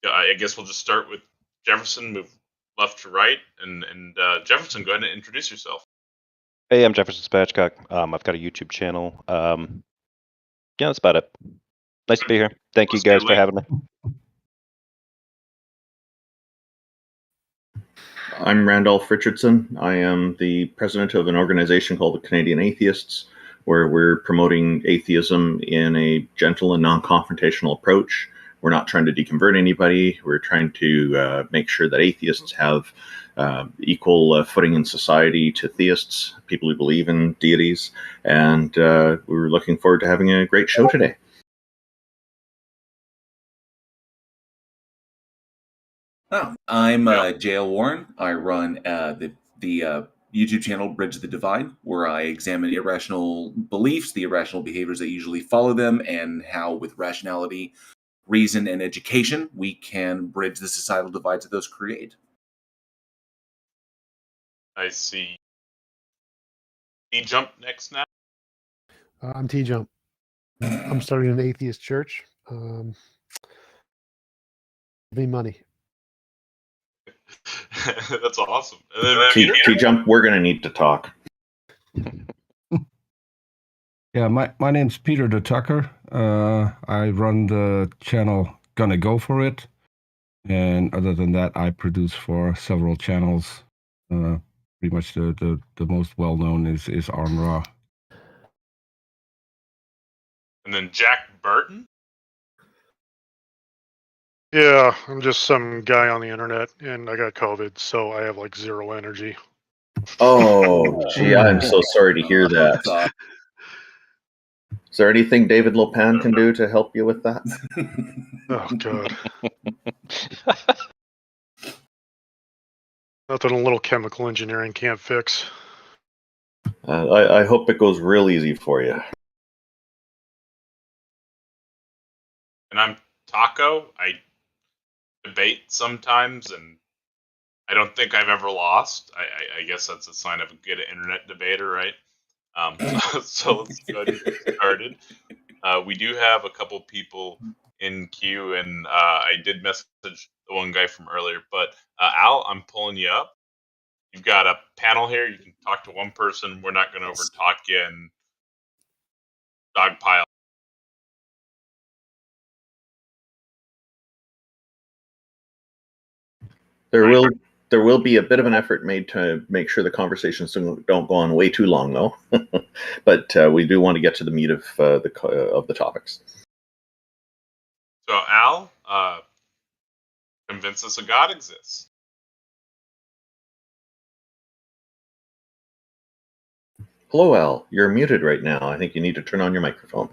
I guess we'll just start with Jefferson, move left to right, and Jefferson, go ahead and introduce yourself. Hey, I'm Jefferson Spatchcock. I've got a YouTube channel. Yeah, that's about it. Nice to be here. Thank you guys for having me. I'm Randolf Richardson. I am the president of an organization called the Canadian Atheists, where we're promoting atheism in a gentle and non-confrontational approach. We're not trying to deconvert anybody. We're trying to make sure that atheists have equal footing in society to theists, people who believe in deities. And we're looking forward to having a great show today. Oh, I'm J.L. Warren. I run the YouTube channel Bridge the Divide, where I examine irrational beliefs, the irrational behaviors that usually follow them, and how with rationality, reason, and education, we can bridge the societal divides that those create. I see. T-Jump next now? I'm T-Jump. I'm starting an atheist church. Me money. That's awesome. And then T-Jump, we're going to need to talk. Yeah, my name's Peter de Tucker. I run the channel Gonna Go For It. And other than that, I produce for several channels. Pretty much the most well-known is Arm Raw. And then Jack Burton? Yeah, I'm just some guy on the internet, and I got COVID, so I have like zero energy. Oh, gee, I'm so sorry to hear that. Is there anything David Lopan can do to help you with that? Oh, God. Nothing a little chemical engineering can't fix. I hope it goes real easy for you. And I'm Taco. I debate sometimes, and I don't think I've ever lost. I guess that's a sign of a good internet debater, right? So let's go ahead and get started. We do have a couple people in queue, and I did message the one guy from earlier, but Al, I'm pulling you up. You've got a panel here. You can talk to one person. We're not going to overtalk you and dogpile. There will be a bit of an effort made to make sure the conversations don't go on way too long, though. But we do want to get to the meat of the topics. So, Al, convince us a God exists. Hello, Al. You're muted right now. I think you need to turn on your microphone.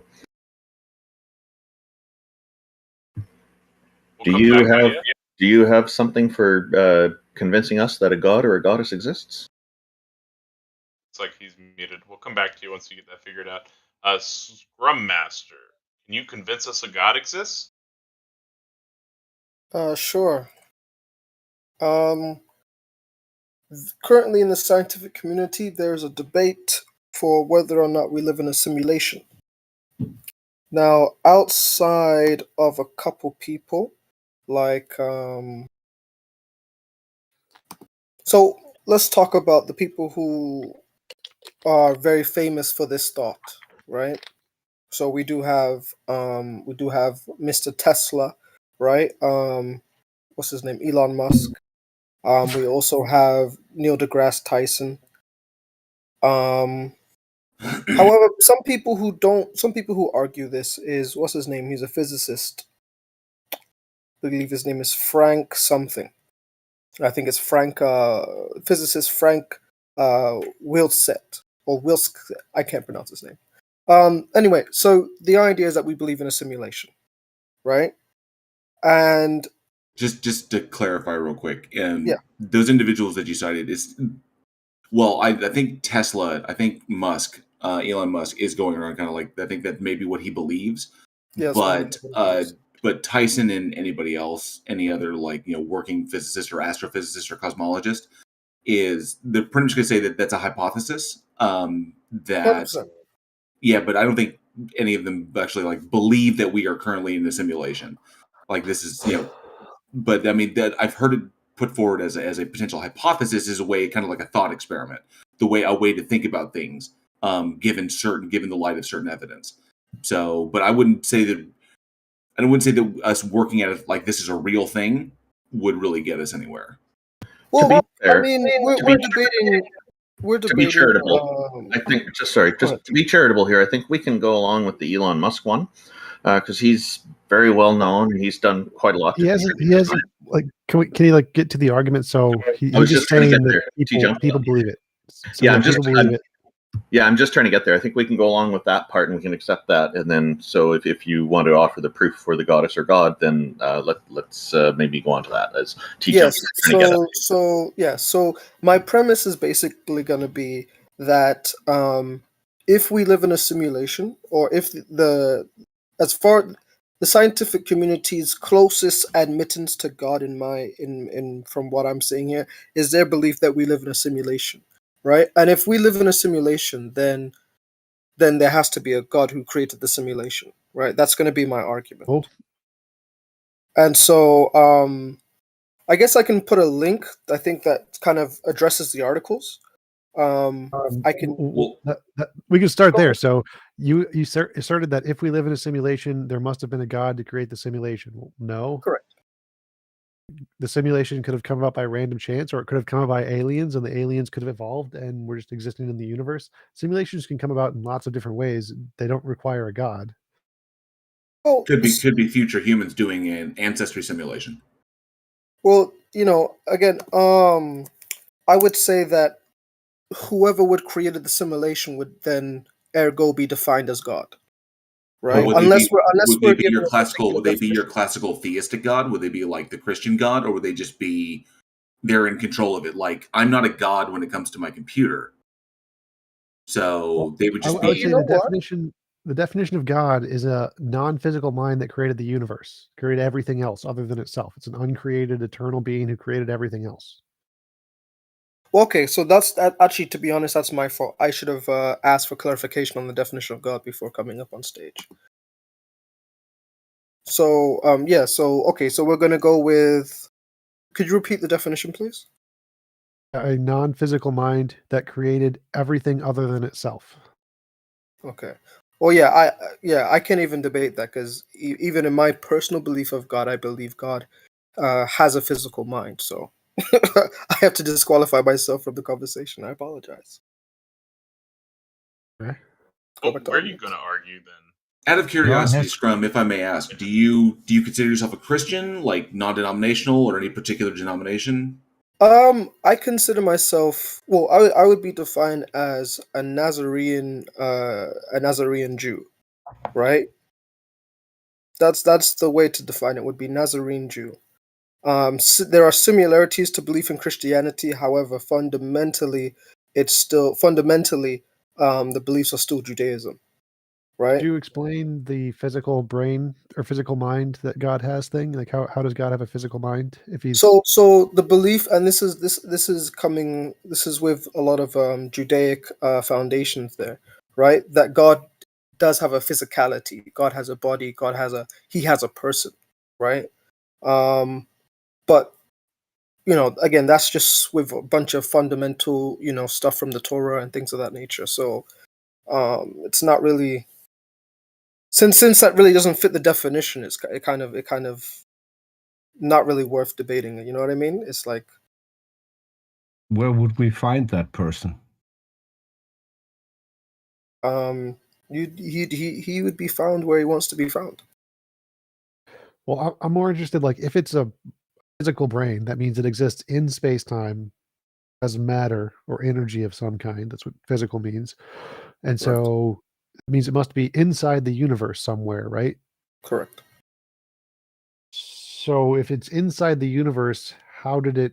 Do you have something for convincing us that a god or a goddess exists? It's like he's muted. We'll come back to you once you get that figured out. ScrumMaster, can you convince us a god exists? Sure. Currently in the scientific community, there's a debate for whether or not we live in a simulation. Now, outside of a couple people, like, so let's talk about the people who are very famous for this thought, right? So we do have Mr. Tesla, right? What's his name? Elon Musk. We also have Neil deGrasse Tyson. However, some people who argue this is, what's his name? He's a physicist. I believe his name is Frank something. I think it's physicist Frank Wilczek or Wilczek. I can't pronounce his name. Anyway, so the idea is that we believe in a simulation, right? And just to clarify real quick, those individuals that you cited I think Tesla, I think Musk, Elon Musk is going around kind of like, I think that may be what he believes. Yeah, but Tyson and anybody else, any other working physicist or astrophysicist or cosmologist, they're pretty much going to say that that's a hypothesis. 100%. Yeah, but I don't think any of them actually believe that we are currently in a simulation. Like this is but I mean that I've heard it put forward as a potential hypothesis is a way, kind of like a thought experiment, a way to think about things, given the light of certain evidence. So, but I wouldn't say that us working at it like this is a real thing would really get us anywhere. Well, To be fair, I mean, we're debating. We're to be debating. charitable, I think. Just to be charitable here, I think we can go along with the Elon Musk one because he's very well known. He's done quite a lot. He hasn't. Like, can he like get to the argument? So he's just trying to saying get that there. people believe it. So Yeah, I'm just trying to get there. I think we can go along with that part, and we can accept that. And then, so if you want to offer the proof for the goddess or god, then let's maybe go on to that as yes. So my premise is basically going to be that if we live in a simulation, or if the scientific community's closest admittance to God in from what I'm saying here is their belief that we live in a simulation. Right, and if we live in a simulation, then there has to be a God who created the simulation. Right, that's going to be my argument. Oh. And so, I guess I can put a link. I think that kind of addresses the articles. I can. We can start there. So you asserted that if we live in a simulation, there must have been a God to create the simulation. Well, no. Correct. The simulation could have come about by random chance, or it could have come about by aliens, and the aliens could have evolved, and we're just existing in the universe. Simulations can come about in lots of different ways. They don't require a god. Oh, could be future humans doing an ancestry simulation. Well, again, I would say that whoever would created the simulation would then ergo be defined as God. Right? Would they be your classical theistic God? Would they be like the Christian God, or would they just be they're in control of it? Like, I'm not a God when it comes to my computer. So they would just I would say the definition of God is a non-physical mind that created the universe, created everything else other than itself. It's an uncreated, eternal being who created everything else. Okay, so that's actually, to be honest, that's my fault. I should have asked for clarification on the definition of God before coming up on stage. So, so we're going to go with, could you repeat the definition, please? A non-physical mind that created everything other than itself. Okay. Well, I can't even debate that, because even in my personal belief of God, I believe God has a physical mind, so I have to disqualify myself from the conversation. I apologize. Okay. Well, where are you going to argue then? Out of curiosity, Scrum, if I may ask, do you consider yourself a Christian, like non-denominational, or any particular denomination? I consider myself, well, I would be defined as a Nazarene Jew, right? That's the way to define it, would be Nazarene Jew. There are similarities to belief in Christianity. However, fundamentally, the beliefs are still Judaism, right? Could you explain the physical brain or physical mind that God has thing? Like, how does God have a physical mind if he's so the belief, and this is with a lot of Judaic foundations there, right? That God does have a physicality. God has a body. He has a person, right? But again, that's just with a bunch of fundamental, stuff from the Torah and things of that nature. So it's not really, since that really doesn't fit the definition, it kind of not really worth debating. You know what I mean? It's like, where would we find that person? he would be found where he wants to be found. Well, I'm more interested, like, if it's a physical brain, that means it exists in space-time as matter or energy of some kind. That's what physical means. And so it means it must be inside the universe somewhere, right? Correct. So if it's inside the universe, did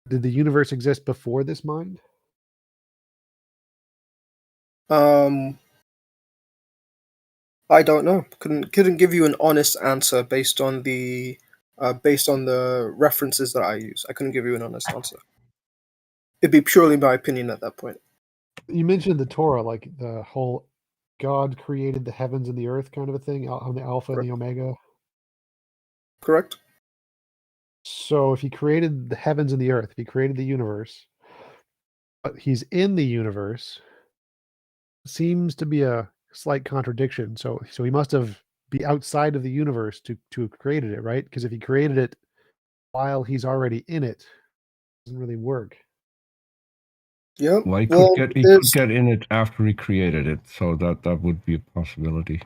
the universe exist before this mind? I don't know. Couldn't give you an honest answer based on the references that I use. I couldn't give you an honest answer. It'd be purely my opinion at that point. You mentioned the Torah, like the whole God created the heavens and the earth kind of a thing, on the Alpha and the Omega. Correct. So if he created the heavens and the earth, if he created the universe, but he's in the universe, seems to be a slight contradiction. So he must have be outside of the universe to have created it, right? Because if he created it while he's already in it, doesn't really work. Yeah. Well, he Well, could there's get in it after he created it, so that would be a possibility.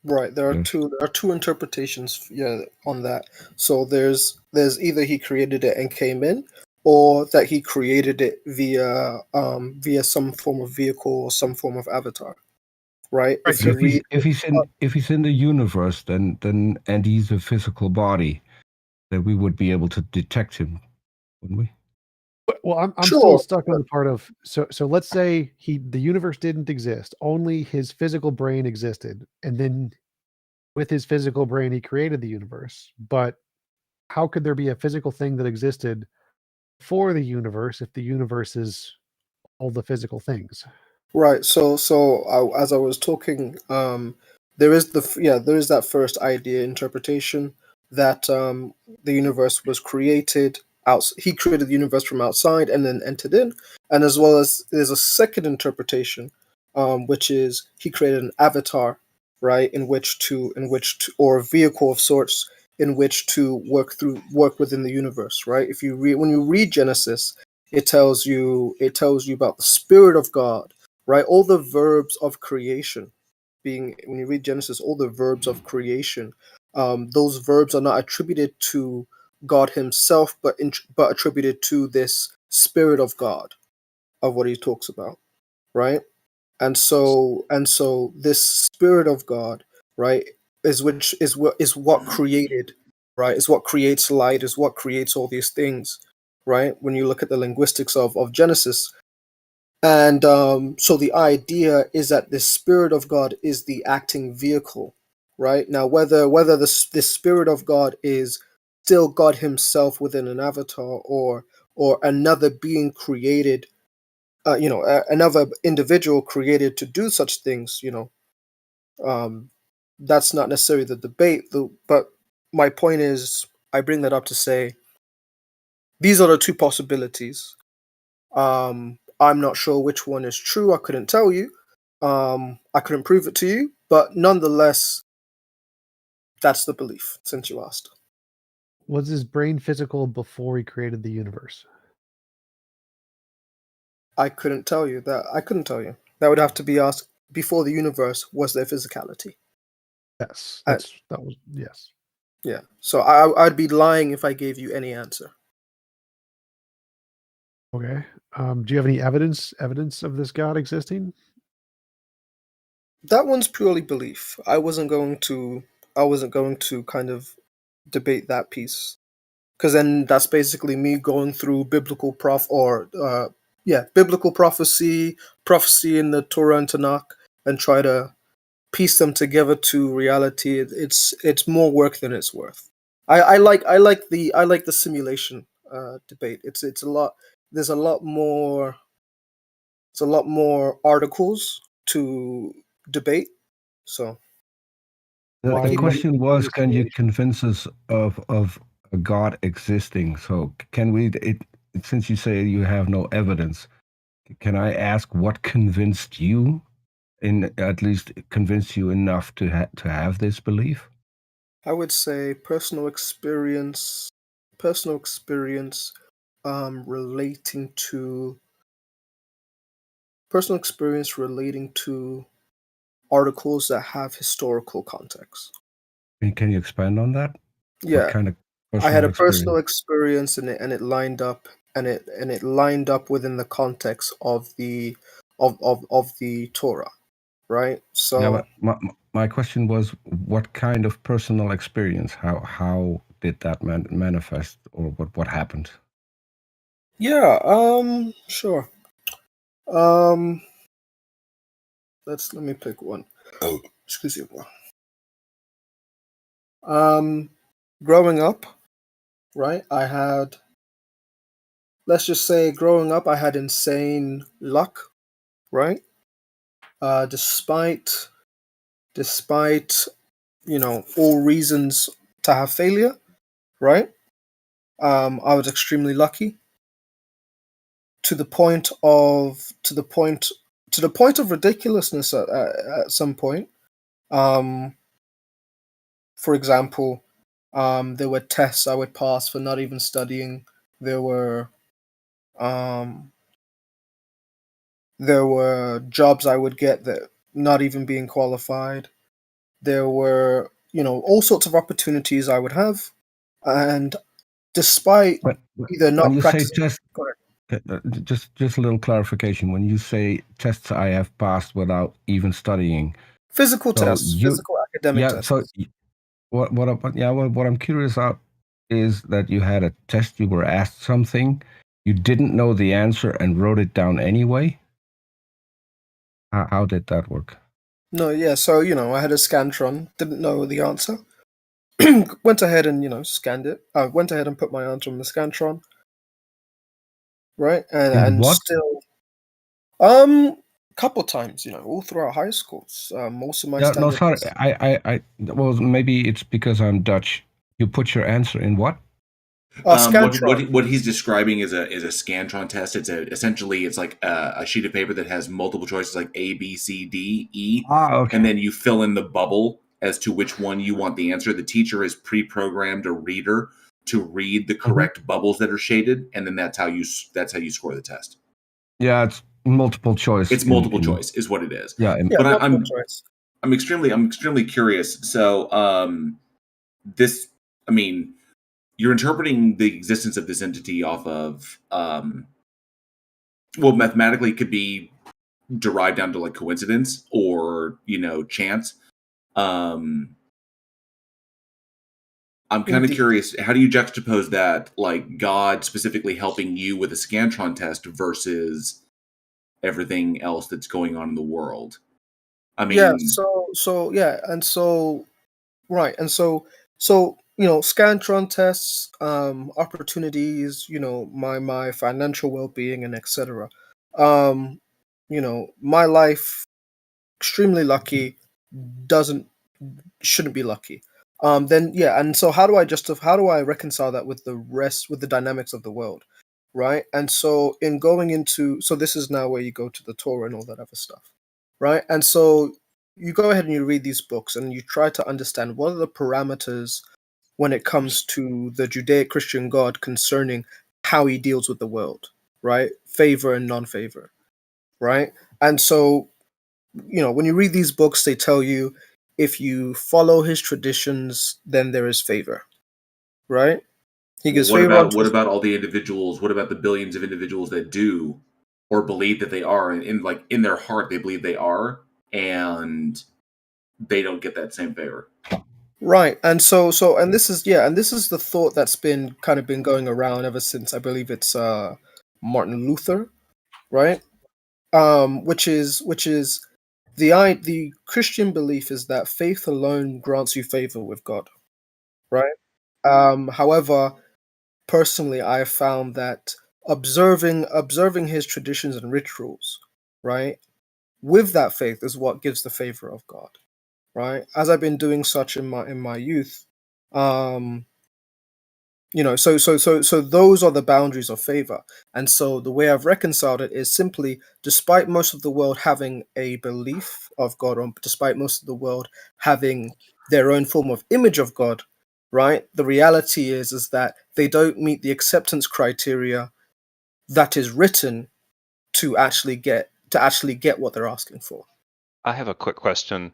right. There are Yes. two interpretations. Yeah, on that. So there's either he created it and came in, or that he created it via some form of vehicle or some form of avatar. Right. Right, If But you read, if he's in the universe, then and he's a physical body, then we would be able to detect him, wouldn't we? Well, I'm Sure. still stuck on the part of so let's say the universe didn't exist, only his physical brain existed, and then with his physical brain he created the universe. But how could there be a physical thing that existed for the universe if the universe is all the physical things? Right. As I was talking, there is that first idea interpretation that the universe was created out. He created the universe from outside and then entered in, and as well as there's a second interpretation, which is he created an avatar, right, in which to or a vehicle of sorts in which to work within the universe, right? If you read when you read Genesis, it tells you about the Spirit of God, right? All the verbs of creation, being when you read Genesis, all the verbs of creation, those verbs are not attributed to God Himself, but attributed to this Spirit of God, of what He talks about, right? And so this Spirit of God, right, is what created, right, is what creates light, is what creates all these things, right? When you look at the linguistics of Genesis, and so the idea is that the Spirit of God is the acting vehicle, right? Now, whether this Spirit of God is still God Himself within an avatar, or another being created, another individual created to do such things, that's not necessarily the debate. But my point is, I bring that up to say these are the two possibilities. I'm not sure which one is true. I couldn't tell you. I couldn't prove it to you, but nonetheless, that's the belief. Since you asked, Was his brain physical before he created the universe? I couldn't tell you that. I couldn't tell you. That would have to be asked before the universe. Was there physicality? Yes, I, that was yes. yeah. So I'd be lying if I gave you any answer. Okay. Do you have any evidence of this God existing? That one's purely belief. I wasn't going to kind of debate that piece, because then that's basically me going through biblical biblical prophecy in the Torah and Tanakh, and try to piece them together to reality. It's more work than it's worth. I like the simulation debate. It's a lot. There's a lot more. It's a lot more articles to debate. So The Why question was, the can you simulation? convince us of a God existing? So can we? Since you say you have no evidence, can I ask what convinced you, at least convinced you enough to have this belief? I would say personal experience relating to articles that have historical context. And can you expand on that? What Yeah, kind of I had personal a personal experience? experience, and it lined up, within the context of the Torah, right? Yeah, So but my question was, what kind of personal experience? How did that manifest, or what happened? yeah, sure. Um, let me pick one. Oh, excuse me. Growing up, right? Let's just say, growing up, I had insane luck, right? Despite all reasons to have failure, right? I was extremely lucky to the point of ridiculousness at some point. For example, there were tests I would pass for not even studying. There were jobs I would get that not even being qualified. There were, all sorts of opportunities I would have, and despite either not when you say practicing. test, just a little clarification. When you say tests I have passed without even studying, physical tests, physical academic tests. So what I'm curious about is that you had a test, you were asked something, you didn't know the answer and wrote it down anyway. How did that work? No, yeah. So I had a Scantron, didn't know the answer. Went ahead and scanned it. I went ahead and put my answer on the Scantron. Right, and what? still, couple times, all throughout high schools. Most of my no, sorry, I well, maybe it's because I'm Dutch. You put your answer in what? What he's describing is a Scantron test. Essentially it's like a sheet of paper that has multiple choices like A, B, C, D, E, okay. And then you fill in the bubble as to which one you want the answer. The teacher has pre-programmed a reader to read the correct bubbles that are shaded, and then that's how you score the test. Yeah, it's multiple choice. It's multiple choice is what it is. Yeah, but I'm extremely curious. So this, I mean, you're interpreting the existence of this entity off of mathematically it could be derived down to like coincidence or chance. I'm kind of curious, how do you juxtapose that, like God specifically helping you with a Scantron test versus everything else that's going on in the world? I mean, Scantron tests, opportunities, my financial well-being and etc. My life, extremely lucky, shouldn't be lucky. And so how do I reconcile that with the dynamics of the world, right? And so in going into, this is now where you go to the Torah and all that other stuff, right? And so you go ahead and you read these books and you try to understand what are the parameters when it comes to the Judaic-Christian God concerning how he deals with the world, right? Favor and non-favor, right? And so, when you read these books, they tell you if you follow his traditions, then there is favor, right? He gives favor. What about all the individuals? What about the billions of individuals that do or believe that they are, and in their heart they believe they are, and they don't get that same favor? Right, and so this is the thought that's been going around ever since, I believe it's Martin Luther, right? Which is the Christian belief is that faith alone grants you favor with God, right? However, personally, I have found that observing his traditions and rituals, right, with that faith is what gives the favor of God, right? As I've been doing such in my youth, so those are the boundaries of favor. And so the way I've reconciled it is simply, despite most of the world having a belief of God, or despite most of the world having their own form of image of God, right? The reality is that they don't meet the acceptance criteria that is written to actually get what they're asking for. I have a quick question.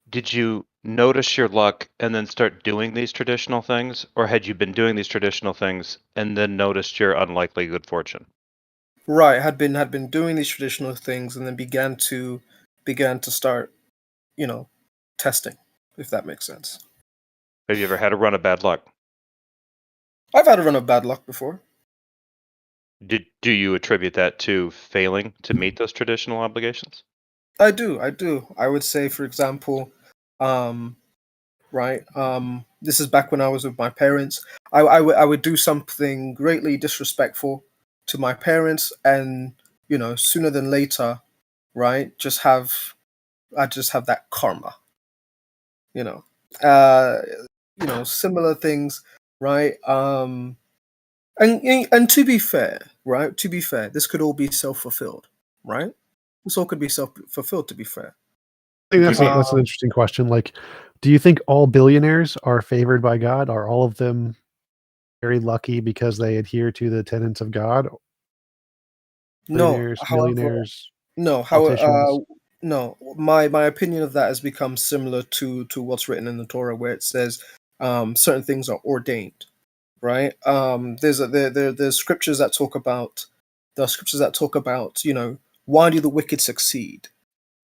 Did you notice your luck and then start doing these traditional things, or had you been doing these traditional things and then noticed your unlikely good fortune? Right, had been doing these traditional things and then began to start, testing, if that makes sense. Have you ever had a run of bad luck? I've had a run of bad luck before. Do you attribute that to failing to meet those traditional obligations? I do. I would say, for example, this is back when I was with my parents. I would do something greatly disrespectful to my parents, and sooner than later, right, I just have that karma. Similar things, right? And to be fair, right? To be fair, this could all be self-fulfilled, right? This all could be self-fulfilled. To be fair, I think Could be. that's an interesting question. Like, do you think all billionaires are favored by God? Are all of them very lucky because they adhere to the tenets of God? no. Billionaires, However, millionaires, no. politicians. No. My opinion of that has become similar to what's written in the Torah, where it says certain things are ordained, right? There's scriptures that talk about why do the wicked succeed,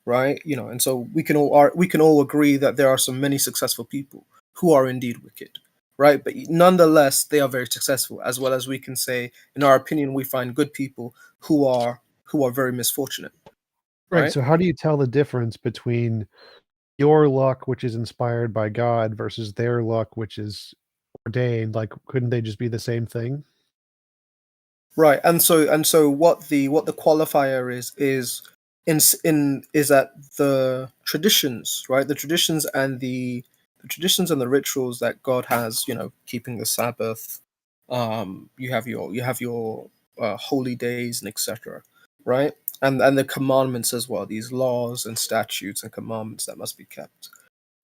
right? And so we can all agree that there are many successful people who are indeed wicked, right? But nonetheless, they are very successful, as well as we can say, in our opinion, we find good people who are very misfortunate, Right. right? So how do you tell the difference between your luck, which is inspired by God, versus their luck, which is ordained? Like, couldn't they just be the same thing? Right, and so what the qualifier is that the traditions, right? The traditions and the rituals that God has, keeping the Sabbath, you have your holy days and etc. Right, and the commandments as well. These laws and statutes and commandments that must be kept.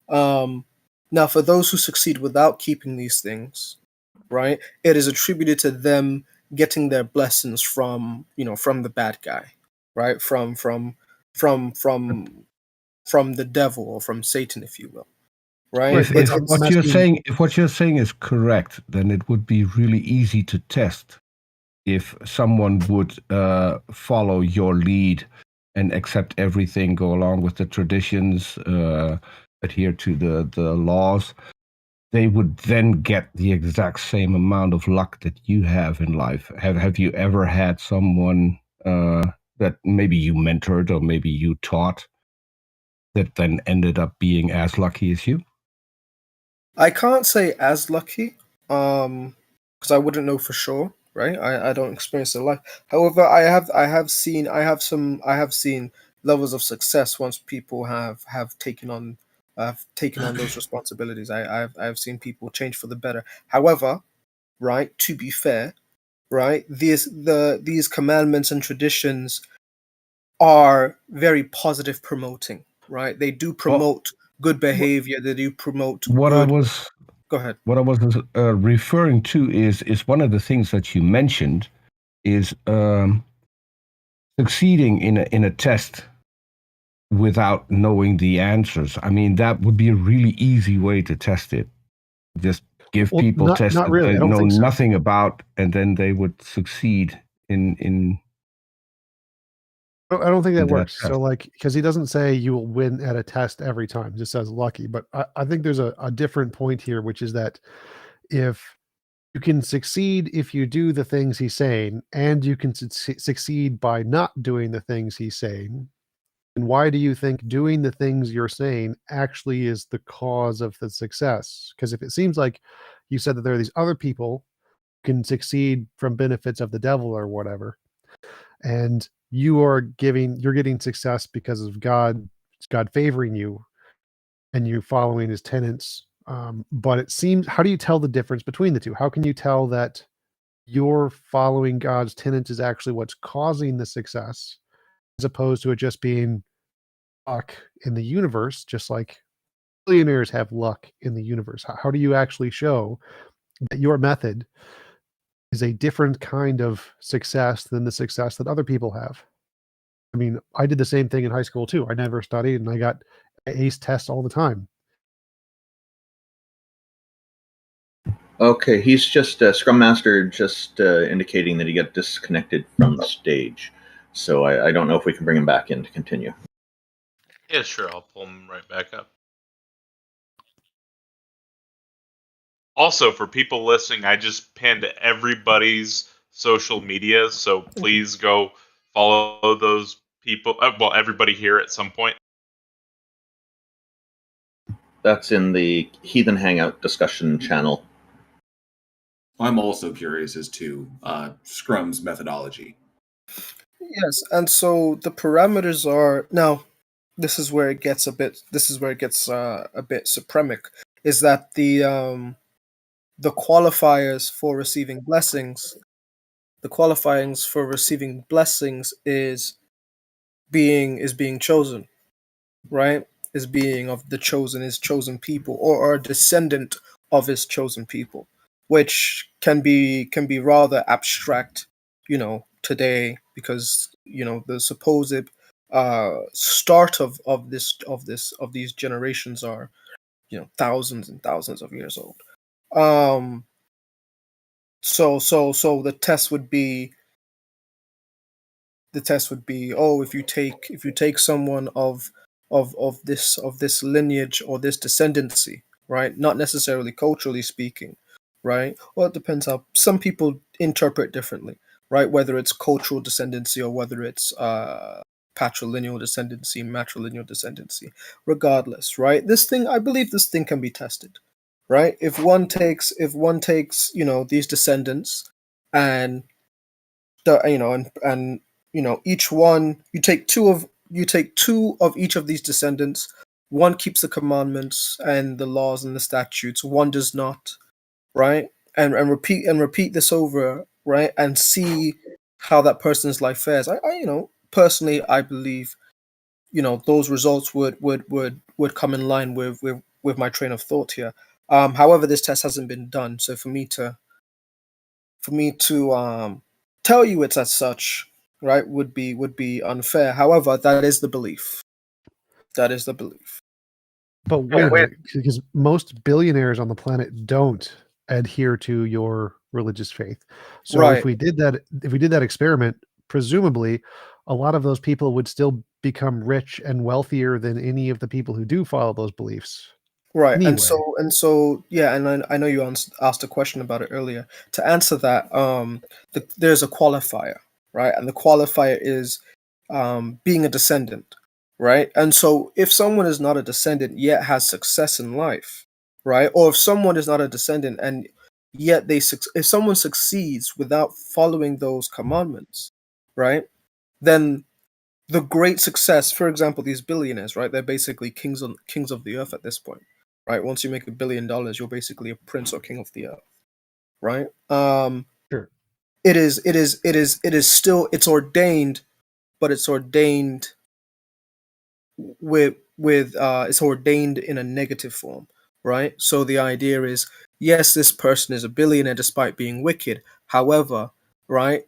Now, for those who succeed without keeping these things, right, it is attributed to them getting their blessings from the bad guy, right, from the devil or from Satan, if you will, right. Right, but I'm asking. If what you're saying is correct, then it would be really easy to test if someone would follow your lead and accept everything, go along with the traditions, adhere to the laws. They would then get the exact same amount of luck that you have in life. Have you ever had someone that maybe you mentored or maybe you taught that then ended up being as lucky as you? I can't say as lucky, because I wouldn't know for sure, right? I don't experience it life. However, I have seen levels of success once people have taken on those responsibilities. I've seen people change for the better. However, right, to be fair, right, these commandments and traditions are very positive promoting, right? They do promote good behavior. They do promote What I good. was Go ahead. what I was referring to is one of the things that you mentioned is succeeding in a test without knowing the answers. I mean, that would be a really easy way to test it. Just give Well, people tests not that really. they I don't know think so. nothing about, and then they would succeed in I don't think that that works. test. So, like, because he doesn't say you will win at a test every time, it just says lucky. But I think there's a different point here, which is that if you can succeed if you do the things he's saying, and you can succeed by not doing the things he's saying, then why do you think doing the things you're saying actually is the cause of the success? Because if it seems like you said that there are these other people who can succeed from benefits of the devil or whatever, and you're getting success because of God favoring you and you following his tenets. But it seems, how do you tell the difference between the two? How can you tell that your following God's tenets is actually what's causing the success, as opposed to it just being luck in the universe, just like billionaires have luck in the universe? How do you actually show that your method is a different kind of success than the success that other people have? I mean, I did the same thing in high school too. I never studied and I got ace tests all the time. Okay, he's just Scrum Master just indicating that he got disconnected from the stage. So I don't know if we can bring him back in to continue. Yeah, sure. I'll pull him right back up. Also, for people listening, I just pinned everybody's social media, so please go follow those people. Well, everybody here at some point. That's in the Heathen Hangout discussion channel. I'm also curious as to Scrum's methodology. Yes, and so the parameters are now. This is where it gets a bit. This is where it gets a bit supremic. Is that the qualifiers for receiving blessings, is being chosen, right? Is being of the chosen, his chosen people, or a descendant of his chosen people, which can be rather abstract, today, because the supposed start of these generations are thousands and thousands of years old. So the test would be, oh, if you take someone of this lineage or this descendancy, right? Not necessarily culturally speaking, right? Well, it depends how some people interpret differently, right? Whether it's cultural descendancy or whether it's patrilineal descendancy, matrilineal descendancy. Regardless, right? I believe this thing can be tested, right? If one takes these descendants and each one, you take two of each of these descendants. One keeps the commandments and the laws and the statutes, one does not, right? And repeat this over, right? And see how that person's life fares. I personally, I believe those results would come in line with my train of thought here. However, this test hasn't been done, so for me to tell you it's as such, right, would be unfair. However, that is the belief. But wait a minute, because most billionaires on the planet don't adhere to your religious faith. So Right. if we did that experiment, presumably a lot of those people would still become rich and wealthier than any of the people who do follow those beliefs. Right. Anyway. And so yeah, and I know you asked a question about it earlier. To answer that, there's a qualifier, right? And the qualifier is being a descendant, right? And so if someone is not a descendant yet has success in life, right? Or if someone is not a descendant and yet if someone succeeds without following those commandments, right? Then the great success, for example, these billionaires, right? They're basically kings of the earth at this point, right? Once you make $1 billion, you're basically a prince or king of the earth, right? Sure. It is still, it's ordained, but it's ordained with it's ordained in a negative form, right? So the idea is, yes, this person is a billionaire despite being wicked. However, right,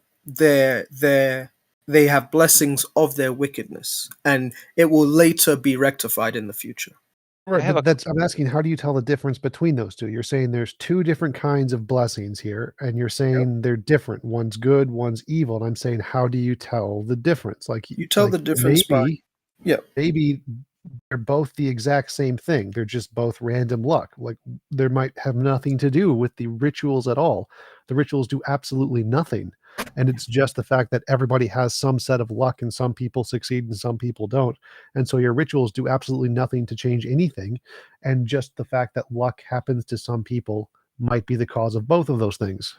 they have blessings of their wickedness, and it will later be rectified in the future. Right, but I'm asking, how do you tell the difference between those two? You're saying there's two different kinds of blessings here, and you're saying they're different. One's good, one's evil. And I'm saying, how do you tell the difference? Like You tell the difference maybe they're both the exact same thing. They're just both random luck. Like there might have nothing to do with the rituals at all. The rituals do absolutely nothing. And it's just the fact that everybody has some set of luck and some people succeed and some people don't. And so your rituals do absolutely nothing to change anything. And just the fact that luck happens to some people might be the cause of both of those things.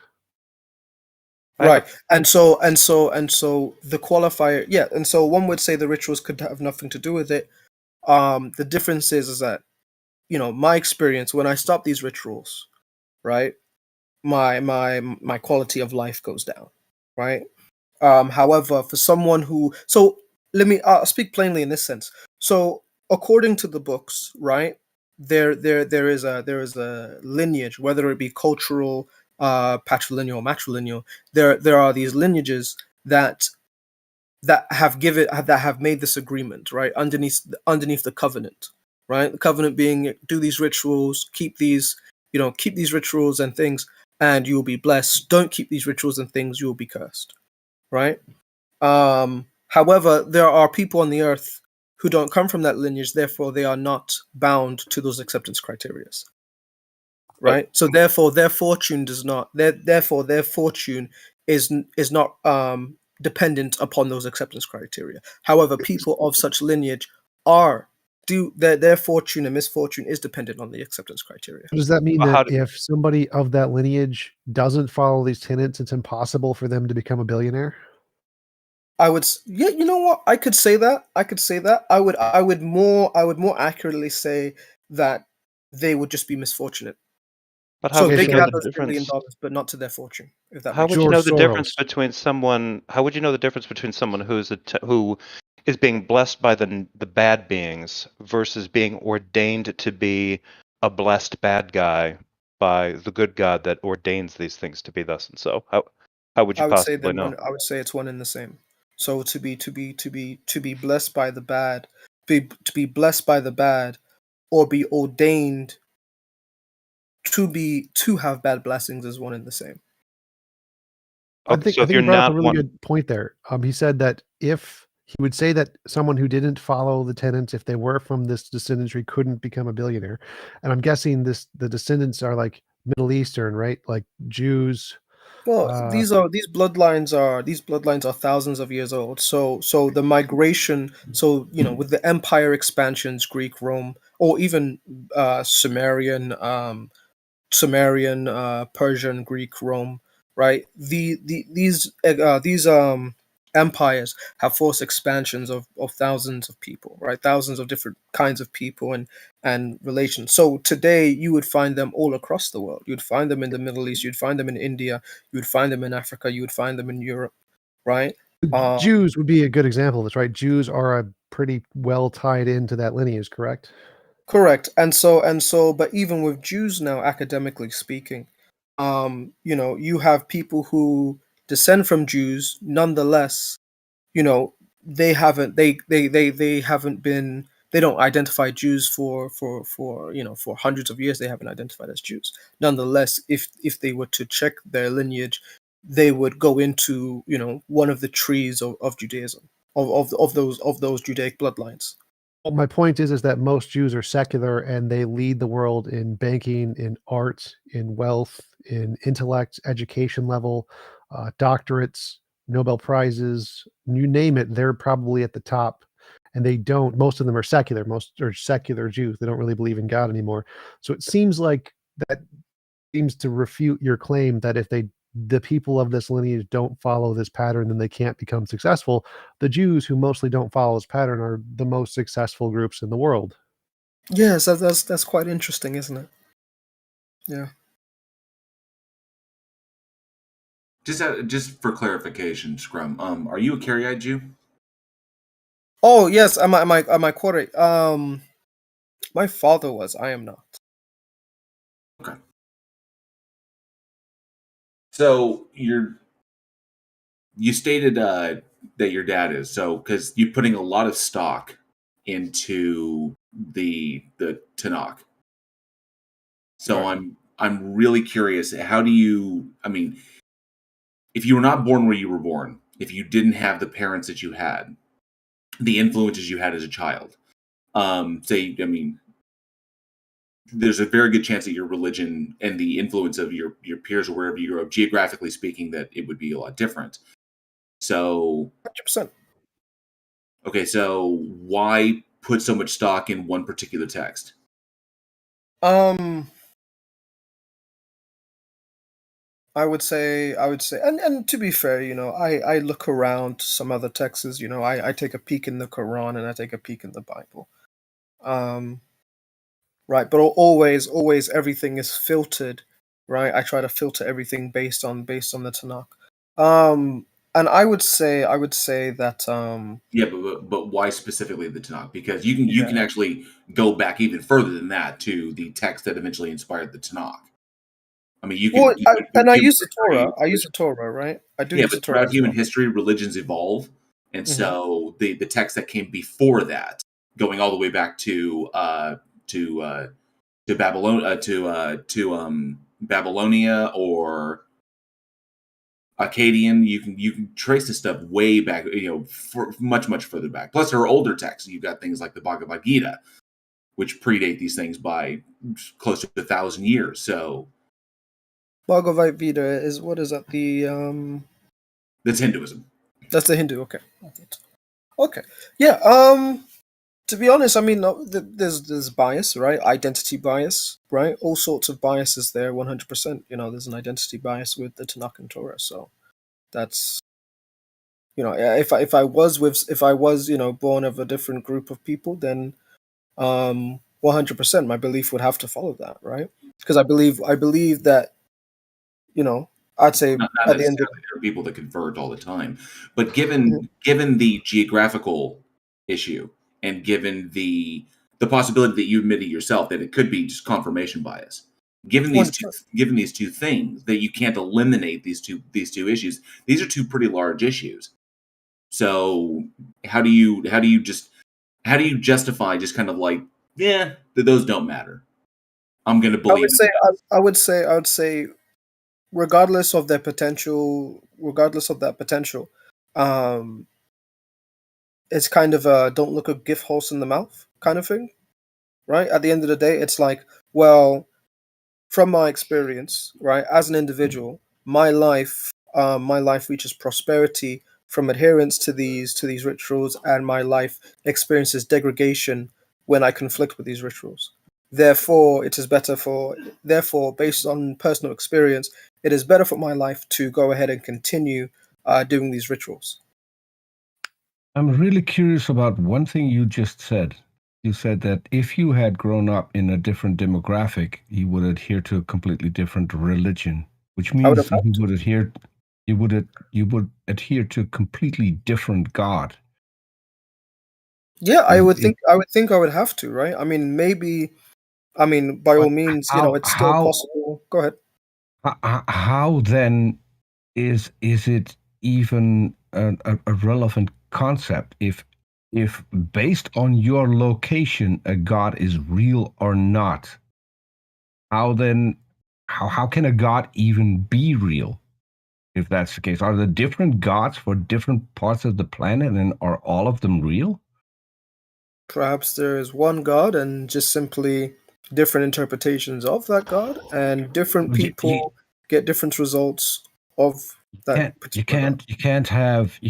Right. And so the qualifier, yeah. And so one would say the rituals could have nothing to do with it. The difference is that, my experience when I stop these rituals, right, my quality of life goes down, right? However, for someone so let me speak plainly in this sense. So according to the books, right, there is a lineage, whether it be cultural, patrilineal, or matrilineal. There are these lineages that have made this agreement, right, underneath the covenant, right? The covenant being, do these rituals, keep these rituals and things, and you will be blessed. Don't keep these rituals and things, you will be cursed, right? However, there are people on the earth who don't come from that lineage, therefore they are not bound to those acceptance criteria, right? So therefore their fortune is not dependent upon those acceptance criteria. However, people of such lineage their fortune and misfortune is dependent on the acceptance criteria. Does that mean that if somebody of that lineage doesn't follow these tenets, it's impossible for them to become a billionaire? I would, yeah, you know what? I could say that. I would more accurately say that they would just be misfortunate. But how So would they you know can have the those $1 billion, difference? but not to their fortune. If that How makes would you George know the difference Soros. between someone? How would you know the difference between someone who is being blessed by the bad beings versus being ordained to be a blessed bad guy by the good God that ordains these things to be thus and so? How would you I would say possibly know? I would say it's one and the same. So to be blessed by the bad, to be blessed by the bad, or be ordained to have bad blessings is one and the same. I Okay, think so I if think you're he brought up a not really one, good point there. He said that if he would say that someone who didn't follow the tenets, if they were from this descendant tree, couldn't become a billionaire. And I'm guessing the descendants are like Middle Eastern, right? Like Jews. Well, Uh, these bloodlines are thousands of years old. So the migration, so with the empire expansions, Greek, Rome, or even Sumerian, Persian, Greek, Rome, right? These empires have forced expansions of thousands of people, right? Thousands of different kinds of people and relations. So today you would find them all across the world. You'd find them in the Middle East. You'd find them in India. You would find them in Africa. You would find them in Europe, right? Jews would be a good example of this, right? Jews are a pretty well tied into that lineage, correct? Correct. But even with Jews now, academically speaking, you have people who descend from Jews, nonetheless, you know, they haven't been they don't identify Jews for hundreds of years. They haven't identified as Jews. Nonetheless, if they were to check their lineage, they would go into one of the trees of Judaism, of those Judaic bloodlines. Well, my point is that most Jews are secular and they lead the world in banking, in art, in wealth, in intellect, education level, doctorates, Nobel Prizes, you name it, they're probably at the top. And they don't, most of them are secular, most are secular Jews. They don't really believe in God anymore. So it seems like that seems to refute your claim that if the people of this lineage don't follow this pattern, then they can't become successful. The Jews, who mostly don't follow this pattern, are the most successful groups in the world. Yes, that's quite interesting, isn't it? Yeah. Just for clarification, Scrum, are you a Cariite Jew? Oh yes, am I correct? My father was. I am not. Okay. So you stated that your dad is, so because you're putting a lot of stock into the Tanakh. So Right. I'm really curious. How do you? I mean, if you were not born where you were born, if you didn't have the parents that you had, the influences you had as a child, there's a very good chance that your religion and the influence of your peers or wherever you grow up, geographically speaking, that it would be a lot different. So 100%. okay, so why put so much stock in one particular text? I would say, and to be fair, I look around some other texts. I take a peek in the Quran and I take a peek in the Bible. Right, but always everything is filtered, right? I try to filter everything based on the Tanakh. And I would say that Yeah, but why specifically the Tanakh? Because you can yeah. actually go back even further than that to the text that eventually inspired the Tanakh. I mean, you Well, can I you use the Torah. can I use the Torah, right? I do yeah, use the but Torah throughout as human well. history, religions evolve, and Hmm. so the text that came before that, going all the way back to Babylon to Babylonia or Akkadian, you can trace this stuff way back, for much further back. Plus, there are older texts. You've got things like the Bhagavad Gita, which predate these things by close to 1,000 years. So Bhagavad Gita is what is that? that's Hinduism. That's the Hindu. Okay. Okay. Yeah. To be honest, I mean, there's bias, right? Identity bias, right? All sorts of biases there. 100%. There's an identity bias with the Tanakh and Torah. So that's if I was born of a different group of people, then 100% my belief would have to follow that, right? because I believe that, you know, I'd say Not at the end of necessarily there are people that convert all the time, but given the geographical issue and given the possibility that you admitted yourself that it could be just confirmation bias, given these two things, that you can't eliminate these two issues. These are two pretty large issues. So how do you justify just kind of like, yeah, those don't matter? I'm going to believe. I would say, regardless of that potential, it's kind of a don't look a gift horse in the mouth kind of thing, right? At the end of the day, it's like, well, from my experience, right, as an individual, my life reaches prosperity from adherence to these rituals, and my life experiences degradation when I conflict with these rituals. Therefore, based on personal experience, it is better for my life to go ahead and continue doing these rituals. I'm really curious about one thing you just said. You said that if you had grown up in a different demographic, you would adhere to a completely different religion, which means you would adhere to a completely different God. Yeah, I would think I would have to, right? I mean, maybe. I mean, by all means, it's still possible. Go ahead. How then is it even a relevant concept if based on your location a god is real or not? How can a god even be real if that's the case? Are there different gods for different parts of the planet, and are all of them real? Perhaps there is one god and just simply different interpretations of that god, and different people get different results of that particular god. You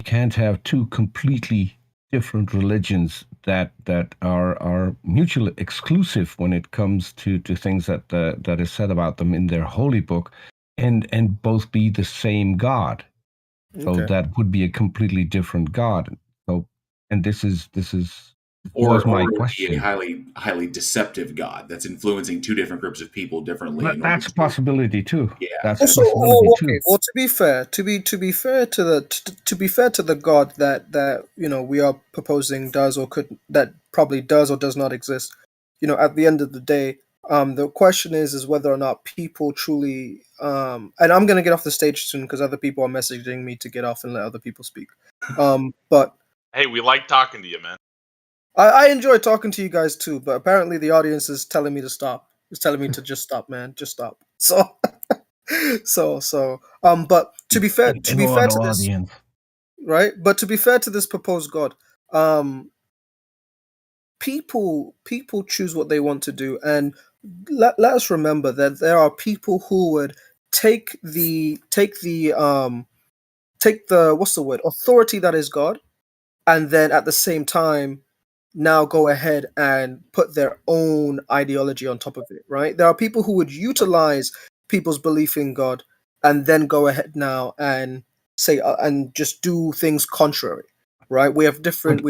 can't have two completely different religions that are mutually exclusive when it comes to things that is said about them in their holy book, and both be the same God. So that would be a completely different God. So, and this is was my question. A highly deceptive God that's influencing two different groups of people differently. But that's a possibility too. Yeah. That's also, a possibility too. Well, to be fair to the God that we are proposing that probably does or does not exist. At the end of the day, the question is whether or not people truly. And I'm gonna get off the stage soon because other people are messaging me to get off and let other people speak. But hey, we like talking to you, man. I enjoy talking to you guys too, but apparently the audience is telling me to stop. It's telling me to just stop, man. Just stop. So, but to be fair to this, right? But to be fair to this proposed God, people choose what they want to do, and let us remember that there are people who would take the authority that is God, and then at the same time now go ahead and put their own ideology on top of it, right? There are people who would utilize people's belief in God and then go ahead now and say and just do things contrary, right? We have different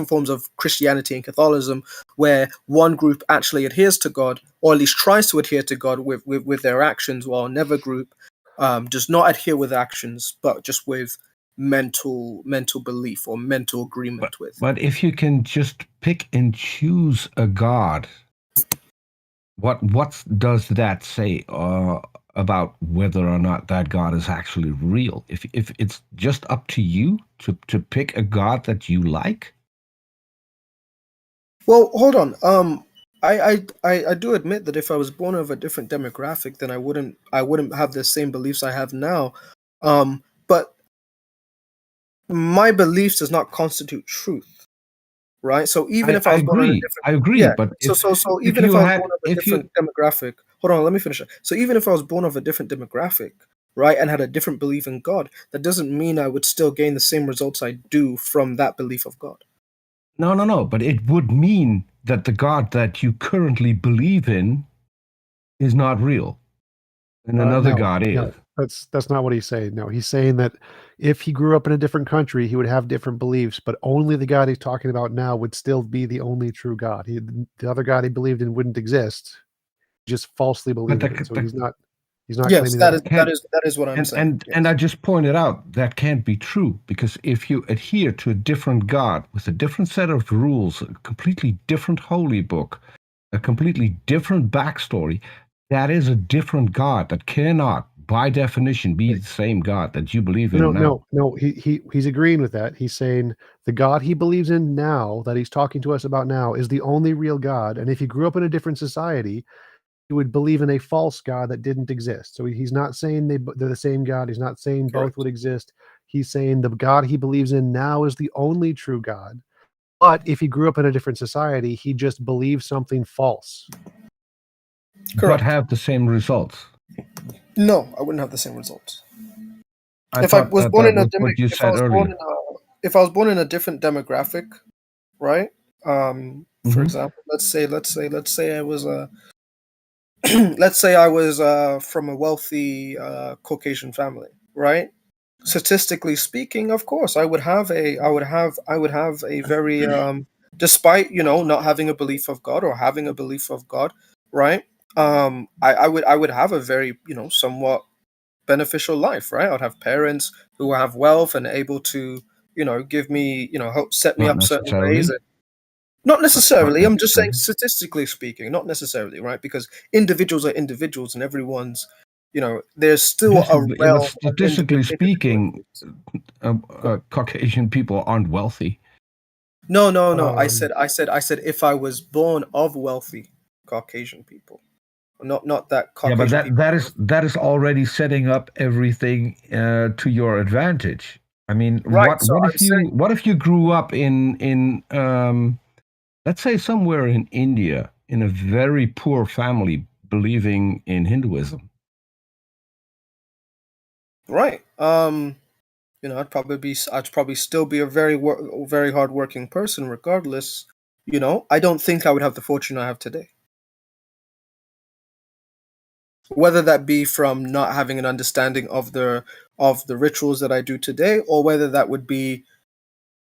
forms of Christianity and Catholicism where one group actually adheres to God, or at least tries to adhere to God with their actions, while another group does not adhere with actions, but just with mental belief or mental agreement with. But if you can just pick and choose a god, what does that say about whether or not that god is actually real? If it's just up to you to pick a god that you like? Well, hold on. I do admit that if I was born of a different demographic, then I wouldn't have the same beliefs I have now. But my beliefs does not constitute truth, right? So even if I was born in a different, I agree. Yeah, but so even if I was born of a different demographic, hold on, let me finish it. So even if I was born of a different demographic, right, and had a different belief in God, that doesn't mean I would still gain the same results I do from that belief of God. No. But it would mean that the God that you currently believe in is not real, and another God is. No, that's not what he's saying. No, he's saying that if he grew up in a different country, he would have different beliefs, but only the God he's talking about now would still be the only true God. The other God he believed in wouldn't exist. just falsely believes the- it. So he's not Yes, claiming that is what I'm saying. And I just pointed out that can't be true, because if you adhere to a different God with a different set of rules, a completely different holy book, a completely different backstory, that is a different God that cannot, by definition, be the same God that you believe in now. No. He's agreeing with that. He's saying the God he believes in now, that he's talking to us about now, is the only real God. And if he grew up in a different society, he would believe in a false God that didn't exist. So he's not saying they're the same God. He's not saying both would exist. He's saying the God he believes in now is the only true God. But if he grew up in a different society, he just believes something false. Correct. But have the same results. No, I wouldn't have the same results. If I was born in a different demographic, right? For example, let's say I was let's say I was from a wealthy Caucasian family, right? Statistically speaking, of course, I would have a very despite not having a belief of God or having a belief of God, right? I would have a very somewhat beneficial life, right? I'd have parents who have wealth and able to give me help set me Not up certain necessarily. ways. Not necessarily. Not I'm just saying necessarily. statistically speaking, not necessarily, right? Because individuals are individuals, and everyone's, there's still a realm. But statistically speaking, Caucasian people aren't wealthy. No. I said if I was born of wealthy Caucasian people, not that Caucasian. Yeah, but that is already setting up everything to your advantage. I mean, right, what if you grew up in let's say somewhere in India, in a very poor family, believing in Hinduism? Right. I'd probably still be a very hardworking person, regardless. I don't think I would have the fortune I have today. Whether that be from not having an understanding of the rituals that I do today, or whether that would be,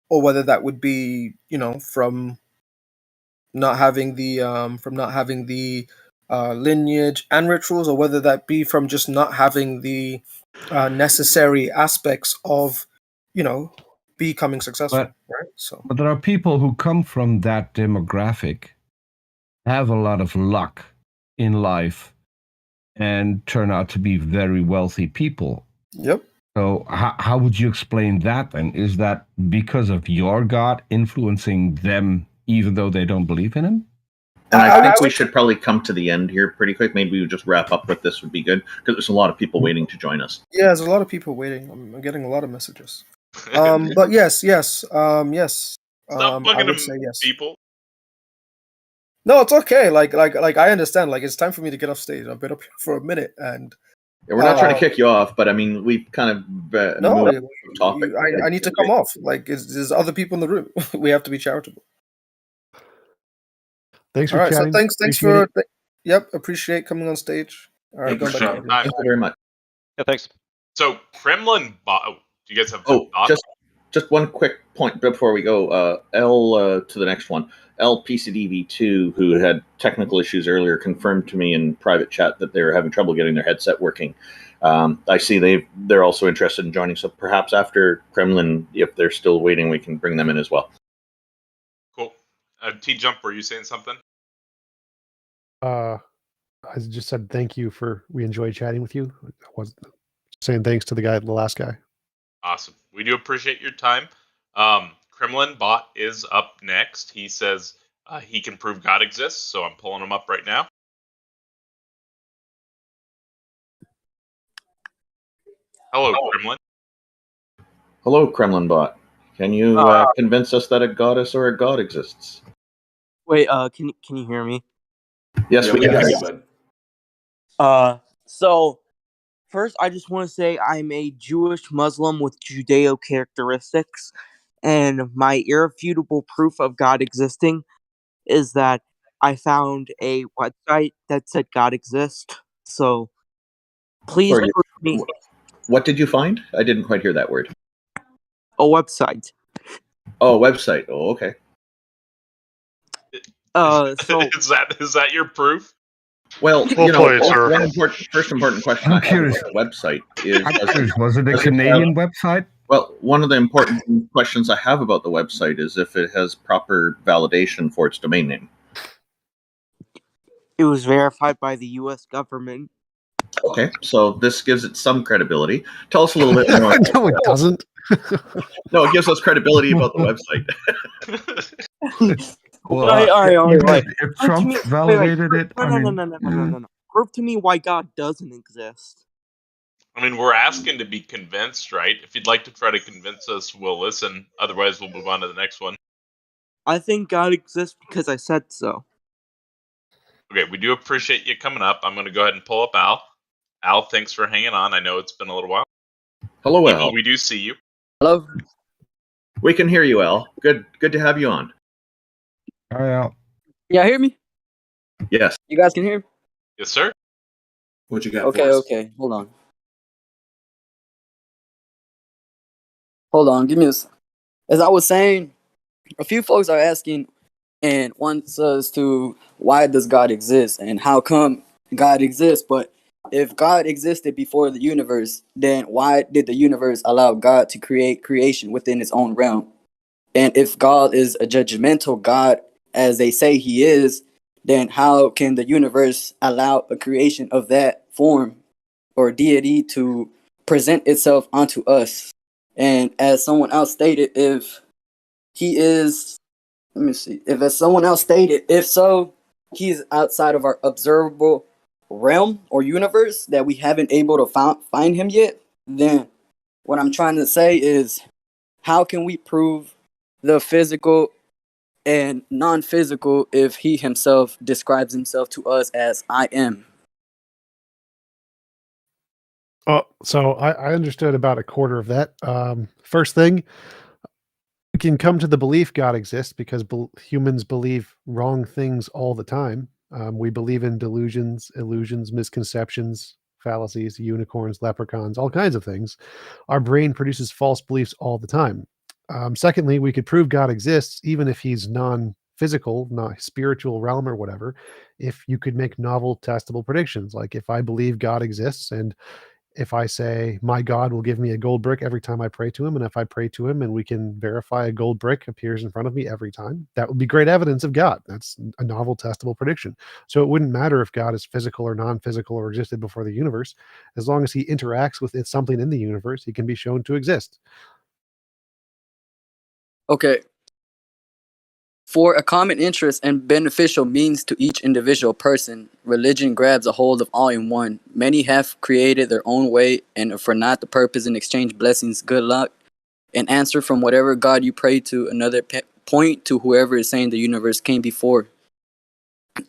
from not having the lineage and rituals, or whether that be from just not having the necessary aspects of becoming successful, right? But there are people who come from that demographic, have a lot of luck in life, and turn out to be very wealthy people. Yep. So how would you explain that then? Is that because of your God influencing them even though they don't believe in him? And I think we should probably come to the end here pretty quick. Maybe we just wrap up with this would be good, because there's a lot of people waiting to join us. Yeah, there's a lot of people waiting. I'm getting a lot of messages. But yes. Stop I would say yes. people. No, it's okay. Like I understand. Like, it's time for me to get off stage. I've been up here for a minute, and Yeah, we're not trying to kick you off, but I mean, we've kind of moved the topic. I need to come off. Like, there's other people in the room. We have to be charitable. Thanks for All right, chatting. so thanks for appreciate coming on stage. All right, Thank Thank you very much. Yeah, thanks. So Kremlin Bot. Do you guys have? Just one quick point before we go. L to the next one. LPCDV2, who had technical issues earlier, confirmed to me in private chat that they were having trouble getting their headset working. I see they're also interested in joining, so perhaps after Kremlin, if they're still waiting, we can bring them in as well. Cool. T-Jump, were you saying something? I just said thank you we enjoyed chatting with you. I was saying thanks to the last guy. Awesome. We do appreciate your time. Kremlin Bot is up next. He says he can prove God exists, so I'm pulling him up right now. Hello, Kremlin. Hello, Kremlin Bot. Can you convince us that a goddess or a god exists? Wait, can you hear me? Yes, we can hear you, bud. So first, I just want to say I'm a Jewish Muslim with Judeo characteristics, and my irrefutable proof of God existing is that I found a website that said God exists. So please prove me. What did you find? I didn't quite hear that word. A website. Oh, a website. Oh, okay. So is that your proof? Well, Well played, sir. First important question I'm I have curious. about the website is, I'm curious, was it a does it have- Canadian website? well, one of the important questions I have about the website is if it has proper validation for its domain name. It was verified by the U.S. government. Okay, so this gives it some credibility. Tell us a little bit more. No, it doesn't. No, it gives us credibility about the website. Well, Alright. even if Prove to Trump me- validated it, I mean, No. Prove to me why God doesn't exist. I mean, we're asking to be convinced, right? If you'd like to try to convince us, we'll listen. Otherwise, we'll move on to the next one. I think God exists because I said so. Okay, we do appreciate you coming up. I'm going to go ahead and pull up Al. Al, thanks for hanging on. I know it's been a little while. Hello, Evil, Al. we do see you. Hello. We can hear you, Al. Good to have you on. all right, Yeah, hear me? Yes. You guys can hear me? Yes, sir. What you got Okay, for us? okay. Hold on. Hold on. Give me this. As I was saying, a few folks are asking and wants us to why does God exist and how come God exists? But if God existed before the universe, then why did the universe allow God to create creation within its own realm? And if God is a judgmental God, as they say he is, then how can the universe allow a creation of that form or deity to present itself onto us? And as someone else stated, if he is, let me see, if as someone else stated, if so, he's outside of our observable realm or universe that we haven't able to find him yet, then what I'm trying to say is, how can we prove the physical and non-physical if he himself describes himself to us as I am? Oh, so I understood about a quarter of that. First thing, we can come to the belief God exists because humans believe wrong things all the time. We believe in delusions, illusions, misconceptions, fallacies, unicorns, leprechauns, all kinds of things. Our brain produces false beliefs all the time. Secondly, we could prove God exists even if he's non-physical, not spiritual realm or whatever. If you could make novel, testable predictions, like if I believe God exists and if I say my God will give me a gold brick every time I pray to him, and if I pray to him and we can verify a gold brick appears in front of me every time, that would be great evidence of God. That's a novel, testable prediction. So it wouldn't matter if God is physical or non-physical or existed before the universe. As long as he interacts with something in the universe, he can be shown to exist. Okay. For a common interest and beneficial means to each individual person, religion grabs a hold of all in one. Many have created their own way, and for not the purpose in exchange blessings, good luck, an answer from whatever God you pray to, another point to whoever is saying the universe came before.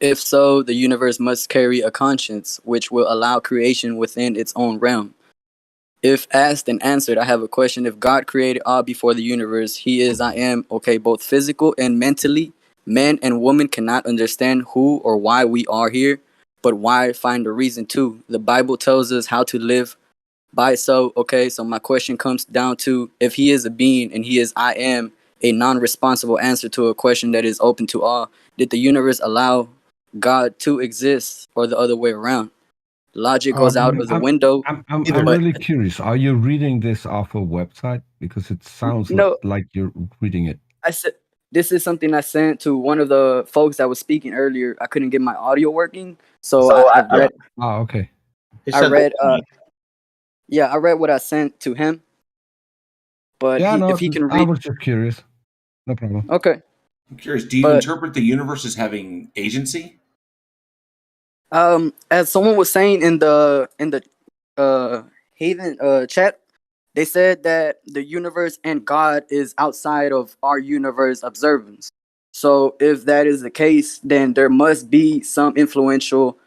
If so, the universe must carry a conscience, which will allow creation within its own realm. If asked and answered, I have a question. If God created all before the universe, he is, I am, okay, both physical and mentally, men and women cannot understand who or why we are here, but why find a reason to. The Bible tells us how to live by so, okay, so my question comes down to, if he is a being and he is, I am, a non-responsible answer to a question that is open to all, did the universe allow God to exist or the other way around? Logic goes out of the window. I'm Either. really curious. Are you reading this off a website? Because it sounds No. like you're reading it. I said this is something I sent to one of the folks that was speaking earlier. I couldn't get my audio working, so I read. Oh, okay. I read. I read what I sent to him. But Yeah, if he can I read, was just curious. No problem. okay. I'm curious. Do you interpret the universe as having agency? As someone was saying in the Haven chat, they said that the universe and God is outside of our universe observance. So if that is the case, then there must be some influential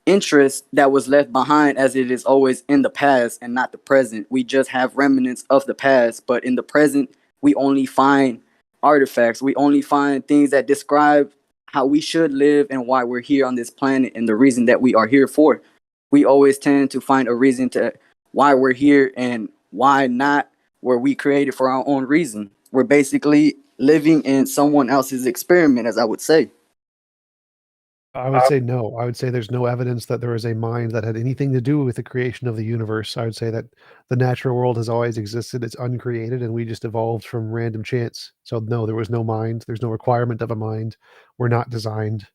interest that was left behind, as it is always in the past and not the present. We just have remnants of the past, but in the present, we only find artifacts. We only find things that describe how we should live and why we're here on this planet and the reason that we are here for. We always tend to find a reason to why we're here and why not were we created for our own reason. We're basically living in someone else's experiment, as I would say. I would say no. I would say there's no evidence that there is a mind that had anything to do with the creation of the universe. I would say that the natural world has always existed. It's uncreated, and we just evolved from random chance. So no, there was no mind. There's no requirement of a mind. We're not designed.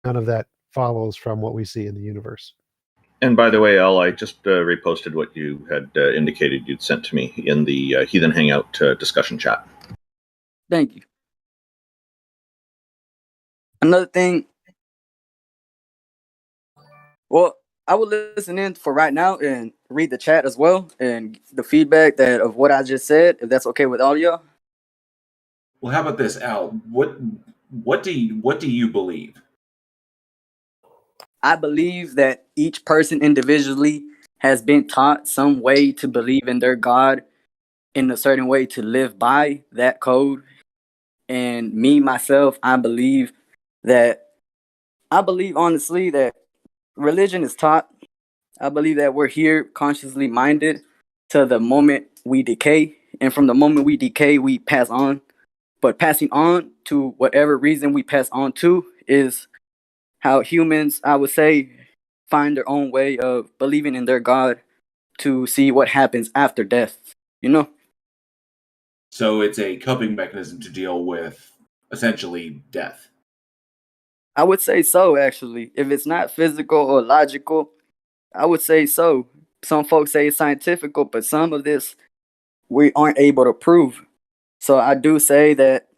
None of that follows from what we see in the universe. And by the way, Al, I just reposted what you had indicated you'd sent to me in the Heathen Hangout discussion chat. Thank you. Another thing. Well, I will listen in for right now and read the chat as well and the feedback of what I just said, if that's okay with all y'all. Well, how about this, Al? What do you believe? I believe that each person individually has been taught some way to believe in their God in a certain way to live by that code. And me, myself, I believe honestly that religion is taught. I believe that we're here consciously minded to the moment we decay. And from the moment we decay, we pass on. But passing on to whatever reason we pass on to is how humans, I would say, find their own way of believing in their God to see what happens after death, you know? So it's a coping mechanism to deal with essentially death. I would say so, actually. If it's not physical or logical, I would say so. Some folks say it's scientific, but some of this we aren't able to prove. So I do say that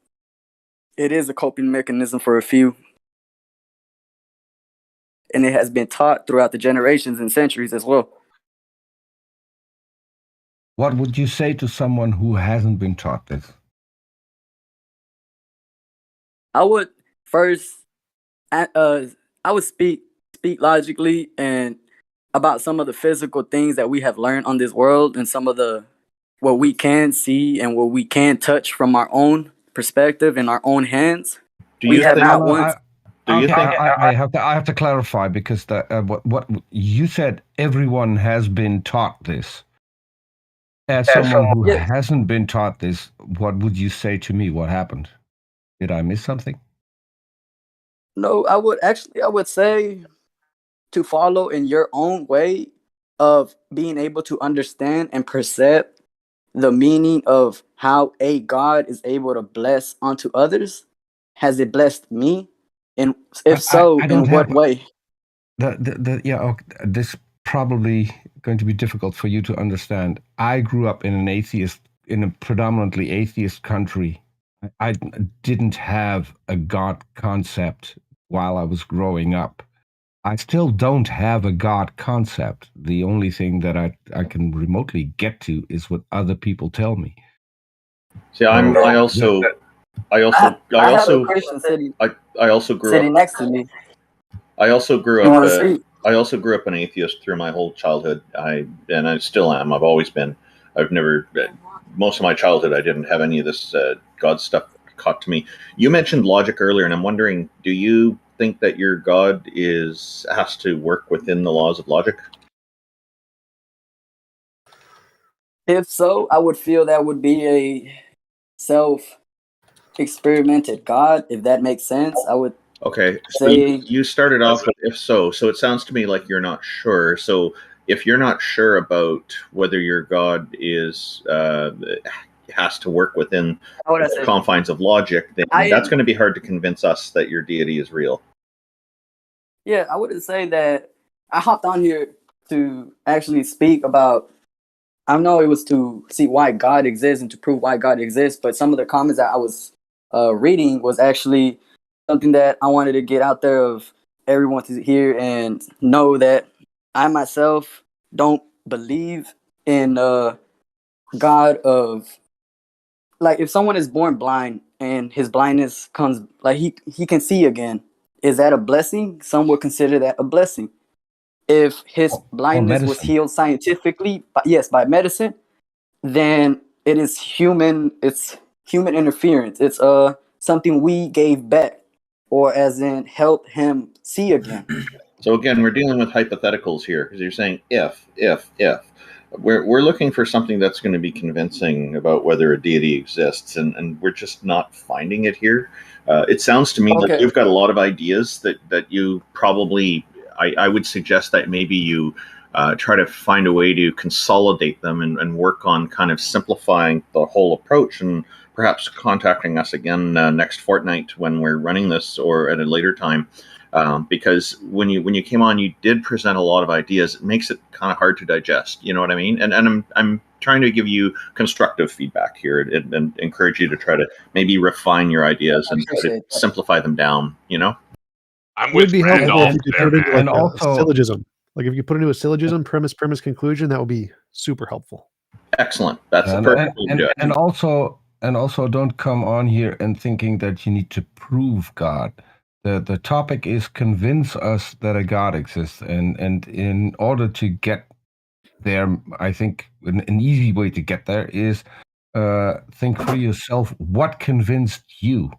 it is a coping mechanism for a few. And it has been taught throughout the generations and centuries as well. What would you say to someone who hasn't been taught this? I would first, I would speak logically and about some of the physical things that we have learned on this world and some of what we can see and what we can touch from our own perspective and our own hands. I have to clarify because what you said, everyone has been taught this. As someone who hasn't been taught this, what would you say to me? What happened? Did I miss something? No, I would say to follow in your own way of being able to understand and perceive the meaning of how a God is able to bless onto others. Has it blessed me? And if so, in what way? This probably going to be difficult for you to understand. I grew up in a predominantly atheist country. I didn't have a God concept while I was growing up. I still don't have a God concept. The only thing that I can remotely get to is what other people tell me. See, I also grew sitting up next to me. I also grew up an atheist through my whole childhood. I still am. I've always been. Most of my childhood, I didn't have any of this God stuff caught to me. You mentioned logic earlier, and I'm wondering, do you think that your God has to work within the laws of logic? If so, I would feel that would be a self-experimented God, if that makes sense. I would so you started off with if so. So it sounds to me like you're not sure. So if you're not sure about whether your God has to work within the confines of logic, then that's going to be hard to convince us that your deity is real. Yeah, I would say that I hopped on here to actually speak about, I know it was to see why God exists and to prove why God exists, but some of the comments that I was reading was actually something that I wanted to get out there of everyone to hear and know that I myself don't believe in God of, like, if someone is born blind and his blindness comes, like he can see again, is that a blessing? Some would consider that a blessing. If his blindness was healed scientifically, by medicine, then it's human interference. It's something we gave back, or as in help him see again. So again, we're dealing with hypotheticals here, because you're saying if. we're looking for something that's going to be convincing about whether a deity exists, and we're just not finding it here. It sounds to me like you've got a lot of ideas that you probably. I would suggest that maybe you try to find a way to consolidate them and work on kind of simplifying the whole approach, and perhaps contacting us again next fortnight when we're running this, or at a later time. Because when you came on, you did present a lot of ideas. It makes it kind of hard to digest. You know what I mean? And I'm trying to give you constructive feedback here, and encourage you to try to maybe refine your ideas and try to simplify them down. You know, I'm It would with be helpful Randolph if you could there, put it into man. like And also- a syllogism. Like if you put it into a syllogism, premise, conclusion, that would be super helpful. excellent. That's the And, perfect way to do it. and also don't come on here and thinking that you need to prove God. The topic is convince us that a God exists, and in order to get there, I think an easy way to get there is think for yourself what convinced you.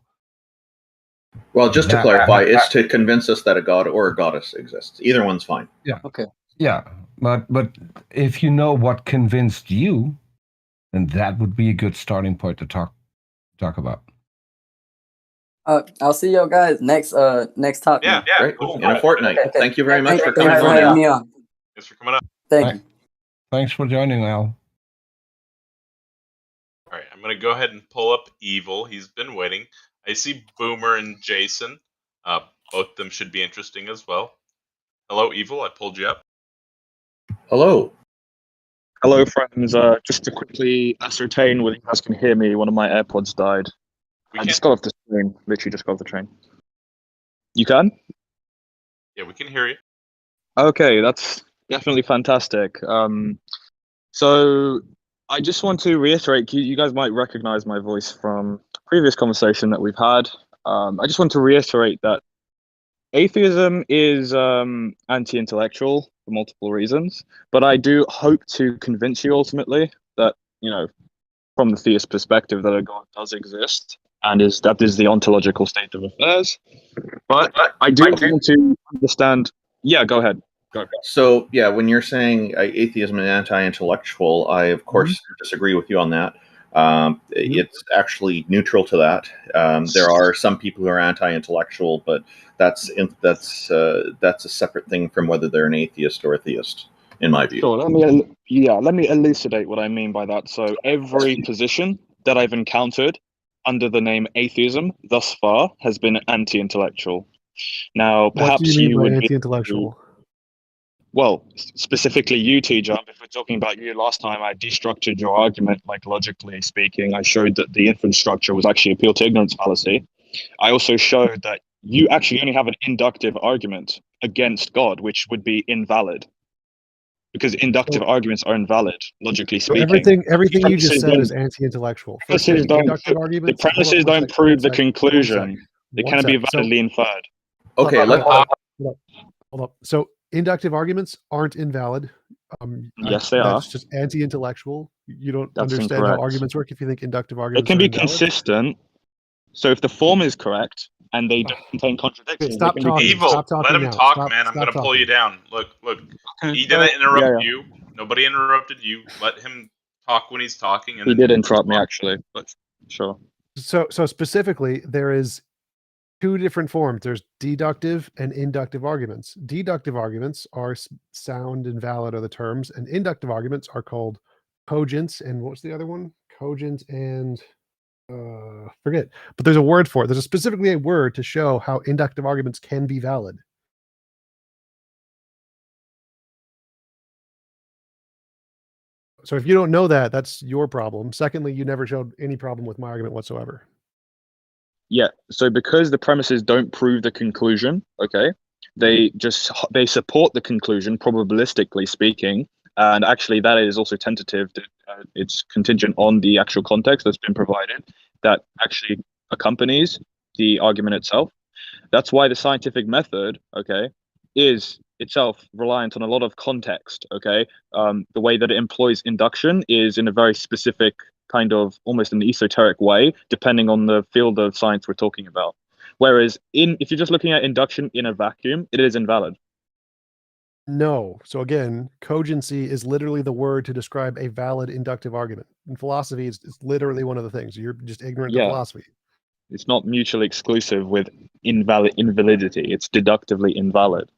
Well, just to That- clarify, it's to convince us that a god or a goddess exists. Either one's fine. Yeah. Okay. Yeah, but if you know what convinced you, then that would be a good starting point to talk about. I'll see you guys next talk. Yeah, Right? cool. In a fortnight. Okay. Thank you very much for Thank you coming for on. having me on. Thanks for coming up. Thank you. Thanks for joining, Al. All right, I'm going to go ahead and pull up Evil. He's been waiting. I see Boomer and Jason. Both of them should be interesting as well. Hello, Evil. I pulled you up. Hello. Hello, friends. Just to quickly ascertain whether you guys can hear me, one of my AirPods died. We I can. just got off the train. Literally just got off the train. You can? Yeah, we can hear you. Okay, that's definitely fantastic. So I just want to reiterate, you guys might recognize my voice from a previous conversation that we've had. I just want to reiterate that atheism is anti-intellectual for multiple reasons, but I do hope to convince you ultimately that, from the theist perspective, that a God does exist, and that is the ontological state of affairs. But I do want to understand. Yeah, go ahead. So, yeah, when you're saying atheism is anti-intellectual, I, of course, disagree with you on that. It's actually neutral to that. There are some people who are anti-intellectual, but that's a separate thing from whether they're an atheist or a theist, in my view. Sure. Let me elucidate what I mean by that. So every position that I've encountered under the name atheism thus far has been anti-intellectual. Now, perhaps what do you mean by would anti-intellectual? Well, specifically you, T-Job, if we're talking about you last time, I destructured your argument, like logically speaking. I showed that the inference structure was actually appeal to ignorance fallacy. I also showed that you actually only have an inductive argument against God, which would be invalid. Because inductive arguments are invalid, logically So speaking. everything you just said is anti-intellectual. First thing, inductive The arguments. premises don't prove the conclusion. They cannot be validly inferred. Okay, hold up. So inductive arguments aren't invalid. Yes, they are. That's just anti-intellectual. You don't That's understand incorrect. how arguments work if you think inductive It arguments can are be invalid. consistent. So if the form is correct and they don't contain contradictions, Stop they can talking. be Evil, Stop talking let him now. talk, Stop- man. I'm stop going to pull you down. Look. He Yeah, didn't interrupt yeah. you. Nobody interrupted you. Let him talk when he's talking. And He then did interrupt me, actually, but sure. So specifically, there is two different forms. There's deductive and inductive arguments. Deductive arguments are sound and valid are the terms, and inductive arguments are called cogents. And what's the other one? Cogent and forget. But there's a word for it. There's specifically a word to show how inductive arguments can be valid. So if you don't know that, that's your problem. Secondly, you never showed any problem with my argument whatsoever. Yeah, so because the premises don't prove the conclusion, okay, they support the conclusion, probabilistically speaking, and actually that is also tentative. It's contingent on the actual context that's been provided that actually accompanies the argument itself. That's why the scientific method, okay, is itself reliant on a lot of context, okay? The way that it employs induction is in a very specific kind of almost an esoteric way, depending on the field of science we're talking about. Whereas if you're just looking at induction in a vacuum, it is invalid. No. So again, cogency is literally the word to describe a valid inductive argument. In philosophy, it's literally one of the things. You're just ignorant to Yeah. philosophy. It's not mutually exclusive with invalidity. It's deductively invalid.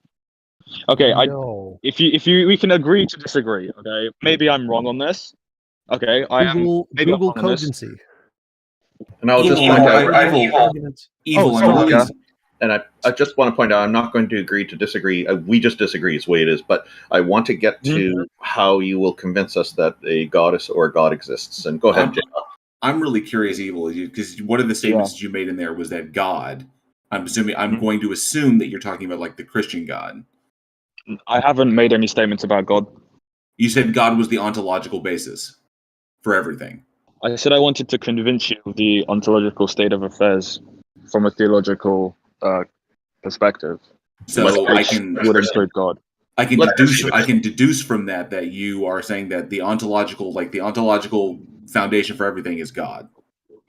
Okay, No. if you we can agree to disagree. Okay, maybe I'm wrong on this. Okay, Google maybe I'm wrong on this. cogency. And I'll just Evil, point out, Evil, I'm sorry, really, yeah. and I just want to point out, I'm not going to agree to disagree. We just disagree is the way it is. But I want to get to how you will convince us that a goddess or a god exists. And go ahead, Jay. I'm really curious, Evil, because one of the statements that you made in there was that God. I'm going to assume that you're talking about like the Christian God. I haven't made any statements about God. You said God was the ontological basis for everything. I said I wanted to convince you of the ontological state of affairs from a theological perspective. So would include God. I can deduce from that you are saying that the ontological foundation for everything is God.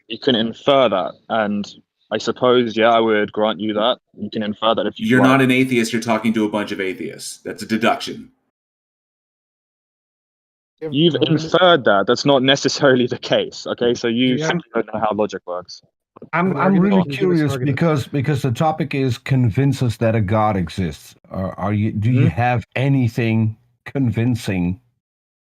You can infer that, and I suppose, I would grant you that. You can infer that if you're not an atheist, you're talking to a bunch of atheists. That's a deduction. You've inferred that. That's not necessarily the case. Okay, so you simply don't know how logic works. I'm really curious because the topic is convince us that a God exists. Do you have anything convincing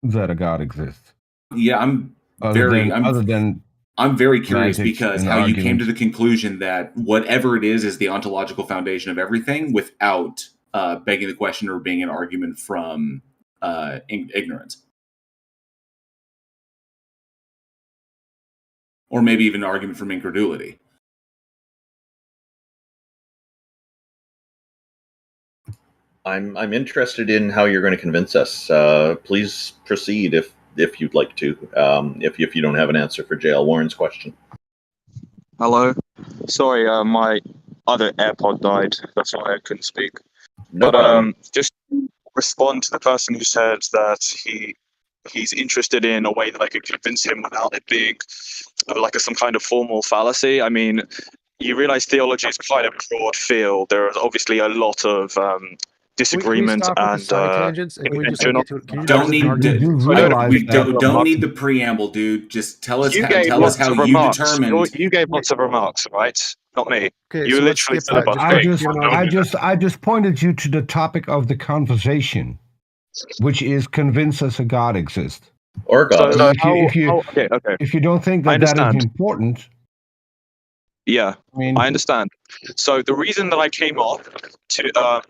that a God exists? Yeah, I'm very curious because how you came to the conclusion that whatever it is the ontological foundation of everything without begging the question or being an argument from ignorance. Or maybe even an argument from incredulity. I'm interested in how you're going to convince us. Please proceed if you'd like to. If you don't have an answer for JL Warren's question. Hello. Sorry, my other AirPod died. That's why I couldn't speak. No but problem. just respond to the person who said that he's interested in a way that I could convince him without it being like some kind of formal fallacy. I mean, you realize theology is quite a broad field. There is obviously a lot of disagreement and don't need the preamble, dude. Just tell us how you determined. You gave lots of remarks, right? Not me. Okay, you so literally said about I just pointed you to the topic of the conversation, which is convince us a God exists. Or God. So if you don't think that is important. Yeah, I understand. So the reason that I came off to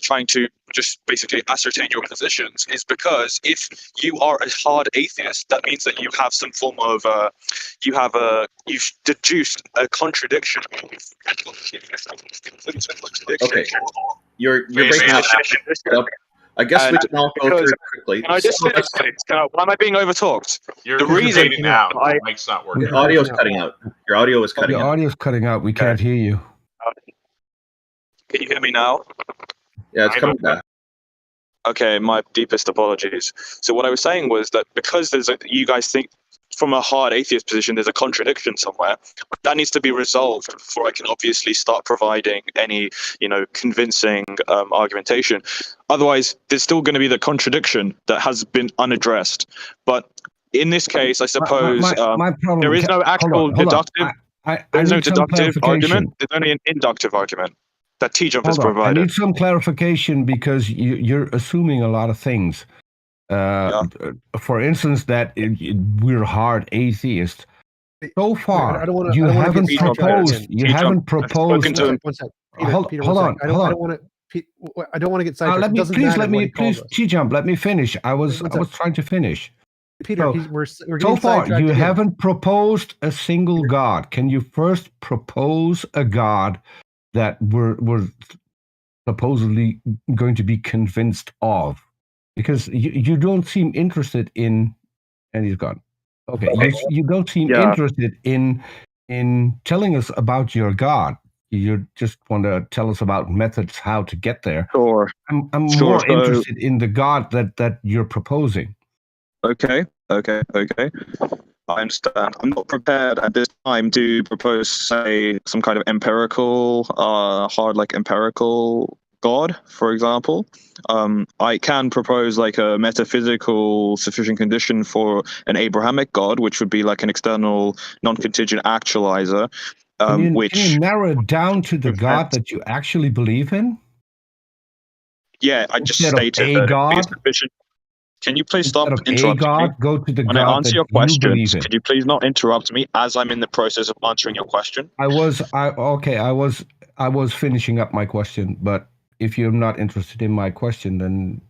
trying to just basically ascertain your positions is because if you are a hard atheist, that means that you have some form of you've deduced a contradiction. Okay, you're breaking up. I guess we can all go through quickly. Can I just finish, please? Why am I being overtalked? The reason now, the mic's not working. Your audio's cutting out. Your audio is cutting out. Your audio's cutting out. We can't hear you. Can you hear me now? Yeah, it's coming back. Okay, my deepest apologies. So what I was saying was that because you guys think from a hard atheist position, there's a contradiction somewhere. That needs to be resolved before I can obviously start providing any, convincing argumentation. Otherwise, there's still going to be the contradiction that has been unaddressed. But in this case, I suppose my problem, there is no actual deductive. There's no deductive argument. There's only an inductive argument that T-Jump has provided. I need some clarification because you're assuming a lot of things. For instance, that we're hard atheists. So far, you haven't proposed. You haven't proposed. Hold on. I don't want to get sidetracked. Let me T-Jump. Let me finish. I was trying to finish. Peter, we're so far, you haven't proposed a single God. Can you first propose a God that we're supposedly going to be convinced of? Because you don't seem interested in, and he's gone. Okay, you don't seem interested in telling us about your God. You just want to tell us about methods how to get there. Sure. I'm more interested in the God that you're proposing. Okay. I understand. I'm not prepared at this time to propose, say, some kind of empirical, empirical God, for example, I can propose like a metaphysical sufficient condition for an Abrahamic God, which would be like an external non-contingent actualizer. Can Which you narrow it down to the prevents- God that you actually believe in? Yeah, I just Instead of stated a that it would be God? sufficient. Can you please stop Instead of a interrupting me? God, go to the When I God answer that your you believe questions, in. could you please not interrupt me as I'm in the process of answering your question? I was finishing up my question, but if you're not interested in my question, then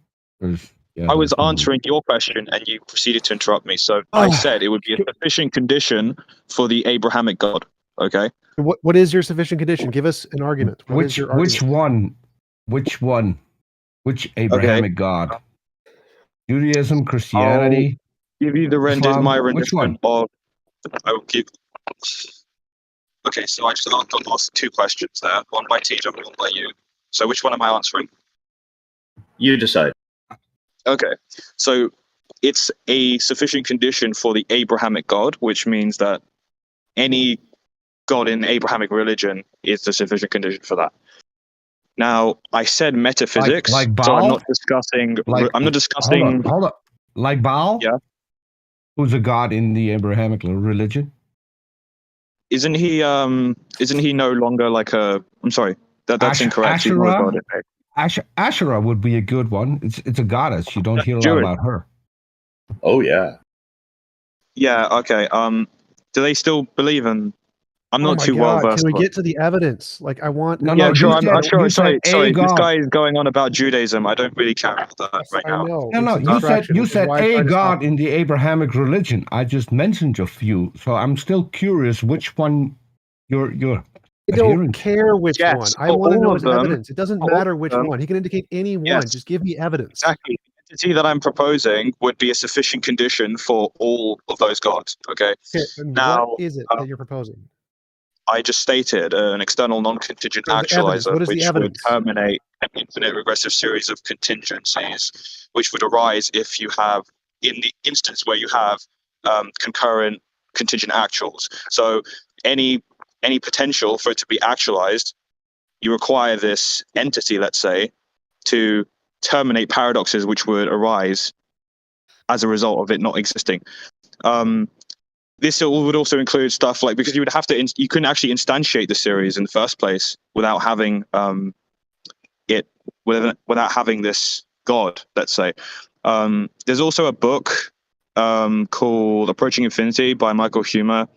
I was no answering your question and you proceeded to interrupt me. So I said it would be a sufficient condition for the Abrahamic God. Okay. What is your sufficient condition? Give us an argument. What is your argument? Which one? Which Abrahamic God? Judaism, Christianity? I'll give you the Islam? my Which one? rendition of. I will give. Okay, so I just asked 2 questions there. One by TJ, one by you. So which one am I answering? You decide. Okay, so it's a sufficient condition for the Abrahamic God, which means that any God in Abrahamic religion is the sufficient condition for that. Now, I said metaphysics, like Baal? so I'm not discussing. I'm not discussing. Hold up. Like Baal? Yeah. Who's a god in the Abrahamic religion? Isn't he no longer like a? I'm sorry, that's incorrect. He's not a god, Asherah would be a good one. It's a goddess. You don't hear a lot about her. Oh yeah. Yeah. Okay. Do they still believe in? I'm not too well versed. Can we get to the evidence? Like, I want. I'm sure. Sorry. This guy is going on about Judaism. I don't really care about that right now. No. You said a god in the Abrahamic religion. I just mentioned a few, so I'm still curious which one you're. I don't care which one. I want to know his evidence. It doesn't matter which one. He can indicate any one. Yes. Just give me evidence. Exactly. The entity that I'm proposing would be a sufficient condition for all of those gods. Okay. Now, what is it that you're proposing? I just stated an external non-contingent actualizer, which would terminate an infinite regressive series of contingencies, which would arise if you have, in the instance where you have concurrent contingent actuals. So any potential for it to be actualized, you require this entity, let's say, to terminate paradoxes which would arise as a result of it not existing. This would also include stuff like, because you would have to, you couldn't actually instantiate the series in the first place without having without having this God, let's say. There's also a book called Approaching Infinity by Michael Huemer,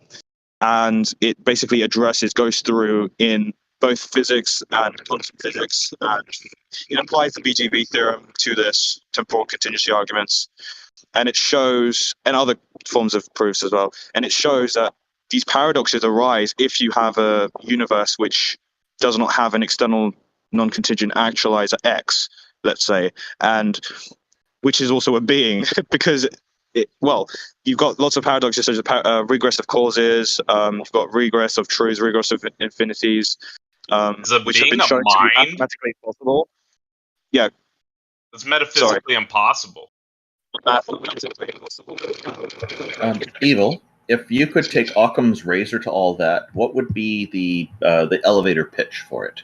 and it basically goes through in both physics and quantum physics, and it applies the BGB theorem to this temporal contingency arguments. And it shows, and other forms of proofs as well, and it shows that these paradoxes arise if you have a universe which does not have an external non-contingent actualizer X, let's say, and which is also a being, because you've got lots of paradoxes such as regress of causes, you've got regress of truths, regress of infinities, which have been shown to be mathematically possible. Yeah. It's metaphysically impossible. Evil, if you could take Occam's razor to all that, what would be the elevator pitch for it?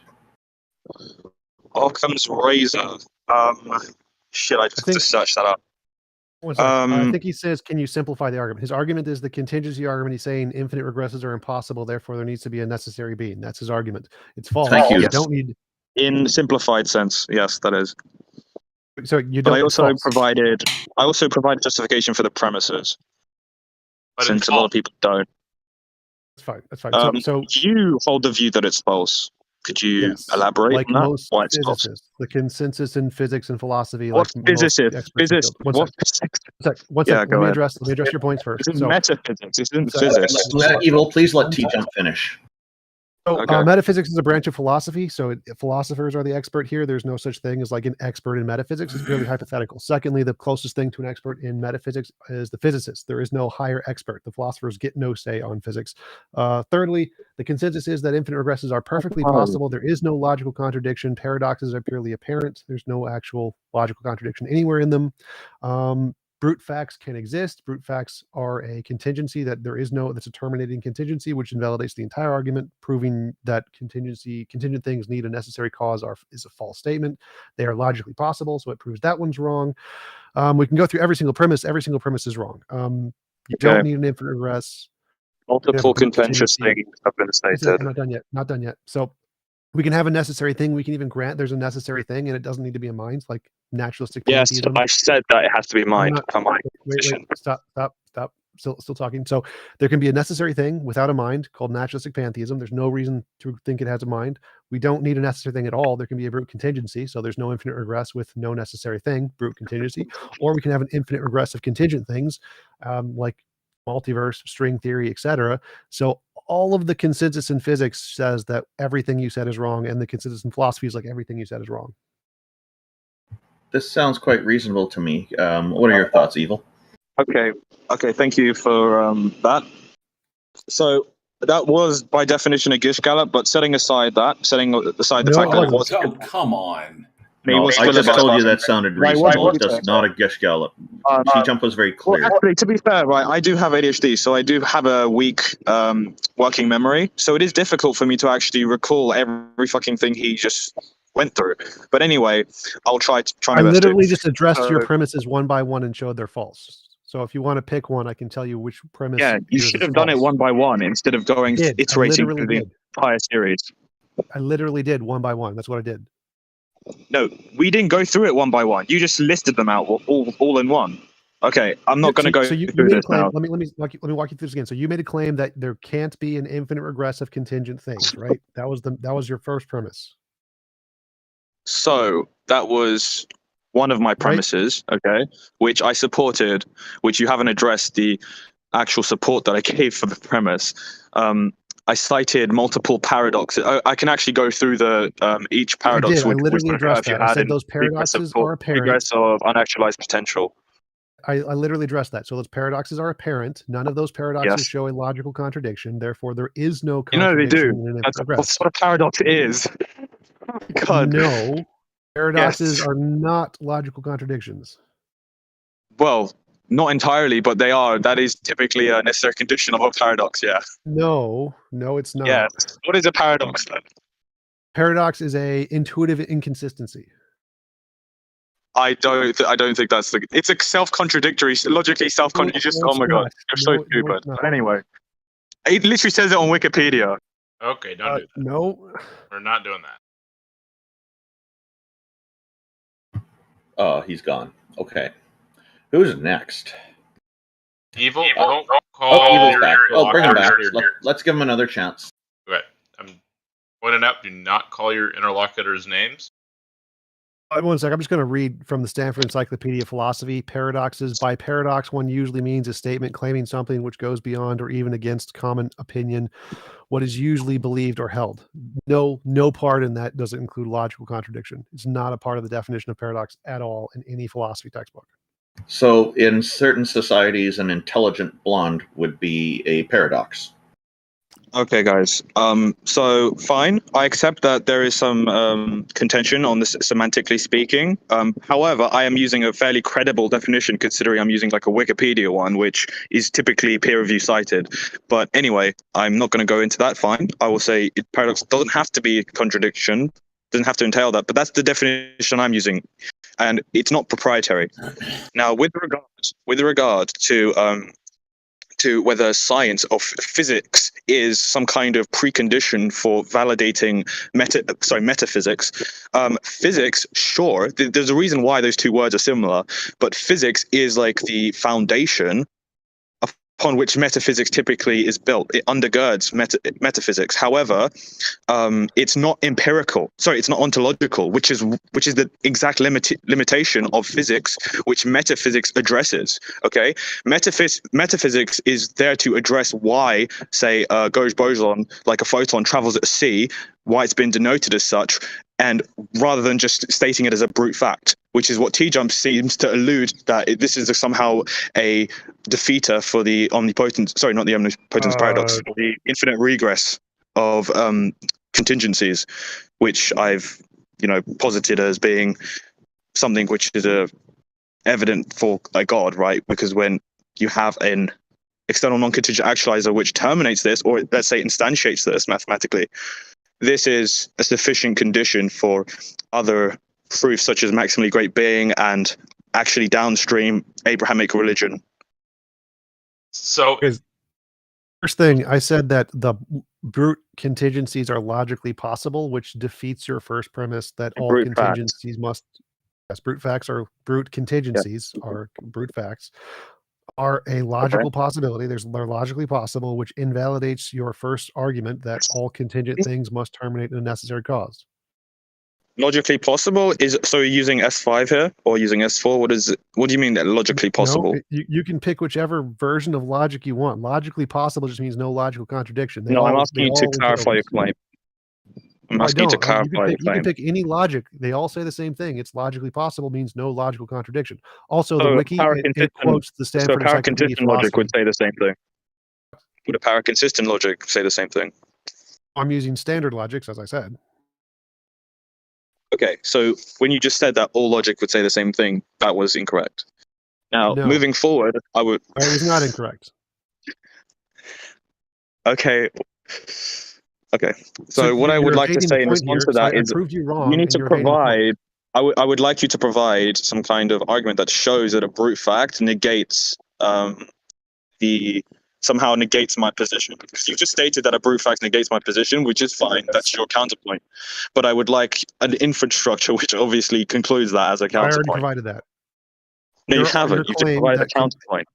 Occam's razor. Shit, I just have to search that up. I think he says, can you simplify the argument? His argument is the contingency argument. He's saying infinite regresses are impossible, therefore there needs to be a necessary being. That's his argument. It's false. Thank you. You don't need. In simplified sense, yes, that is. So you don't. But I also provided justification for the premises, but since a lot of people don't. That's fine. That's fine. So you hold the view that it's false. Could you elaborate like on that? Most why it's physicists, false? The consensus in physics and philosophy. What like physicists? One sec. Let me address your points first. This is metaphysics. This isn't physics. Evil, please let T-Jump finish. So metaphysics is a branch of philosophy. So philosophers are the expert here. There's no such thing as like an expert in metaphysics. It's purely hypothetical. Secondly, the closest thing to an expert in metaphysics is the physicist. There is no higher expert. The philosophers get no say on physics. Thirdly, the consensus is that infinite regresses are perfectly possible. There is no logical contradiction. Paradoxes are purely apparent. There's no actual logical contradiction anywhere in them. brute facts can exist. Brute facts are a contingency that's a terminating contingency, which invalidates the entire argument, proving that contingent things need a necessary cause is a false statement. They are logically possible, so it proves that one's wrong. We can go through every single premise. Every single premise is wrong. You don't need an infinite regress. Multiple contentious things have been stated. I'm not done yet. Not done yet. So we can have a necessary thing. We can even grant there's a necessary thing, and it doesn't need to be a mind, like naturalistic pantheism. Yes, I said that it has to be mind for my Wait. Stop. Still talking. So there can be a necessary thing without a mind called naturalistic pantheism. There's no reason to think it has a mind. We don't need a necessary thing at all. There can be a brute contingency. So there's no infinite regress with no necessary thing, brute contingency. Or we can have an infinite regress of contingent things, like multiverse, string theory, etc. So all of the consensus in physics says that everything you said is wrong, and the consensus in philosophy is like everything you said is wrong. This sounds quite reasonable to me. What are your thoughts, Evil? Okay. Thank you for that. So that was by definition a gish gallop, but setting aside the fact that it was. Oh, come on. No, I just told you that sounded reasonable. That's not a gish gallop. T-Jump was very clear. Well, actually, to be fair, right, I do have ADHD, so I do have a weak working memory. So it is difficult for me to actually recall every fucking thing he just went through. But anyway, I'll try my best. I literally just addressed your premises one by one and showed they're false. So if you want to pick one, I can tell you which premise. Yeah, you should have done it one by one instead of going iterating through the entire series. I literally did one by one. That's what I did. No, we didn't go through it one by one. You just listed them out all in one. Okay, I'm not going to go through this now. Let me walk you through this again. So you made a claim that there can't be an infinite regress of contingent things, right? That was your first premise. So that was one of my premises, okay, which I supported, which you haven't addressed the actual support that I gave for the premise. I cited multiple paradoxes. I can actually go through each paradox. I literally addressed that. I said those paradoxes are apparent. Regress of unactualized potential. I literally addressed that. So those paradoxes are apparent. None of those paradoxes show a logical contradiction. Therefore, there is no contradiction. You know they do. That's what a paradox is. God. No. Paradoxes are not logical contradictions. Well, not entirely, but they are. That is typically a necessary condition of a paradox, yeah. No, it's not. Yeah. What is a paradox then? Paradox is a intuitive inconsistency. I don't think that's it's a self-contradictory, logically self-contradictory. Oh my god, you're so stupid. But anyway, it literally says it on Wikipedia. Okay, don't do that. No. We're not doing that. Oh, he's gone. Okay. Who's next? Evil? Don't call Evil's back. Bring him back. Let's give him another chance. Okay. I'm pointing out, do not call your interlocutors names. 1 sec. I'm just going to read from the Stanford Encyclopedia of Philosophy. Paradoxes. By paradox, one usually means a statement claiming something which goes beyond or even against common opinion, what is usually believed or held. No part in that doesn't include logical contradiction. It's not a part of the definition of paradox at all in any philosophy textbook. So in certain societies, an intelligent blonde would be a paradox. Okay, guys. So fine. I accept that there is some contention on this semantically speaking. However, I am using a fairly credible definition considering I'm using like a Wikipedia one, which is typically peer review cited. But anyway, I'm not going to go into that. Fine. I will say paradox doesn't have to be a contradiction, doesn't have to entail that, but that's the definition I'm using. And it's not proprietary. Now, with regard to whether science or physics is some kind of precondition for validating metaphysics. Physics, sure, there's a reason why those two words are similar, but physics is like the foundation upon which metaphysics typically is built. It undergirds metaphysics. However, it's not empirical. Sorry, it's not ontological, which is the exact limitation of physics, which metaphysics addresses. Okay, metaphysics is there to address why, say, Gauge boson, like a photon, travels at sea, why it's been denoted as such, and rather than just stating it as a brute fact, which is what T-Jump seems to allude that this is somehow a defeater for the omnipotence, sorry, not the omnipotence paradox, the infinite regress of contingencies, which I've, posited as being something which is a evident for a God, right? Because when you have an external non-contingent actualizer which terminates this, or let's say instantiates this mathematically, this is a sufficient condition for other proofs such as maximally great being and actually downstream Abrahamic religion. So first thing, I said that the brute contingencies are logically possible, which defeats your first premise that all Brute contingencies must. Yes, brute contingencies are brute facts are a logical possibility. They're logically possible, which invalidates your first argument that all contingent things must terminate in a necessary cause. Logically possible is so you're using S5 here or using S4? What do you mean that logically possible? No, you can pick whichever version of logic you want. Logically possible just means no logical contradiction. I'm asking you to clarify your claim. I'm asking you to clarify your claim. You can pick any logic. They all say the same thing. It's logically possible means no logical contradiction. Also, So the wiki it quotes the Stanford Encyclopedia paraconsistent logic would say the same thing. Would a paraconsistent logic say the same thing? I'm using standard logics, as I said. Okay, so when you just said that all logic would say the same thing, that was incorrect. Now, moving forward, I would... It was not incorrect. Okay. So what I would like to say in response to that is you need to provide... I would like you to provide some kind of argument that shows that a brute fact negates somehow negates my position. Because you've just stated that a brute fact negates my position, which is fine. That's your counterpoint. But I would like an inference structure which obviously concludes that as a counterpoint. I already provided that. No, you haven't. You just provided a counterpoint.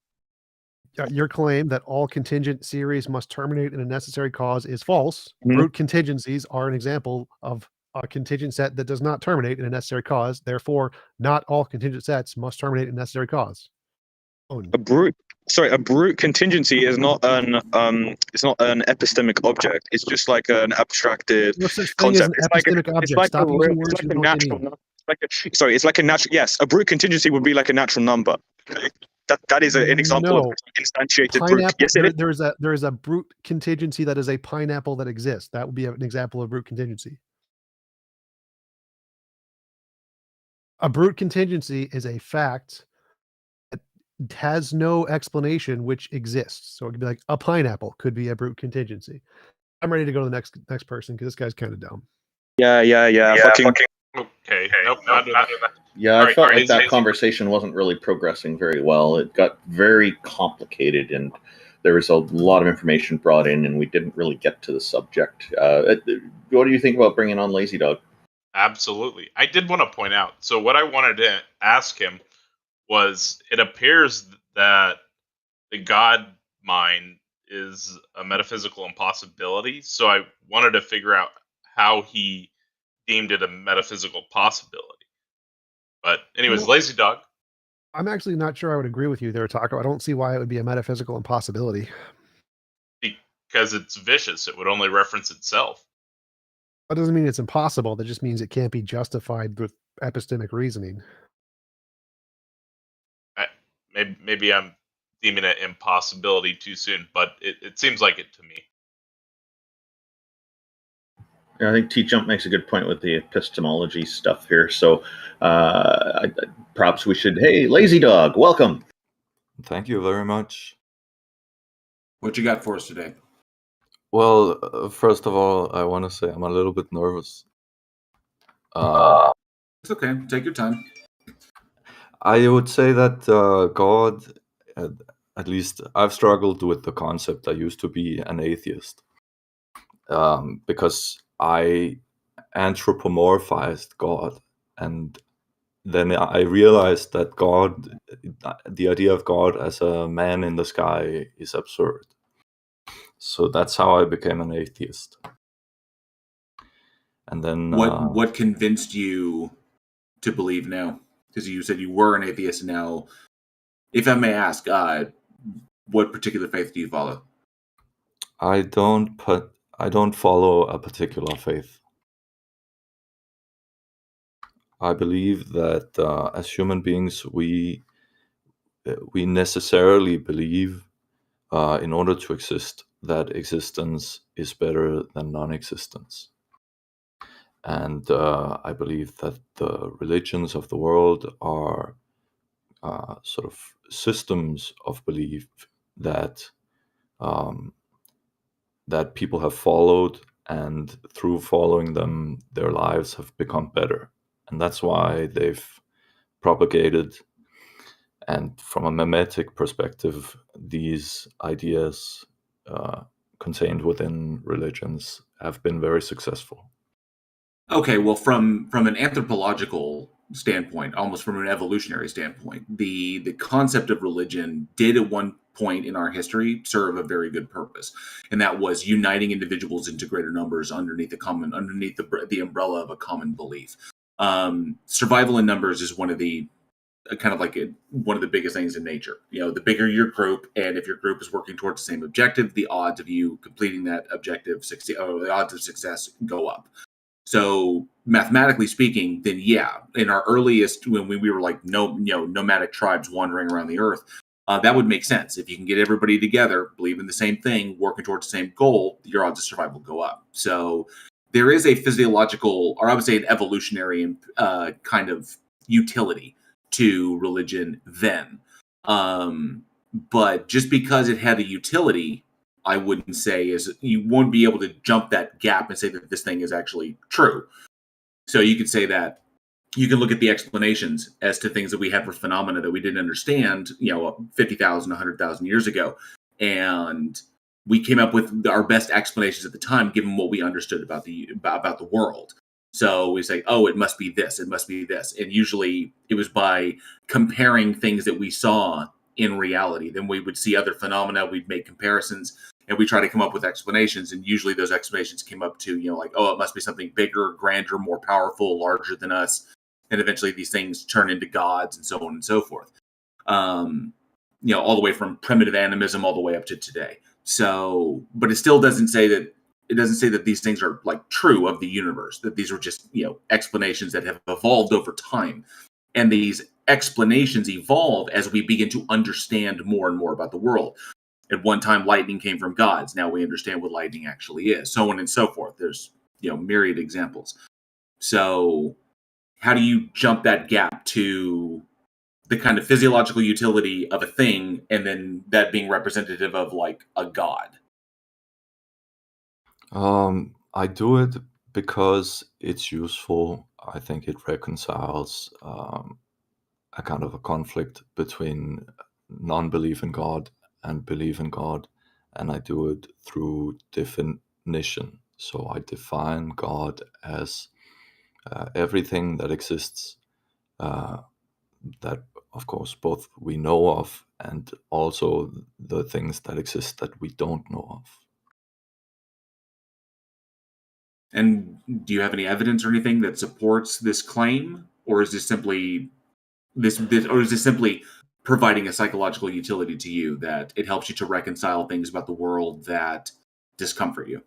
Your claim that all contingent series must terminate in a necessary cause is false. Mm-hmm. Brute contingencies are an example of a contingent set that does not terminate in a necessary cause. Therefore, not all contingent sets must terminate in a necessary cause. A brute contingency is not an epistemic object. It's just like an abstracted concept. It's like a natural. Yes, a brute contingency would be like a natural number. Okay? That is an example of instantiated brute. Yes, there is a brute contingency that is a pineapple that exists. That would be an example of brute contingency. A brute contingency is a fact that has no explanation which exists. So it could be like a pineapple could be a brute contingency. I'm ready to go to the next person because this guy's kind of dumb. Yeah. Okay. Nope. Not that. Yeah, I felt like that conversation wasn't really progressing very well. It got very complicated, and there was a lot of information brought in, and we didn't really get to the subject. What do you think about bringing on Lazy Dog? Absolutely. I did want to point out. So what I wanted to ask him was, it appears that the God mind is a metaphysical impossibility. So I wanted to figure out how he deemed it a metaphysical possibility. But anyways, Lazy Dog. I'm actually not sure I would agree with you there, Taco. I don't see why it would be a metaphysical impossibility. Because it's vicious. It would only reference itself. That doesn't mean it's impossible. That just means it can't be justified with epistemic reasoning. Maybe I'm deeming it impossibility too soon, but it seems like it to me. Yeah, I think T-Jump makes a good point with the epistemology stuff here. So perhaps we should... Hey, Lazy Dog, welcome. Thank you very much. What you got for us today? Well, first of all, I want to say I'm a little bit nervous. It's okay. Take your time. I would say that God, at least I've struggled with the concept. I used to be an atheist because I anthropomorphized God, and then I realized that God, the idea of God as a man in the sky, is absurd. So that's how I became an atheist. And then what convinced you to believe now? Because you said you were an atheist now. If I may ask, what particular faith do you follow? I don't follow a particular faith. I believe that as human beings, we necessarily believe, in order to exist, that existence is better than non-existence. And I believe that the religions of the world are sort of systems of belief that that people have followed, and through following them, their lives have become better, and that's why they've propagated. And from a mimetic perspective, these ideas contained within religions have been very successful. Okay, well, from an anthropological standpoint, almost from an evolutionary standpoint, the concept of religion did at one point in our history serve a very good purpose, and that was uniting individuals into greater numbers underneath the umbrella of a common belief. Survival in numbers is one of the one of the biggest things in nature. The bigger your group, and if your group is working towards the same objective, the odds of you completing that objective, the odds of success go up. So mathematically speaking, then yeah, in our earliest, when we were like nomadic tribes wandering around the earth, that would make sense. If you can get everybody together, believe in the same thing, working towards the same goal, your odds of survival go up. So there is a physiological, or I would say an evolutionary kind of utility to religion then. But just because it had a utility, I wouldn't say you won't be able to jump that gap and say that this thing is actually true. So you could say that you can look at the explanations as to things that we had for phenomena that we didn't understand, 50,000, 100,000 years ago. And we came up with our best explanations at the time, given what we understood about the world. So we say, oh, it must be this, it must be this. And usually it was by comparing things that we saw in reality. Then we would see other phenomena, we'd make comparisons, and we try to come up with explanations. And usually those explanations came up to, oh, it must be something bigger, grander, more powerful, larger than us. And eventually these things turn into gods and so on and so forth. All the way from primitive animism all the way up to today. So, but it still doesn't say that these things are like true of the universe, that these are just, explanations that have evolved over time. And these explanations evolve as we begin to understand more and more about the world. At one time, lightning came from gods. Now we understand what lightning actually is, so on and so forth. There's, myriad examples. So how do you jump that gap to the kind of physiological utility of a thing, and then that being representative of like a god? I do it because it's useful. I think it reconciles a kind of a conflict between non-belief in God and belief in God, and I do it through definition. So I define God as everything that exists, that of course both we know of, and also the things that exist that we don't know of. And do you have any evidence or anything that supports this claim, or is this simply providing a psychological utility to you, that it helps you to reconcile things about the world that discomfort you?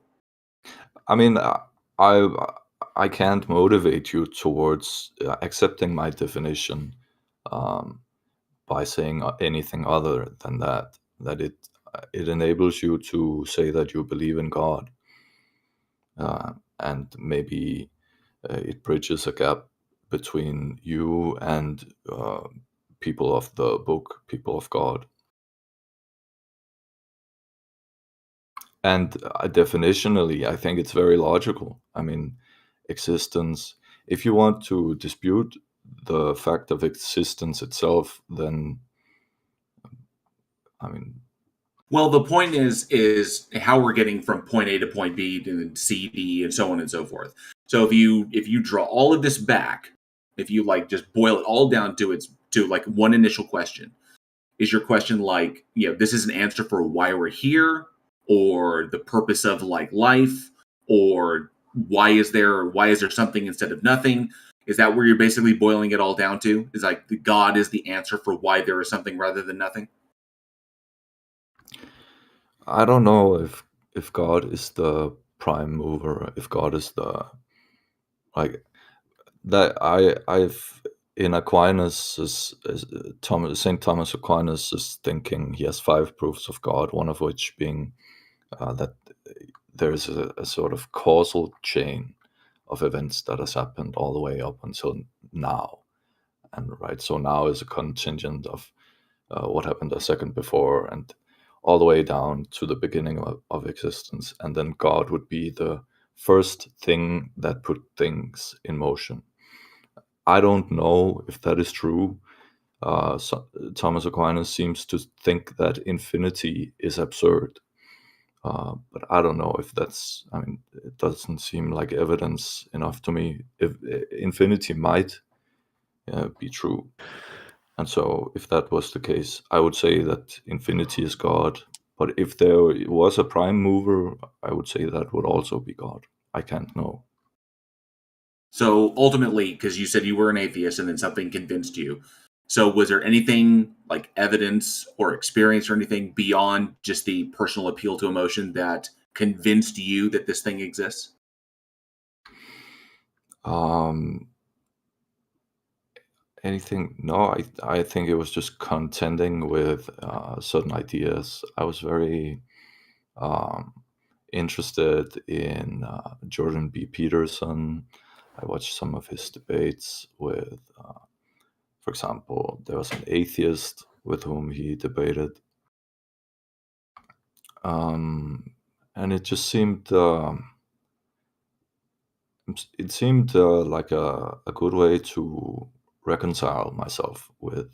I mean, I can't motivate you towards accepting my definition by saying anything other than that it enables you to say that you believe in God, and maybe it bridges a gap between you and people of the book, people of God. And definitionally, I think it's very logical. I mean, existence, if you want to dispute the fact of existence itself, then, I mean... Well, the point is how we're getting from point A to point B to C, D, and so on and so forth. So if you draw all of this back, if you like just boil it all down to like one initial question, is your question like, this is an answer for why we're here, or the purpose of like life, or why is there something instead of nothing? Is that where you're basically boiling it all down to? Is like God is the answer for why there is something rather than nothing? I don't know if God is the prime mover, if God is the, like, that I've in Aquinas, St. Thomas Aquinas is thinking he has 5 proofs of God, one of which being that there's a sort of causal chain of events that has happened all the way up until now. and right, so now is a contingent of what happened a second before, and all the way down to the beginning of existence, and then God would be the first thing that put things in motion. I don't know if that is true. Thomas Aquinas seems to think that infinity is absurd. But I don't know if that's, I mean, it doesn't seem like evidence enough to me. If infinity might be true. And so if that was the case, I would say that infinity is God. But if there was a prime mover, I would say that would also be God. I can't know. So ultimately, because you said you were an atheist and then something convinced you. So was there anything like evidence or experience or anything beyond just the personal appeal to emotion that convinced you that this thing exists? Anything? No, I think it was just contending with certain ideas. I was very interested in Jordan B. Peterson. I watched some of his debates with, for example, there was an atheist with whom he debated. And it just seemed like a good way to reconcile myself with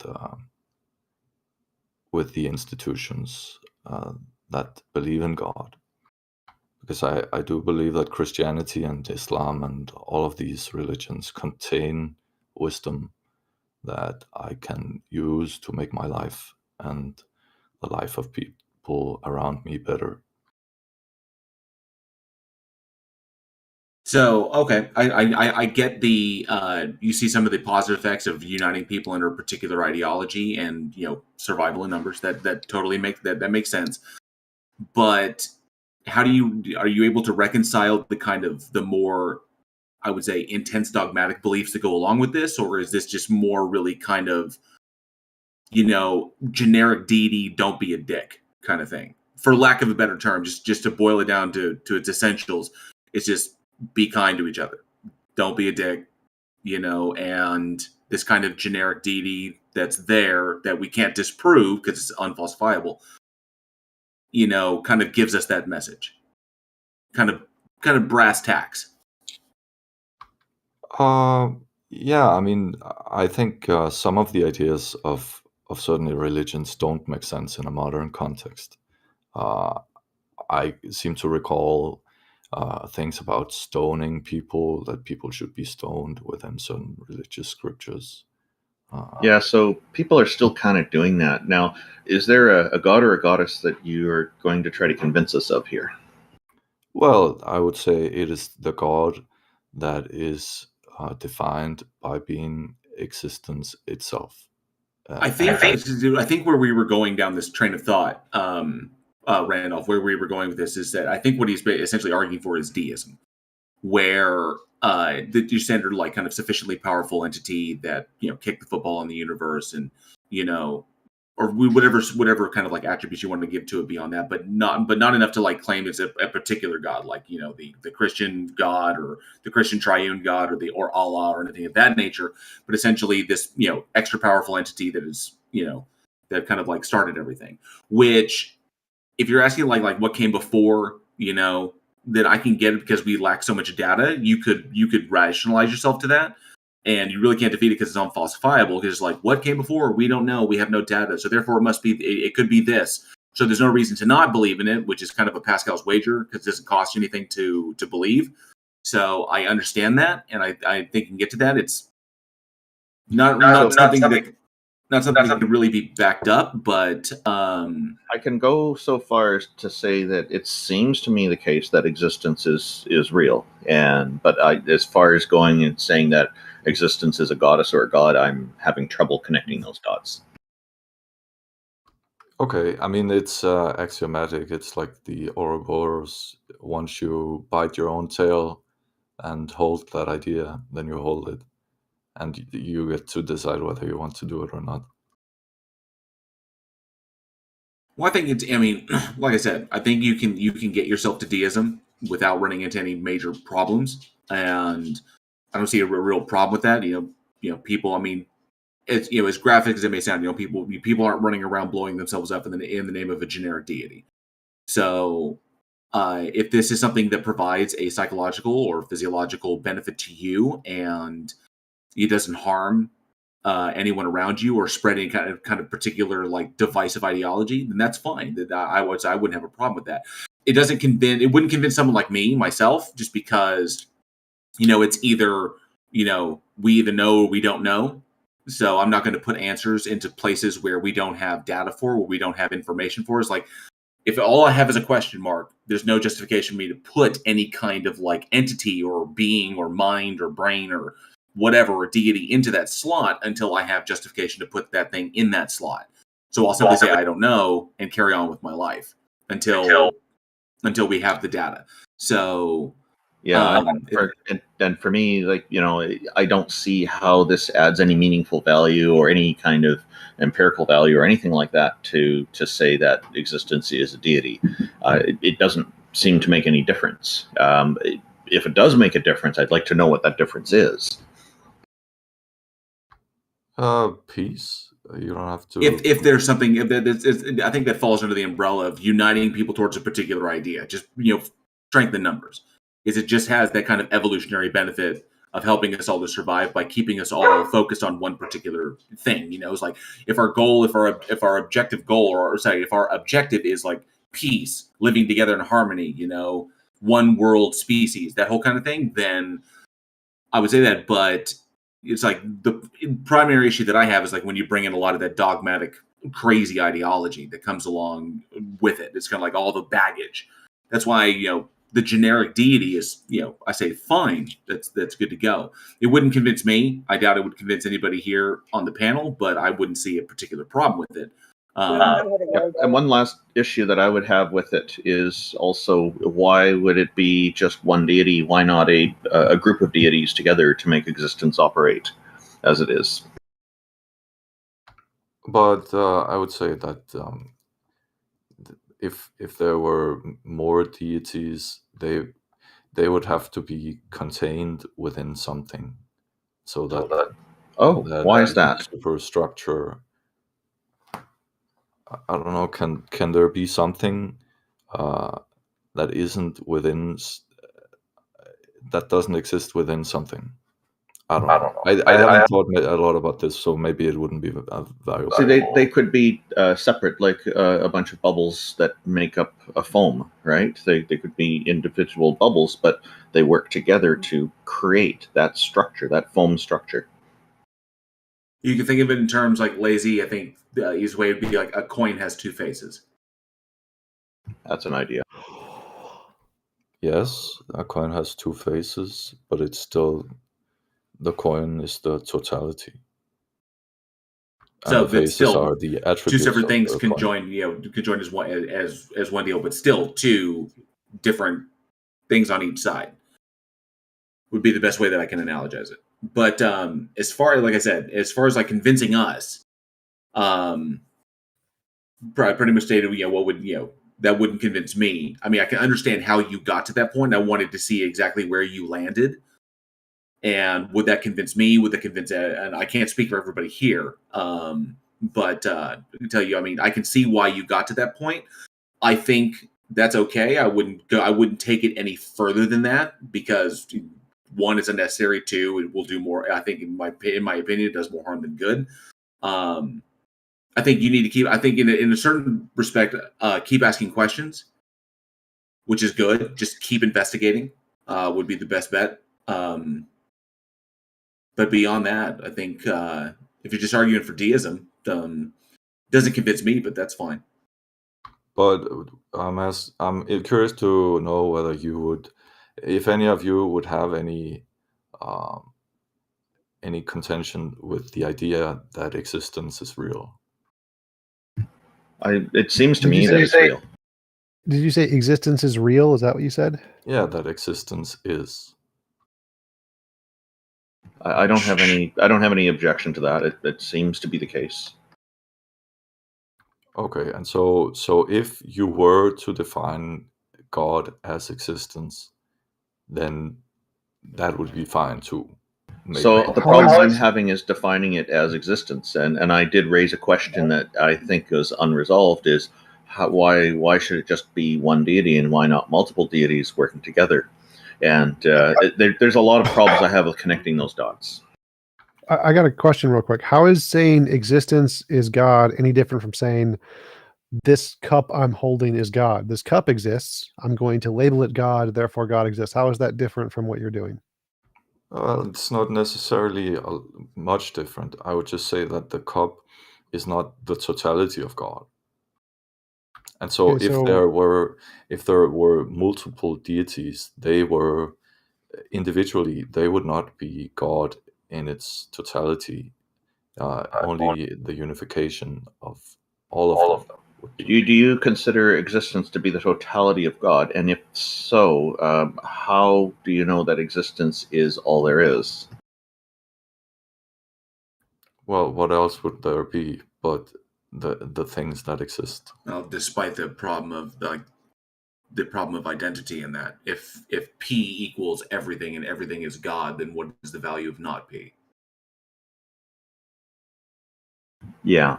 the institutions that believe in God, because I do believe that Christianity and Islam and all of these religions contain wisdom that I can use to make my life and the life of people around me better. So, okay, I get the you see some of the positive effects of uniting people under a particular ideology and survival in numbers. That totally makes sense. But how are you able to reconcile the kind of the more, I would say, intense dogmatic beliefs that go along with this, or is this just more really kind of generic deity, don't be a dick kind of thing, for lack of a better term, just to boil it down to its essentials? It's just be kind to each other. Don't be a dick, and this kind of generic deity that's there that we can't disprove because it's unfalsifiable, kind of gives us that message. Kind of brass tacks. Yeah, I mean, I think some of the ideas of certain religions don't make sense in a modern context. I seem to recall things about stoning people, that people should be stoned within certain religious scriptures. Yeah, so people are still kind of doing that. Now, is there a god or a goddess that you are going to try to convince us of here? Well, I would say it is the God that is defined by being existence itself. I think where we were going down this train of thought, Randolph, where we were going with this is that I think what he's essentially arguing for is deism, where the standard like kind of sufficiently powerful entity that kicked the football in the universe and or whatever kind of like attributes you want to give to it beyond that, but not enough to like claim it's a particular god, like the Christian God or the Christian triune God or Allah or anything of that nature, but essentially this extra powerful entity that is that kind of like started everything. Which, if you're asking like what came before, that I can get it because we lack so much data. You could rationalize yourself to that. And you really can't defeat it because it's unfalsifiable. Because it's like, what came before? We don't know. We have no data. So therefore, it could be this. So there's no reason to not believe in it, which is kind of a Pascal's wager because it doesn't cost you anything to believe. So I understand that, and I think you can get to that. It's not something that can really be backed up, but I can go so far as to say that it seems to me the case that existence is real, but as far as going and saying that existence is a goddess or a god, I'm having trouble connecting those dots. Okay, I mean, it's axiomatic. It's like the Ouroboros. Once you bite your own tail and hold that idea, then you hold it. And you get to decide whether you want to do it or not. Well, I think like I said, I think you can get yourself to deism without running into any major problems. And I don't see a real problem with that. People, it's, you know, as graphic as it may sound, you know, people aren't running around blowing themselves up in the name of a generic deity. So if this is something that provides a psychological or physiological benefit to you and it doesn't harm anyone around you or spread any kind of particular like divisive ideology, then that's fine. I wouldn't have a problem with that. It wouldn't convince someone like me, myself, just because, you know, it's either, you know, we either know or we don't know. So I'm not going to put answers into places where we don't have data for, where we don't have information for. It's like, if all I have is a question mark, there's no justification for me to put any kind of like entity or being or mind or brain or whatever, or deity into that slot until I have justification to put that thing in that slot. So I'll simply say I don't know and carry on with my life until we have the data. So yeah, and for me, like, you know, I don't see how this adds any meaningful value or any kind of empirical value or anything like that to say that existence is a deity. It doesn't seem to make any difference. If it does make a difference, I'd like to know what that difference is. Peace. You don't have to. If there's something, I think that falls under the umbrella of uniting people towards a particular idea. Just, you know, strength in numbers. Is it just has that kind of evolutionary benefit of helping us all to survive by keeping us all focused on one particular thing. You know, it's like if our objective is like peace, living together in harmony, you know, one world species, that whole kind of thing, then I would say that. But it's like the primary issue that I have is like when you bring in a lot of that dogmatic, crazy ideology that comes along with it. It's kind of like all the baggage. That's why, you know, the generic deity is, you know, I say fine. That's good to go. It wouldn't convince me. I doubt it would convince anybody here on the panel, but I wouldn't see a particular problem with it. And one last issue that I would have with it is also, why would it be just one deity? Why not a group of deities together to make existence operate as it is? But I would say that if there were more deities, they would have to be contained within something, so that why is that? Superstructure. I don't know. Can there be something that isn't within, that doesn't exist within something? I don't know. I haven't thought a lot about this, so maybe it wouldn't be valuable. See, they could be separate, like a bunch of bubbles that make up a foam, right? They could be individual bubbles, but they work together to create that structure, that foam structure. You can think of it in terms like lazy. I think the easiest way would be like a coin has two faces. That's an idea. Yes, a coin has two faces, but it's still, the coin is the totality. So the faces still are the attributes. Two separate things can join, as one as one deal, but still two different things on each side would be the best way that I can analogize it. But as far as, like I said, as far as like convincing us, pretty much stated, that wouldn't convince me. I mean, I can understand how you got to that point. I wanted to see exactly where you landed. And would that convince me? Would that convince, and I can't speak for everybody here, but I can tell you, I mean, I can see why you got to that point. I think that's okay. I wouldn't take it any further than that, because one, is unnecessary. Two, it will do more. I think, in my opinion, it does more harm than good. I think you need to keep. I think in a certain respect, keep asking questions, which is good. Just keep investigating would be the best bet. But beyond that, I think if you're just arguing for deism, doesn't convince me, but that's fine. But I'm curious to know whether you would, if any of you would have any contention with the idea that existence is real. It seems to me that it's real. Did you say existence is real? Is that what you said? Yeah, that existence is. I don't have any objection to that. It seems to be the case. Okay, and so if you were to define God as existence, then that would be fine too. So the problem I'm having is defining it as existence, and I did raise a question that I think is unresolved: is why should it just be one deity, and why not multiple deities working together? And there's a lot of problems I have with connecting those dots. I got a question real quick. How is saying existence is God any different from saying this cup I'm holding is God? This cup exists. I'm going to label it God, therefore God exists. How is that different from what you're doing? Well, it's not necessarily much different. I would just say that the cup is not the totality of God. And so, Okay, if there were multiple deities, they were individually, they would not be God in its totality. Only the unification of all of them would Do be. you consider existence to be the totality of God? And if so, how do you know that existence is all there is? Well, what else would there be but the things that exist? Well, despite the problem of identity in that, if P equals everything and everything is God, then what is the value of not P? Yeah.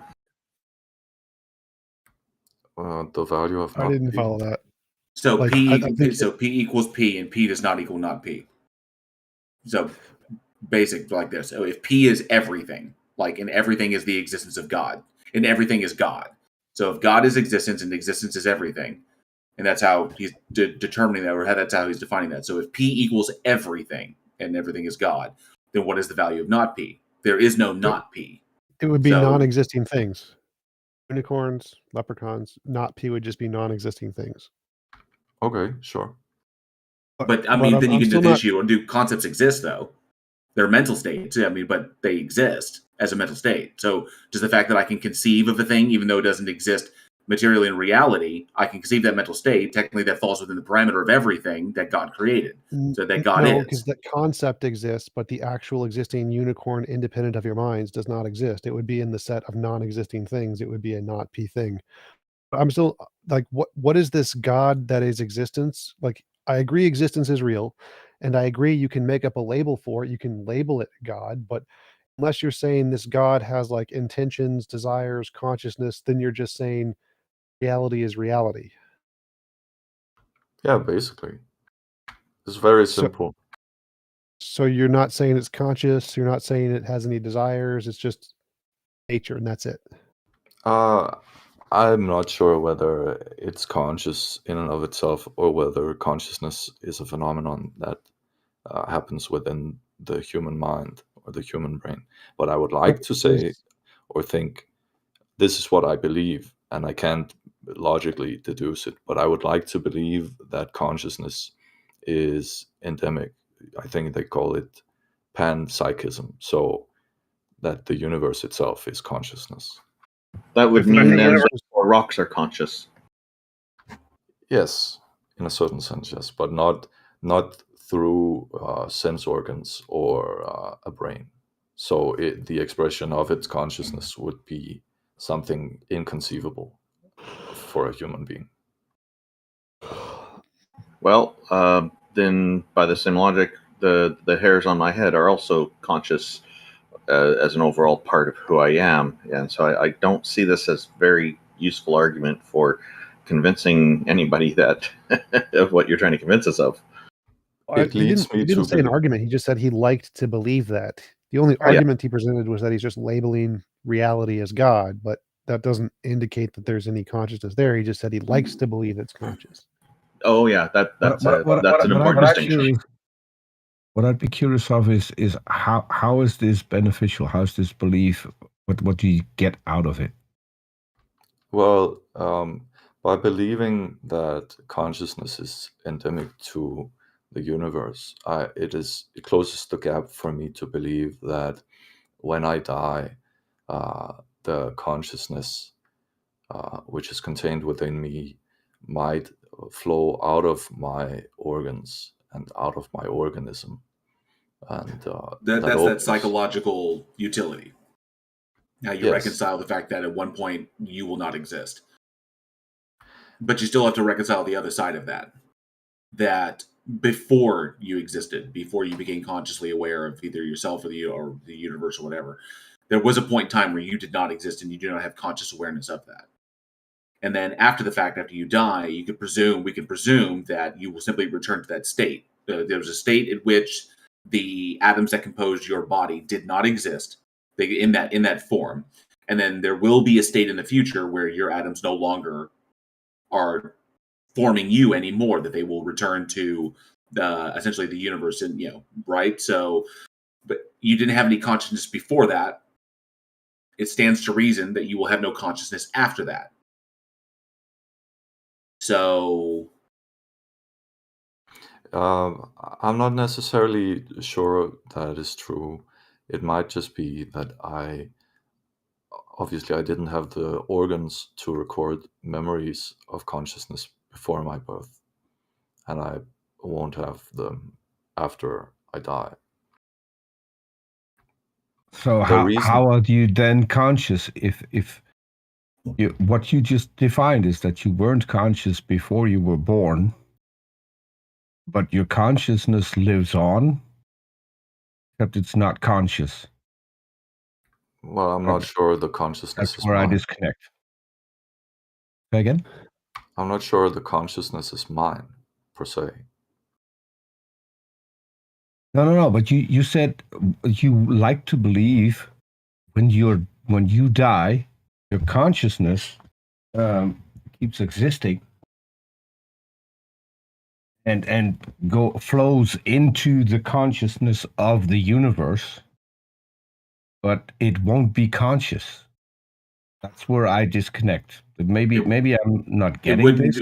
The value of I not didn't P. follow that. So Like, P I think so P equals P and P does not equal not P. So basic like this. So if P is everything, like and everything is the existence of God, and everything is God. So if God is existence and existence is everything, and that's how he's determining that, or that's how he's defining that. So if P equals everything and everything is God, then what is the value of not P? There is no not P. it would be So- non-existing things. Unicorns, leprechauns, not P would just be non-existing things. Okay, sure. But I mean, then you can do do concepts exist though? They're mental states. I mean, but they exist as a mental state. So just the fact that I can conceive of a thing, even though it doesn't exist materially in reality, I can conceive that mental state. Technically, that falls within the parameter of everything that God created. So that God No, is. because that concept exists, but the actual existing unicorn independent of your minds does not exist. It would be in the set of non-existing things. It would be a not P thing. But I'm still like, what is this God that is existence? Like, I agree existence is real, and I agree you can make up a label for it. You can label it God, but unless you're saying this God has like intentions, desires, consciousness, then you're just saying reality is reality. Yeah, basically. It's very simple. So you're not saying it's conscious, you're not saying it has any desires, it's just nature and that's it. I'm not sure whether it's conscious in and of itself or whether consciousness is a phenomenon that happens within the human mind or the human brain. But I would like to say or think this is what I believe, and I can't logically deduce it, but I would like to believe that consciousness is endemic. I think they call it panpsychism, so that the universe itself is consciousness. That would mean then rocks are conscious. Yes, in a certain sense, yes, but not through sense organs or a brain. So the expression of its consciousness would be something inconceivable for a human being. Well, then by the same logic, the hairs on my head are also conscious as an overall part of who I am, and so I don't see this as very useful argument for convincing anybody that of what you're trying to convince us of. He didn't say an argument. He just said he liked to believe that. The only argument he presented was that he's just labeling reality as God, but that doesn't indicate that there's any consciousness there. He just said he likes to believe it's conscious. Oh yeah, that's an important distinction. What I'd be curious of is how is this beneficial? How is this belief? What do you get out of it? Well, by believing that consciousness is endemic to the universe, it closes the gap for me to believe that when I die, the consciousness which is contained within me might flow out of my organs and out of my organism. And that's that psychological utility. How you reconcile the fact that at one point you will not exist. But you still have to reconcile the other side of that. That before you existed, before you became consciously aware of either yourself or the universe or whatever. There was a point in time where you did not exist and you do not have conscious awareness of that. And then after the fact, after you die, we can presume that you will simply return to that state. There was a state in which the atoms that composed your body did not exist in that form. And then there will be a state in the future where your atoms no longer are forming you anymore, that they will return to essentially the universe, and right? So, but you didn't have any consciousness before that. It stands to reason that you will have no consciousness after that. So, I'm not necessarily sure that is true. It might just be that obviously I didn't have the organs to record memories of consciousness before my birth, and I won't have them after I die. So how are you then conscious if what you just defined is that you weren't conscious before you were born, but your consciousness lives on, except it's not conscious? Well, I'm not sure the consciousness That's is where I mine. disconnect. Say again? I'm not sure the consciousness is mine, per se. No. But you said you like to believe when you die, your consciousness keeps existing and flows into the consciousness of the universe, but it won't be conscious. That's where I disconnect. Maybe I'm not getting this.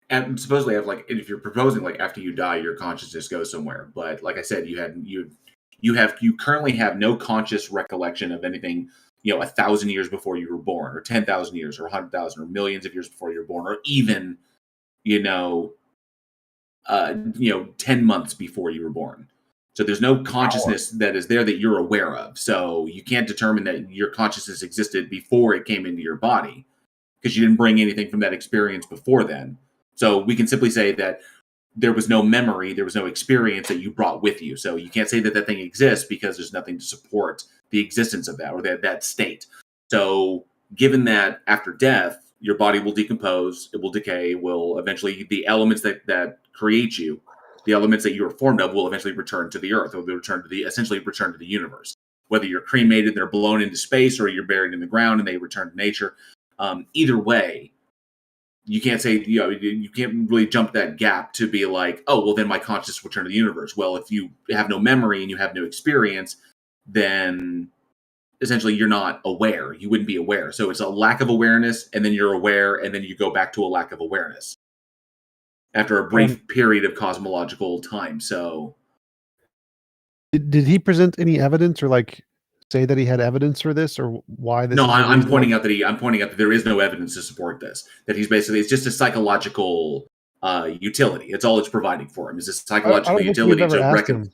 And supposedly, if you're proposing after you die, your consciousness goes somewhere. But like I said, you currently have no conscious recollection of anything 1,000 years before you were born, or 10,000 years, or 100,000, or millions of years before you were born, or even 10 months before you were born. So there's no consciousness that is there that you're aware of. So you can't determine that your consciousness existed before it came into your body, because you didn't bring anything from that experience before then. So we can simply say that there was no memory, there was no experience that you brought with you. So you can't say that that thing exists because there's nothing to support the existence of that, or that state. So given that after death, your body will decompose, it will decay, will eventually, the elements that create you, the elements that you are formed of, will eventually return to the earth, or essentially return to the universe. Whether you're cremated, they're blown into space, or you're buried in the ground and they return to nature. Either way, you can't say, you can't really jump that gap to be like, oh, well, then my consciousness will return to the universe. Well, if you have no memory and you have no experience, then essentially you're not aware. You wouldn't be aware. So it's a lack of awareness, and then you're aware, and then you go back to a lack of awareness after a brief period of cosmological time. So did he present any evidence, or say that he had evidence for this, or why this? No, I'm pointing out that there is no evidence to support this. That it's just a psychological utility. It's all it's providing for him, is a psychological utility to reckon.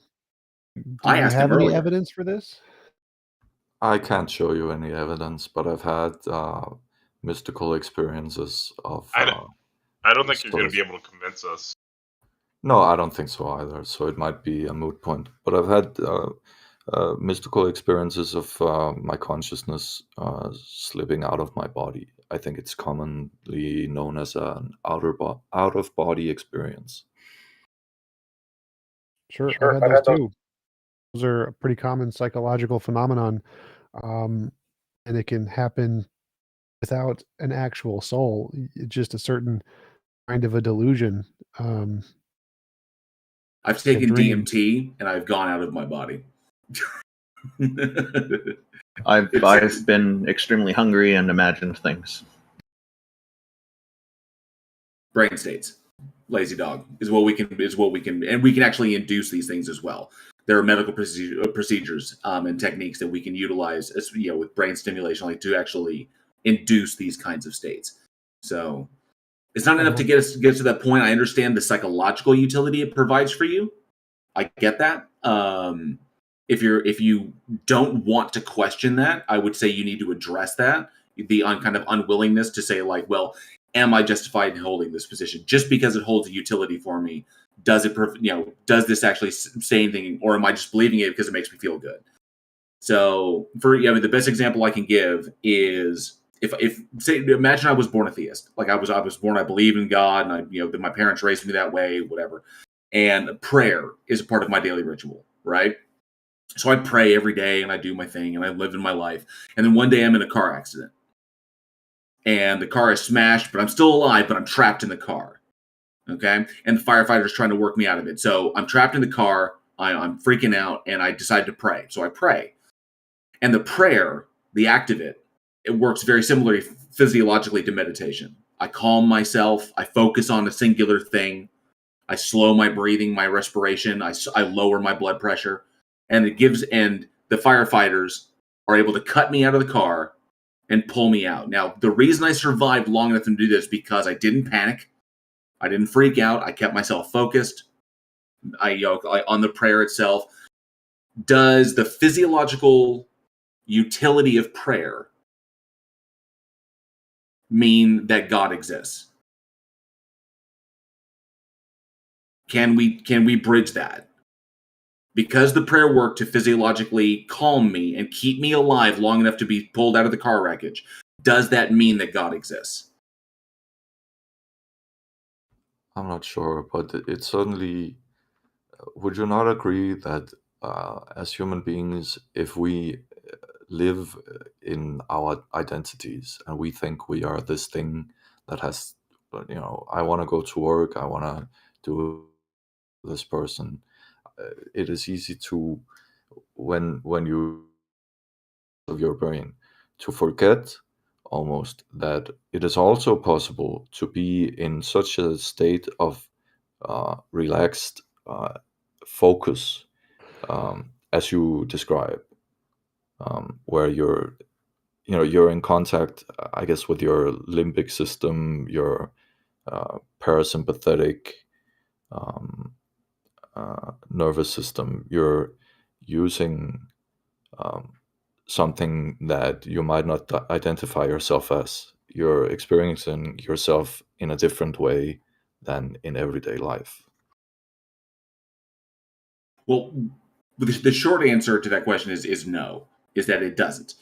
I asked him earlier. Any evidence for this? I can't show you any evidence, but I've had mystical experiences of. I don't think you're going to be able to convince us. No, I don't think so either. So it might be a moot point. But I've had mystical experiences of my consciousness slipping out of my body. I think it's commonly known as an out-of-body experience. Sure, I've had those too. Those are a pretty common psychological phenomenon, and it can happen without an actual soul. It's just a certain kind of a delusion. I've taken DMT and I've gone out of my body. I've been extremely hungry and imagined things. Brain states, lazy dog is what we can, and we can actually induce these things as well. There are medical procedures and techniques that we can utilize, with brain stimulation, to actually induce these kinds of states. So it's not enough to get us to that point. I understand the psychological utility it provides for you. I get that. If you don't want to question that, I would say you need to address that. The kind of unwillingness to say, well, am I justified in holding this position? Just because it holds a utility for me, does it, does this actually say anything, or am I just believing it because it makes me feel good? So, the best example I can give is imagine I was born a theist, like I was born, I believe in God, and my parents raised me that way, whatever. And prayer is a part of my daily ritual, right? So I pray every day, and I do my thing, and I live in my life. And then one day I'm in a car accident, and the car is smashed, but I'm still alive, but I'm trapped in the car. Okay, and the firefighter's trying to work me out of it. So I'm trapped in the car. I'm freaking out, and I decide to pray. So I pray. And the prayer, the act of it works very similarly physiologically to meditation. I calm myself. I focus on a singular thing. I slow my breathing, my respiration. I lower my blood pressure. And the firefighters are able to cut me out of the car and pull me out. Now, the reason I survived long enough to do this is because I didn't panic. I didn't freak out. I kept myself focused. On the prayer itself. Does the physiological utility of prayer mean that God exists? Can we bridge that? Because the prayer worked to physiologically calm me and keep me alive long enough to be pulled out of the car wreckage, does that mean that God exists? I'm not sure, but it certainly. Would you not agree that as human beings, if we live in our identities and we think we are this thing that has, I want to go to work, I want to do this person, it is easy to, when you of your brain, to forget almost that it is also possible to be in such a state of relaxed focus as you describe, where you're in contact, I guess, with your limbic system, your parasympathetic nervous system. You're using something that you might not identify yourself as. You're experiencing yourself in a different way than in everyday life. Well, the short answer to that question is no, is that it doesn't.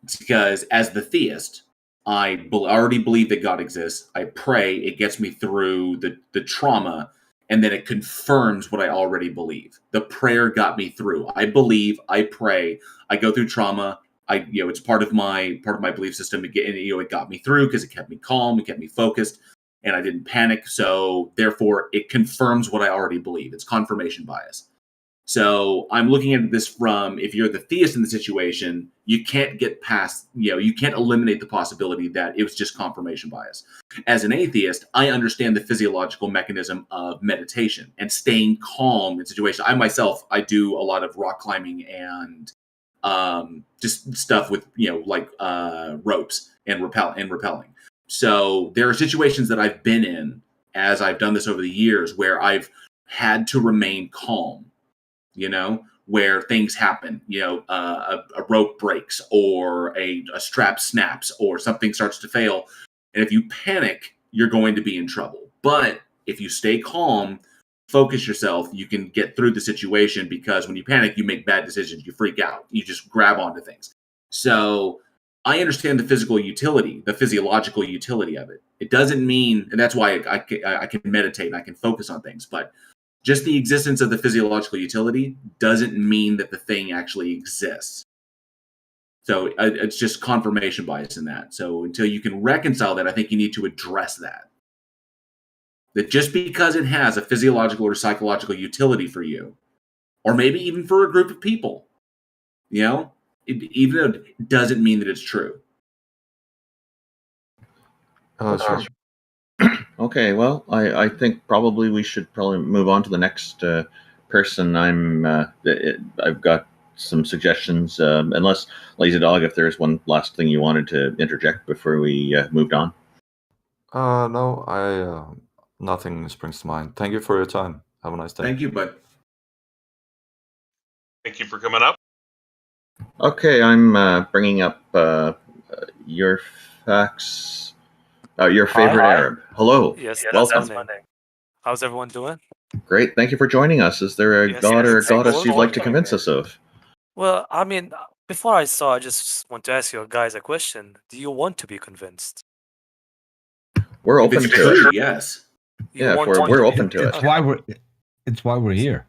It's because as the theist, I already believe that God exists. I pray, it gets me through the trauma, and then it confirms what I already believe. The prayer got me through. I believe, I pray, I go through trauma. It's part of my belief system. It got me through because it kept me calm, it kept me focused, and I didn't panic. So therefore, it confirms what I already believe. It's confirmation bias. So I'm looking at this from, if you're the theist in the situation, you can't get past, you can't eliminate the possibility that it was just confirmation bias. As an atheist, I understand the physiological mechanism of meditation and staying calm in situations. I do a lot of rock climbing and just stuff with, ropes and rappelling. So there are situations that I've been in as I've done this over the years where I've had to remain calm. Where things happen, a rope breaks or a strap snaps or something starts to fail. And if you panic, you're going to be in trouble. But if you stay calm, focus yourself, you can get through the situation, because when you panic, you make bad decisions, you freak out, you just grab onto things. So I understand the physiological utility of it. It doesn't mean, and that's why I can meditate and I can focus on things, but just the existence of the physiological utility doesn't mean that the thing actually exists. So it's just confirmation bias in that. So until you can reconcile that, I think you need to address that. That just because it has a physiological or psychological utility for you, or maybe even for a group of people, even though it doesn't mean that it's true. Sure. Okay, well, I think probably we should move on to the next person. I've got some suggestions, unless, Lazy Dog, if there's one last thing you wanted to interject before we moved on. No, nothing springs to mind. Thank you for your time. Have a nice day. Thank you, bud. Thank you for coming up. Okay, I'm bringing up UrFavArab. Your favorite Hi. Arab. Hello. Yes, Welcome. that's my name. How's everyone doing? Great. Thank you for joining us. Is there a Yes, god or a thanks for goddess you'd like to calling me. convince us of? Well, I mean, before I just want to ask you guys a question. Do you want to be convinced? We're If open it's to true, it. yes. You Yeah, want we're to be open to it. It's why we're here.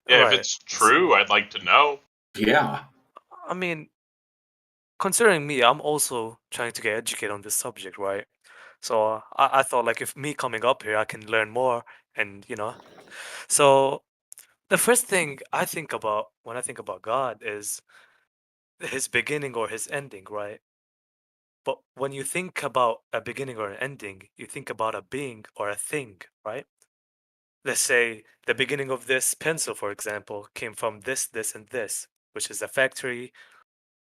Yeah, Right. if it's true, I'd like to know. Yeah. I mean, considering me, I'm also trying to get educated on this subject, right? So I thought like if me coming up here, I can learn more, and So the first thing I think about when I think about God is his beginning or his ending, right? But when you think about a beginning or an ending, you think about a being or a thing, right? Let's say the beginning of this pencil, for example, came from this, and this, which is the factory,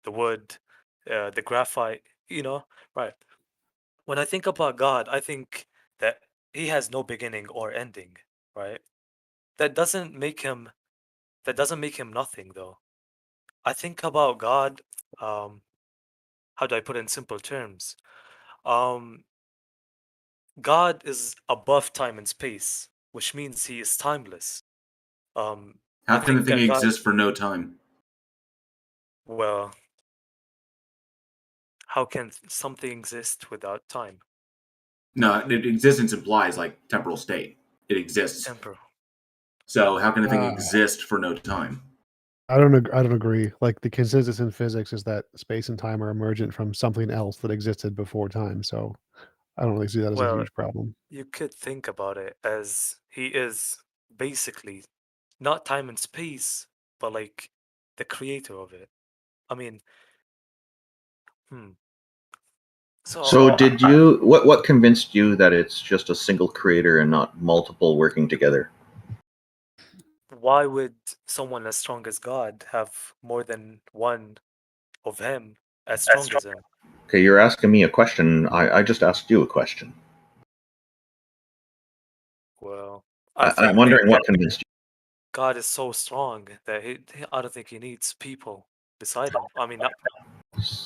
the wood, the graphite, right? When I think about God, I think that he has no beginning or ending, right? That doesn't make him that doesn't make him nothing though. I think about God, how do I put it in simple terms? Um, God is above time and space, which means he is timeless. I How can a think thing that God, exist for no time? well, how can something exist without time? No, existence implies like temporal state. It exists. Temporal. So how can a thing exist for no time? I don't agree. Like the consensus in physics is that space and time are emergent from something else that existed before time. So I don't really see that as a Well, huge problem. you could think about it as he is basically not time and space, but like the creator of it. I mean, hmm. So did you what convinced you that it's just a single creator and not multiple working together? Why would someone as strong as God have more than one of him as strong as him? Okay, you're asking me a question. I just asked you a question. Well, I'm think wondering what convinced you. God is so strong that I don't think he needs people beside him. I mean, not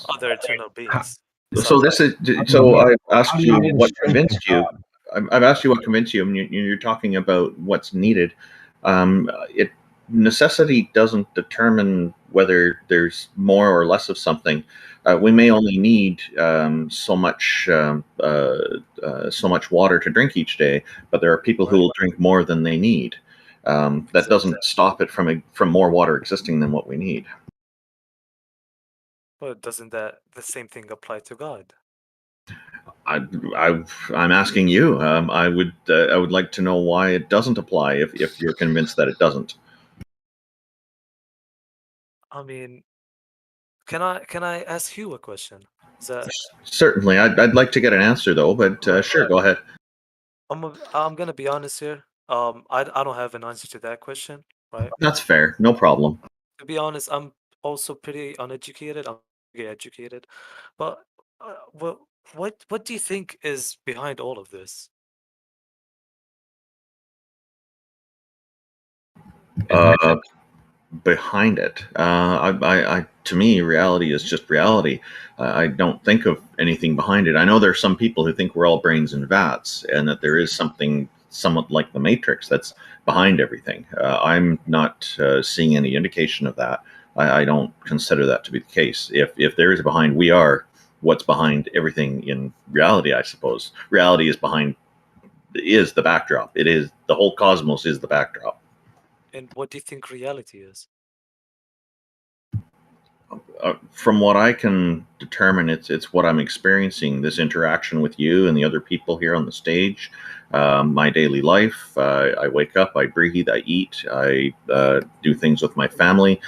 other eternal beings. So this is so I asked you what convinced you. God? I've asked you what convinced you, and you're talking about what's needed. It necessity doesn't determine whether there's more or less of something. We may only need so much water to drink each day, but there are people who will drink more than they need. That doesn't stop it from more water existing than what we need. But doesn't that the same thing apply to God? I'm asking you. I would like to know why it doesn't apply if you're convinced that it doesn't. I mean, can I ask you a question? Is that Certainly, I'd like to get an answer though, but sure, go ahead. I'm gonna be honest here. I don't have an answer to that question, right? That's fair, no problem. To be honest, I'm also pretty uneducated. I'm pretty educated, but what do you think is behind all of this? Behind it, to me, reality is just reality. I don't think of anything behind it. I know there's some people who think we're all brains in vats, and that there is something somewhat like the Matrix that's behind everything. I'm not seeing any indication of that. I don't consider that to be the case. If there is a behind, we are what's behind everything in reality. I suppose reality is the backdrop. It is the whole cosmos is the backdrop. And what do you think reality is? From what I can determine, it's what I'm experiencing. This interaction with you and the other people here on the stage, my daily life. I wake up, I breathe, I eat, I do things with my family.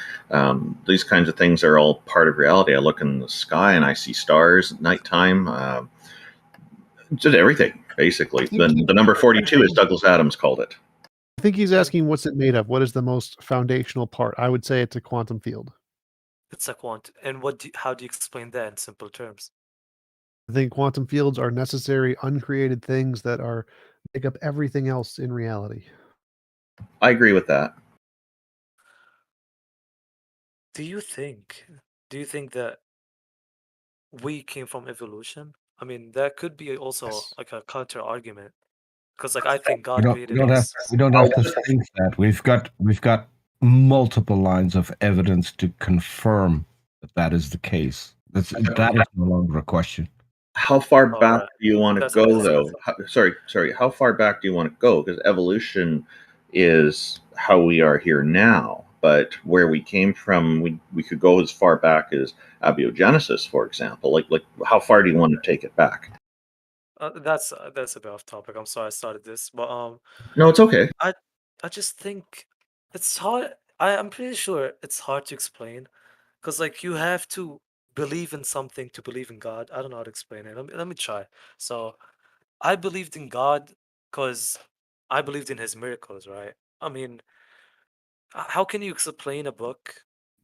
These kinds of things are all part of reality. I look in the sky and I see stars at nighttime. Just everything, basically. The number 42, as Douglas Adams called it. I think he's asking what's it made of? What is the most foundational part? I would say it's a quantum field. It's a quant. And how do you explain that in simple terms? I think quantum fields are necessary, uncreated things that make up everything else in reality. I agree with that. Do you think that we came from evolution? I mean, that could be also like a counter argument, because like I think God We created don't have us. to think that. We've got multiple lines of evidence to confirm that is the case. That is no longer a question. How far All back right. do you want to That's go, understandable. though? Sorry. How far back do you want to go? Because evolution is how we are here now, but where we came from, we could go as far back as abiogenesis, for example. Like how far do you want to take it back? That's a bit off topic. I'm sorry I started this, but No, it's okay. I just think it's hard. I'm pretty sure it's hard to explain, because like you have to believe in something to believe in God. I don't know how to explain it. Let me try. So I believed in God because I believed in His miracles, right? I mean, how can you explain a book,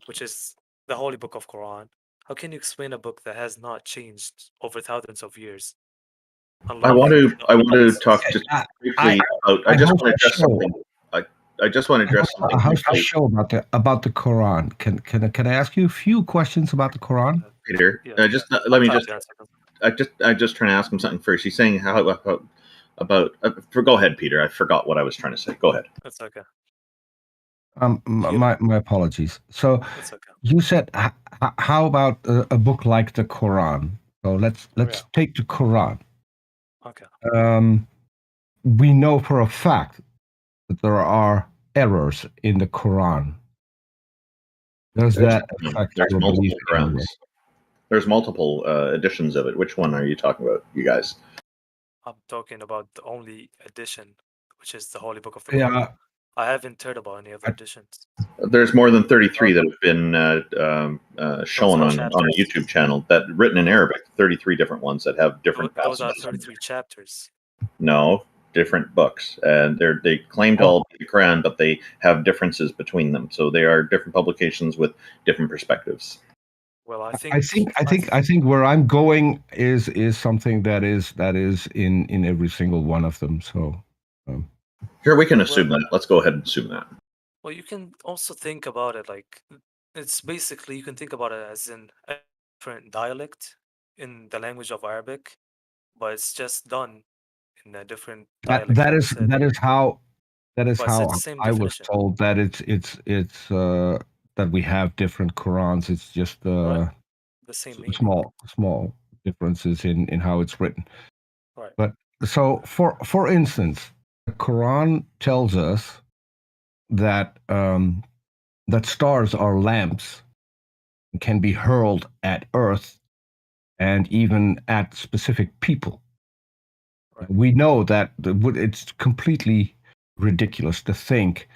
which is the holy book of Quran? How can you explain a book that has not changed over thousands of years? I want to Unlike talk just briefly about. I just want to address something. I just want to address something How's the briefly. show about the Quran? Can I ask you a few questions about the Quran? Peter, Yeah, just yeah. let me I'm just. trying to answer them. I'm just trying to ask him something first. He's saying how about. Go ahead, Peter. I forgot what I was trying to say. Go ahead. That's okay. My apologies. So That's okay. you said how about a book like the Quran? So let's Yeah. take the Quran. Okay. We know for a fact that there are errors in the Quran. Does that affect There's your multiple belief in a Qurans. way? There's multiple editions of it. Which one are you talking about, you guys? I'm talking about the only edition, which is the Holy Book of the Quran. Yeah, I haven't heard about any other editions. There's more than 33 that have been shown are on a chapters. YouTube channel that written in Arabic. 33 different ones that have different Those are passages. 33 chapters. No, different books, and they claim to all be the Quran, but they have differences between them. So they are different publications with different perspectives. Well, I think where I'm going is something that is in every single one of them. So Here we can assume that. Let's go ahead and assume that. Well, you can also think about it like it's basically you can think about it as in a different dialect in the language of Arabic, but it's just done in a different dialect. that is how But it's how the same I was definition. told that it's that we have different Qurans. It's just The same meaning. small differences in how it's written. Right. But so for instance, the Quran tells us that that stars are lamps and can be hurled at Earth and even at specific people. Right. We know that it's completely ridiculous to think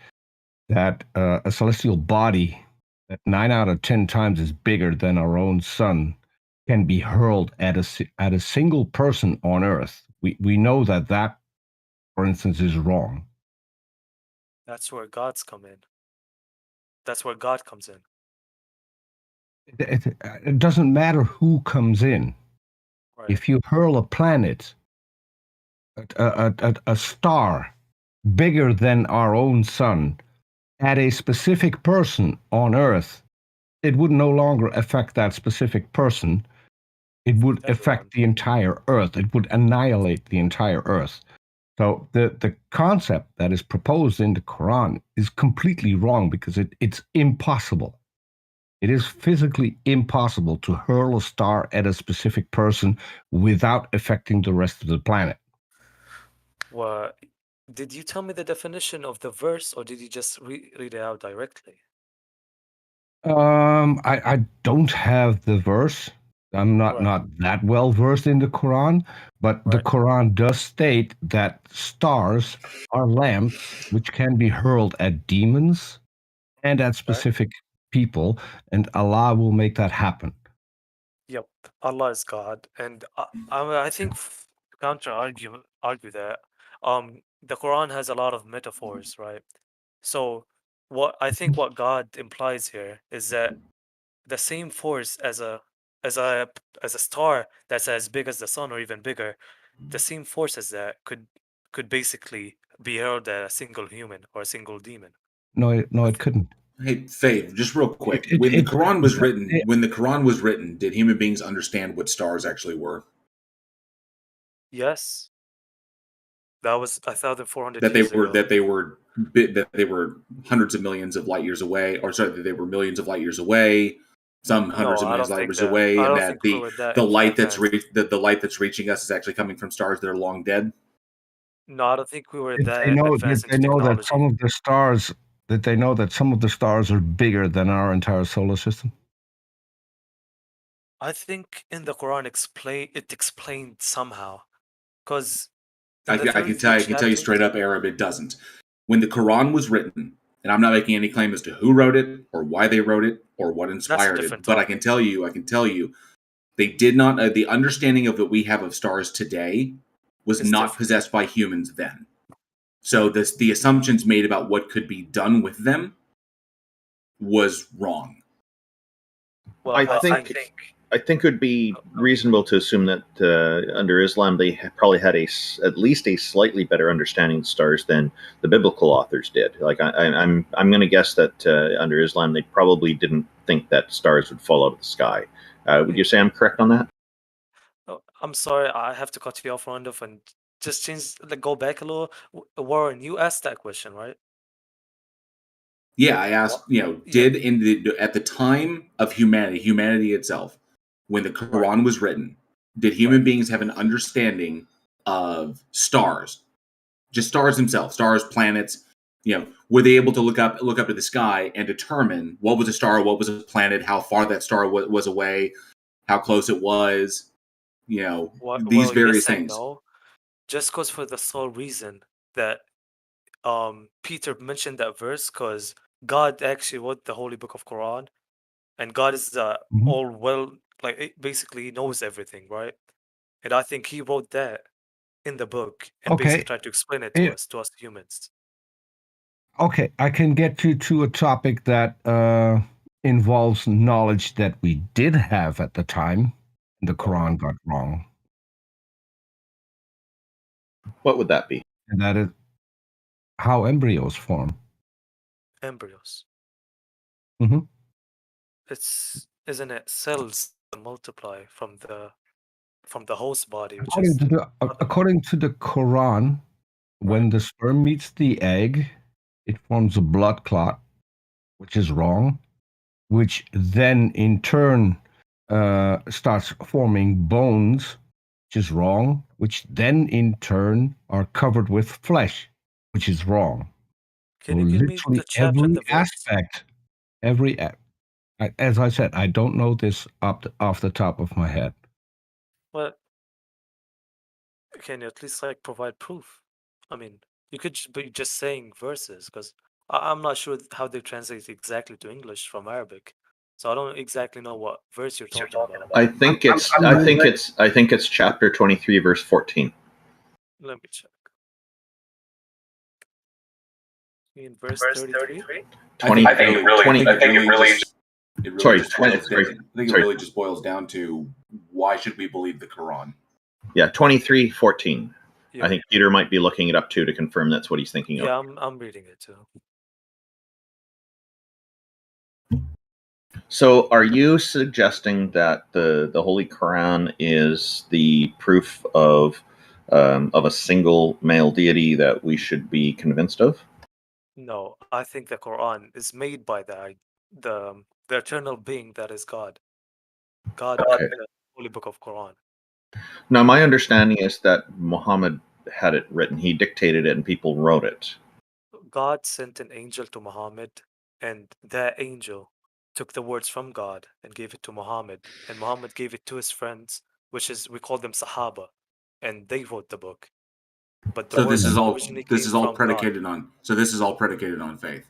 that a celestial body that 9 out of 10 times is bigger than our own sun can be hurled at a single person on Earth. We know that, for instance, is wrong. That's where gods come in. That's where God comes in. It doesn't matter who comes in. Right. If you hurl a planet, a star bigger than our own sun at a specific person on Earth, it would no longer affect that specific person. It would affect the entire Earth. It would annihilate the entire Earth. So the concept that is proposed in the Quran is completely wrong because it's impossible. It is physically impossible to hurl a star at a specific person without affecting the rest of the planet. Well, did you tell me the definition of the verse, or did you just read it out directly? I don't have the verse. I'm not that well versed in the Quran, but the Quran does state that stars are lamps which can be hurled at demons and at specific people, and Allah will make that happen. Yep, Allah is God, and I think to counter argue that the Quran has a lot of metaphors, right? So what God implies here is that the same force as a star that's as big as the sun or even bigger, the same force as that could basically be hurled at a single human or a single demon. No, it couldn't. Hey, Faith, just real quick. When the Quran was written, did human beings understand what stars actually were? Yes. That was 1,400 that they years were ago. that they were hundreds of millions of light years away, or sorry, that they were millions of light years away, some hundreds No, of I millions don't of light think years that. away, I and don't that think we were that the light that's advanced. the light that's reaching us is actually coming from stars that are long dead. No, I don't think we were Did they that know? Did advanced they into know that some technology. of the stars? Did they know that some of the stars are bigger than our entire solar system? I think in the Quran it explained somehow, because in I the can 33 tell you straight chapters. up, Arab, it doesn't. When the Quran was written, and I'm not making any claim as to who wrote it or why they wrote it or what That's a inspired different it, but I can tell you, they did not. The understanding of that we have of stars today was It's not different. possessed by humans then. So the assumptions made about what could be done with them was wrong. Well, I think it would be reasonable to assume that under Islam they probably had at least a slightly better understanding of stars than the biblical authors did. Like I'm going to guess that under Islam they probably didn't think that stars would fall out of the sky. Would you say I'm correct on that? Oh, I'm sorry, I have to cut you off, Randolph, and just go back a little. Warren, you asked that question, right? Yeah, I asked, Yeah. did at the time of humanity itself, when the Quran was written, did human beings have an understanding of stars, just stars themselves, stars, planets? Were they able to look up to the sky and determine what was a star, what was a planet, how far that star was away, how close it was? These various Yes and things. no. Just because for the sole reason that Peter mentioned that verse, because God actually wrote the holy book of Quran, and God is it basically knows everything, right? And I think he wrote that in the book and basically tried to explain it to us humans. Okay, I can get you to a topic that involves knowledge that we did have at the time. The Quran got wrong. What would that be? And that is how embryos form. Embryos. Mm-hmm. Isn't it cells that multiply from the host body, which According is according to the Quran, when the sperm meets the egg, it forms a blood clot, which is wrong, which then in turn starts forming bones, which is wrong, which then in turn are covered with flesh, which is wrong. Can you give me the chapter and the verse? Aspect, as I said, I don't know this off the top of my head. Well, can you at least provide proof? I mean, you could be just saying verses, because I'm not sure how they translate exactly to English from Arabic, so I don't exactly know what verse you're talking about. I think it's chapter 23, verse 14. Let me check. In verse 33? I think it really just boils down to, why should we believe the Quran? Yeah, 23:14. Yeah. I think Peter might be looking it up too to confirm that's what he's thinking of. Yeah, I'm reading it too. So, are you suggesting that the Holy Quran is the proof of a single male deity that we should be convinced of? No, I think the Quran is made by the eternal being that is God. God made the holy book of Quran. Now, my understanding is that Muhammad had it written. He dictated it and people wrote it. God sent an angel to Muhammad, and that angel took the words from God and gave it to Muhammad, and Muhammad gave it to his friends, we call them Sahaba, and they wrote the book. But the this is all predicated on faith.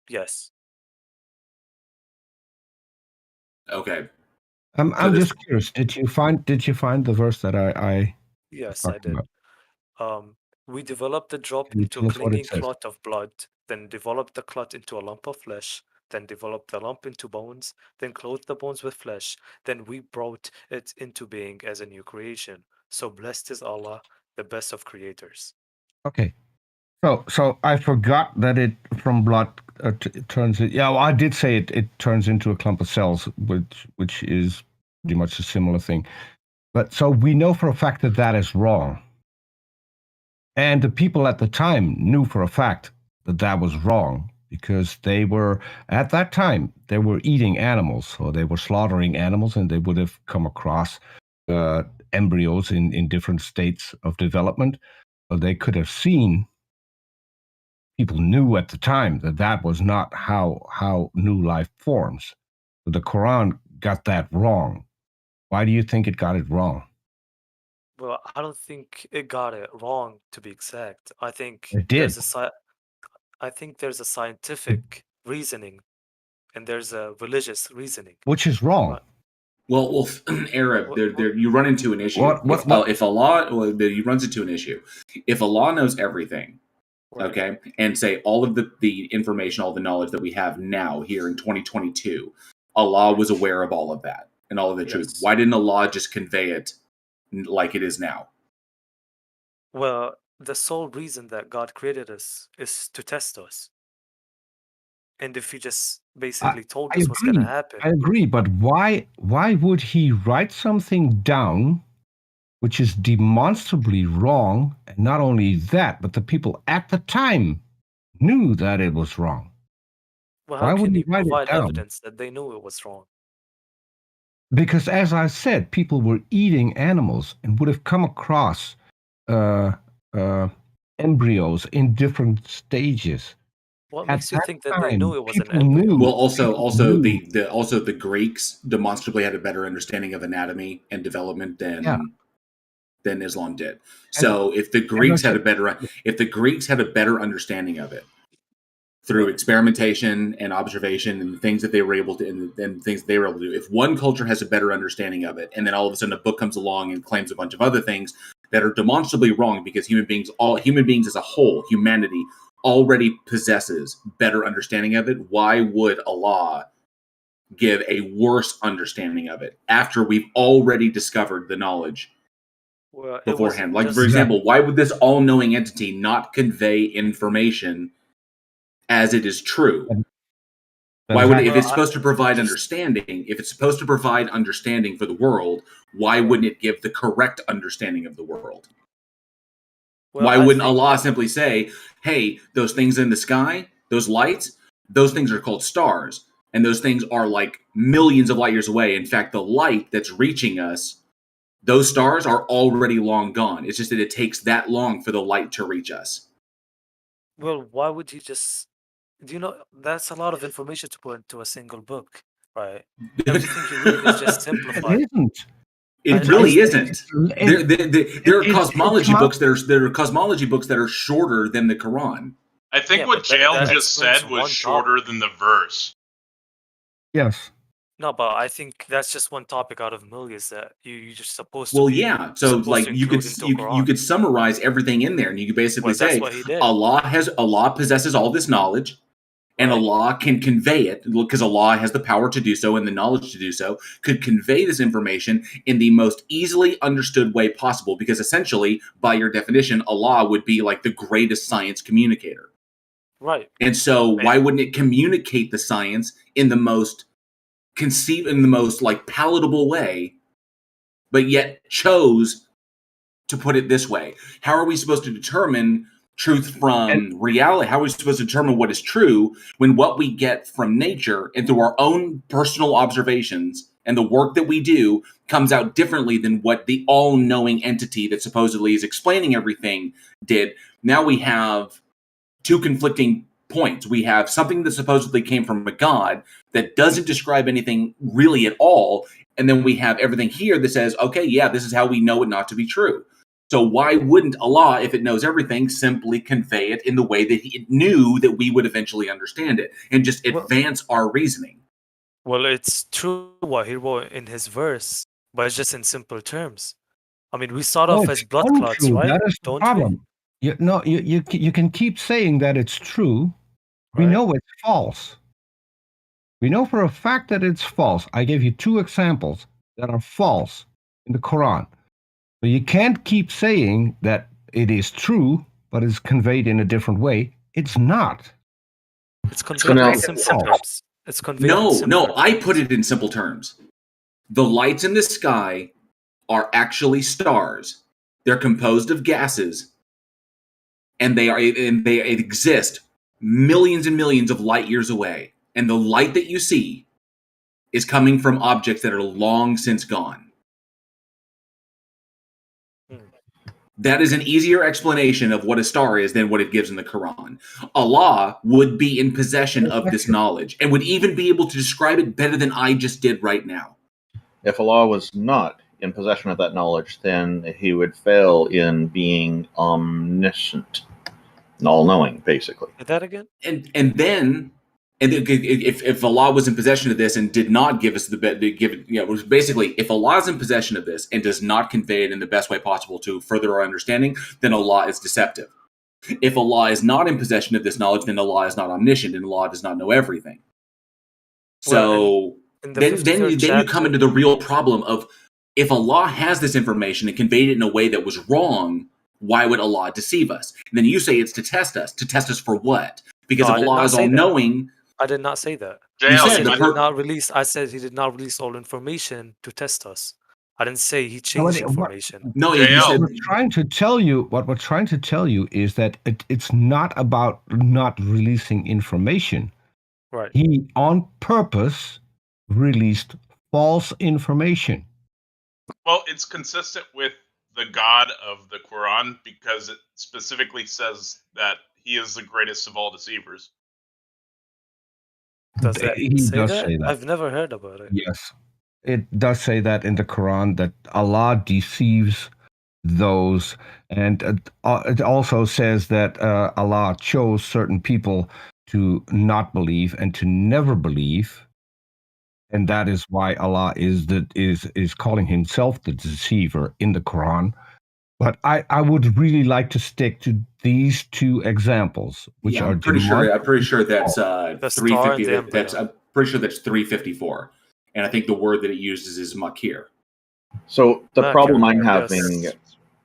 Yes. Okay. I'm just curious. Did you find the verse that I Yes, I did. We developed the drop into a clinging clot of blood, then developed the clot into a lump of flesh, then developed the lump into bones, then clothed the bones with flesh, then we brought it into being as a new creation. So blessed is Allah, the best of creators. Okay. So I forgot that it from blood it turns it. Yeah, well, I did say it turns into a clump of cells, which is pretty much a similar thing. But so we know for a fact that that is wrong. And the people at the time knew for a fact that that was wrong because they were, at that time, they were eating animals, or they were slaughtering animals, and they would have come across embryos in different states of development. So they could have seen, people knew at the time that that was not how new life forms. So the Quran got that wrong. Why do you think it got it wrong? Well, I don't think it got it wrong, to be exact. I think It did. I think there's a scientific reasoning and there's a religious reasoning. Which is wrong. Well, Arab, you run into an issue. If Allah, he runs into an issue. If Allah knows everything, Right. okay, and say all of the information, all the knowledge that we have now here in 2022, Allah was aware of all of that and all of the truth. Why didn't Allah just convey it like it is now? Well, the sole reason that God created us is to test us. And if he just basically told us what's going to happen. I agree, but why would he write something down which is demonstrably wrong? And not only that, but the people at the time knew that it was wrong. Well, Why how would can he you write it provide down? evidence that they knew it was wrong? Because as I said, people were eating animals and would have come across embryos in different stages. What At makes you that think that they time, knew it was an people embryo? knew. Well, also knew. the Greeks demonstrably had a better understanding of anatomy and development than Islam did. So if the Greeks had a better understanding of it through experimentation and observation and things that they were able to and things they were able to do, if one culture has a better understanding of it, and then all of a sudden a book comes along and claims a bunch of other things that are demonstrably wrong because human beings as a whole, humanity already possesses better understanding of it, why would Allah give a worse understanding of it after we've already discovered the knowledge beforehand? Like, for example, why would this all-knowing entity not convey information as it is true? Why would, if it's supposed to provide understanding, for the world, why wouldn't it give the correct understanding of the world? Well, why wouldn't Allah simply say, hey, those things in the sky, those lights, those things are called stars, and those things are like millions of light years away. In fact, the light that's reaching us, those stars are already long gone. It's just that it takes that long for the light to reach us. Well, why would you just... Do you know, that's a lot of information to put into a single book, right? Everything you read is just simplified. It isn't. It really isn't. There are cosmology books that are shorter than the Quran. I think what Jail just said was shorter than the verse. Yes. No, but I think that's just one topic out of millions that you're just supposed to. Well, yeah. So, like, you could summarize everything in there, and you could basically say Allah possesses all this knowledge. And Allah can convey it because Allah has the power to do so and the knowledge to do so, could convey this information in the most easily understood way possible, because essentially, by your definition, Allah would be like the greatest science communicator. Right. And so why wouldn't it communicate the science in the most like palatable way, but yet chose to put it this way? How are we supposed to determine truth from reality? How are we supposed to determine what is true when what we get from nature and through our own personal observations and the work that we do comes out differently than what the all-knowing entity that supposedly is explaining everything did? Now we have two conflicting points. We have something that supposedly came from a god that doesn't describe anything really at all, and then we have everything here that says, okay, yeah, this is how we know it not to be true. So why wouldn't Allah, if it knows everything, simply convey it in the way that it knew that we would eventually understand it and just advance our reasoning? Well, it's true what he wrote in his verse, but it's just in simple terms. I mean, we start off as blood clots, right? That is the problem. You can keep saying that it's true. We know it's false. We know for a fact that it's false. I gave you two examples that are false in the Quran. So you can't keep saying that it is true, but it's conveyed in a different way. It's not. It's conveyed in simple terms. No, I put it in simple terms. The lights in the sky are actually stars. They're composed of gases, and they exist millions and millions of light years away. And the light that you see is coming from objects that are long since gone. That is an easier explanation of what a star is than what it gives in the Quran. Allah would be in possession of this knowledge and would even be able to describe it better than I just did right now. If Allah was not in possession of that knowledge, then he would fail in being omniscient, all-knowing, basically. Say that again? And then if Allah was in possession of this and did not give us basically, if Allah is in possession of this and does not convey it in the best way possible to further our understanding, then Allah is deceptive. If Allah is not in possession of this knowledge, then Allah is not omniscient and Allah does not know everything. So then you come into the real problem of, if Allah has this information and conveyed it in a way that was wrong, why would Allah deceive us? And then you say it's to test us. To test us for what? Because if Allah is all-knowing... I did not say that. I said he did not release all information to test us. I didn't say he changed information. No, what we're trying to tell you is that it's not about not releasing information. Right. He on purpose released false information. Well, it's consistent with the God of the Quran because it specifically says that he is the greatest of all deceivers. Does that He say does that? say that. I've never heard about it. Yes. It does say that in the Quran, that Allah deceives those. And it also says that Allah chose certain people to not believe and to never believe. And that is why Allah is calling himself the deceiver in the Quran. But I would really like to stick to these two examples, which are I'm pretty sure that's 350. I'm pretty sure that's 354, and I think the word that it uses is makir. So the problem I'm having,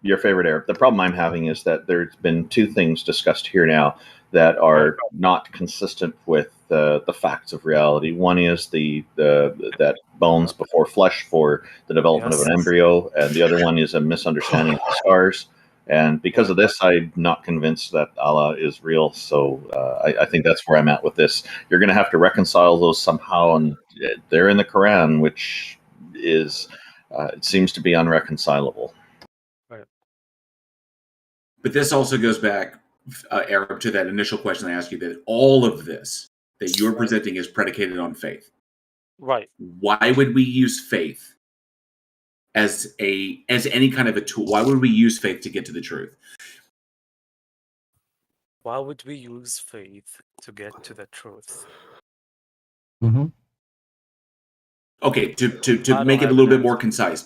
your favorite Arab, the problem I'm having is that there's been two things discussed here now that are not consistent with the facts of reality. One is that bones before flesh for the development of an embryo, and the other one is a misunderstanding of the stars. And because of this, I'm not convinced that Allah is real. So I think that's where I'm at with this. You're going to have to reconcile those somehow, and they're in the Quran, which is it seems to be unreconcilable. Right. But this also goes back, Arab, to that initial question I asked you, that all of this that you're presenting is predicated on faith. Right. Why would we use faith as any kind of a tool? Why would we use faith to get to the truth? Why would we use faith to get to the truth? Mm-hmm. Okay, to make it a little bit more concise.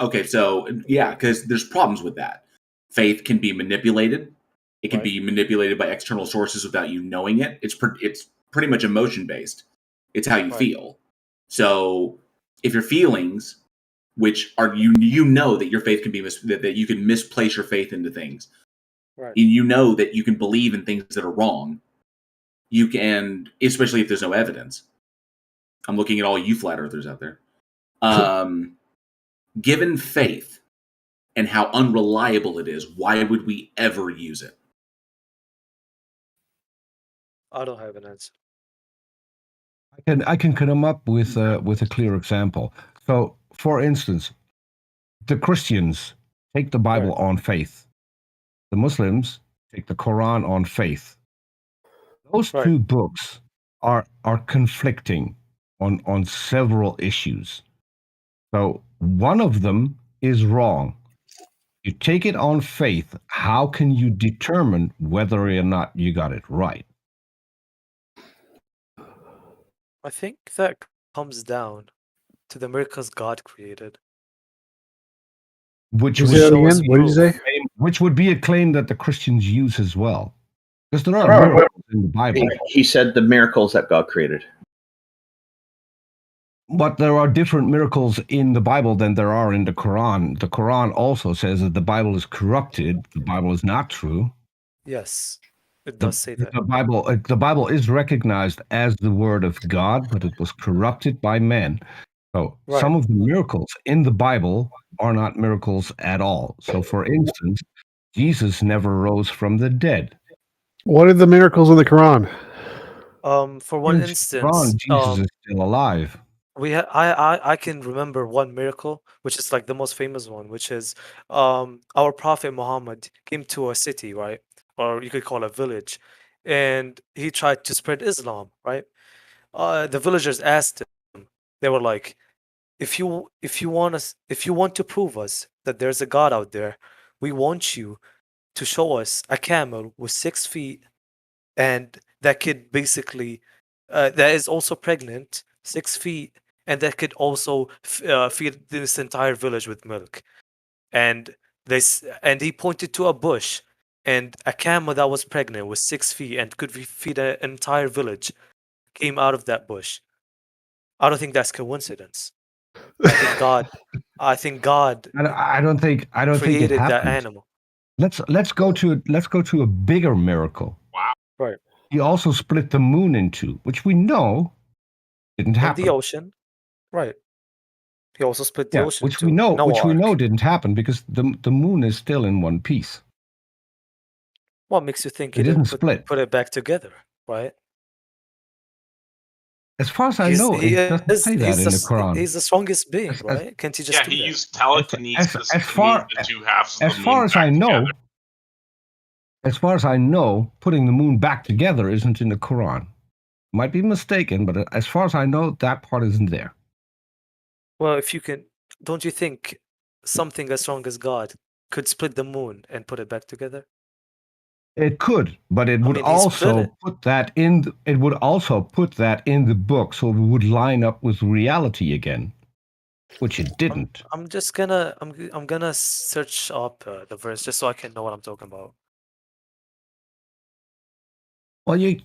Okay, so yeah, because there's problems with that. Faith can be manipulated. It can be manipulated by external sources without you knowing it. It's pretty much emotion based. It's how you feel. So if your feelings, which are you know that your faith can be that you can misplace your faith into things. Right. You know that you can believe in things that are wrong. You can, especially if there's no evidence. I'm looking at all you flat earthers out there. Given faith and how unreliable it is, why would we ever use it? I don't have an answer. I can come up with a clear example. So, for instance, the Christians take the Bible on faith. The Muslims take the Quran on faith. Those two books are conflicting on several issues. So one of them is wrong. You take it on faith. How can you determine whether or not you got it right? I think that comes down to the miracles God created. Which What did you say? Which would be a claim that the Christians use as well. Because there are miracles in the Bible. He said the miracles that God created. But there are different miracles in the Bible than there are in the Quran. The Quran also says that the Bible is corrupted. The Bible is not true. Yes, it does say that. The Bible is recognized as the word of God, but it was corrupted by men. So Right. some of the miracles in the Bible are not miracles at all. So, for instance, Jesus never rose from the dead. What are the miracles in the Quran? For one In instance, Quran, Jesus is still alive. I can remember one miracle, which is like the most famous one, which is our Prophet Muhammad came to a city, right? Or you could call it a village, and he tried to spread Islam, right? The villagers asked him, they were like, if you want to prove us that there's a God out there, we want you to show us a camel with 6 feet and that could basically that is also pregnant, 6 feet, and that could also feed this entire village with milk. And and he pointed to a bush, and a camel that was pregnant with 6 feet and could feed an entire village came out of that bush. I don't think that's coincidence. I think God, I think God I don't think it created that happened. animal. Let's go to a bigger miracle. Wow. Right. He also split the moon in two, which we know didn't In happen. the ocean. Right. He also split the Yeah, ocean which we too. know, No which we know ark. didn't happen because the moon is still in one piece. What makes you think he It didn't isn't split. put it back together, right? As far as I know, it doesn't say that in the Quran. He's the strongest being, right? Can't he just Yeah, do he that? used telekinesis as to far- move the two halves of As the far moon as back I know, together. as far as I know, putting the moon back together isn't in the Quran. Might be mistaken, but as far as I know, that part isn't there. Well, if you can, don't you think something as strong as God could split the moon and put it back together? It could, but it would mean, he split also it. put that in. It would also put that in the book, so it would line up with reality again, which it didn't. I'm just gonna I'm gonna search up the verse just so I can know what I'm talking about. Well, you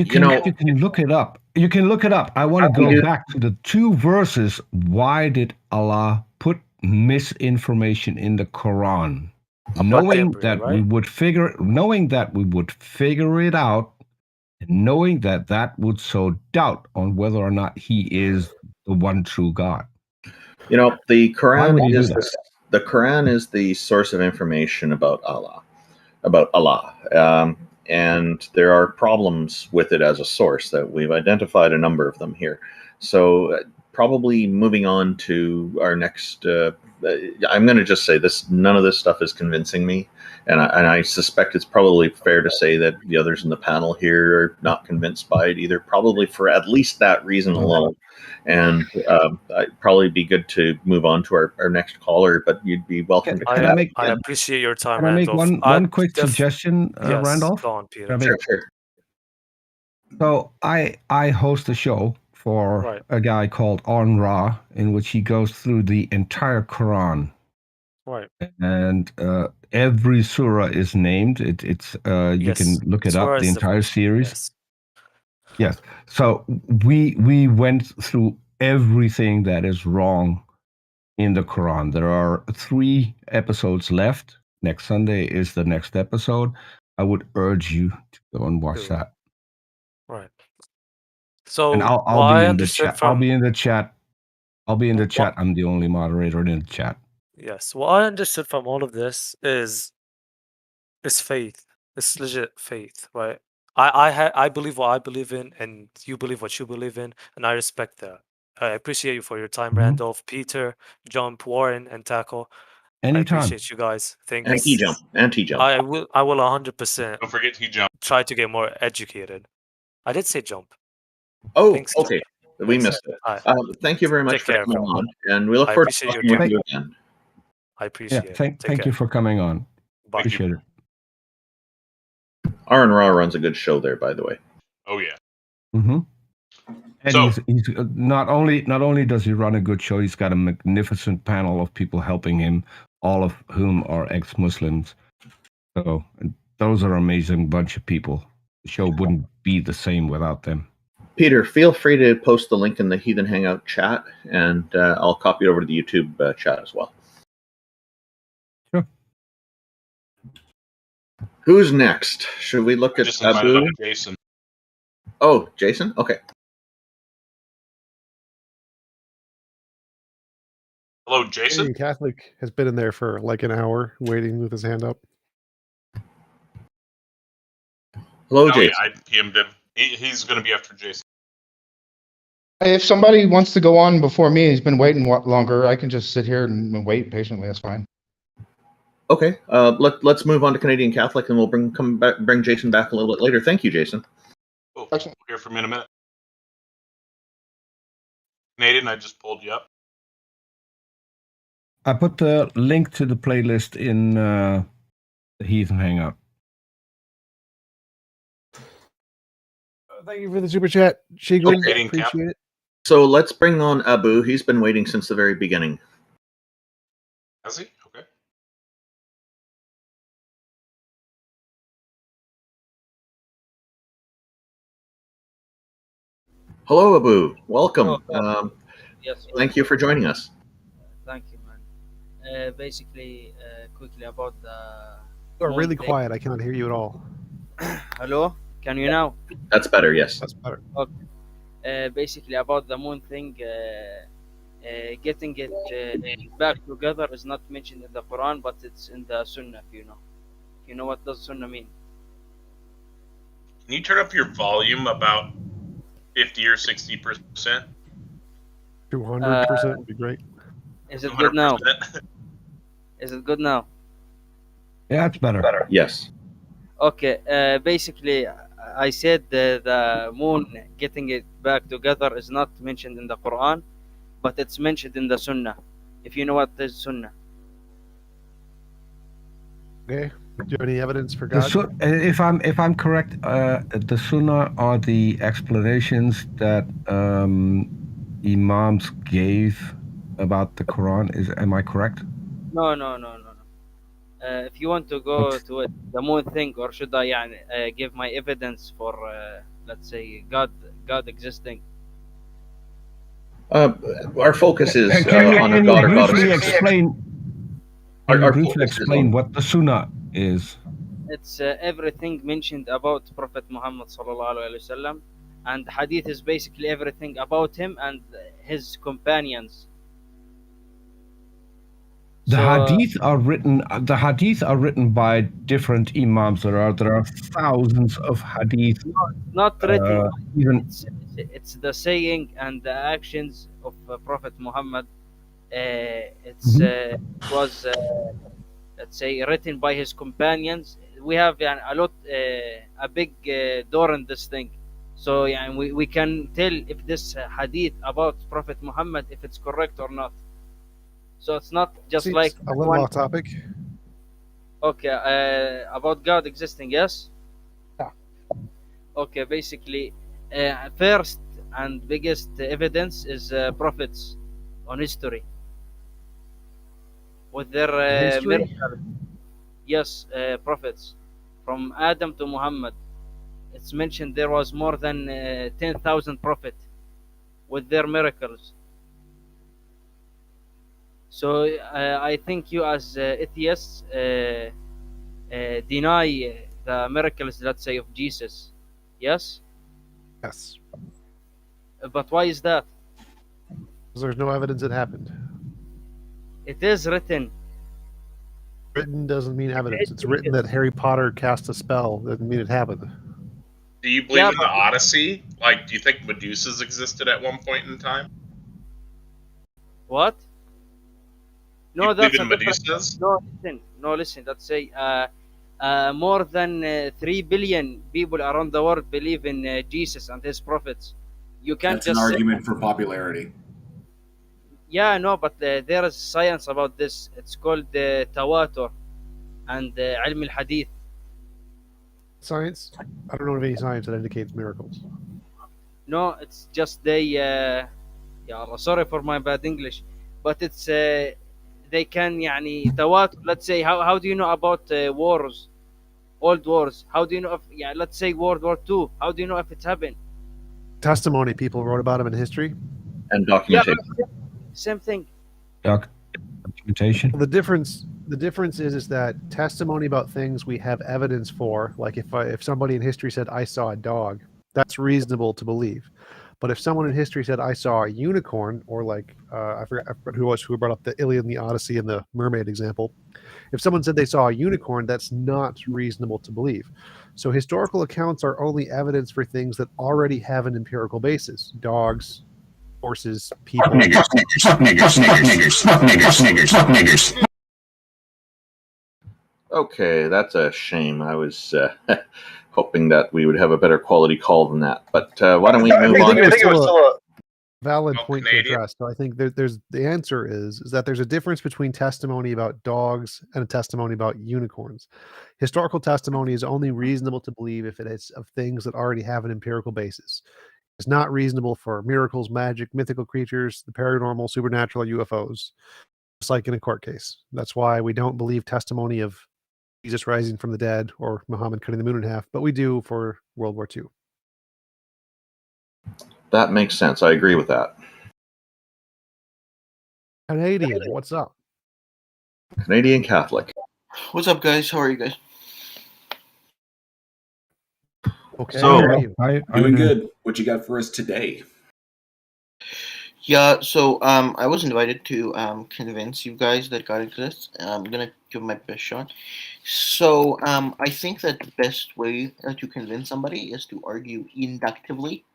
can look it up. You can look it up. I want to go back to the two verses. Why did Allah put misinformation in the Quran? Knowing that we would figure it out, and knowing that would sow doubt on whether or not he is the one true God. You know, the Why would Quran you do is that? the Quran is the source of information about Allah, and there are problems with it as a source that we've identified a number of them here. So probably moving on to our next. I'm going to just say this: none of this stuff is convincing me, and I suspect it's probably fair to say that the others in the panel here are not convinced by it either. Probably for at least that reason alone. And it'd probably be good to move on to our next caller, but you'd be welcome to come back. I appreciate your time, Can I make Randolph. one quick suggestion, yes, Randolph? go on, Peter. Sure. So I host a show for a guy called On Ra, in which he goes through the entire Quran. Right. And every surah is named. You can look it Surah up, the is entire series. Yes. Yes. So we went through everything that is wrong in the Quran. There are 3 episodes left. Next Sunday is the next episode. I would urge you to go and watch that. Right. So And I'll be in the chat. I'll be in the chat. I'm the only moderator in the chat. Yes. What I understood from all of this is faith. It's legit faith, right? I believe what I believe in, and you believe what you believe in, and I respect that. I appreciate you for your time, Randolph, Peter, Jump, Warren, and Tackle. I Anytime. appreciate you guys. Thanks. Anti-jump. I will 100%. Don't forget T-Jump. Try to get more educated. I did say Jump. Oh, Thanks, okay. Jump. We missed it. Thank you very much Take for care, coming everyone. on, and we look I forward to appreciate your talking with time. you again. I appreciate it. Thank you for coming on. Bye. Appreciate it. Aaron Ra runs a good show there, by the way. Oh yeah. Mm-hmm. And So- he's not only does he run a good show, he's got a magnificent panel of people helping him, all of whom are ex-Muslims. So those are an amazing bunch of people. The show wouldn't be the same without them. Peter, feel free to post the link in the Heathen Hangout chat, and I'll copy it over to the YouTube chat as well. Sure. Who's next? Should we look at Just invited Abu? up Jason. Oh, Jason? Okay. Oh, Jason? Canadian Catholic has been in there for like an hour waiting with his hand up. Hello, Oh, Jason. yeah, I PM'd him. He's going to be after Jason. If somebody wants to go on before me, he's been waiting longer, I can just sit here and wait patiently. That's fine. Okay, let's move on to Canadian Catholic, and we'll bring Jason back a little bit later. Thank you, Jason. Oh, we'll hear from you in a minute. Canadian, I just pulled you up. I put the link to the playlist in the Heathen Hangout. Thank you for the super chat, Shigrin. Okay. Appreciate it. So let's bring on Abu. He's been waiting since the very beginning. Has he? Okay. Hello, Abu. Welcome. Yes. Thank you for joining us. Thank you, man. Basically, quickly about the. You are really quiet. I cannot hear you at all. Hello? Can you now? That's better, yes. That's better. Okay. Basically, about the moon thing, getting it back together is not mentioned in the Quran, but it's in the Sunnah, if you know. You know what does Sunnah mean? Can you turn up your volume about 50 or 60%? 200% would be great. Is it good now? Is it good now? Yeah, it's better. Yes. Okay. Basically, I said the moon getting it back together is not mentioned in the Quran, but it's mentioned in the Sunnah. If you know what is Sunnah. Okay. Do you have any evidence for God? If I'm correct, the Sunnah are the explanations that Imams gave about the Quran. Am I correct? No. If you want to go to it, the moon thing, or should I give my evidence for, let's say, God existing? Our focus is on a can God you or briefly goddess. explain what the Sunnah is? It's everything mentioned about Prophet Muhammad sallallahu alaihi wasallam, and Hadith is basically everything about him and his companions. The Hadith are written. The Hadith are written by different Imams. There are thousands of Hadith. Not written. Even it's the saying and the actions of Prophet Muhammad. It was let's say written by his companions. We have a lot, a big door in this thing. So we can tell if this hadith about Prophet Muhammad, if it's correct or not. So it's not just Seems like a little off topic. Okay, about God existing, yes? Yeah. Okay, basically, first and biggest evidence is prophets on history. With their miracles. Yes, prophets. From Adam to Muhammad. It's mentioned there was more than 10,000 prophets with their miracles. So I think you as atheists deny the miracles, let's say, of Jesus. Yes? Yes. But why is that? Because there's no evidence it happened. It is written. Written doesn't mean evidence. It's written that Harry Potter cast a spell. Doesn't mean it happened. Do you believe in the Odyssey? Like, do you think Medusas existed at one point in time? What? No, you that's believe in Medusas? No, listen. Let's say more than 3 billion people around the world believe in Jesus and his prophets. You can't That's just an argument for popularity. Yeah, no, but there is science about this. It's called tawatur and ilm al-hadith. Science? I don't know of any science that indicates miracles. No, it's just they. Yeah, sorry for my bad English, but it's they can tawatur. Let's say how do you know about wars, old wars? How do you know if let's say World War II? How do you know if it's happened? Testimony, people wrote about them in history. And documentation. Yeah, same thing. Documentation. The difference is that testimony about things we have evidence for, like if somebody in history said I saw a dog, that's reasonable to believe. But if someone in history said, "I saw a unicorn," or like I forgot who brought up the Iliad and the Odyssey and the mermaid example. If someone said they saw a unicorn, that's not reasonable to believe. So historical accounts are only evidence for things that already have an empirical basis: dogs, horses, people. Okay, that's a shame. I was hoping that we would have a better quality call than that. But why don't we move on? I think it was still a valid point to address. So I think there's the answer is that there's a difference between testimony about dogs and a testimony about unicorns. Historical testimony is only reasonable to believe if it is of things that already have an empirical basis. It's not reasonable for miracles, magic, mythical creatures, the paranormal, supernatural, UFOs, just like in a court case. That's why we don't believe testimony of Jesus rising from the dead or Muhammad cutting the moon in half, but we do for World War II. That makes sense. I agree with that. Canadian, what's up? Canadian Catholic. What's up, guys? How are you guys? Okay. So, doing good. What you got for us today? Yeah, so I was invited to convince you guys that God exists. I'm gonna give my best shot. So I think that the best way to convince somebody is to argue inductively.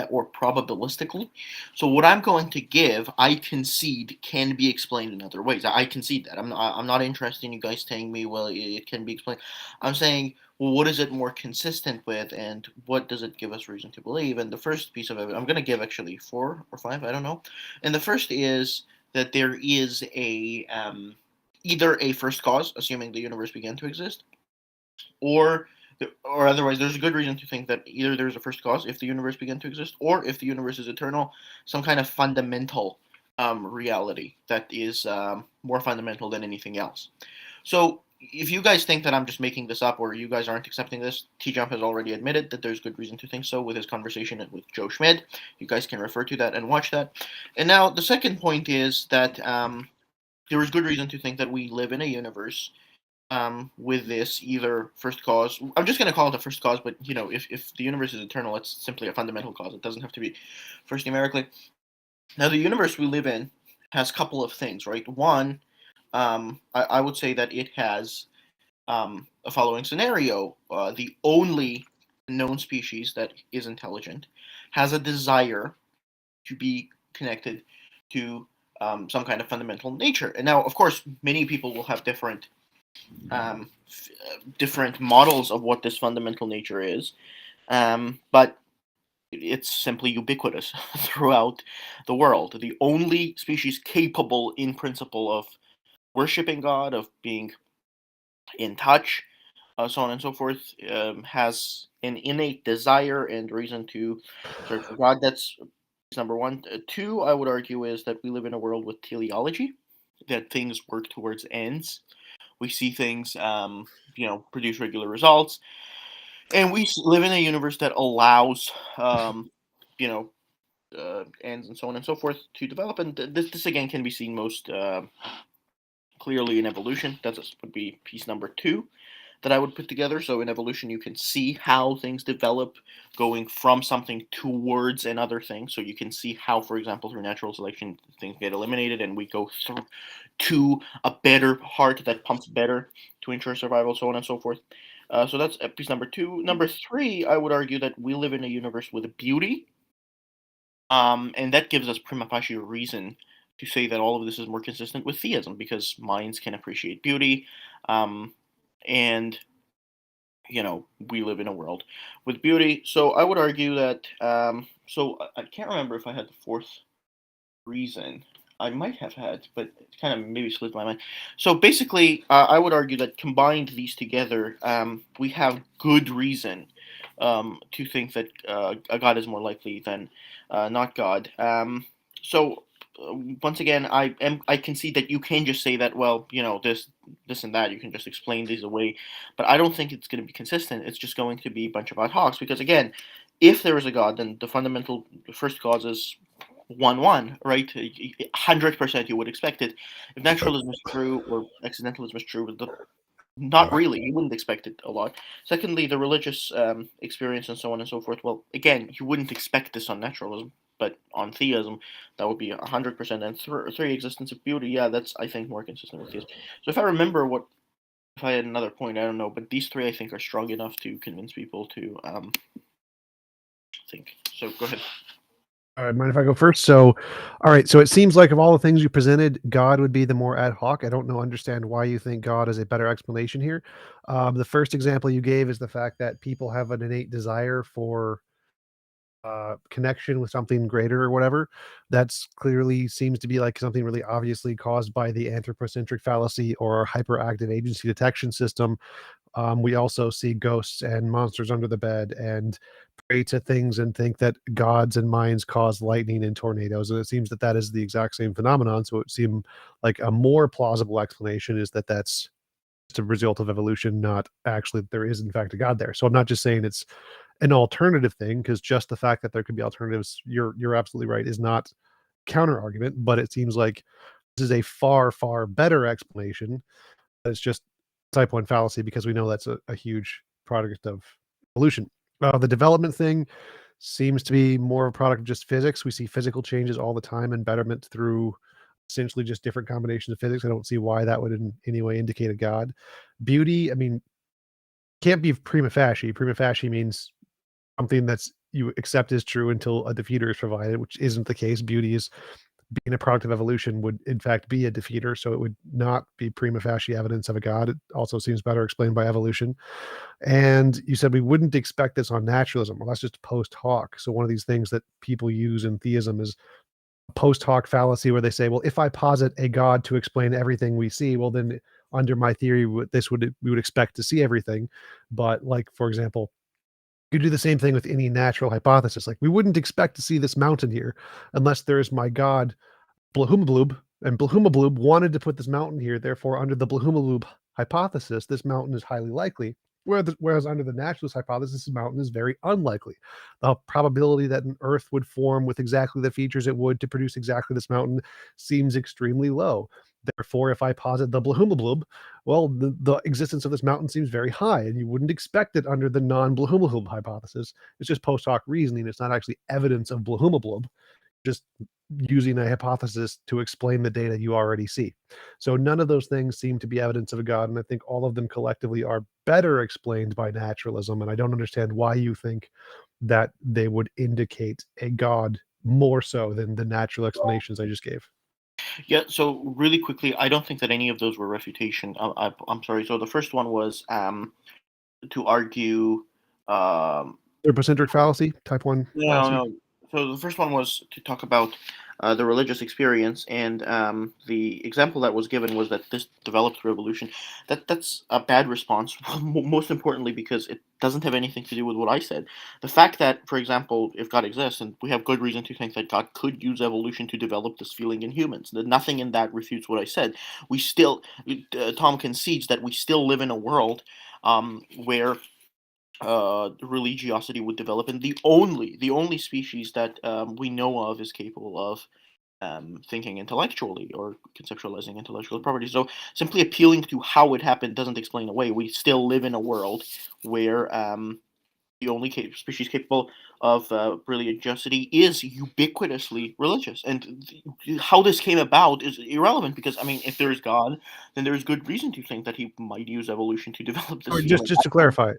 Or probabilistically. So what I'm going to give, I concede, can be explained in other ways. I concede that. I'm not interested in you guys telling me, well, it can be explained. I'm saying, well, what is it more consistent with, and what does it give us reason to believe? And the first piece of evidence, I'm going to give actually 4 or 5, I don't know. And the first is that there is a either a first cause, assuming the universe began to exist, or otherwise, there's a good reason to think that either there's a first cause if the universe began to exist, or if the universe is eternal, some kind of fundamental reality that is more fundamental than anything else. So if you guys think that I'm just making this up, or you guys aren't accepting this, T-Jump has already admitted that there's good reason to think so with his conversation with Joe Schmid. You guys can refer to that and watch that. And now the second point is that there is good reason to think that we live in a universe with this either first cause. I'm just going to call it a first cause, but you know, if the universe is eternal, it's simply a fundamental cause. It doesn't have to be first numerically. Now, the universe we live in has a couple of things, right? One, I would say that it has a following scenario. The only known species that is intelligent has a desire to be connected to some kind of fundamental nature. And now, of course, many people will have different models of what this fundamental nature is, but it's simply ubiquitous throughout the world. The only species capable in principle of worshiping God, of being in touch, so on and so forth, has an innate desire and reason to search for God. That's number one. Two, I would argue, is that we live in a world with teleology, that things work towards ends. We see things, produce regular results, and we live in a universe that allows, ends and so on and so forth to develop. And this again can be seen most clearly in evolution. That would be piece number 2 that I would put together. So in evolution, you can see how things develop, going from something towards another thing. So you can see how, for example, through natural selection, things get eliminated and we go through to a better heart that pumps better to ensure survival, so on and so forth. So that's piece number 2. Number 3, I would argue that we live in a universe with beauty. And that gives us prima facie reason to say that all of this is more consistent with theism, because minds can appreciate beauty. And we live in a world with beauty. So I would argue that, so I can't remember if I had the 4th reason. I might have had, but it kind of maybe slipped my mind. So basically, I would argue that combined these together, we have good reason to think that a God is more likely than not God. So once again, I concede that you can just say that, well, this and that, you can just explain these away, but I don't think it's going to be consistent. It's just going to be a bunch of ad hocs, because again, if there is a God, then the first cause is 1-1, right? 100% you would expect it. If naturalism is true or accidentalism is true, the Not really. You wouldn't expect it a lot. Secondly, the religious experience and so on and so forth. Well, again, you wouldn't expect this on naturalism, but on theism, that would be 100%. And three, existence of beauty. Yeah, that's, I think, more consistent with theism. So if I remember if I had another point, I don't know, but these three I think are strong enough to convince people to think. So go ahead. All right, mind if I go first? So, all right. So it seems like of all the things you presented, God would be the more ad hoc. I don't understand why you think God is a better explanation here. The first example you gave is the fact that people have an innate desire for connection with something greater or whatever. That's clearly seems to be like something really obviously caused by the anthropocentric fallacy or hyperactive agency detection system. We also see ghosts and monsters under the bed and pray to things and think that gods and minds cause lightning and tornadoes. And it seems that that is the exact same phenomenon. So it would seem like a more plausible explanation is that that's just a result of evolution, not actually that there is in fact a god there. So I'm not just saying it's an alternative thing, because just the fact that there could be alternatives, you're absolutely right, is not counter argument. But it seems like this is a far better explanation. It's just type 1 fallacy because we know that's a huge product of evolution. The development thing seems to be more of a product of just physics. We see physical changes all the time and betterment through essentially just different combinations of physics. I don't see why that would in any way indicate a god. Beauty, I mean, can't be prima facie. Prima facie means something that's you accept is true until a defeater is provided, which isn't the case. Beauty is being a product of evolution would in fact be a defeater, so it would not be prima facie evidence of a god. It also seems better explained by evolution. And you said we wouldn't expect this on naturalism. Well, that's just post hoc. So one of these things that people use in theism is post hoc fallacy, where they say, well, if I posit a god to explain everything we see, well, then under my theory, we would expect to see everything. But like, for example, you do the same thing with any natural hypothesis. Like, we wouldn't expect to see this mountain here unless there's my god Blahumabloob, and Blahumabloob wanted to put this mountain here. Therefore, under the Blahumabloob hypothesis, this mountain is highly likely. Whereas under the naturalist hypothesis, this mountain is very unlikely. The probability that an Earth would form with exactly the features it would to produce exactly this mountain seems extremely low. Therefore, if I posit the Blahumabloob, well, the existence of this mountain seems very high, and you wouldn't expect it under the non-Blahumabloob hypothesis. It's just post hoc reasoning. It's not actually evidence of Blahumabloob, just using a hypothesis to explain the data you already see. So none of those things seem to be evidence of a god, and I think all of them collectively are better explained by naturalism, and I don't understand why you think that they would indicate a god more so than the natural explanations I just gave. Yeah, so really quickly, I don't think that any of those were refutation. I'm sorry. So the first one was to argue. Anthropocentric fallacy, type 1 fallacy? No. So the first one was to talk about the religious experience, and the example that was given was that this developed through evolution. That's a bad response, most importantly because it doesn't have anything to do with what I said. The fact that, for example, if God exists, and we have good reason to think that God could use evolution to develop this feeling in humans, that nothing in that refutes what I said. We still, Tom concedes that we still live in a world where religiosity would develop, and the only species that we know of is capable of thinking intellectually or conceptualizing intellectual properties. So simply appealing to how it happened doesn't explain away. We still live in a world where the only species capable of religiosity is ubiquitously religious, and how this came about is irrelevant because I mean, if there is God, then there is good reason to think that he might use evolution to develop this. Just to clarify,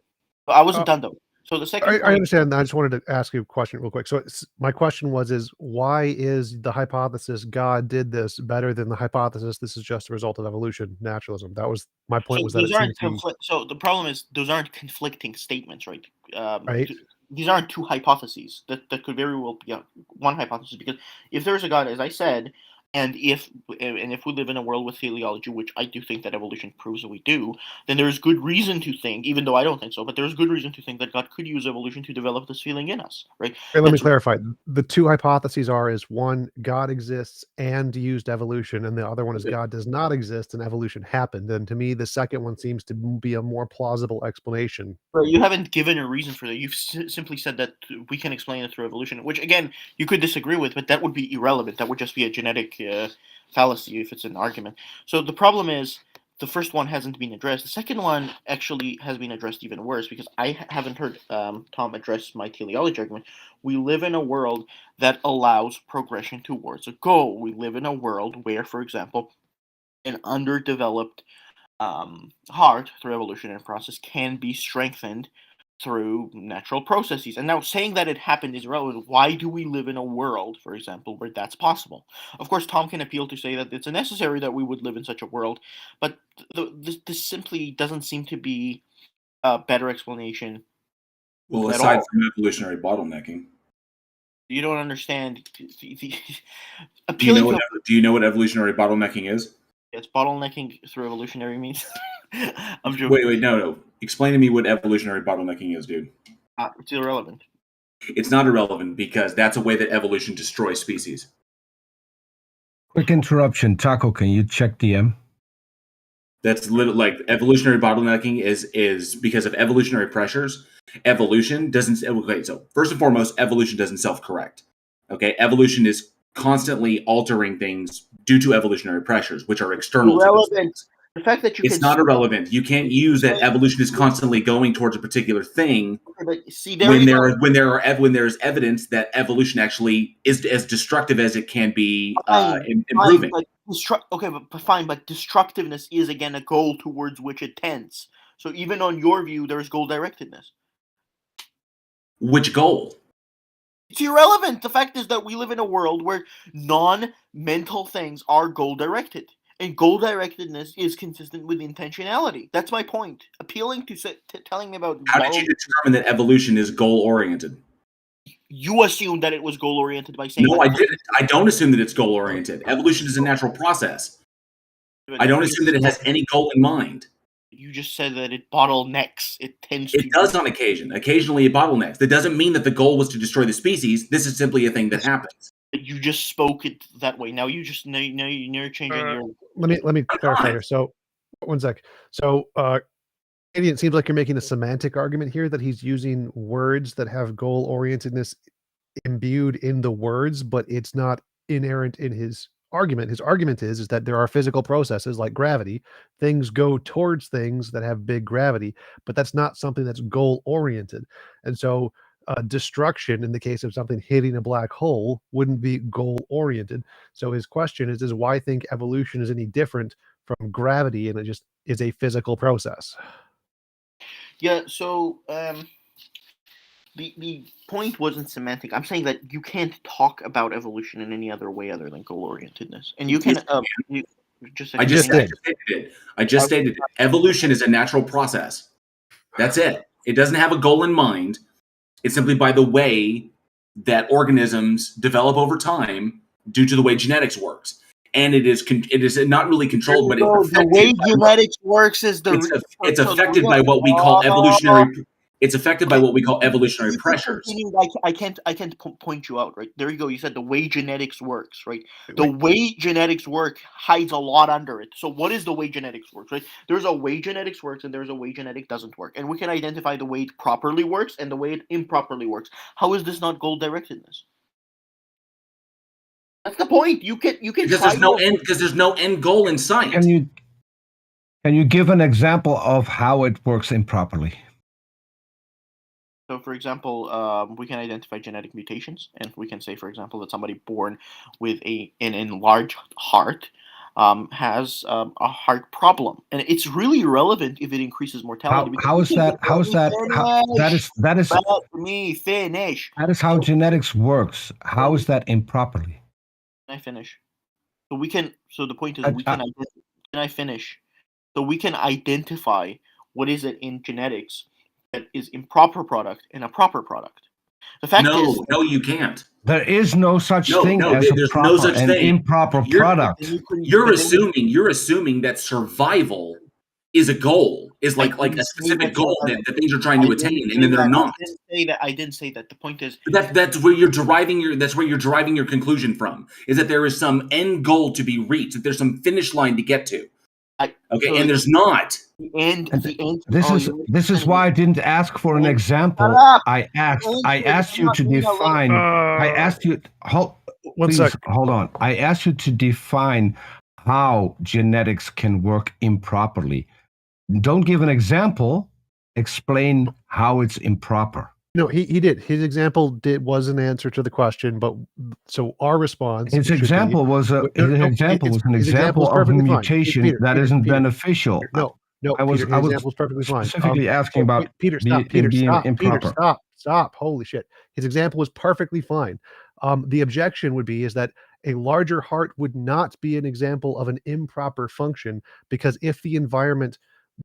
I wasn't done though. So the second I understand that. I just wanted to ask you a question real quick. So my question is why is the hypothesis God did this better than the hypothesis this is just a result of evolution, naturalism? That was my point. So was that those it aren't seems So the problem is those aren't conflicting statements, right? Right. These aren't two hypotheses. That could very well be one hypothesis, because if there is a God, as I said, and if we live in a world with teleology, which I do think that evolution proves that we do, then there is good reason to think, even though I don't think so, but there is good reason to think that God could use evolution to develop this feeling in us, right? Hey, let me clarify. The two hypotheses is one, God exists and used evolution, and the other one is God does not exist and evolution happened. And to me, the second one seems to be a more plausible explanation. Well, you haven't given a reason for that. You've simply said that we can explain it through evolution, which again you could disagree with, but that would be irrelevant. That would just be a genetic fallacy if it's an argument. So the problem is the first one hasn't been addressed. The second one actually has been addressed even worse, because I haven't heard Tom address my teleology argument. We live in a world that allows progression towards a goal. We live in a world where, for example, an underdeveloped heart through evolutionary process can be strengthened through natural processes. And now saying that it happened is irrelevant. Why do we live in a world, for example, where that's possible? Of course, Tom can appeal to say that it's necessary that we would live in such a world, but this simply doesn't seem to be a better explanation. Well, at aside all. from evolutionary bottlenecking, You don't understand. do Appealing you know what evolutionary bottlenecking is? It's bottlenecking through evolutionary means. I'm joking. Wait, no. Explain to me what evolutionary bottlenecking is, dude. It's irrelevant. It's not irrelevant because that's a way that evolution destroys species. Quick interruption. Taco, can you check DM? That's like evolutionary bottlenecking is because of evolutionary pressures. Evolution doesn't. Okay, so first and foremost, evolution doesn't self-correct. Okay, evolution is constantly altering things due to evolutionary pressures, which are external to those things. The fact that you It's not irrelevant. You can't use that evolution is constantly going towards a particular thing when there's evidence that evolution actually is as destructive as it can be improving. But fine, but destructiveness is again a goal towards which it tends. So even on your view, there is goal directedness. Which goal? It's irrelevant. The fact is that we live in a world where non-mental things are goal directed. And goal directedness is consistent with intentionality. That's my point. Appealing to telling me about how did you determine that evolution is goal oriented? You assumed that it was goal oriented by saying. No, I didn't. I don't assume that it's goal oriented. Evolution is a natural process. I don't assume that it has any goal in mind. You just said that it bottlenecks. It tends to. It does on occasion. Occasionally, it bottlenecks. That doesn't mean that the goal was to destroy the species. This is simply a thing that happens. You just spoke it that way. Now you're changing your. Let me clarify here. So, one sec. So, it seems like you're making a semantic argument here that he's using words that have goal orientedness imbued in the words, but it's not inherent in his argument. His argument is that there are physical processes like gravity. Things go towards things that have big gravity, but that's not something that's goal oriented. And so destruction in the case of something hitting a black hole wouldn't be goal oriented. So his question is why think evolution is any different from gravity, and it just is a physical process. Yeah, so the point wasn't semantic. I'm saying that you can't talk about evolution in any other way other than goal orientedness. And you can I just stated it. Evolution is a natural process. That's it. It doesn't have a goal in mind. It's simply by the way that organisms develop over time due to the way genetics works. And it is not really controlled, but the way genetics works is it's affected by what we call evolutionary. It's affected by what we call evolutionary pressures. I can't point you out, right? There you go. You said the way genetics works, right? The way genetics work hides a lot under it. So what is the way genetics works, right? There's a way genetics works and there's a way genetic doesn't work. And we can identify the way it properly works and the way it improperly works. How is this not goal directedness? That's the point. You can because there's no end goal in sight. Can you give an example of how it works improperly? So, for example, we can identify genetic mutations, and we can say, for example, that somebody born with an enlarged heart has a heart problem, and it's really irrelevant if it increases mortality. How is that? That is. Let me finish. That is how genetics works. How is that improperly? Can I finish? So we can. So the point is, can I finish? So we can identify what is it in genetics that is improper product and a proper product. The fact is, no, you can't. There is no such thing as a proper and improper product. You're assuming that survival is a goal, is like a specific goal that things are trying to attain, and then they're not. I didn't say that. The point is that's where you're deriving your conclusion from, is that there is some end goal to be reached, that there's some finish line to get to. And there's not. This is why I didn't ask for an example. I asked you to define. I asked you. Hold on. I asked you to define how genetics can work improperly. Don't give an example. Explain how it's improper. No, he did. His example was an answer to the question, but so our response. His example was an example of mutation that isn't beneficial. No, I was Peter, his example is perfectly fine. specifically asking about Peter, stop. Peter, being stop. improper. Peter, stop. Holy shit. His example was perfectly fine. The objection would be is that a larger heart would not be an example of an improper function, because if you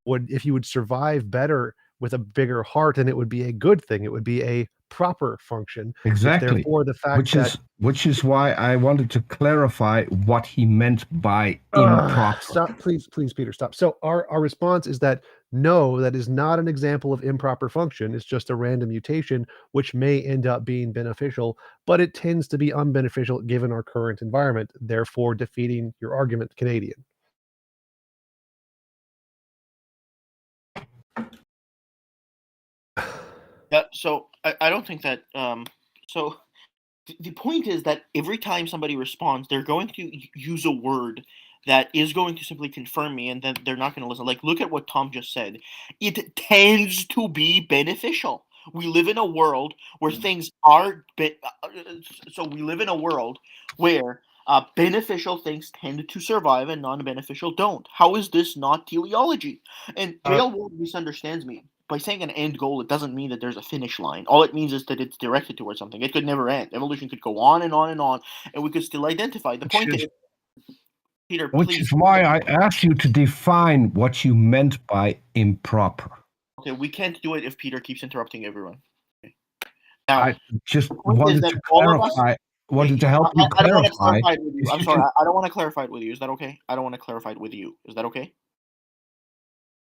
would survive better with a bigger heart, and it would be a good thing. It would be a proper function. Exactly. Therefore, the fact which is why I wanted to clarify what he meant by improper. Stop, please, Peter, stop. So our response is that no, that is not an example of improper function. It's just a random mutation, which may end up being beneficial, but it tends to be unbeneficial given our current environment, therefore defeating your argument, Canadian. So I don't think that. So the point is that every time somebody responds, they're going to use a word that is going to simply confirm me, and then they're not going to listen. Like, look at what Tom just said. It tends to be beneficial. We live in a world where things are. So we live in a world where beneficial things tend to survive and non-beneficial don't. How is this not teleology? And Dale Ward misunderstands me. By saying an end goal, it doesn't mean that there's a finish line. All it means is that it's directed towards something. It could never end. Evolution could go on and on and on, and we could still identify. The point is, Peter, please. Which is why I asked you to define what you meant by improper. Okay, we can't do it if Peter keeps interrupting everyone. Okay. Now, I just wanted to clarify. Wanted to help you clarify. I'm sorry, I don't want to clarify it with you. Is that okay? I don't want to clarify it with you. Is that okay?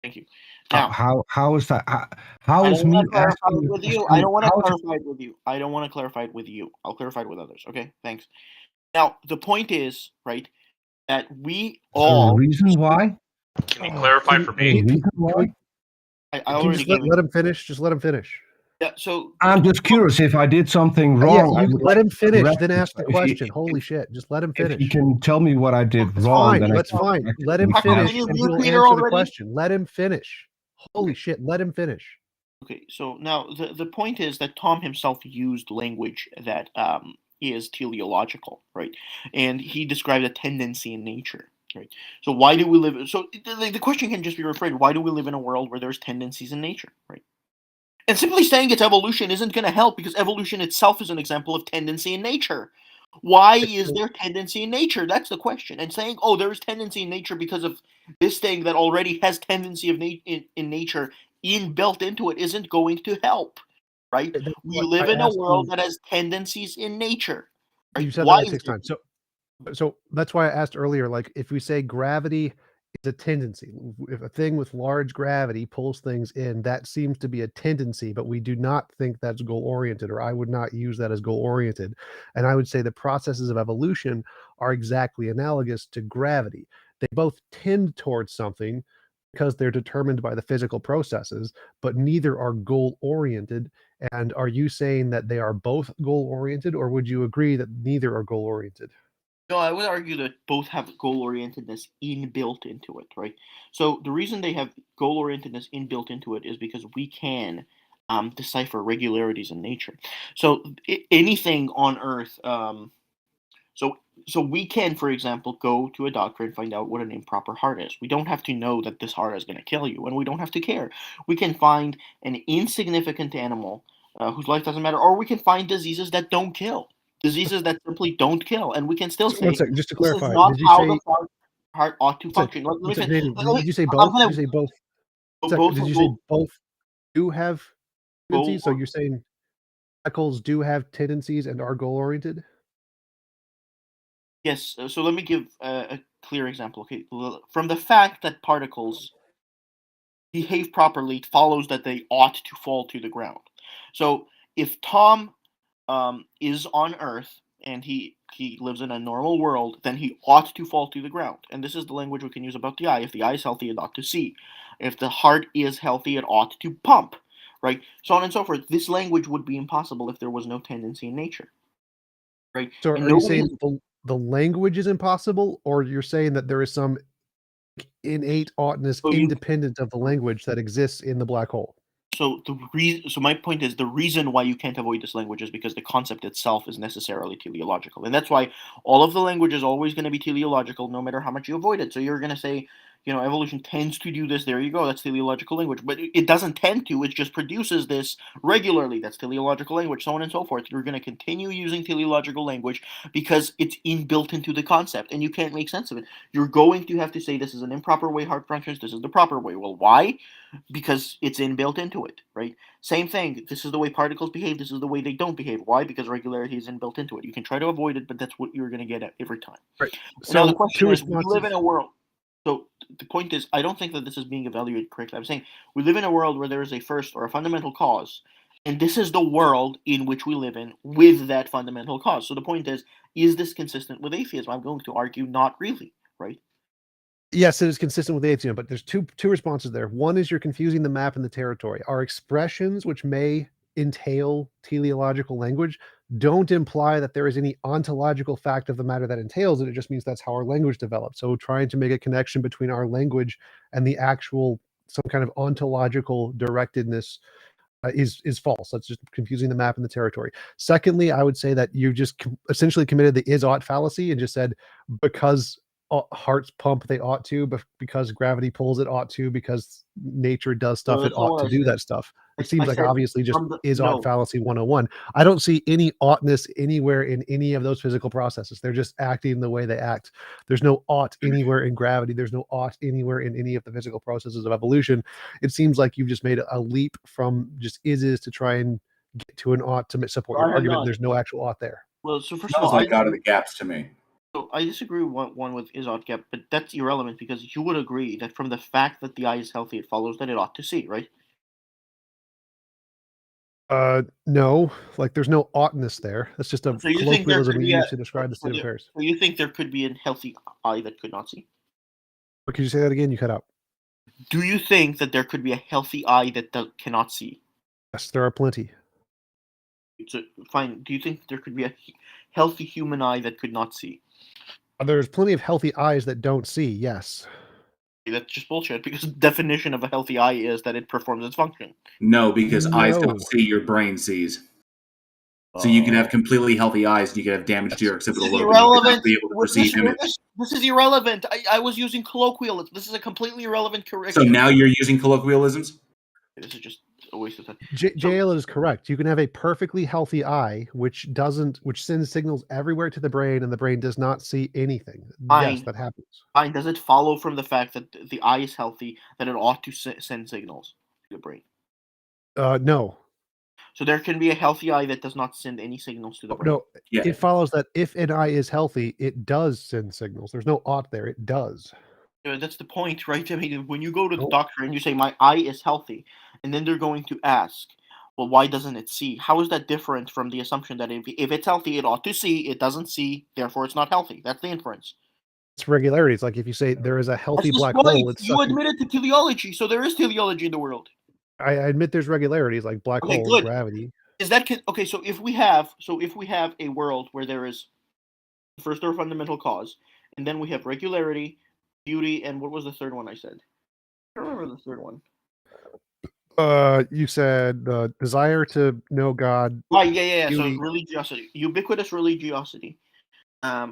Thank you. Now, how is that? How is me asking with you? I don't want to clarify it with you. I don't want to clarify it with you. I'll clarify it with others. Okay, thanks. Now, the point is, right, that we all. Reason why? Can you clarify for me? I already let him finish. Just let him finish. Yeah. So I'm just curious if I did something wrong. Yeah, let him finish. Then ask the question. Holy shit! Just let him finish. If you can tell me what I did wrong, then that's fine. Let him finish, and he'll answer the question. Let him finish. Holy shit! Let him finish. Okay. So now the point is that Tom himself used language that is teleological, right? And he described a tendency in nature. Right. So why do we live? So the question can just be rephrased: why do we live in a world where there's tendencies in nature? Right. And simply saying it's evolution isn't going to help, because evolution itself is an example of tendency in nature. Why is there tendency in nature? That's the question. And saying, oh, there is tendency in nature because of this thing that already has tendency of in nature inbuilt into it isn't going to help, right? We live in a world that has tendencies in nature. Right? You said that 6 times. So that's why I asked earlier, like, if we say gravity is a tendency, if a thing with large gravity pulls things in, that seems to be a tendency, but we do not think that's goal-oriented, or I would not use that as goal-oriented. And I would say the processes of evolution are exactly analogous to gravity. They both tend towards something because they're determined by the physical processes, but neither are goal-oriented. And are you saying that they are both goal-oriented, or would you agree that neither are goal-oriented? No, I would argue that both have goal-orientedness inbuilt into it, right? So the reason they have goal-orientedness inbuilt into it is because we can decipher regularities in nature. So anything on Earth, so we can, for example, go to a doctor and find out what an improper heart is. We don't have to know that this heart is going to kill you, and we don't have to care. We can find an insignificant animal whose life doesn't matter, or we can find diseases that don't kill. Diseases that simply don't kill, and we can still say, just to clarify, this is not how the heart ought to function. Did you say both? Did you say both? Did you say both do have tendencies? So you're saying particles do have tendencies and are goal-oriented? Yes. So let me give a clear example. Okay, from the fact that particles behave properly, it follows that they ought to fall to the ground. So if Tom is on Earth and he lives in a normal world, then he ought to fall to the ground. And this is the language we can use about the eye. If the eye is healthy, it ought to see. If the heart is healthy, it ought to pump, right? So on and so forth. This language would be impossible if there was no tendency in nature, right? So are you saying the language is impossible, or you're saying that there is some innate oughtness independent of the language that exists in the black hole? So my point is the reason why you can't avoid this language is because the concept itself is necessarily teleological, and that's why all of the language is always going to be teleological, no matter how much you avoid it. So you're going to say, evolution tends to do this. There you go. That's teleological language, but it doesn't tend to. It just produces this regularly. That's teleological language, so on and so forth. You're going to continue using teleological language because it's inbuilt into the concept, and you can't make sense of it. You're going to have to say this is an improper way heart functions. This is the proper way. Well, why? Because it's inbuilt into it, right? Same thing. This is the way particles behave. This is the way they don't behave. Why? Because regularity is inbuilt into it. You can try to avoid it, but that's what you're going to get at every time. Right. So now the So, question two is, we live responses. in a world. So the point is, I don't think that this is being evaluated correctly. I'm saying we live in a world where there is a first or a fundamental cause, and this is the world in which we live in with that fundamental cause. So the point is this consistent with atheism? I'm going to argue not really, right? Yes, it is consistent with atheism, but there's two responses there. One is you're confusing the map and the territory. Our expressions, which may entail teleological language, don't imply that there is any ontological fact of the matter that entails it. It just means that's how our language developed. So trying to make a connection between our language and the actual some kind of ontological directedness is false. That's just confusing the map and the territory. Secondly, I would say that you just essentially committed the is-ought fallacy and just said because hearts pump they ought to, but because gravity pulls it ought to, because nature does stuff it That's not ought what to I do said. that stuff. It I seems like said obviously just from the- is-ought no. fallacy 101. I don't see any oughtness anywhere in any of those physical processes. They're just acting the way they act. There's no ought anywhere in gravity. There's no ought anywhere in any of the physical processes of evolution. It seems like you've just made a leap from just is to try and get to an ought to support I your have argument. not. There's no actual ought there. Well, so first of Smells all, like out of the gaps to me. So I disagree with one with is-ought gap, but that's irrelevant because you would agree that from the fact that the eye is healthy, it follows that it ought to see, right? No, like there's no oughtness there. That's just a So you think there colloquialism could we be use to describe the so state of affairs. so you think there could be a healthy eye that could not see? But could you say that again? You cut out. Do you think that there could be a healthy eye that cannot see? Yes, there are plenty. So, fine. Do you think there could be a healthy human eye that could not see? There's plenty of healthy eyes that don't see. Yes. That's just bullshit because the definition of a healthy eye is that it performs its function. No, because eyes No. don't see, your brain sees. So you can have completely healthy eyes, and you can have damage to your occipital lobe, and you can not be able to perceive image. This is irrelevant. I was using colloquialism. This is a completely irrelevant correction. So now you're using colloquialisms? This is just a waste of time. JL is correct. You can have a perfectly healthy eye which sends signals everywhere to the brain, and the brain does not see anything. Fine. Yes, that happens. Fine. Does it follow from the fact that the eye is healthy that it ought to send signals to the brain? No. So there can be a healthy eye that does not send any signals to the brain. No, it follows that if an eye is healthy, it does send signals. There's no ought there. It does. That's the point, right? I mean, when you go to the doctor and you say, my eye is healthy, and then they're going to ask, well, why doesn't it see? How is that different from the assumption that if it's healthy, it ought to see, it doesn't see, therefore it's not healthy? That's the inference. It's regularities. Like if you say there is a healthy That's black just right. hole, it's You admitted to teleology, so there is teleology in the world. I admit there's regularities like black Okay, holes, good. gravity. Is that okay? So if we have a world where there is first or fundamental cause, and then we have regularity, beauty, and what was the third one I said? I don't remember the third one. You said the desire to know God. Right, yeah. So Beauty. religiosity, ubiquitous religiosity.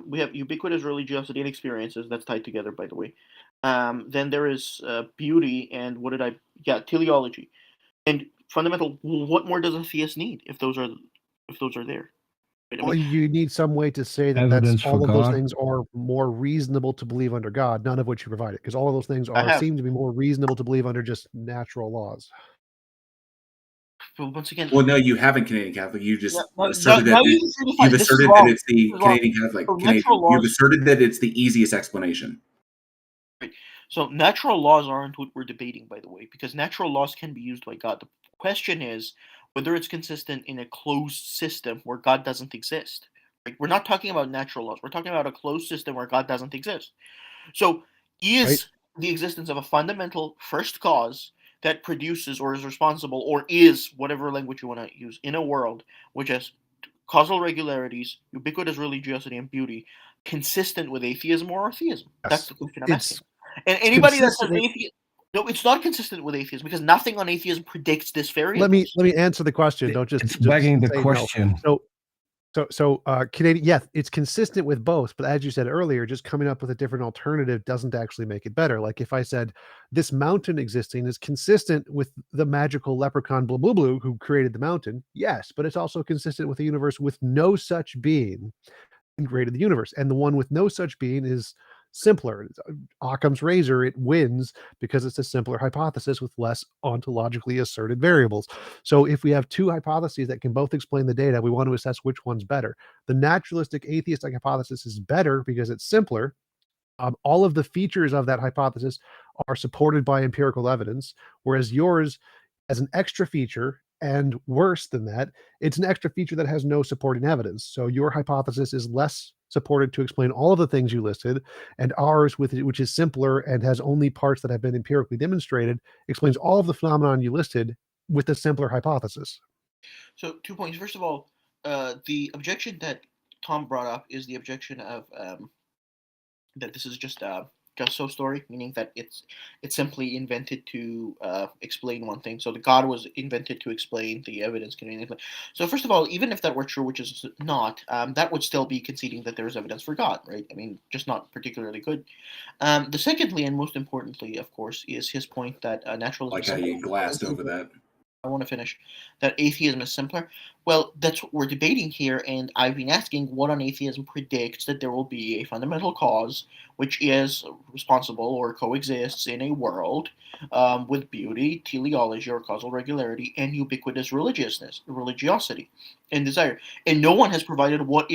We have ubiquitous religiosity and experiences that's tied together, by the way. Then there is beauty, and what did I? Yeah, teleology, and fundamental. What more does a theist need if those are there? Right, I Well, mean, you need some way to say that Evidence all for of those God. things are more reasonable to believe under God, none of which you provided, because all of those things seem to be more reasonable to believe under just natural laws. but once again, Well, no, you haven't, Canadian Catholic. You just now asserted you you've asserted that it's the Canadian Catholic. So natural You've laws- asserted that it's the easiest explanation. Right. So natural laws aren't what we're debating, by the way, because natural laws can be used by God. The question is whether it's consistent in a closed system where God doesn't exist. Right? We're not talking about natural laws. We're talking about a closed system where God doesn't exist. So is the existence of a fundamental first cause that produces or is responsible or is whatever language you want to use in a world which has causal regularities, ubiquitous religiosity, and beauty consistent with atheism or theism? That's Yes. the question I'm asking. It's And anybody that says consistent. atheism, no, it's not consistent with atheism because nothing on atheism predicts this variable. Let me answer the question. Don't just It's just begging the say question. No. So Canadian, yes, it's consistent with both, but as you said earlier, just coming up with a different alternative doesn't actually make it better. Like if I said this mountain existing is consistent with the magical leprechaun Blue Blue Blue who created the mountain, yes, but it's also consistent with a universe with no such being and created the universe. And the one with no such being is simpler. It's Occam's razor, it wins because it's a simpler hypothesis with less ontologically asserted variables. So if we have two hypotheses that can both explain the data, we want to assess which one's better. The naturalistic atheistic hypothesis is better because it's simpler. All of the features of that hypothesis are supported by empirical evidence, whereas yours has an extra feature, and worse than that, it's an extra feature that has no supporting evidence. So your hypothesis is less supported to explain all of the things you listed, and ours, which is simpler and has only parts that have been empirically demonstrated, explains all of the phenomenon you listed with a simpler hypothesis. So 2 points. First of all, the objection that Tom brought up is the objection of that this is just a so story, meaning that it's simply invented to explain one thing. So the God was invented to explain the evidence. So first of all, even if that were true, which is not, that would still be conceding that there is evidence for God, right? I mean, just not particularly good. The secondly and most importantly, of course, is his point that naturalism. Like how you glassed over that. I want to finish. That atheism is simpler. Well, that's what we're debating here, and I've been asking what on atheism predicts that there will be a fundamental cause which is responsible or coexists in a world with beauty, teleology or causal regularity, and ubiquitous religiosity, and desire. And no one has provided what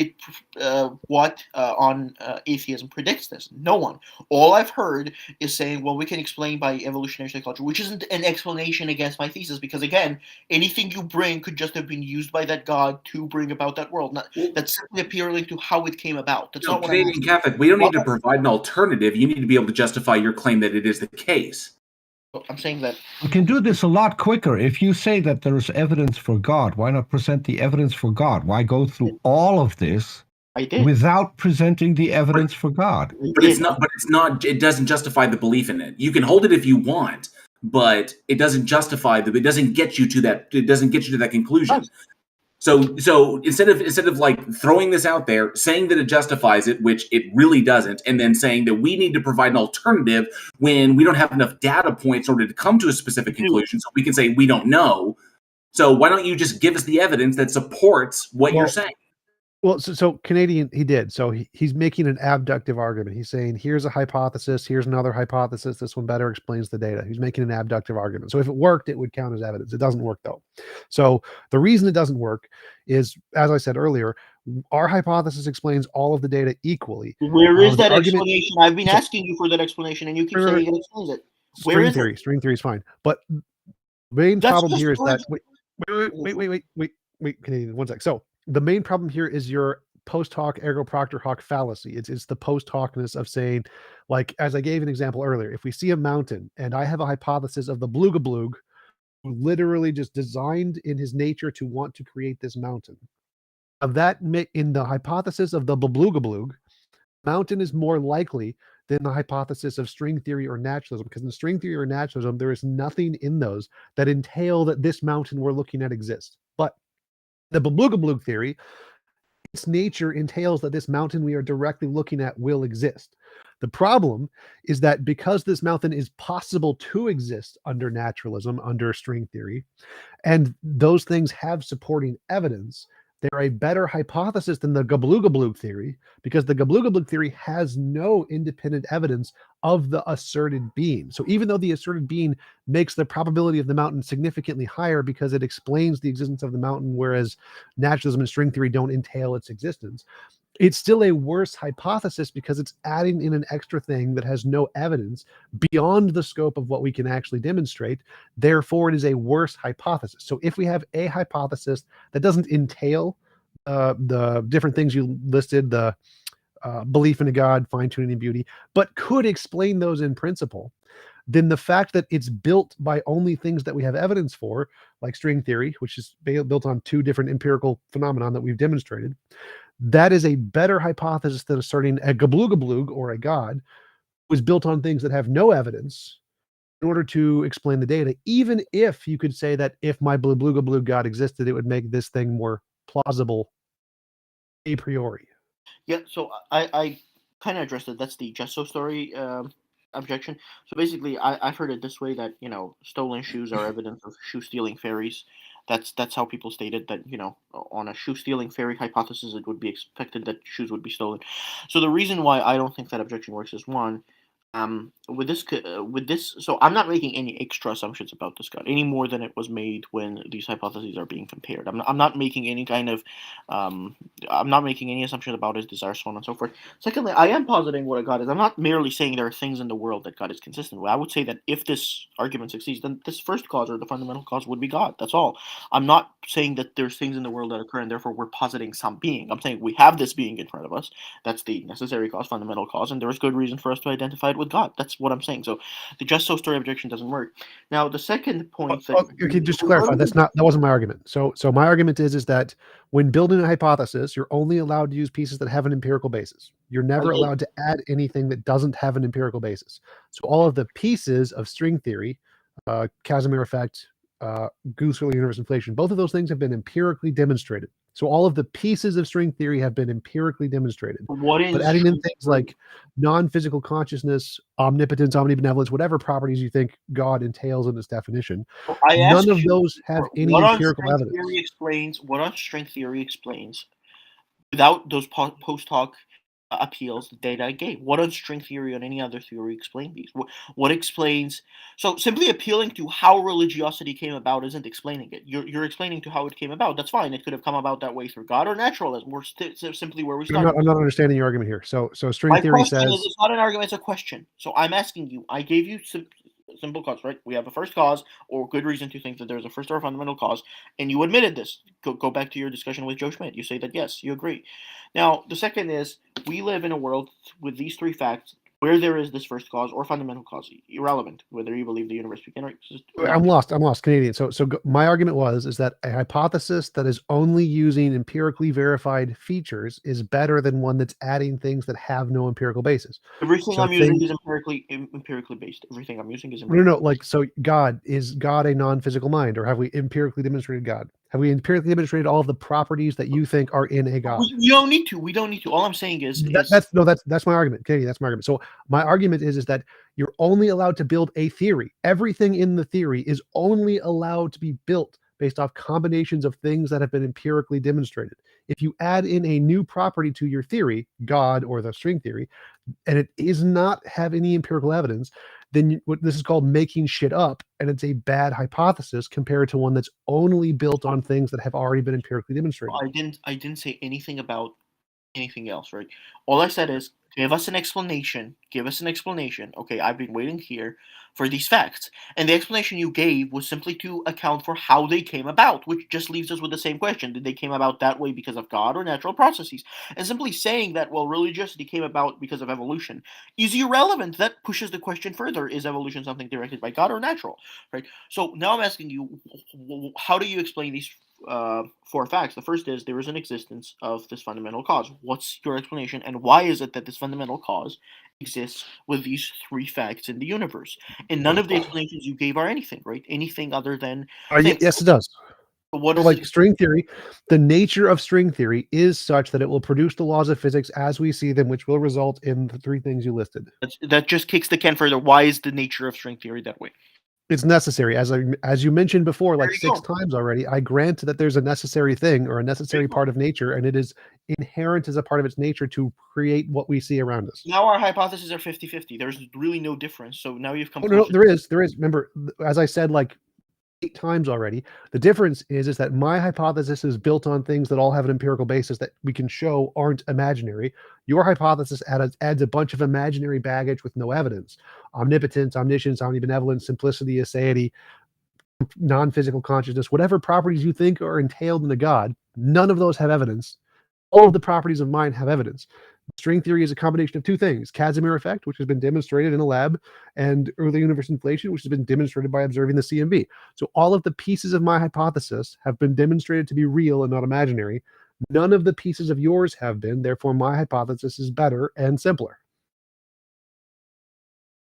on atheism predicts this. No one. All I've heard is saying, well, we can explain by evolutionary psychology, which isn't an explanation against my thesis, because again, anything you bring could just have been used by that God to bring about that world. That's simply appealing to how it came about. That's not what I'm Canadian asking. Catholic, we don't need to provide an alternative. You need to be able to justify your claim that it is the case. I'm saying that you can do this a lot quicker. If you say that there is evidence for God, why not present the evidence for God? Why go through all of this without presenting the evidence for God? But it's not. It doesn't justify the belief in it. You can hold it if you want, but it doesn't justify it doesn't get you to that. It doesn't get you to that conclusion. So instead of like throwing this out there, saying that it justifies it, which it really doesn't, and then saying that we need to provide an alternative when we don't have enough data points in order to come to a specific conclusion, so we can say we don't know. So why don't you just give us the evidence that supports what you're saying? Well, so Canadian, he did. So he's making an abductive argument. He's saying, here's a hypothesis, here's another hypothesis. This one better explains the data. He's making an abductive argument. So if it worked, it would count as evidence. It doesn't work, though. So the reason it doesn't work is, as I said earlier, our hypothesis explains all of the data equally. Where is that explanation? I've been asking you for that explanation, and you keep saying it explains it. Where is it? String theory is fine. But the main problem here is that... Wait, Canadian, one sec. So the main problem here is your post hoc ergo propter hoc fallacy. It's the post hocness of saying, like, as I gave an example earlier, if we see a mountain and I have a hypothesis of the Bloogablug, who literally just designed in his nature to want to create this mountain, of that in the hypothesis of the Bloogablug, mountain is more likely than the hypothesis of string theory or naturalism, because in string theory or naturalism, there is nothing in those that entail that this mountain we're looking at exists. But the Bloogablug theory, its nature entails that this mountain we are directly looking at will exist. The problem is that because this mountain is possible to exist under naturalism, under string theory, and those things have supporting evidence, they're a better hypothesis than the Gabloogablug theory, because the Gabloogablug theory has no independent evidence of the asserted being. So even though the asserted being makes the probability of the mountain significantly higher because it explains the existence of the mountain, whereas naturalism and string theory don't entail its existence, it's still a worse hypothesis because it's adding in an extra thing that has no evidence beyond the scope of what we can actually demonstrate. Therefore, it is a worse hypothesis. So if we have a hypothesis that doesn't entail the different things you listed, the belief in a God, fine-tuning and beauty, but could explain those in principle, then the fact that it's built by only things that we have evidence for, like string theory, which is built on two different empirical phenomena that we've demonstrated, That is a better hypothesis than asserting a gabloogablooג or a god was built on things that have no evidence in order to explain the data, even if you could say that if my gabloogablooג god existed, it would make this thing more plausible a priori. Yeah, so I kind of addressed it. That's the Just So story objection. So basically, I've heard it this way that stolen shoes are evidence of shoe stealing fairies. That's how people stated that on a shoe stealing fairy hypothesis, it would be expected that shoes would be stolen. So the reason why I don't think that objection works is one. With this, so I'm not making any extra assumptions about this god any more than it was made when these hypotheses are being compared. I'm not making any kind of, I'm not making any assumptions about his desire, so on and so forth. Secondly, I am positing what a god is. I'm not merely saying there are things in the world that God is consistent with. I would say that if this argument succeeds, then this first cause or the fundamental cause would be God. That's all. I'm not saying that there's things in the world that occur and therefore we're positing some being. I'm saying we have this being in front of us. That's the necessary cause, fundamental cause, and there is good reason for us to identify it with God. That's what I'm saying. So the Just So story objection doesn't work. Now the second point Okay, just to clarify, that wasn't my argument. So my argument is that when building a hypothesis, you're only allowed to use pieces that have an empirical basis. You're never allowed to add anything that doesn't have an empirical basis. So all of the pieces of string theory, Casimir effect, goose early universe inflation, both of those things have been empirically demonstrated. So all of the pieces of string theory have been empirically demonstrated. But adding in things like non-physical consciousness, omnipotence, omnibenevolence, whatever properties you think God entails in this definition, none of those have any empirical evidence. What on string theory explains, without those post hoc appeals, the data I gave? What on string theory or any other theory explain these? What explains? So simply appealing to how religiosity came about isn't explaining it. You're explaining to how it came about. That's fine. It could have come about that way through God or naturalism. We're simply where we started. I'm not understanding your argument here. So string theory says it's not an argument; it's a question. So I'm asking you. I gave you simple cause, right? We have a first cause or good reason to think that there's a first or fundamental cause, and you admitted this. Go back to your discussion with Joe Schmidt. You say that yes, you agree. Now the second is we live in a world with these three facts where there is this first cause or fundamental cause, irrelevant whether you believe the universe began or exist. I'm lost, Canadian. So my argument is that a hypothesis that is only using empirically verified features is better than one that's adding things that have no empirical basis. Everything I'm using is empirically based. Everything I'm using is empirically no. Like, so is God a non-physical mind, or have we empirically demonstrated God? Have we empirically demonstrated all of the properties that you think are in a God? We don't need to. We don't need to. All I'm saying is that's my argument, Katie. That's my argument. So my argument is that you're only allowed to build a theory. Everything in the theory is only allowed to be built based off combinations of things that have been empirically demonstrated. If you add in a new property to your theory, God or the string theory, and it is not have any empirical evidence, then this is called making shit up, and it's a bad hypothesis compared to one that's only built on things that have already been empirically demonstrated. I didn't say anything about anything else, right? All I said is give us an explanation. Give us an explanation. Okay, I've been waiting here for these facts. And the explanation you gave was simply to account for how they came about, which just leaves us with the same question. Did they came about that way because of God or natural processes? And simply saying that, well, religiosity came about because of evolution is irrelevant. That pushes the question further. Is evolution something directed by God or natural? Right? So now I'm asking you, how do you explain these four facts? The first is there is an existence of this fundamental cause. What's your explanation, and why is it that this fundamental cause exists with these three facts in the universe? And none of the explanations you gave are anything, right? Anything other than yes, it does. What like string theory, the nature of string theory is such that it will produce the laws of physics as we see them, which will result in the three things you listed. That just kicks the can further. Why is the nature of string theory that way? It's necessary, as you mentioned before, like 6 times already. I grant that there's a necessary thing or a necessary part of nature, and it is inherent as a part of its nature to create what we see around us. Now our hypotheses are 50-50. There's really no difference. So now you've come. Oh, no, there is. Remember, as I said, like 8 times already, the difference is that my hypothesis is built on things that all have an empirical basis that we can show aren't imaginary. Your hypothesis adds a bunch of imaginary baggage with no evidence. Omnipotence, omniscience, omnibenevolence, simplicity, aseity, non-physical consciousness, whatever properties you think are entailed in a God, none of those have evidence. All of the properties of mind have evidence. String theory is a combination of 2 things: Casimir effect, which has been demonstrated in a lab, and early universe inflation, which has been demonstrated by observing the CMB. So all of the pieces of my hypothesis have been demonstrated to be real and not imaginary. None of the pieces of yours have been. Therefore, my hypothesis is better and simpler.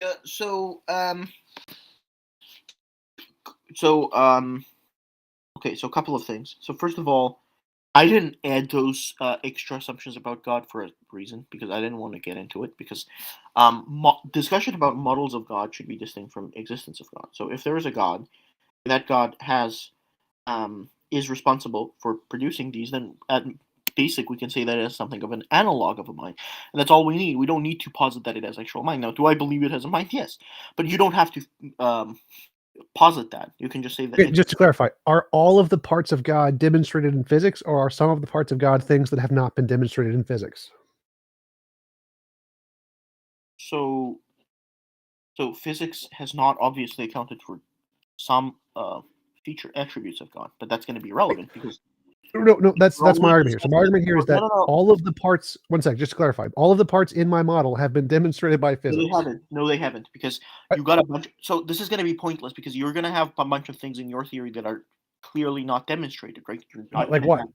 Okay, so a couple of things. So first of all, I didn't add those extra assumptions about God for a reason, because I didn't want to get into it, because discussion about models of God should be distinct from existence of God. So if there is a God, that God is responsible for producing these, then at basic we can say that it has something of an analog of a mind, and that's all we need. We don't need to posit that it has actual mind. Now, do I believe it has a mind? Yes, but you don't have to posit that. You can just say that. Okay, just to clarify, are all of the parts of God demonstrated in physics, or are some of the parts of God things that have not been demonstrated in physics? So physics has not obviously accounted for some feature attributes of God, but that's going to be irrelevant because No, that's my argument here. So my argument here is that all of the parts, one second, just to clarify, all of the parts in my model have been demonstrated by physics. No, they haven't, because you got a bunch. So this is going to be pointless because you're going to have a bunch of things in your theory that are clearly not demonstrated, right? Like what?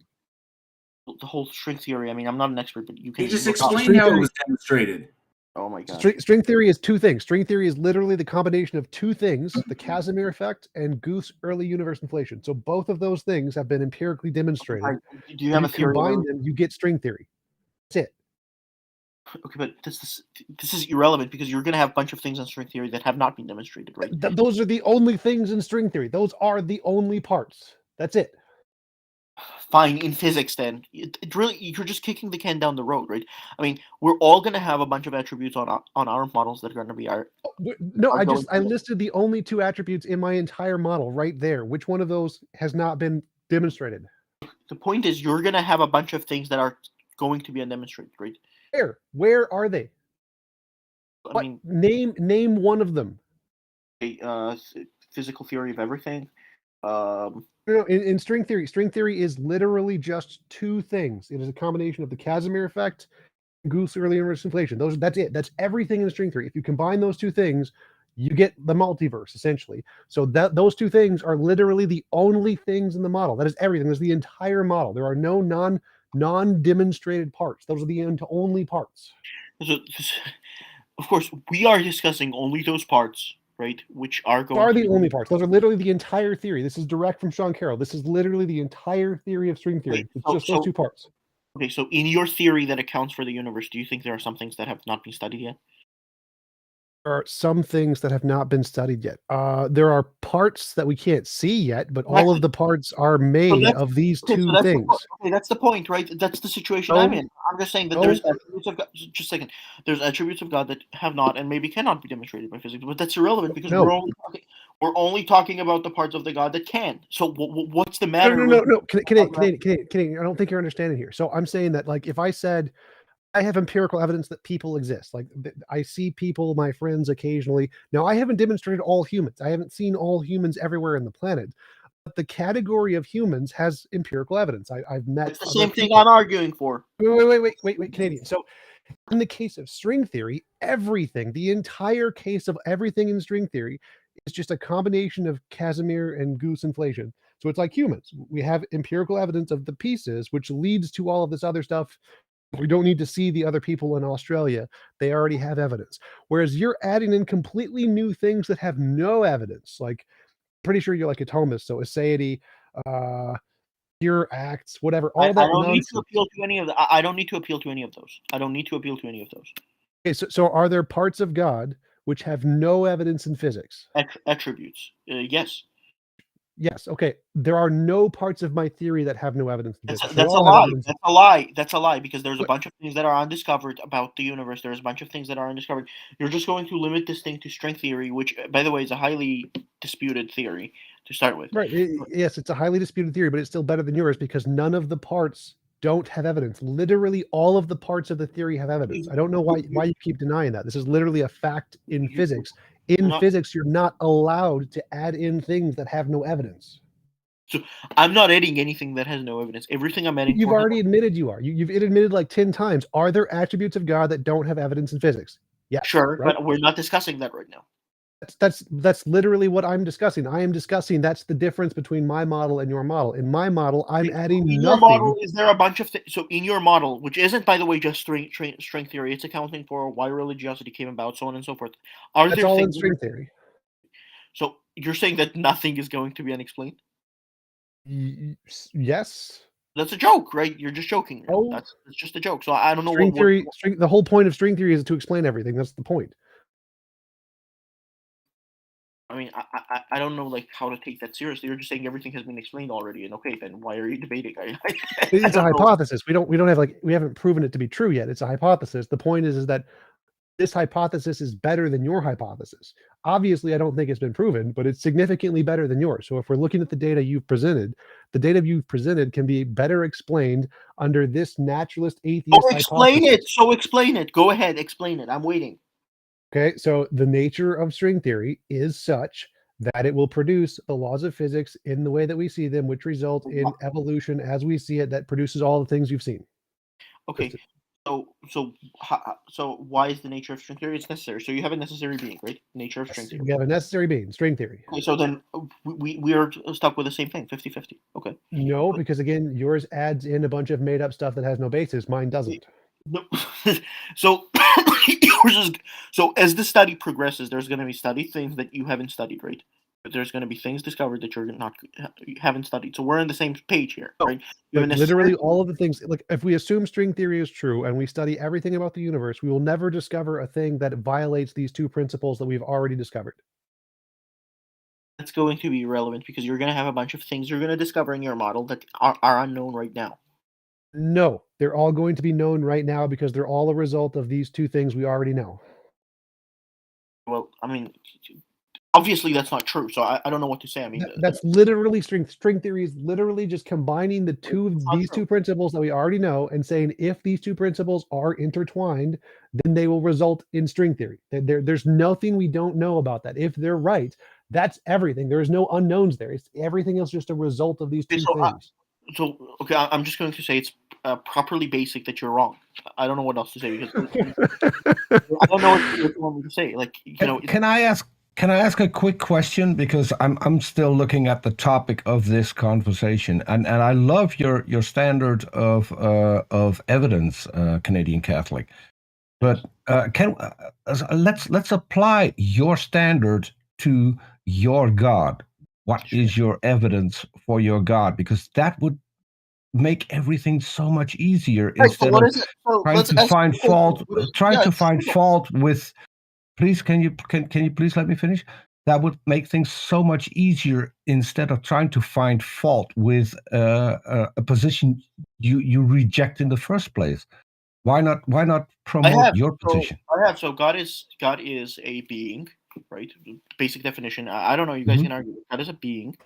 The whole string theory. I mean, I'm not an expert, but you can. He just explained how it was demonstrated. Oh my god. String theory is two things. String theory is literally the combination of two things, the Casimir effect and Goose early universe inflation. So both of those things have been empirically demonstrated. Do you have a theory? Combine them, you get string theory. That's it. Okay, but this is irrelevant because you're going to have a bunch of things in string theory that have not been demonstrated, right? Those are the only things in string theory. Those are the only parts. That's it. Fine, in physics then. It really, you're just kicking the can down the road, right? I mean, we're all going to have a bunch of attributes on our models that are going to be our... No, I listed the only two attributes in my entire model right there. Which one of those has not been demonstrated? The point is you're going to have a bunch of things that are going to be undemonstrated, right? Where are they? I mean, name one of them. Physical theory of everything. No, in string theory is literally just two things. It is a combination of the Casimir effect and Goose early universe inflation. That's it. That's everything in string theory. If you combine those two things, you get the multiverse, essentially. So those two things are literally the only things in the model. That is everything. That's the entire model. There are no non-demonstrated parts. Those are the only parts. Of course, we are discussing only those parts, right? Which are going. Those are the only parts. Those are literally the entire theory. This is direct from Sean Carroll. This is literally the entire theory of string theory. It's just those two parts. Okay, so in your theory that accounts for the universe, do you think there are some things that have not been studied yet? There are some things that have not been studied yet. There are parts that we can't see yet, but all of the parts are made of these two things. Okay, that's the point, right? That's the situation I'm in. I'm just saying that there's attributes of God. Just a second. There's attributes of God that have not and maybe cannot be demonstrated by physics, but that's irrelevant because we're only talking about the parts of the God that can. So what's the matter? No. Canadian, I don't think you're understanding here. So I'm saying that, like, if I said I have empirical evidence that people exist. Like, I see people, my friends, occasionally. Now, I haven't demonstrated all humans. I haven't seen all humans everywhere in the planet. But the category of humans has empirical evidence. I've met. It's the same thing I'm arguing for. Wait, Canadian. So, in the case of string theory, everything, the entire case of everything in string theory is just a combination of Casimir and Goose inflation. So it's like humans. We have empirical evidence of the pieces, which leads to all of this other stuff. We don't need to see the other people in Australia. They already have evidence. Whereas you're adding in completely new things that have no evidence. Like, pretty sure you're like a Thomist, so aseity, pure acts, whatever. All that nonsense. Need to appeal to any of the, I don't need to appeal to any of those. I don't need to appeal to any of those. Okay, so are there parts of God which have no evidence in physics? Attributes, yes. Yes. Okay. There are no parts of my theory that have no evidence. That's a lie. That's a lie. That's a lie because there's a bunch of things that are undiscovered about the universe. There's a bunch of things that are undiscovered. You're just going to limit this thing to string theory, which, by the way, is a highly disputed theory to start with. Right. Yes, it's a highly disputed theory, but it's still better than yours because none of the parts don't have evidence. Literally, all of the parts of the theory have evidence. I don't know why you keep denying that. This is literally a fact in physics. In physics, you're not allowed to add in things that have no evidence. So I'm not adding anything that has no evidence. Everything I'm adding. You've already admitted you are. You've admitted like 10 times. Are there attributes of God that don't have evidence in physics? Yeah. Sure, right? but we're not discussing that right now. That's literally what I'm discussing. I am discussing that's the difference between my model and your model. In my model, I'm adding in nothing. your model, is there a bunch of so in your model, which isn't, by the way, just string theory, it's accounting for why religiosity came about, so on and so forth. Are That's there all in things string theory. So you're saying that nothing is going to be unexplained? Yes. That's a joke, right? You're just joking. Oh, that's just a joke. So I don't know string what theory. The whole point of string theory is to explain everything. That's the point. I mean, I don't know like how to take that seriously. You're just saying everything has been explained already, and okay, then why are you debating? It's a hypothesis. We don't have we haven't proven it to be true yet. It's a hypothesis. The point is that this hypothesis is better than your hypothesis. Obviously, I don't think it's been proven, but it's significantly better than yours. So if we're looking at the data you've presented, the data you've presented can be better explained under this naturalist atheist explain hypothesis. it. So explain it. Go ahead, explain it. I'm waiting. Okay, so the nature of string theory is such that it will produce the laws of physics in the way that we see them, which result in evolution as we see it, that produces all the things you've seen. Okay, so why is the nature of string theory? It's necessary. So you have a necessary being, right? Nature of string theory. We have a necessary being, string theory. Okay, so then we are stuck with the same thing, 50-50. Okay. No, because again, yours adds in a bunch of made up stuff that has no basis. Mine doesn't. No. So yours is, so as the study progresses, there's going to be things that you haven't studied, right? But there's going to be things discovered that you haven't studied. So we're on the same page here, right? Like literally all of the things. Like if we assume string theory is true and we study everything about the universe, we will never discover a thing that violates these two principles that we've already discovered. That's going to be irrelevant because you're going to have a bunch of things you're going to discover in your model that are unknown right now. No, they're all going to be known right now because they're all a result of these two things we already know. Well, I mean, obviously that's not true, so I don't know what to say. I mean, that's literally string theory is literally just combining these two principles that we already know and saying if these two principles are intertwined, then they will result in string theory. There's nothing we don't know about that. If they're right, that's everything. There's no unknowns there. It's everything else just a result of these two things. Okay, I'm just going to say it's properly basic that you're wrong. I don't know what else to say because I don't know what you want me to say. Like, you know, Can I ask a quick question because I'm still looking at the topic of this conversation and I love your standard of evidence, Canadian Catholic, but let's apply your standard to your God. What is your evidence for your God? Because that would make everything so much easier instead of trying to find fault. To find fault with. Please, can you please let me finish? That would make things so much easier instead of trying to find fault with a position you reject in the first place. Why not promote your position? So God is a being, right? Basic definition. I don't know. You guys can argue. God is a being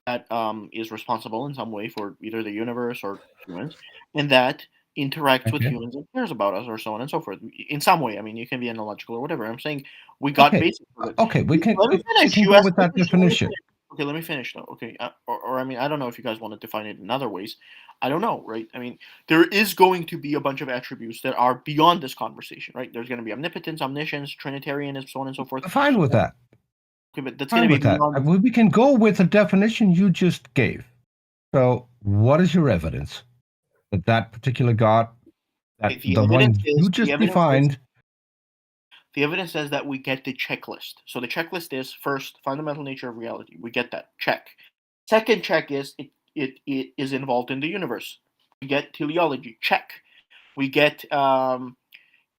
that is responsible in some way for either the universe or humans, and that interacts with humans and cares about us, or so on and so forth. In some way, I mean, you can be analogical or whatever. I'm saying we got basic. Okay, we can. Let me finish. We can go with that definition. Okay, let me finish though. Okay, or I mean, I don't know if you guys want to define it in other ways. I don't know, right? I mean, there is going to be a bunch of attributes that are beyond this conversation, right? There's going to be omnipotence, omniscience, Trinitarianism, so on and so forth. Fine with that. Okay, but that's going to be beyond. We can go with the definition you just gave. So, what is your evidence that particular God, that the one you just defined? The evidence says that we get the checklist. So the checklist is first, fundamental nature of reality. We get that. Check. Second check is it is involved in the universe. We get teleology. Check. We get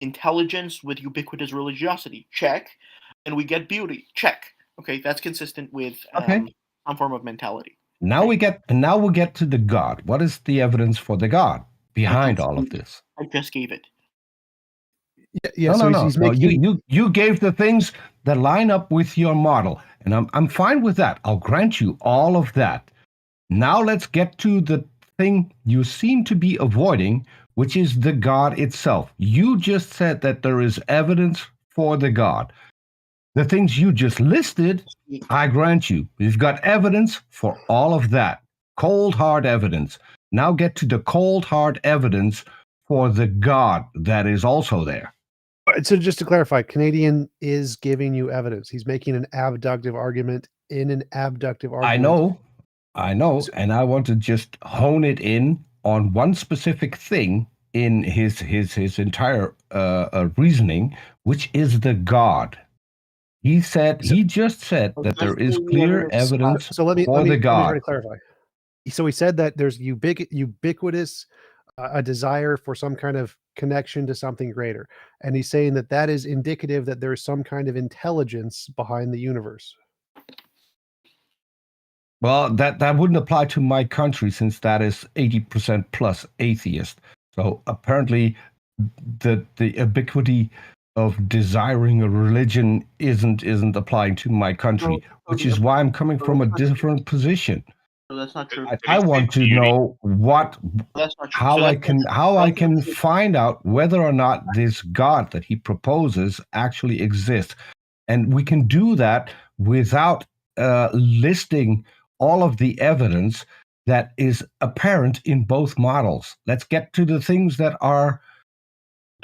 intelligence with ubiquitous religiosity. Check. And we get beauty. Check. Okay, that's consistent with some form of mentality. Now we get to the God. What is the evidence for the God behind all of this? I just gave it. Yeah, you gave the things that line up with your model, and I'm fine with that. I'll grant you all of that. Now let's get to the thing you seem to be avoiding, which is the God itself. You just said that there is evidence for the God. The things you just listed, I grant you. We've got evidence for all of that. Cold, hard evidence. Now get to the cold, hard evidence for the God that is also there. So just to clarify, Canadian is giving you evidence. He's making an abductive argument in an abductive argument. I know, and I want to just hone it in on one specific thing in his entire reasoning, which is the God. He just said that there is clear evidence let me for the try God. to clarify. So he said that there's ubiquitous a desire for some kind of connection to something greater, and he's saying that that is indicative that there's some kind of intelligence behind the universe. Well, that wouldn't apply to my country since that is 80% plus atheist. So apparently, the ubiquity of desiring a religion isn't applying to my country, which is why I'm coming from a different position. So that's not true. I want to know how I can find out whether or not this God that he proposes actually exists, and we can do that without listing all of the evidence that is apparent in both models. Let's get to the things that are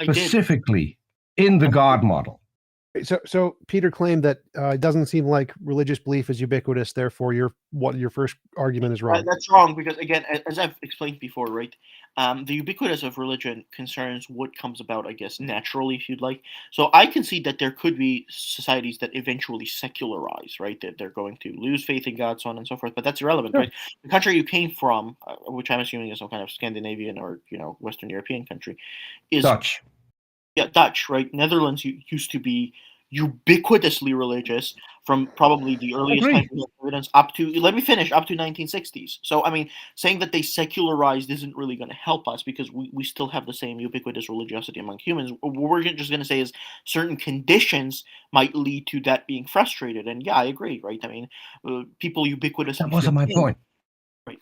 specifically in the God model. So Peter claimed that it doesn't seem like religious belief is ubiquitous. Therefore, your first argument is wrong. That's wrong because, again, as I've explained before, right? The ubiquitous of religion concerns what comes about, I guess, naturally, if you'd like. So I can see that there could be societies that eventually secularize, right? That they're going to lose faith in God, so on and so forth. But that's irrelevant, right? The country you came from, which I'm assuming is some kind of Scandinavian or Western European country, is Dutch. Yeah, Dutch, right? Netherlands used to be ubiquitously religious from probably the earliest times of evidence up to, let me finish, up to 1960s. So, I mean, saying that they secularized isn't really going to help us because we still have the same ubiquitous religiosity among humans. What we're just going to say is certain conditions might lead to that being frustrated. And yeah, I agree, right? I mean, people ubiquitously... That wasn't my point. Right.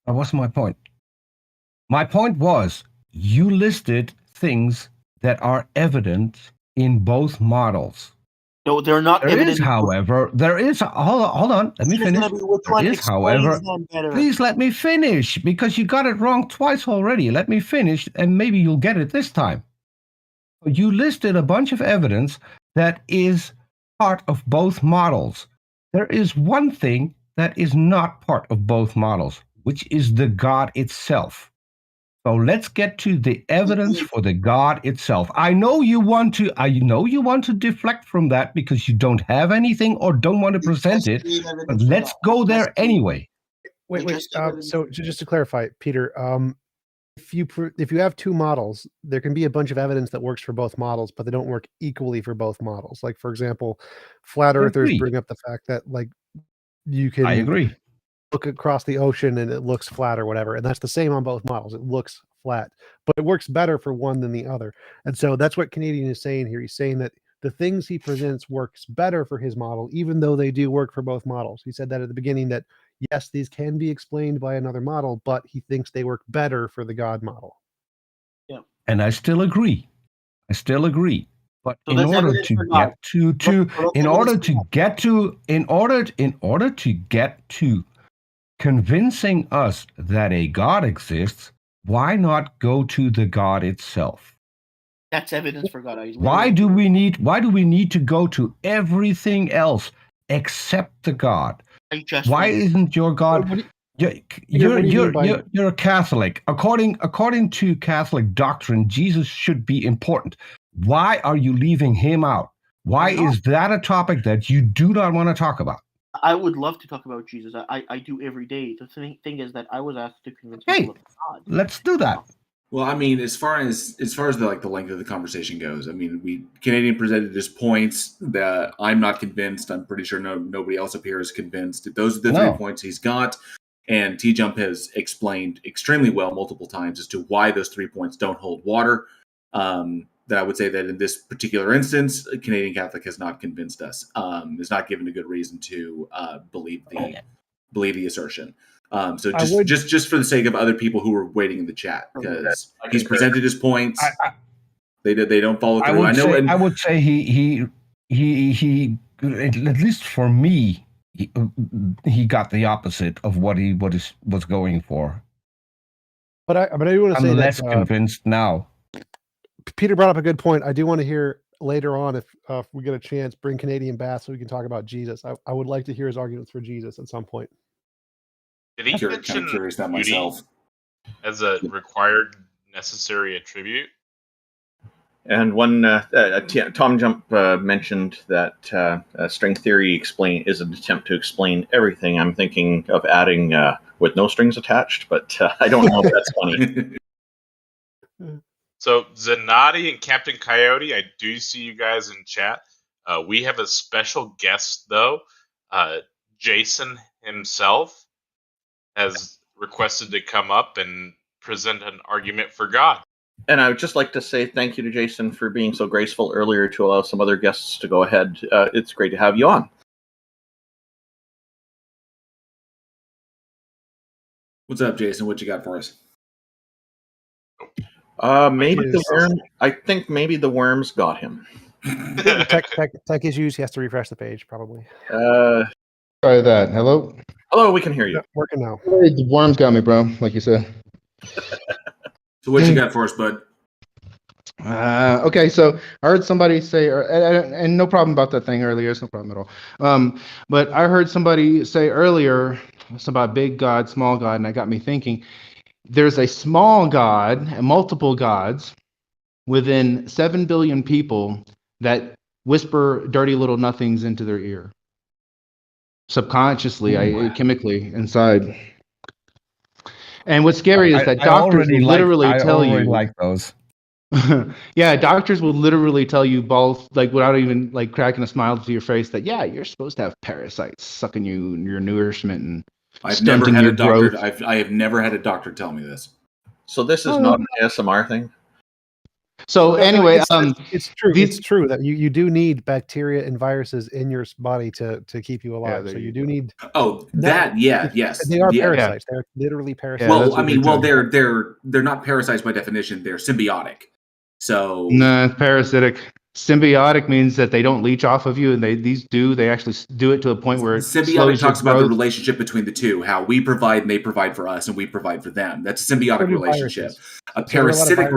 That wasn't my point. My point was, you listed things that are evident in both models. No, they're not there evident. Is, however, there is, hold on, let me finish. There is, however, please let me finish, because you got it wrong twice already. Let me finish, and maybe you'll get it this time. You listed a bunch of evidence that is part of both models. There is one thing that is not part of both models, which is the God itself. So let's get to the evidence for the God itself. I know you want to deflect from that because you don't have anything or don't want to present it, but let's go there anyway. Wait. So just to clarify, Peter, if you have two models, there can be a bunch of evidence that works for both models, but they don't work equally for both models. Like, for example, flat earthers bring up the fact that you can. I agree. Look across the ocean and it looks flat or whatever, and that's the same on both models. It looks flat, but it works better for one than the other. And so that's what Canadian is saying here. He's saying that the things he presents works better for his model, even though they do work for both models. He said that at the beginning, that yes, these can be explained by another model, but he thinks they work better for the God model. Yeah, and I still agree. But so in order to get to convincing us that a God exists, why not go to the God itself? That's evidence for God. Why do we need to go to everything else except the God? Why isn't your God? You're a Catholic. According to Catholic doctrine, Jesus should be important. Why are you leaving him out? Why is that a topic that you do not want to talk about? I would love to talk about Jesus. I do every day. The thing is that I was asked to convince people of God. Let's do that. Well, I mean, as far as the length of the conversation goes, I mean, Canadian presented his points that I'm not convinced. I'm pretty sure nobody else up here is convinced. Those are the 3 points he's got, and T-Jump has explained extremely well multiple times as to why those 3 points don't hold water. That I would say that in this particular instance, a Canadian Catholic has not convinced us. Is not given a good reason to believe the assertion. So just for the sake of other people who were waiting in the chat, because he's presented his points, they don't follow through. I would say he at least for me, he got the opposite of what he was going for. But I want to say I'm less convinced now. Peter brought up a good point. I do want to hear later on, if we get a chance, bring Canadian Bass so we can talk about Jesus. I would like to hear his arguments for Jesus at some point. Did he Kind mention of curious that beauty myself. as a required necessary attribute? And one Tom Jump mentioned that string theory is an attempt to explain everything. I'm thinking of adding with no strings attached, but I don't know if that's funny. So Zenatti and Captain Coyote, I do see you guys in chat. We have a special guest though. Jason himself has requested to come up and present an argument for God. And I would just like to say thank you to Jason for being so graceful earlier to allow some other guests to go ahead. It's great to have you on. What's up, Jason? What you got for us? Maybe the worm. I think maybe the worms got him. Tech issues. He has to refresh the page, probably. Try that. Hello? Hello, we can hear you. Yeah, working now. Hey, the worms got me, bro, like you said. So what you got for us, bud? Okay, so I heard somebody say, and no problem about that thing earlier. It's no problem at all. But I heard somebody say earlier something about big God, small God, and that got me thinking. There's a small God and multiple gods within 7 billion people that whisper dirty little nothings into their ear. Subconsciously, chemically inside. And what's scary is that doctors will literally tell you. Like those. Yeah, doctors will literally tell you both, like without even like cracking a smile to your face, that yeah, you're supposed to have parasites sucking your nourishment and I've never had a doctor. growth. I have never had a doctor tell me this. So this is not an ASMR thing. So anyway, it's true. It's true that you do need bacteria and viruses in your body to keep you alive. So you do need. Oh, that yes, they are parasites. They're literally parasites. Well, I mean, they're not parasites by definition. They're symbiotic. So no, parasitic. Symbiotic means that they don't leech off of you, and they actually do it to a point where symbiotic talks about the relationship between the two, how we provide and they provide for us, and we provide for them. That's a symbiotic relationship. A parasitic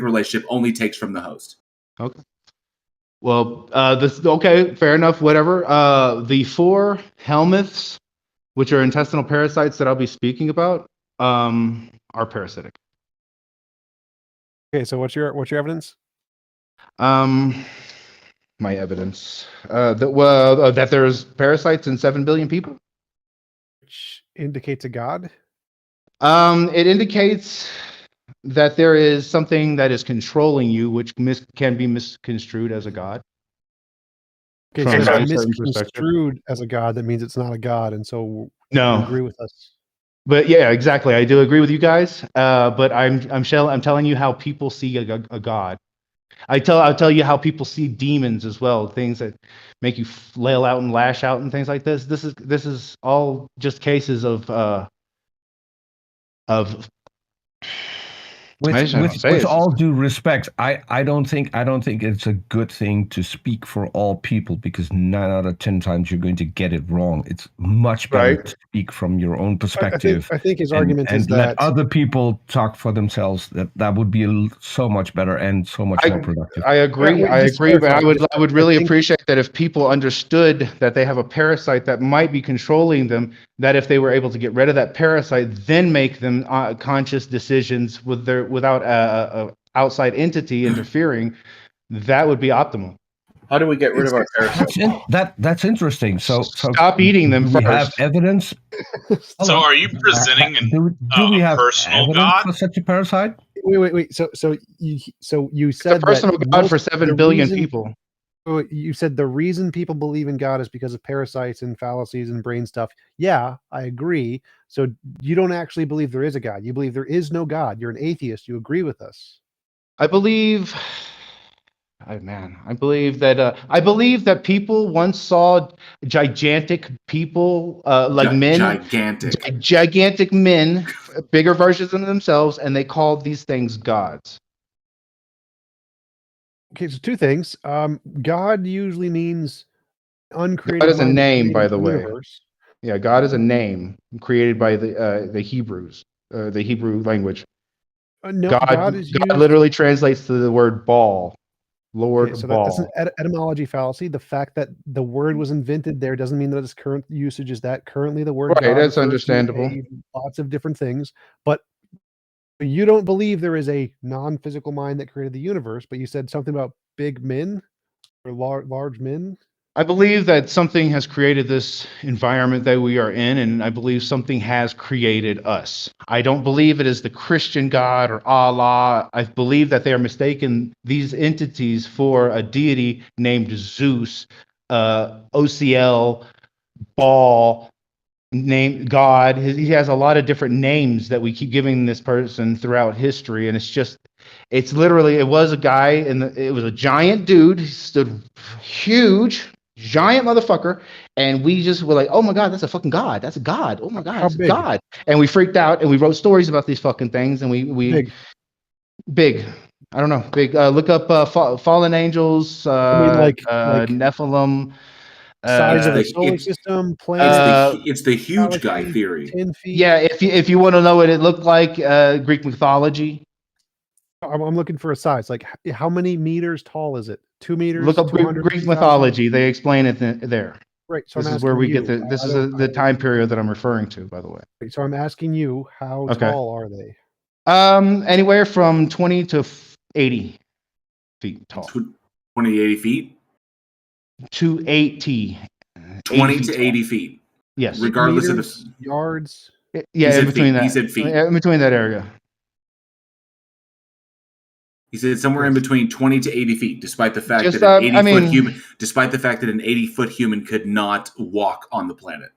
relationship only takes from the host. Okay. Well, okay, fair enough. Whatever. The 4 helminths, which are intestinal parasites that I'll be speaking about, are parasitic. Okay, so what's your evidence? My evidence that there's parasites in 7 billion people, which indicates a god. It indicates that there is something that is controlling you, which can be misconstrued as a god. Okay, so if it's misconstrued as a god, that means it's not a god, and so no, you agree with us. But yeah, exactly. I do agree with you guys. But I'm telling you how people see a god. I'll tell you how people see demons as well, things that make you flail out and lash out and things like this. This is all just cases of with all due respect, I don't think it's a good thing to speak for all people, because 9 out of 10 times you're going to get it wrong. It's much better to speak from your own perspective. I think his argument is that let other people talk for themselves. That would be so much better and so much more productive. I agree. But I would really appreciate that if people understood that they have a parasite that might be controlling them, that if they were able to get rid of that parasite, then make them conscious decisions without a outside entity interfering, that would be optimal. How do we get rid of our parasites? That's interesting. So stop eating them first. We have evidence. So are you presenting do we have personal evidence god for such a parasite? Wait. So you said it's a personal god for 7 billion people. You said the reason people believe in God is because of parasites and fallacies and brain stuff. Yeah, I agree. So you don't actually believe there is a God. You believe there is no God. You're an atheist. You agree with us. I believe that people once saw gigantic people, like men, gigantic men, bigger versions of themselves, and they called these things gods. Okay, so 2 things. God usually means uncreated. God is a name, by the way. Yeah, God is a name created by the Hebrews, the Hebrew language. No, God, God is God used. literally translates to the word ball. Lord Okay, so ball. that's an etymology fallacy. The fact that the word was invented there doesn't mean that its current usage is that. Currently, the word Right, God that's refers understandable. to lots of different things, but you don't believe there is a non-physical mind that created the universe, but you said something about big men or large men. I believe that something has created this environment that we are in, and I believe something has created us. I don't believe it is the Christian God or Allah. I believe that they are mistaken these entities for a deity named Zeus, OCL, Baal, name God. He has a lot of different names that we keep giving this person throughout history, and it's literally, it was a guy, and it was a giant dude. He stood huge, giant motherfucker, and we just were like, oh my God, that's a fucking God. That's a God. Oh my God, How it's a big? God. And we freaked out, and we wrote stories about these fucking things, and we big. I don't know, big. Look up fallen angels, I mean, like Nephilim. Size of the It's the- solar it's- system, planet. It's the huge guy galaxy, theory. 10 feet. Yeah, if you want to know what it looked like, Greek mythology. I'm looking for a size. Like, how many meters tall is it? 2 meters? Look up 200? Greek 2,000? mythology. They explain it there. Right. So This I'm is where asking we you. get the. This is the time period that I'm referring to, by the way. So I'm asking you, how Okay. tall are they? Anywhere from 20 to 80 feet tall. 20 to 80 feet? 280. 20 to 80 feet. Yes. Regardless Meters, of the yards. Yeah, He in said between feet. that. He said feet. In between that area. He said somewhere in between 20 to 80 feet, despite the fact Just, that despite the fact that an 80-foot human could not walk on the planet.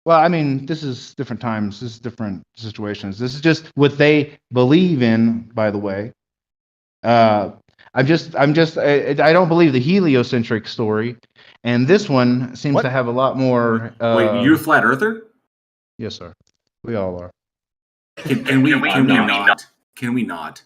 Well, I mean, this is different times. This is different situations. This is just what they believe in, by the way. I don't believe the heliocentric story, and this one seems to have a lot more. Wait, you're a flat earther? Yes, sir. We all are. Can we not? Can we not?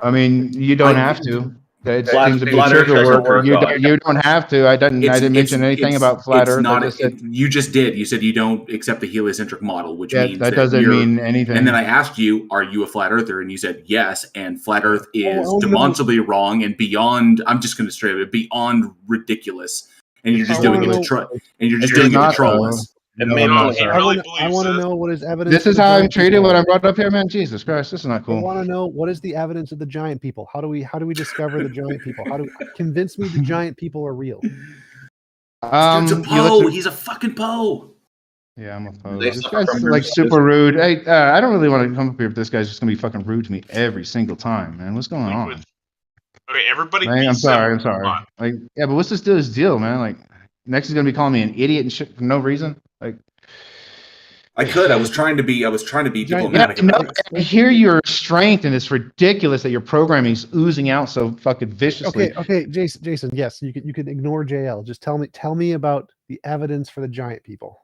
I mean, you don't have to. That seems to be Flat trigger Earth word. doesn't work. You don't have to. I didn't mention anything about flat Earth. I just said you just did. You said you don't accept the heliocentric model, which means that doesn't mean anything. And then I asked you, "Are you a flat earther?" And you said yes. And flat Earth is demonstrably wrong and beyond. I'm just going to straight it beyond ridiculous. And you're just doing it to troll. And you're just doing it to troll us. I want to know what is evidence. This is how I'm treated when I'm brought up here, man. Jesus Christ, this is not cool. I want to know what is the evidence of the giant people. How do we discover the giant people? How do convince me the giant people are real? Dude's a Poe. He's a fucking Poe. Yeah, I'm a Poe. This guy's like super rude. Hey, I don't really want to come up here if this guy's just gonna be fucking rude to me every single time, man. What's going on? Okay, everybody. I'm sorry. Like, yeah, but what's this dude's deal, man? Like, next he's gonna be calling me an idiot and shit for no reason. Like, I was trying to be diplomatic. I hear your strength, and it's ridiculous that your programming is oozing out so fucking viciously. Okay, Jason. Yes, you can ignore JL. Just tell me about the evidence for the giant people.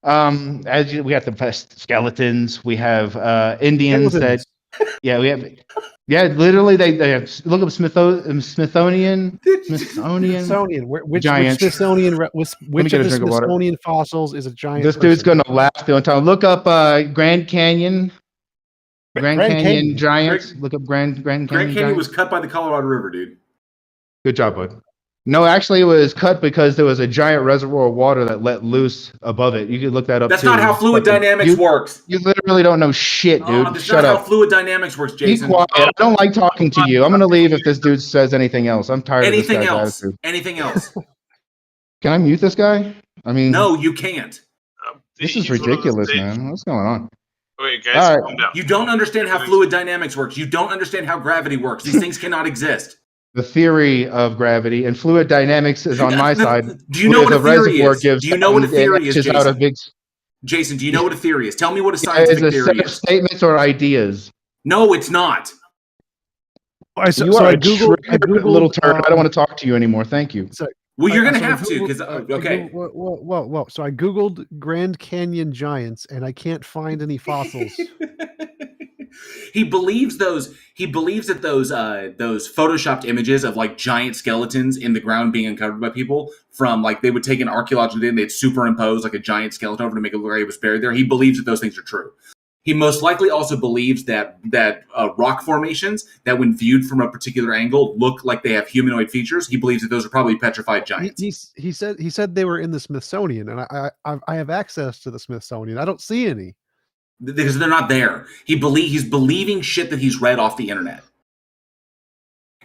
We have the skeletons. We have Indians that. Yeah, we have. Yeah, literally, they have. Look up Smithsonian. Which giants. Smithsonian? Which of the Smithsonian fossils is a giant? This dude's gonna laugh the entire time. Look up Grand Canyon. Grand Canyon giants. Look up Grand Canyon. Grand Canyon was cut by the Colorado River, dude. Good job, bud. No, actually, it was cut because there was a giant reservoir of water that let loose above it. You could look that up. That's not how fluid dynamics works. You literally don't know shit, dude. That's Shut not up. how fluid dynamics works, Jason. Be quiet. I don't like talking to you. I'm gonna leave if this dude says anything else. I'm tired of this guy's attitude. Anything else? Can I mute this guy? I mean, no, you can't. This is ridiculous, man. What's going on? Wait, guys, calm down. You don't understand how fluid dynamics works. You don't understand how gravity works. These things cannot exist. The theory of gravity and fluid dynamics is on my side. Do you know what a theory is? Do you know what a theory is, Jason? Jason, do you know what a theory is? Tell me what a scientific theory is. It's a set of statements or ideas. No, it's not. I Googled little turd. I don't want to talk to you anymore. Thank you. Well, you're going to have to, because, okay. Whoa. So I Googled Grand Canyon giants, and I can't find any fossils. He believes that those photoshopped images of like giant skeletons in the ground being uncovered by people from like they would take an archaeological dig and they'd superimpose like a giant skeleton over to make it look like it was buried there. He believes that those things are true. He most likely also believes that rock formations that, when viewed from a particular angle, look like they have humanoid features. He believes that those are probably petrified giants. He said they were in the Smithsonian, and I have access to the Smithsonian. I don't see any because they're not there. He's believing shit that he's read off the internet,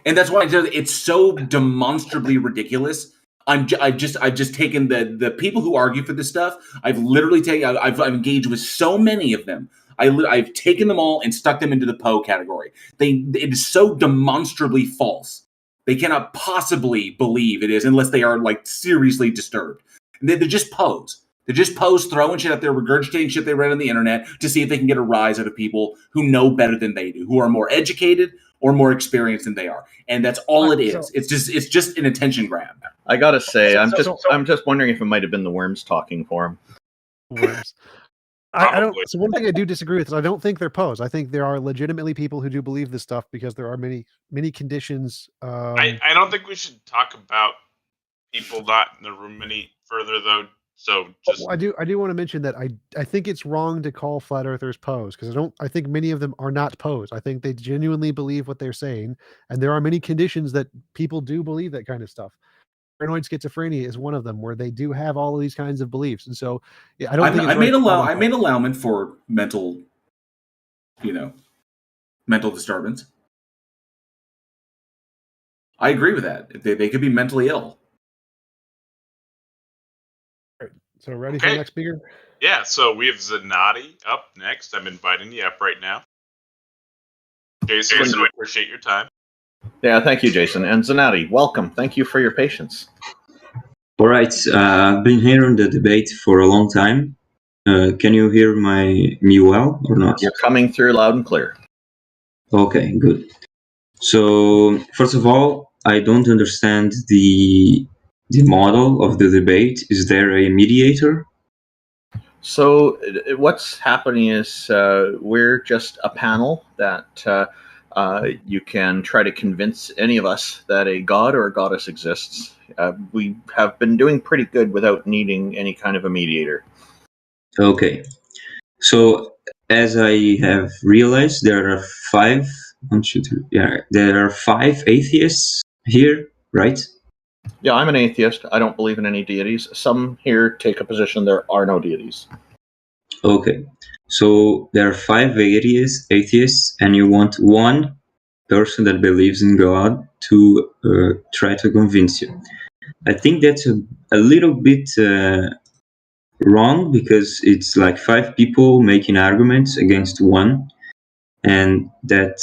and that's why it's so demonstrably ridiculous. I've just taken the people who argue for this stuff. I've engaged with so many of them. I've taken them all and stuck them into the Poe category. It is so demonstrably false. They cannot possibly believe it is unless they are like seriously disturbed. They're just Poes. They're just Poes throwing shit out there, regurgitating shit they read on the internet to see if they can get a rise out of people who know better than they do, who are more educated or more experienced than they are. And that's all it is. It's just an attention grab. I gotta say, I'm just wondering if it might have been the worms talking for him. Worms. I don't. So one thing I do disagree with is I don't think they're Poes. I think there are legitimately people who do believe this stuff because there are many conditions. I don't think we should talk about people not in the room any further, though. So just I do want to mention that I think it's wrong to call flat earthers Poes because I think many of them are not Poes. I think they genuinely believe what they're saying, and there are many conditions that people do believe that kind of stuff. Paranoid schizophrenia is one of them, where they do have all of these kinds of beliefs, and so I don't think I made allowance for mental disturbance. I agree with that. They could be mentally ill. So ready for the next speaker? Yeah, so we have Zenatti up next. I'm inviting you up right now. Jason, we appreciate your time. Yeah, thank you, Jason. And Zenatti, welcome. Thank you for your patience. All right, I've been here on the debate for a long time. Can you hear me well or not? You're coming through loud and clear. Okay, good. So, first of all, I don't understand the model of the debate. Is there a mediator? So what's happening is we're just a panel that you can try to convince any of us that a god or a goddess exists. We have been doing pretty good without needing any kind of a mediator. Okay. So, as I have realized, there are there are 5 atheists here, right? Yeah, I'm an atheist. I don't believe in any deities. Some here take a position there are no deities. Okay. So there are 5 atheists, and you want one person that believes in God to try to convince you. I think that's a little bit wrong, because it's like 5 people making arguments against one, and that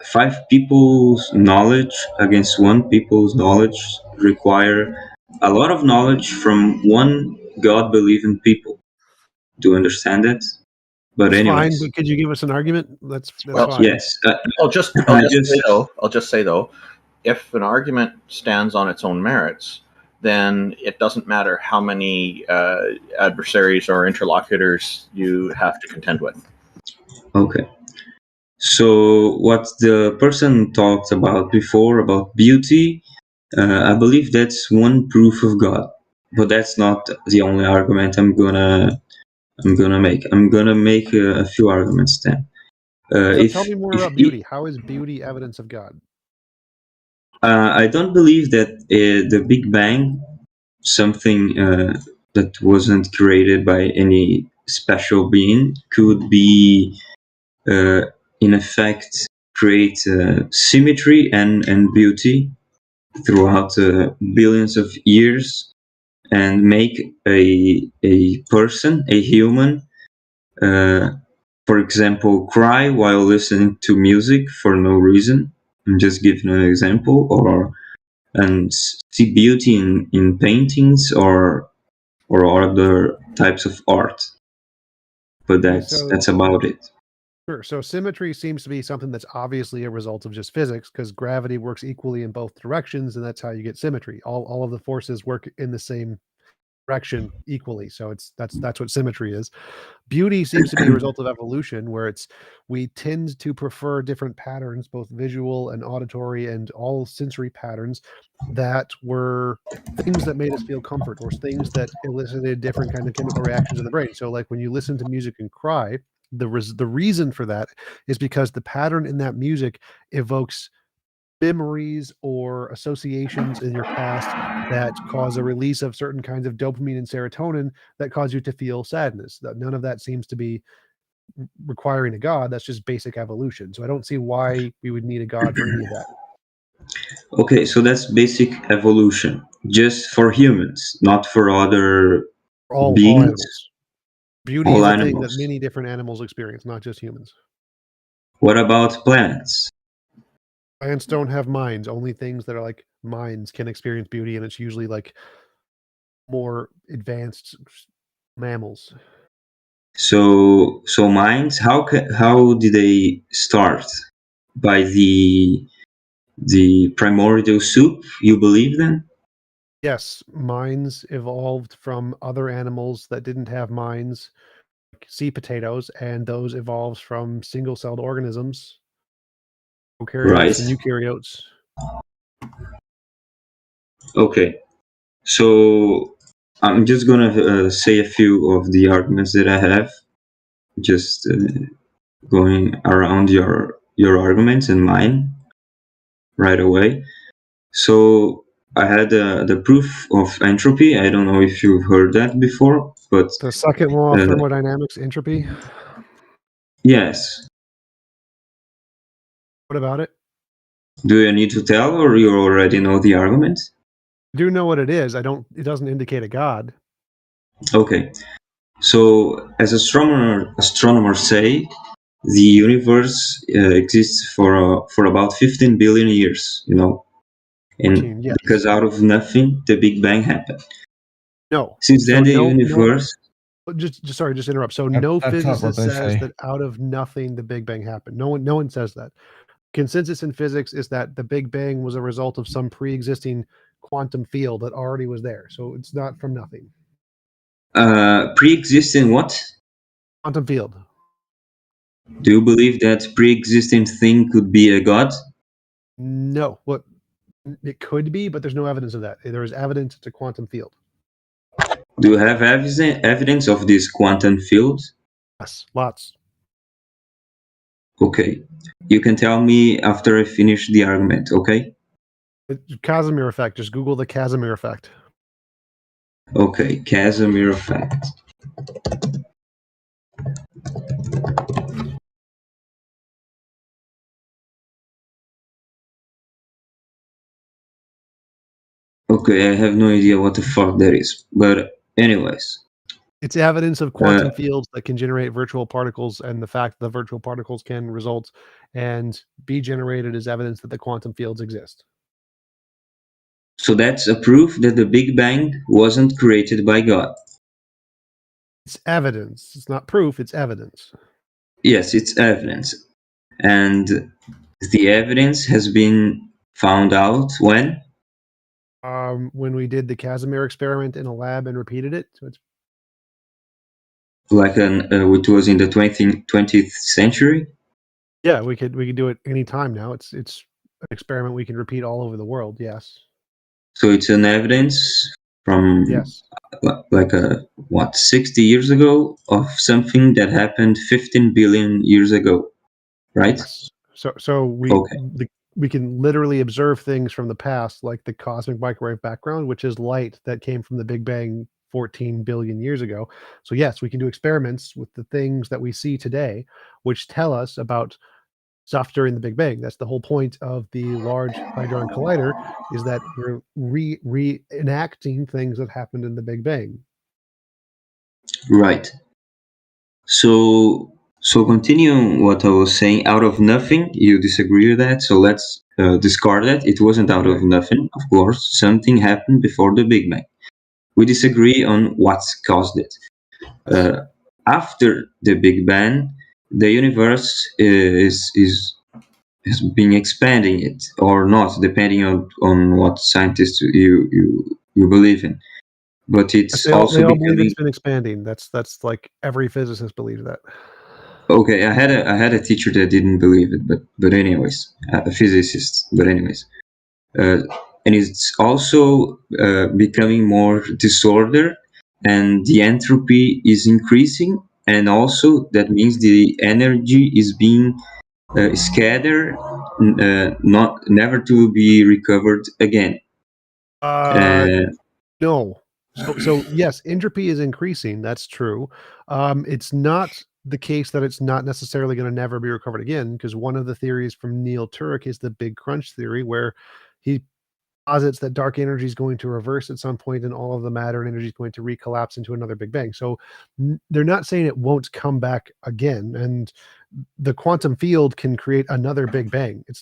5 people's knowledge against one people's knowledge require a lot of knowledge from one God-believing people. Do you understand that? But That's anyways, fine, but could you give us an argument? That's Well, fine. yes. I'll just say though, if an argument stands on its own merits, then it doesn't matter how many adversaries or interlocutors you have to contend with. Okay. So what the person talked about before about beauty, I believe that's one proof of God, but that's not the only argument I'm gonna make. I'm gonna make a few arguments then. Tell me more about beauty. How is beauty evidence of God? I don't believe that the Big Bang, something that wasn't created by any special being, could be in effect create symmetry and beauty throughout billions of years, and make a person, a human, for example, cry while listening to music for no reason. I'm just giving an example. And see beauty in paintings or other types of art. But that's about it. Sure. So symmetry seems to be something that's obviously a result of just physics, because gravity works equally in both directions, and that's how you get symmetry. All of the forces work in the same direction equally. So that's what symmetry is. Beauty seems to be a result of evolution, where we tend to prefer different patterns, both visual and auditory and all sensory patterns, that were things that made us feel comfort, or things that elicited different kind of chemical reactions in the brain. So like when you listen to music and cry, the reason for that is because the pattern in that music evokes memories or associations in your past that cause a release of certain kinds of dopamine and serotonin that cause you to feel sadness. None of that seems to be requiring a god. That's just basic evolution. So I don't see why we would need a god for any of that. Okay, so that's basic evolution, just for humans, not for other All beings. animals. Beauty All is a animals. thing that many different animals experience, not just humans. What about plants? Plants don't have minds. Only things that are like minds can experience beauty, and it's usually like more advanced mammals. So minds, how did they start? By the primordial soup, you believe then? Yes, minds evolved from other animals that didn't have minds, like sea potatoes, and those evolved from single-celled organisms, prokaryotes and eukaryotes. Okay, so I'm just gonna say a few of the arguments that I have, just going around your arguments and mine right away. So I had the proof of entropy. I don't know if you've heard that before, but The second law of thermodynamics, entropy. Yes. What about it? Do you need to tell, or you already know the argument? I do know what it is. It doesn't indicate a god. Okay. So, as astronomers say, the universe exists for about 15 billion years. You know, and 14, yes. because out of nothing, the Big Bang happened. No. Since then, the universe. Just interrupt. So That's no not what physicist they says say. that out of nothing the Big Bang happened. No one says that. Consensus in physics is that the Big Bang was a result of some pre-existing quantum field that already was there. So it's not from nothing. Pre-existing what? Quantum field. Do you believe that pre-existing thing could be a god? No. What it could be, but there's no evidence of that. There is evidence it's a quantum field. Do you have evidence of this quantum field? Yes, lots. Okay. You can tell me after I finish the argument, okay? Casimir effect. Just Google the Casimir effect. Okay, Casimir effect. Okay, I have no idea what the fuck that is. But anyways. It's evidence of quantum fields that can generate virtual particles, and the fact that the virtual particles can result and be generated is evidence that the quantum fields exist. So that's a proof that the Big Bang wasn't created by God. It's evidence. It's not proof, it's evidence. Yes, it's evidence. And the evidence has been found out when? When we did the Casimir experiment in a lab and repeated it. So it's Like it was in the 20th century? Yeah, we could do it anytime now. It's an experiment we can repeat all over the world, yes. So it's an evidence from like 60 years ago of something that happened 15 billion years ago, right? Yes. So we can literally observe things from the past, like the cosmic microwave background, which is light that came from the Big Bang 14 billion years ago. So yes, we can do experiments with the things that we see today, which tell us about stuff during the Big Bang. That's the whole point of the Large Hadron Collider, is that we're reenacting things that happened in the Big Bang. Right. So continuing what I was saying, out of nothing, you disagree with that, so let's discard that. It wasn't out of nothing, of course. Something happened before the Big Bang. We disagree on what's caused it. After the Big Bang, the universe has been expanding it or not, depending on what scientists you believe in. But it's They all becoming. believe it's been expanding. That's like every physicist believes that. Okay, I had a teacher that didn't believe it, but anyways, a physicist. But anyways, and it's also becoming more disordered, and the entropy is increasing and also that means the energy is being scattered, not never to be recovered again. No. So yes, entropy is increasing. That's true. It's not the case that it's not necessarily going to never be recovered again, because one of the theories from Neil Turek is the Big Crunch theory, where he posits that dark energy is going to reverse at some point and all of the matter and energy is going to recollapse into another Big Bang. So they're not saying it won't come back again. And the quantum field can create another Big Bang. It's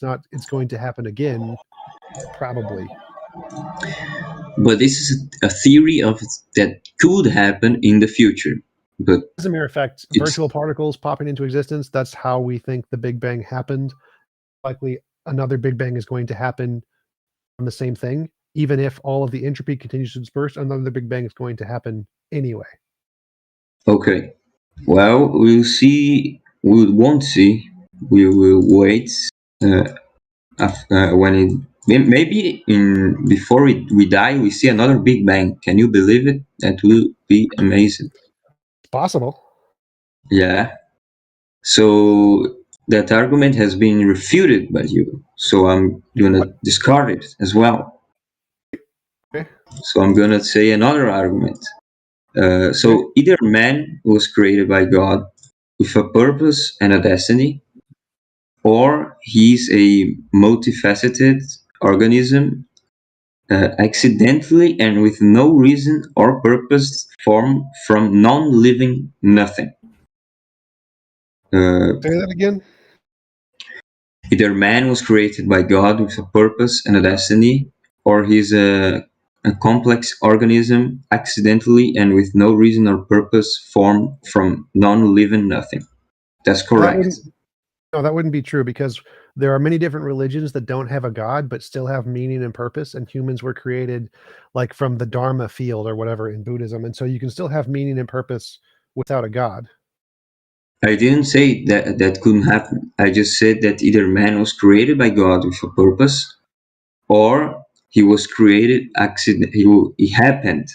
going to happen again, probably. But this is a theory of that could happen in the future. But as a matter of fact, virtual particles popping into existence, that's how we think the Big Bang happened. Likely another Big Bang is going to happen on the same thing. Even if all of the entropy continues to disperse, another Big Bang is going to happen anyway. Okay. Well, we'll see. We won't see. We will wait when it maybe before we die we see another Big Bang. Can you believe it? That will be amazing. It's possible. Yeah. So that argument has been refuted by you. So I'm gonna discard it as well. Okay. So I'm gonna say another argument. So either man was created by God with a purpose and a destiny, or he's a multifaceted organism accidentally and with no reason or purpose formed from non-living nothing. Say that again. Either man was created by God with a purpose and a destiny, or he's a complex organism accidentally and with no reason or purpose formed from non-living nothing. That's correct. That wouldn't be true, because there are many different religions that don't have a god but still have meaning and purpose, and humans were created like from the Dharma field or whatever in Buddhism, and so you can still have meaning and purpose without a god. I didn't say that couldn't happen. I just said that either man was created by God with a purpose, or he was created he happened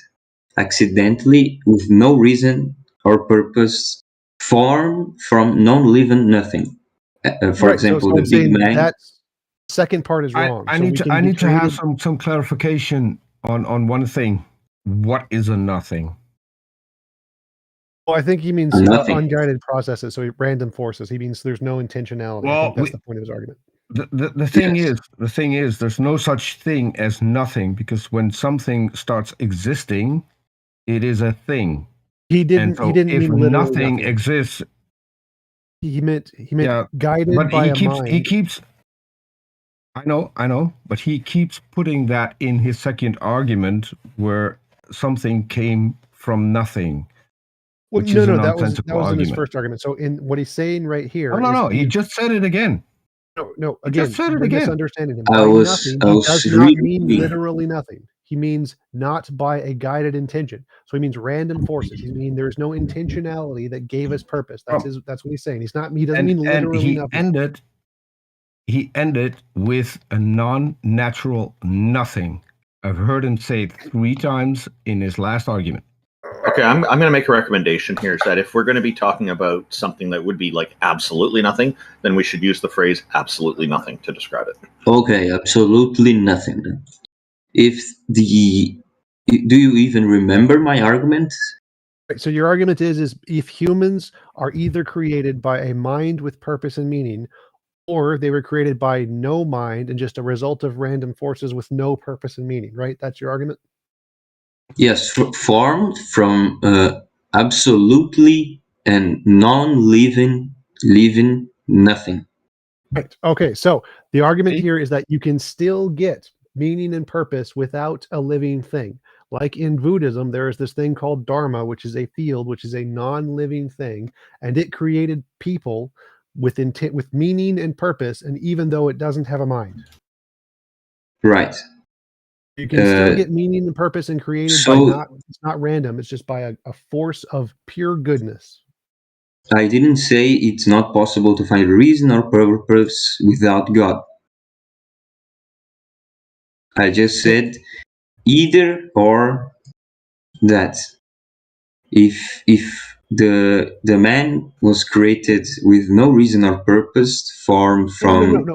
accidentally with no reason or purpose, formed from non-living nothing. For example, the Big Bang. That second part is wrong. I need to have some clarification on one thing. What is a nothing? Well, I think he means unguided processes, so random forces. He means there's no intentionality. Well, I think that's the point of his argument. The thing is, there's no such thing as nothing, because when something starts existing, it is a thing. He didn't mean literally nothing exists. He meant guided by a mind. He keeps. I know, but he keeps putting that in his second argument, where something came from nothing. Well, no, that was in his first argument. So in what he's saying right here. No, he just said it again. No, again, just said it you're again. misunderstanding him. I was he does not reading. mean literally nothing. He means not by a guided intention. So he means random forces. He means there's no intentionality that gave us purpose. That's what he's saying. He doesn't mean literally nothing. He ended with a non-natural nothing. I've heard him say it 3 times in his last argument. Okay, I'm going to make a recommendation here, is that if we're going to be talking about something that would be like absolutely nothing, then we should use the phrase absolutely nothing to describe it. Okay, absolutely nothing. Do you even remember my argument? So your argument is if humans are either created by a mind with purpose and meaning, or they were created by no mind and just a result of random forces with no purpose and meaning, right? That's your argument? Yes, formed from absolutely and non-living nothing. Right. Okay, so the argument here is that you can still get meaning and purpose without a living thing. Like in Buddhism, there is this thing called Dharma, which is a field, which is a non-living thing, and it created people with intent, with meaning and purpose, and even though it doesn't have a mind. Right. You can still get meaning and purpose and created by it's not random, it's just by a force of pure goodness. I didn't say it's not possible to find reason or purpose without God. I just said either or that. If the man was created with no reason or purpose, formed No, from.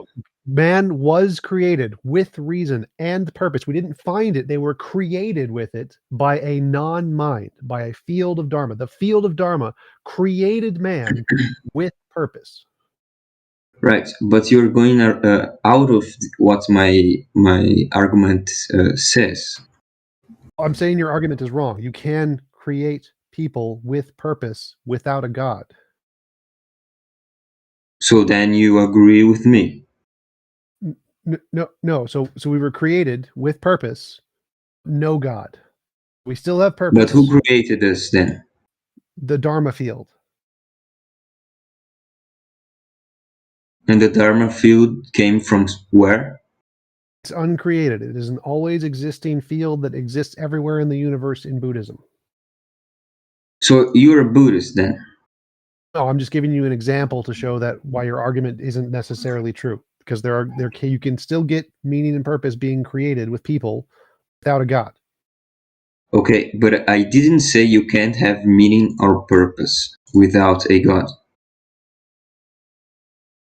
Man was created with reason and purpose. We didn't find it. They were created with it by a non-mind, by a field of Dharma. The field of Dharma created man with purpose. Right, but you're going out of what my argument says. I'm saying your argument is wrong. You can create people with purpose without a God. So then you agree with me. No. So we were created with purpose, no God. We still have purpose. But who created us then? The Dharma field. And the Dharma field came from where? It's uncreated. It is an always existing field that exists everywhere in the universe in Buddhism. So you're a Buddhist then? No, I'm just giving you an example to show that why your argument isn't necessarily true. Because you can still get meaning and purpose being created with people without a God. Okay, but I didn't say you can't have meaning or purpose without a God.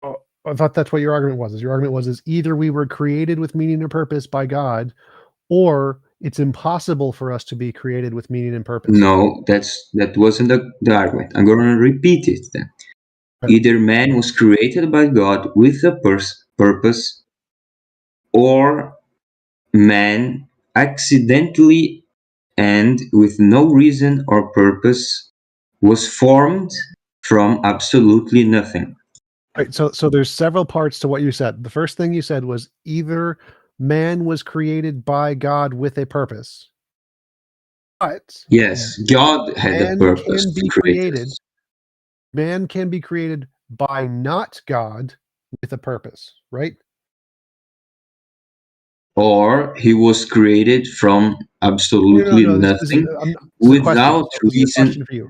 Oh, I thought that's what your argument was. Your argument was either we were created with meaning and purpose by God, or it's impossible for us to be created with meaning and purpose. No, that wasn't the argument. I'm going to repeat it then. Either man was created by God with a purpose, or man accidentally and with no reason or purpose was formed from absolutely nothing. Right. So there's several parts to what you said. The first thing you said was either man was created by God with a purpose. But yes, God had a purpose to create us. Man can be created by not God with a purpose, right? Or he was created from absolutely nothing without reason. This is a question for you.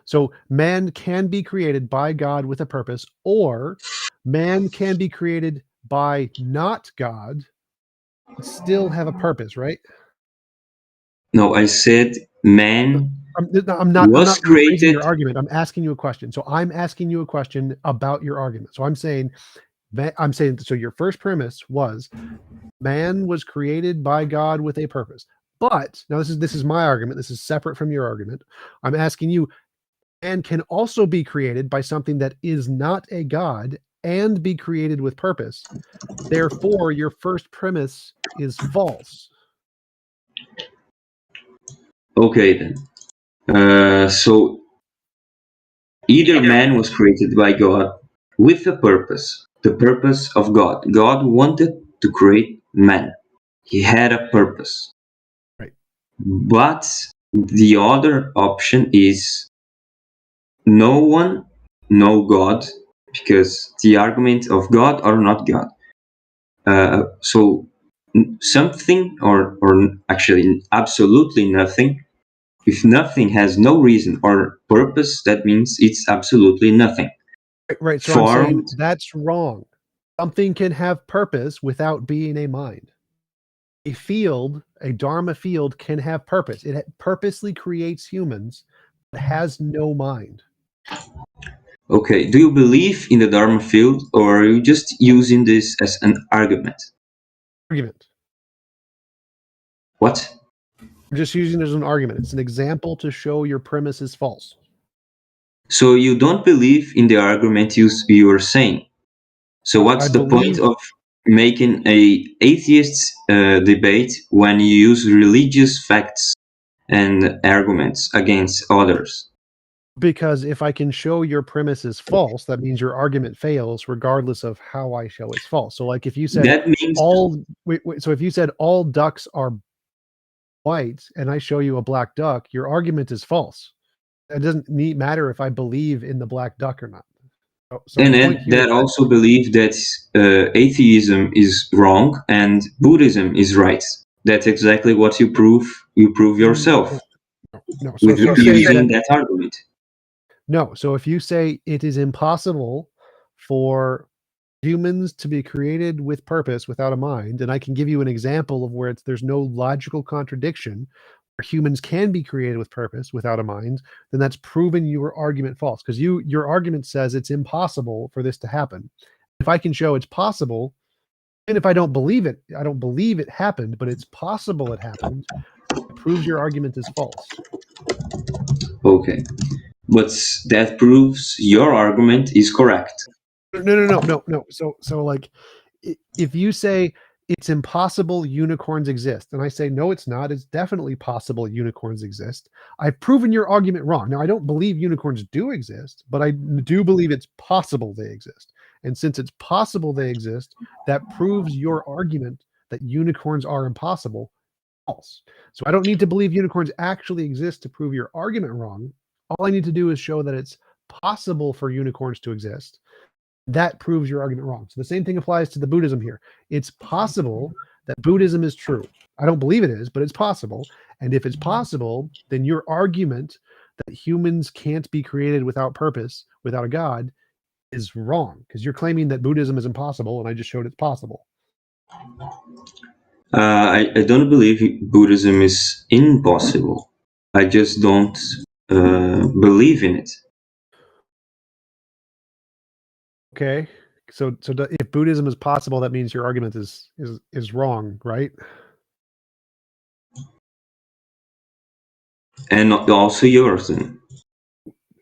So man can be created by God with a purpose, or man can be created by not God, still have a purpose, right? No, I said man I'm not created. rephrasing your argument. I'm asking you a question. So I'm asking you a question about your argument. So I'm saying, so your first premise was man was created by God with a purpose. But now this is my argument. This is separate from your argument. I'm asking you, man can also be created by something that is not a God and be created with purpose. Therefore, your first premise is false. Okay then. So either man was created by God with a purpose, the purpose of God. God wanted to create man. He had a purpose. Right. But the other option is no one, no God, because the argument of God or not God. So something or actually absolutely nothing. If nothing has no reason or purpose, that means it's absolutely nothing. Right. So I'm saying that's wrong. Something can have purpose without being a mind. A field, a Dharma field, can have purpose. It purposely creates humans, but has no mind. Okay. Do you believe in the Dharma field, or are you just using this as an argument? Argument. What? I'm just using it as an argument. It's an example to show your premise is false. So you don't believe in the argument you are saying. So what's the point of making a atheist debate when you use religious facts and arguments against others? Because if I can show your premise is false, that means your argument fails regardless of how I show it's false. So like if you said that means so if you said all ducks are white and I show you a black duck, your argument is false. It doesn't matter if I believe in the black duck or not. So and then that also believe that atheism is wrong and Buddhism is right. That's exactly what you prove. You prove yourself with using that argument. No. So if you say it is impossible for humans to be created with purpose without a mind, and I can give you an example of where there's no logical contradiction, humans can be created with purpose without a mind, then that's proven your argument false, because your argument says it's impossible for this to happen. If I can show it's possible, and if I don't believe it happened, but it's possible it happened, it proves your argument is false. Okay, but that proves your argument is correct. No. So like, if you say it's impossible unicorns exist, and I say no, it's not. It's definitely possible unicorns exist. I've proven your argument wrong. Now I don't believe unicorns do exist, but I do believe it's possible they exist. And since it's possible they exist, that proves your argument that unicorns are impossible false. So I don't need to believe unicorns actually exist to prove your argument wrong. All I need to do is show that it's possible for unicorns to exist. That proves your argument wrong. So the same thing applies to the Buddhism here. It's possible that Buddhism is true. I don't believe it is, but it's possible. And if it's possible, then your argument that humans can't be created without purpose, without a God, is wrong, because you're claiming that Buddhism is impossible, and I just showed it's possible. I don't believe Buddhism is impossible. I just don't believe in it. Okay, so if Buddhism is possible, that means your argument is wrong, right? And also yours. Then.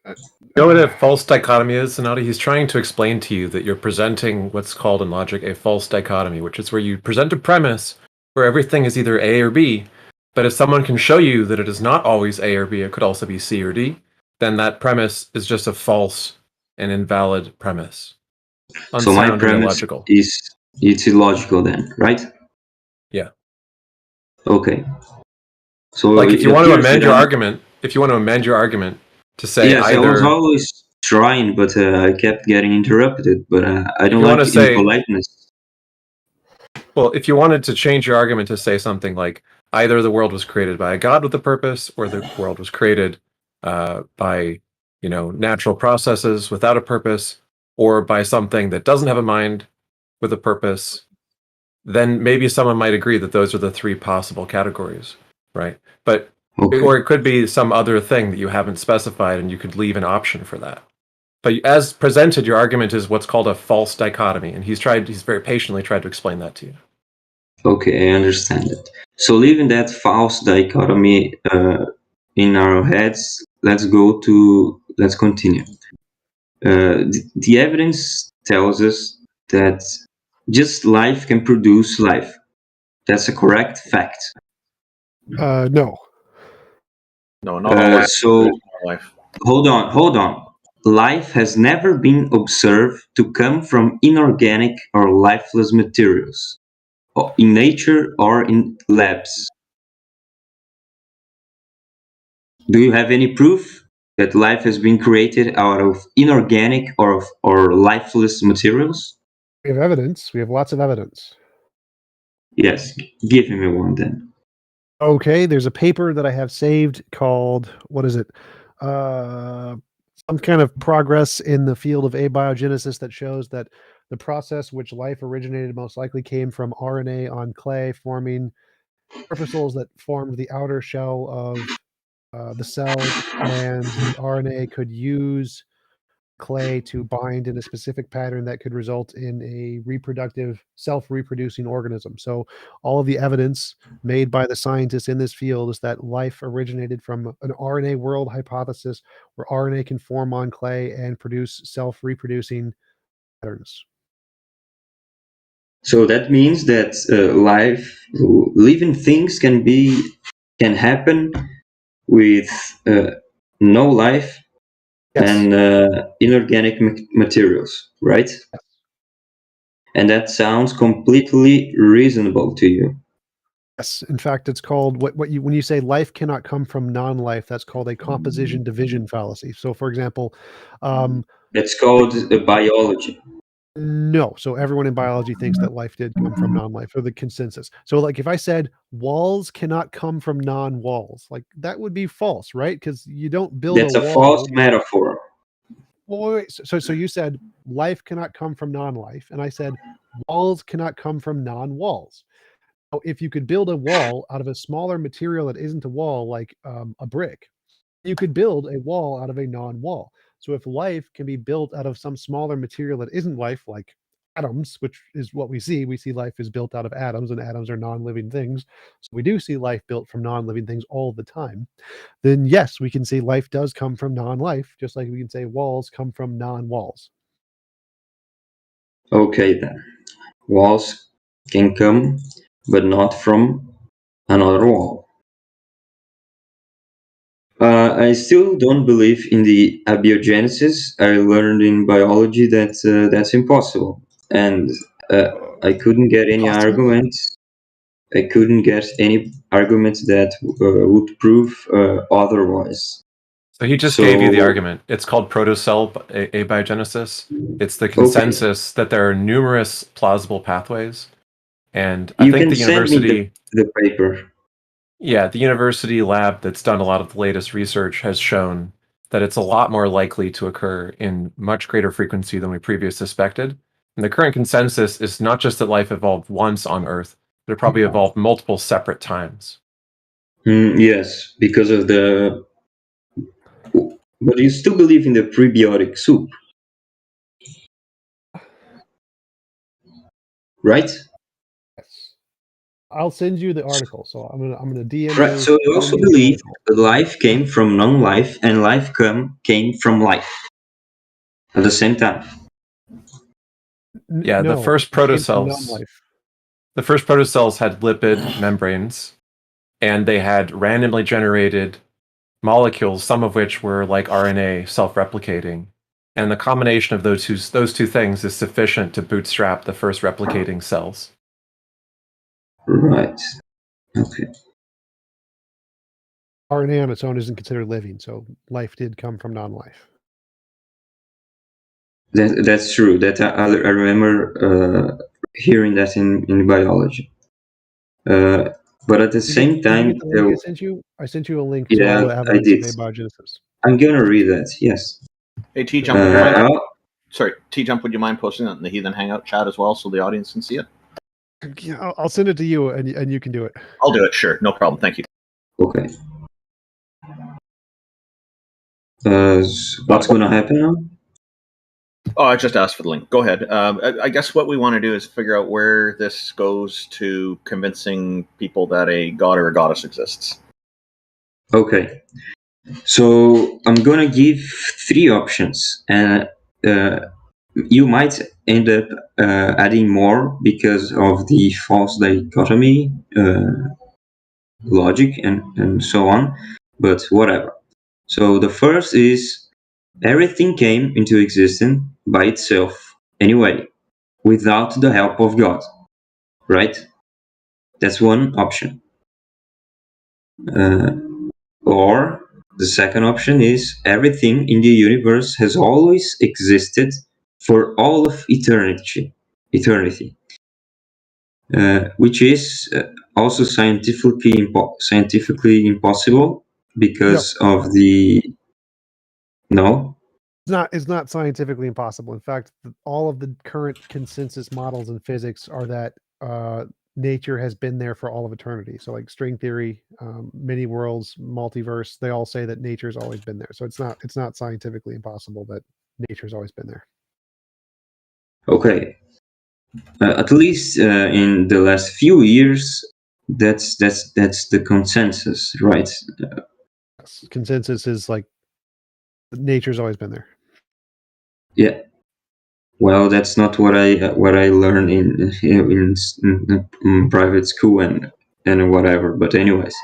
You know what a false dichotomy is, Zenatti? He's trying to explain to you that you're presenting what's called in logic a false dichotomy, which is where you present a premise where everything is either A or B, but if someone can show you that it is not always A or B, it could also be C or D, then that premise is just a false and invalid premise. So my premise is it's illogical then, right? Yeah. Okay. So like if you want to amend your argument, to say yes, either... I was always trying, but I kept getting interrupted. But I don't like impoliteness. Well, if you wanted to change your argument to say something like either the world was created by a god with a purpose, or the world was created by natural processes without a purpose, or by something that doesn't have a mind with a purpose, then maybe someone might agree that those are the three possible categories, right? But or it could be some other thing that you haven't specified, and you could leave an option for that. But as presented, your argument is what's called a false dichotomy, and he's very patiently tried to explain that to you. Okay, I understand it. So leaving that false dichotomy in our heads, let's continue. The evidence tells us that just life can produce life. That's a correct fact. No. No, not all life. So hold on. Life has never been observed to come from inorganic or lifeless materials, in nature or in labs. Do you have any proof that life has been created out of inorganic or lifeless materials? We have evidence. We have lots of evidence. Yes, give me one then. Okay, there's a paper that I have saved called, what is it? Some kind of progress in the field of abiogenesis that shows that the process which life originated most likely came from RNA on clay forming corpuscles that formed the outer shell of the cell, and the RNA could use clay to bind in a specific pattern that could result in a reproductive, self-reproducing organism. So all of the evidence made by the scientists in this field is that life originated from an RNA world hypothesis where RNA can form on clay and produce self-reproducing patterns. So that means that living things can happen with no life. Yes. And inorganic materials, right? And that sounds completely reasonable to you. Yes, in fact, it's called when you say life cannot come from non-life, that's called a composition division fallacy. So, for example, it's called biology. No, so everyone in biology thinks that life did come from non-life, or the consensus. So, like, if I said walls cannot come from non-walls, like that would be false, right? Because you don't build. That's a false metaphor. Well, wait, so you said life cannot come from non-life, and I said walls cannot come from non-walls. If you could build a wall out of a smaller material that isn't a wall, like a brick, you could build a wall out of a non-wall. So if life can be built out of some smaller material that isn't life, like atoms, which is what we see life is built out of atoms, and atoms are non-living things. So we do see life built from non-living things all the time. Then yes, we can say life does come from non-life, just like we can say walls come from non-walls. Okay then. Walls can come, but not from another wall. I still don't believe in the abiogenesis. I learned in biology that that's impossible, and I couldn't get any arguments. I couldn't get any arguments that would prove otherwise. So he just gave you the argument. It's called protocell abiogenesis. It's the consensus that there are numerous plausible pathways, and I think the university, the paper. Yeah, the university lab that's done a lot of the latest research has shown that it's a lot more likely to occur in much greater frequency than we previously suspected. And the current consensus is not just that life evolved once on Earth, but it probably evolved multiple separate times. Yes, because of the... But you still believe in the prebiotic soup, right? Yes. I'll send you the article. So I'm gonna DM Right. you. So you also believe that life came from non-life and life came from life at the same time. Yeah, no, the first it came from protocells. non-life. The first protocells had lipid membranes, and they had randomly generated molecules, some of which were like RNA self-replicating. And the combination of those two things is sufficient to bootstrap the first replicating cells. Right. Okay. RNA on its own isn't considered living, so life did come from non-life. That's true. That I remember hearing that in biology. But at the same time, Did you get the link I sent you? I sent you a link to yeah, all the I evidence did. of abiogenesis. I'm gonna read that. Yes. Hey, T-Jump, would you mind? Sorry, T-Jump, would you mind posting that in the Heathen Hangout chat as well, so the audience can see it? Yeah, I'll send it to you, and you can do it. I'll do it. Sure, no problem. Thank you. Okay. What's going to happen now? Oh, I just asked for the link. Go ahead. I guess what we want to do is figure out where this goes to convincing people that a god or a goddess exists. Okay. So I'm going to give 3 options, and you might end up adding more because of the false dichotomy logic and so on, but whatever. So the first is everything came into existence by itself anyway, without the help of God, right? That's one option. Or the second option is everything in the universe has always existed for all of eternity, which is also scientifically impossible because of the... No? It's not scientifically impossible. In fact, all of the current consensus models in physics are that nature has been there for all of eternity. So like string theory, many worlds, multiverse, they all say that nature's always been there. So it's not scientifically impossible that nature's always been there. Okay. At least in the last few years, that's the consensus, right? Consensus is like nature's always been there. Yeah. Well, that's not what I learned in private school and whatever. But anyways,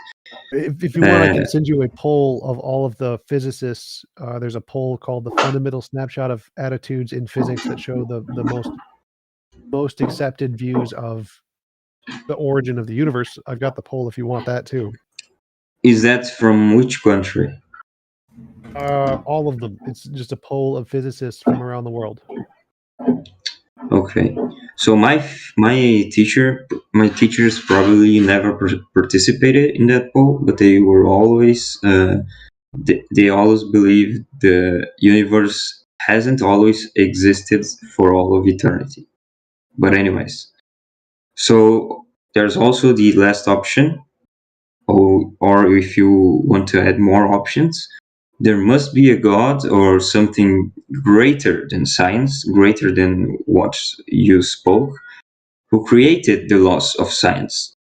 if you want, I can send you a poll of all of the physicists. There's a poll called the Fundamental Snapshot of Attitudes in Physics that show the most accepted views of the origin of the universe. I've got the poll if you want that too. Is that from which country? All of them. It's just a poll of physicists from around the world. Okay, so my teachers probably never participated in that poll, but they were always they always believe the universe hasn't always existed for all of eternity. But anyways, so there's also the last option, or if you want to add more options, there must be a God or something greater than science, greater than what you spoke, who created the laws of science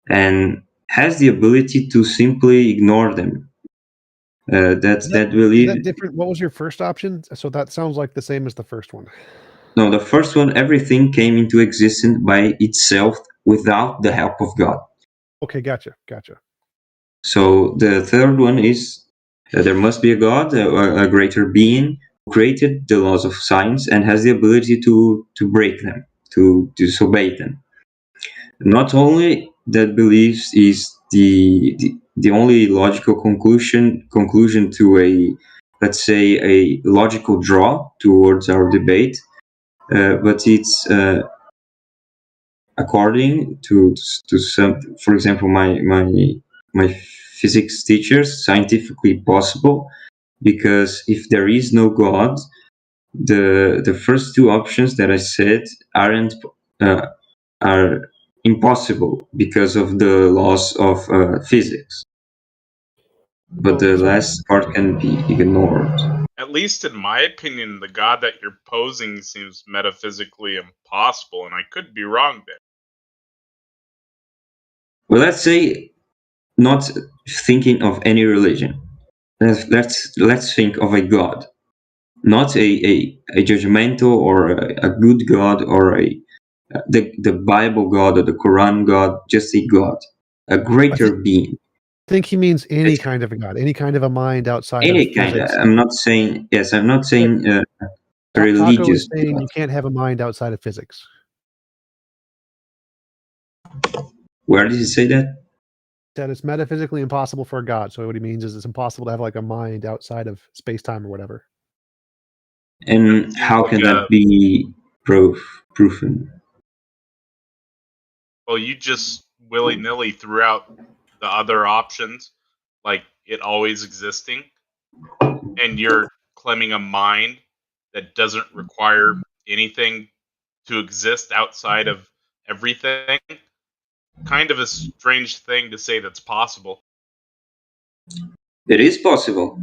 and has the ability to simply ignore them. That belief. Is that different? What was your first option? So that sounds like the same as the first one. No, the first one, everything came into existence by itself without the help of God. Okay, gotcha. So the third one is there must be a God, a greater being, who created the laws of science and has the ability to break them, to disobey them. Not only that belief is the only logical conclusion to a, let's say, a logical draw towards our debate, but it's according to some, for example, my physics teachers, scientifically possible, because if there is no God, the first two options that I said are impossible because of the laws of physics. But the last part can be ignored. At least in my opinion, the God that you're posing seems metaphysically impossible, and I could be wrong there. Well, let's say not thinking of any religion. Let's think of a God, not a judgmental or a good God or the Bible God or the Quran God, just a God, a greater being. I think he means any kind of a God, any kind of a mind outside Any of kind. physics. I'm not saying religious. Taco is saying you can't have a mind outside of physics. Where did he say that? That it's metaphysically impossible for a God. So what he means is it's impossible to have like a mind outside of space-time or whatever. And how can that be proven? Well, you just willy-nilly threw out the other options, like it always existing, and you're claiming a mind that doesn't require anything to exist outside of everything. Kind of a strange thing to say that's possible. It is possible.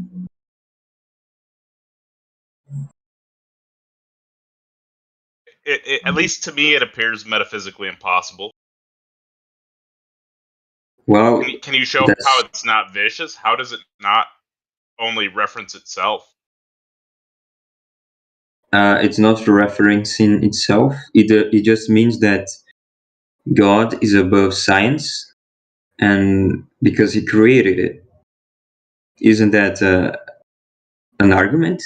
At least to me, it appears metaphysically impossible. Well, can you show how it's not vicious? How does it not only reference itself? It's not referencing itself. It just means that God is above science, and because he created it. Isn't that an argument?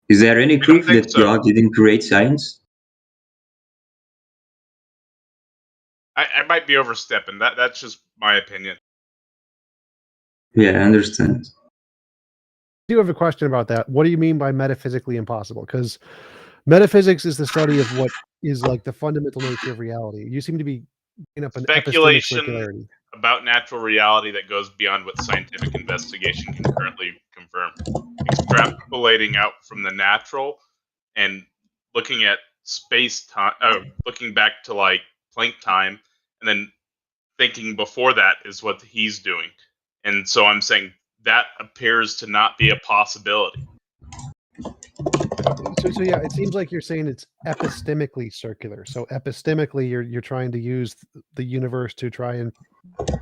Is there any proof that God didn't create science? I might be overstepping. That's just my opinion. Yeah, I understand. I do have a question about that. What do you mean by metaphysically impossible? Because metaphysics is the study of what is like the fundamental nature of reality. You seem to be bringing up an epistemic circularity about natural reality that goes beyond what scientific investigation can currently confirm. Extrapolating out from the natural and looking at space-time, looking back to like Planck time, and then thinking before that is what he's doing. And so I'm saying that appears to not be a possibility. So yeah, it seems like you're saying it's epistemically circular. So epistemically, you're trying to use the universe to try and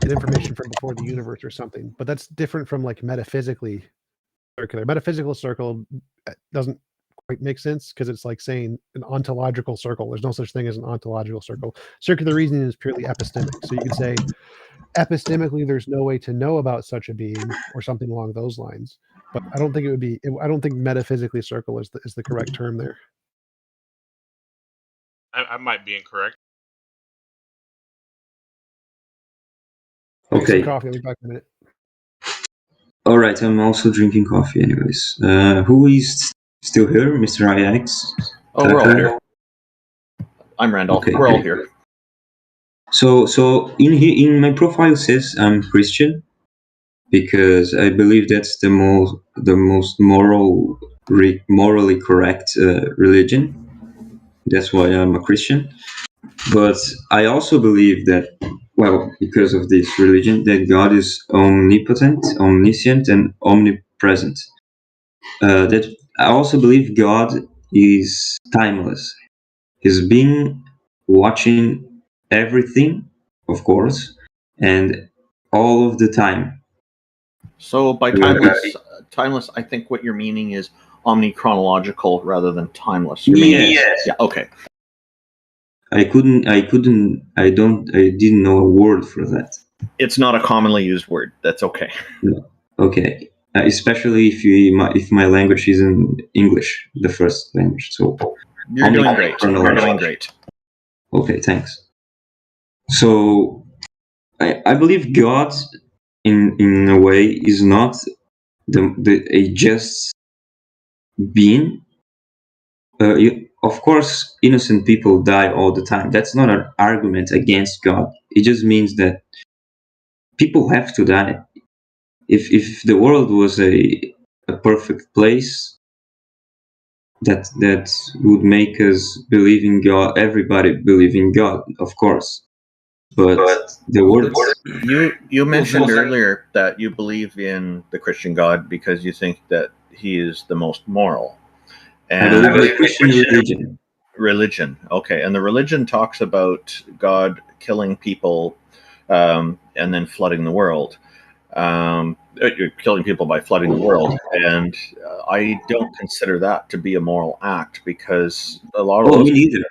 get information from before the universe or something. But that's different from like metaphysically circular. Metaphysical circle doesn't quite make sense because it's like saying an ontological circle. There's no such thing as an ontological circle. Circular reasoning is purely epistemic. So you could say epistemically, there's no way to know about such a being or something along those lines. But I don't think it would be. I don't think metaphysically circle is the correct term there. I might be incorrect. Okay. Coffee. I'll be back in a minute. All right. I'm also drinking coffee, anyways. Who is still here, Mr. IX? Oh, we're all here. I'm Randolph. Okay, we're all here. So in my profile says I'm Christian because I believe that's the most morally correct religion. That's why I'm a Christian. But I also believe that, well, because of this religion, that God is omnipotent, omniscient, and omnipresent. That I also believe God is timeless. He's been watching everything, of course, and all of the time. So by timeless, I think what you're meaning is omnichronological rather than timeless. You're meaning, Yes. Yeah. Okay. I didn't know a word for that. It's not a commonly used word. That's okay. No. Okay. Especially if my language isn't English, the first language. So You're doing great. You're doing great. Okay, thanks. So I believe God, in a way, is not a just being. Of course, innocent people die all the time. That's not an argument against God. It just means that people have to die. If the world was a perfect place, that would make us believe in God. Everybody believe in God, of course. But the world. You mentioned earlier that you believe in the Christian God because you think that he is the most moral. And I believe in Christian religion. Okay, and the religion talks about God killing people and then flooding the world. Killing people by flooding the world, and I don't consider that to be a moral act because a lot of those. Me neither.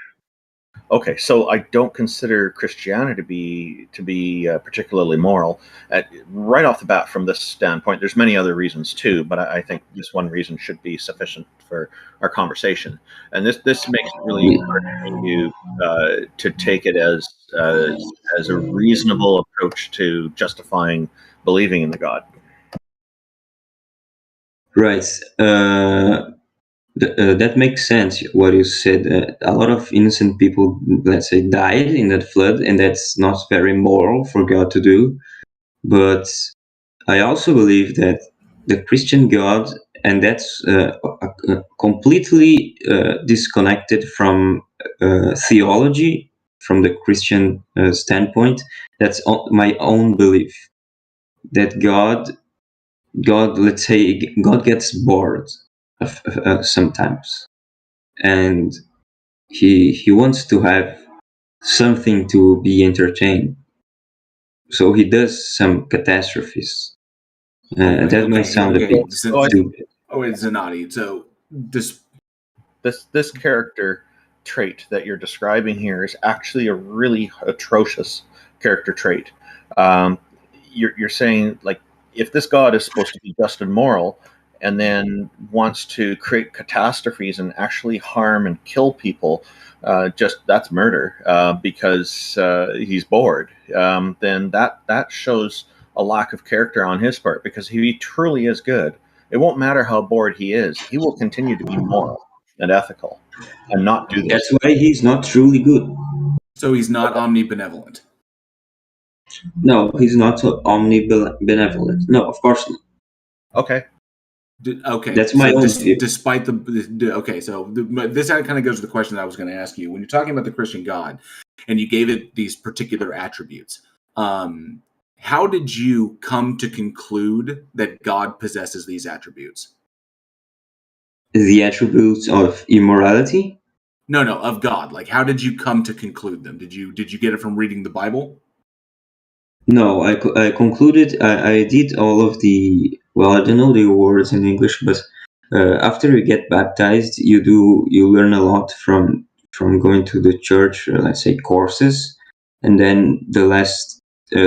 Okay, so I don't consider Christianity to be particularly moral. Right off the bat, from this standpoint, there's many other reasons too, but I think this one reason should be sufficient for our conversation. And this makes it really hard for you to take it as a reasonable approach to justifying believing in the God. Right. That makes sense. What you said. A lot of innocent people, let's say, died in that flood, and that's not very moral for God to do. But I also believe that the Christian God, and that's completely disconnected from theology, from the Christian standpoint. That's my own belief that God, let's say, God gets bored sometimes, and he wants to have something to be entertained. So he does some catastrophes. That might sound a bit stupid. Oh, it's Zenatti. So this character trait that you're describing here is actually a really atrocious character trait. You're saying, like, if this God is supposed to be just and moral, and then wants to create catastrophes and actually harm and kill people, that's murder because he's bored. Then that shows a lack of character on his part, because if he truly is good, it won't matter how bored he is. He will continue to be moral and ethical and not do this. That's why he's not truly good. So he's not omnibenevolent. No, he's not omnibenevolent. No, of course not. Okay. Okay, that's my own view. Despite okay, so this kind of goes to the question that I was going to ask you. When you're talking about the Christian God, and you gave it these particular attributes, how did you come to conclude that God possesses these attributes? The attributes of immorality? No, of God. Like, how did you come to conclude them? Did you get it from reading the Bible? No, I concluded. I did all of the. Well, I don't know the words in English, but after you get baptized, you learn a lot from going to the church, let's say courses, and then the last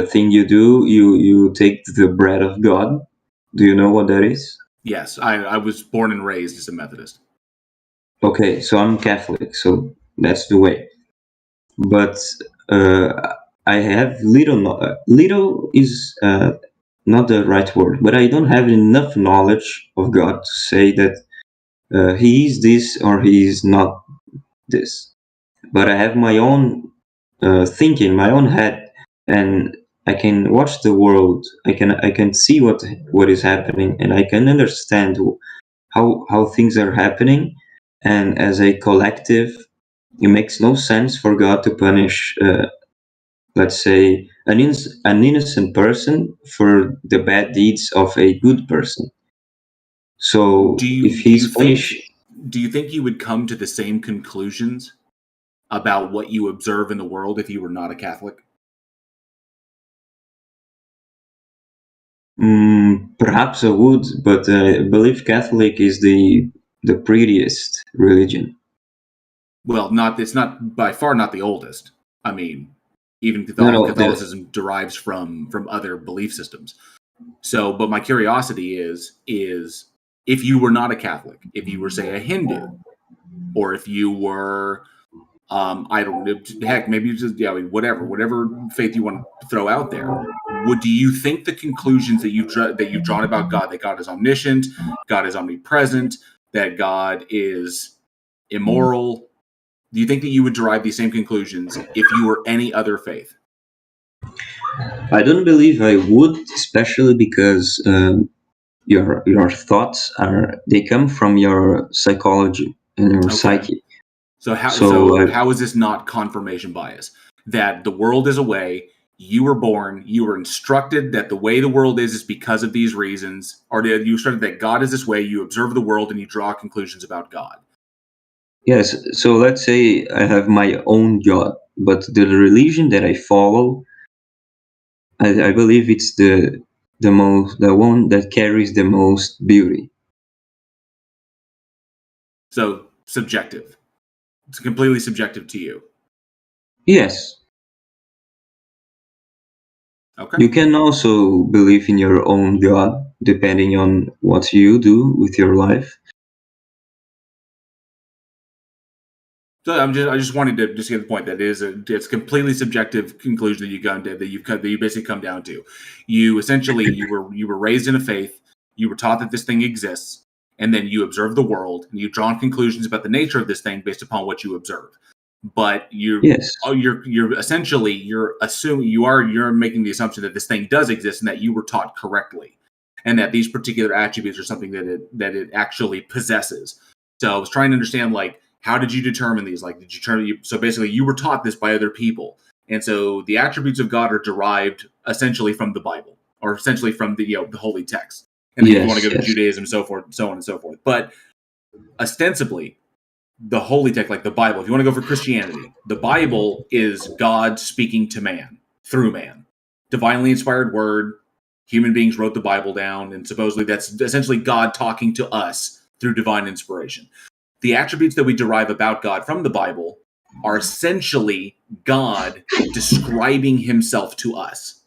thing you do, you take the bread of God. Do you know what that is? Yes, I was born and raised as a Methodist. Okay, so I'm Catholic, so that's the way. But I have little is not the right word, but I don't have enough knowledge of God to say that he is this or he is not this. But I have my own thinking, my own head, and I can watch the world. I can see what is happening, and I can understand how things are happening. And as a collective, it makes no sense for God to punish, let's say, an innocent person for the bad deeds of a good person. So if he's punished, Do you think you would come to the same conclusions about what you observe in the world if you were not a Catholic? perhaps I would, but I believe Catholic is the prettiest religion. Well, it's not by far not the oldest. I mean, even No, Catholicism derives from other belief systems. So, but my curiosity is if you were not a Catholic, if you were, say, a Hindu, or if you were, I don't know, heck, maybe just whatever faith you want to throw out there. Do you think the conclusions that you've drawn about God, that God is omniscient, God is omnipresent, that God is immoral, do you think that you would derive these same conclusions if you were any other faith? I don't believe I would, especially because your thoughts they come from your psychology and your psyche. So how is this not confirmation bias? That the world is a way, you were born, you were instructed that the way the world is because of these reasons, or you instructed that God is this way, you observe the world and you draw conclusions about God. Yes, so let's say I have my own God, but the religion that I follow, I believe it's the one that carries the most beauty. So subjective. It's completely subjective to you. Yes. Okay. You can also believe in your own God, depending on what you do with your life. So I just wanted to get the point that it's a completely subjective conclusion that you basically come down to. You essentially you were raised in a faith, you were taught that this thing exists, and then you observe the world and you've drawn conclusions about the nature of this thing based upon what you observe. But you're essentially you're assuming you're making the assumption that this thing does exist and that you were taught correctly, and that these particular attributes are something that it actually possesses. So I was trying to understand, like, how did you determine these? Like, did you so basically you were taught this by other people, and so the attributes of God are derived essentially from the Bible, or essentially from the holy text. And then if you want to go to Judaism, so on and so forth. But ostensibly, the holy text, like the Bible, if you want to go for Christianity, the Bible is God speaking to man through man, divinely inspired word. Human beings wrote the Bible down, and supposedly that's essentially God talking to us through divine inspiration. The attributes that we derive about God from the Bible are essentially God describing himself to us.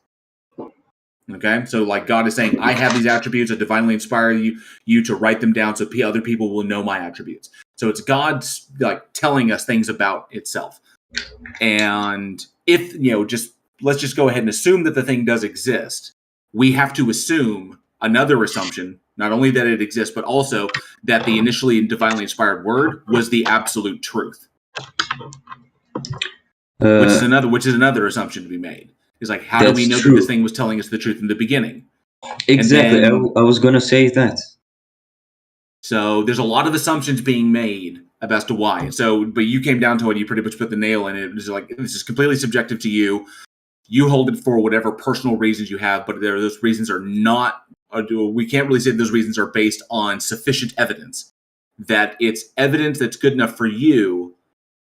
Okay, so like God is saying, I have these attributes, I divinely inspire you to write them down so other people will know my attributes. So it's God like telling us things about itself. And if, let's just go ahead and assume that the thing does exist, we have to assume another assumption, not only that it exists, but also that the initially divinely inspired word was the absolute truth. Which is another assumption to be made. It's like, how do we know that this thing was telling us the truth in the beginning? Exactly. I was going to say that. So there's a lot of assumptions being made as to why. So, but you came down to it. You pretty much put the nail in it. It was like, this is completely subjective to you. You hold it for whatever personal reasons you have, but those reasons are not. We can't really say those reasons are based on sufficient evidence. That it's evidence that's good enough for you.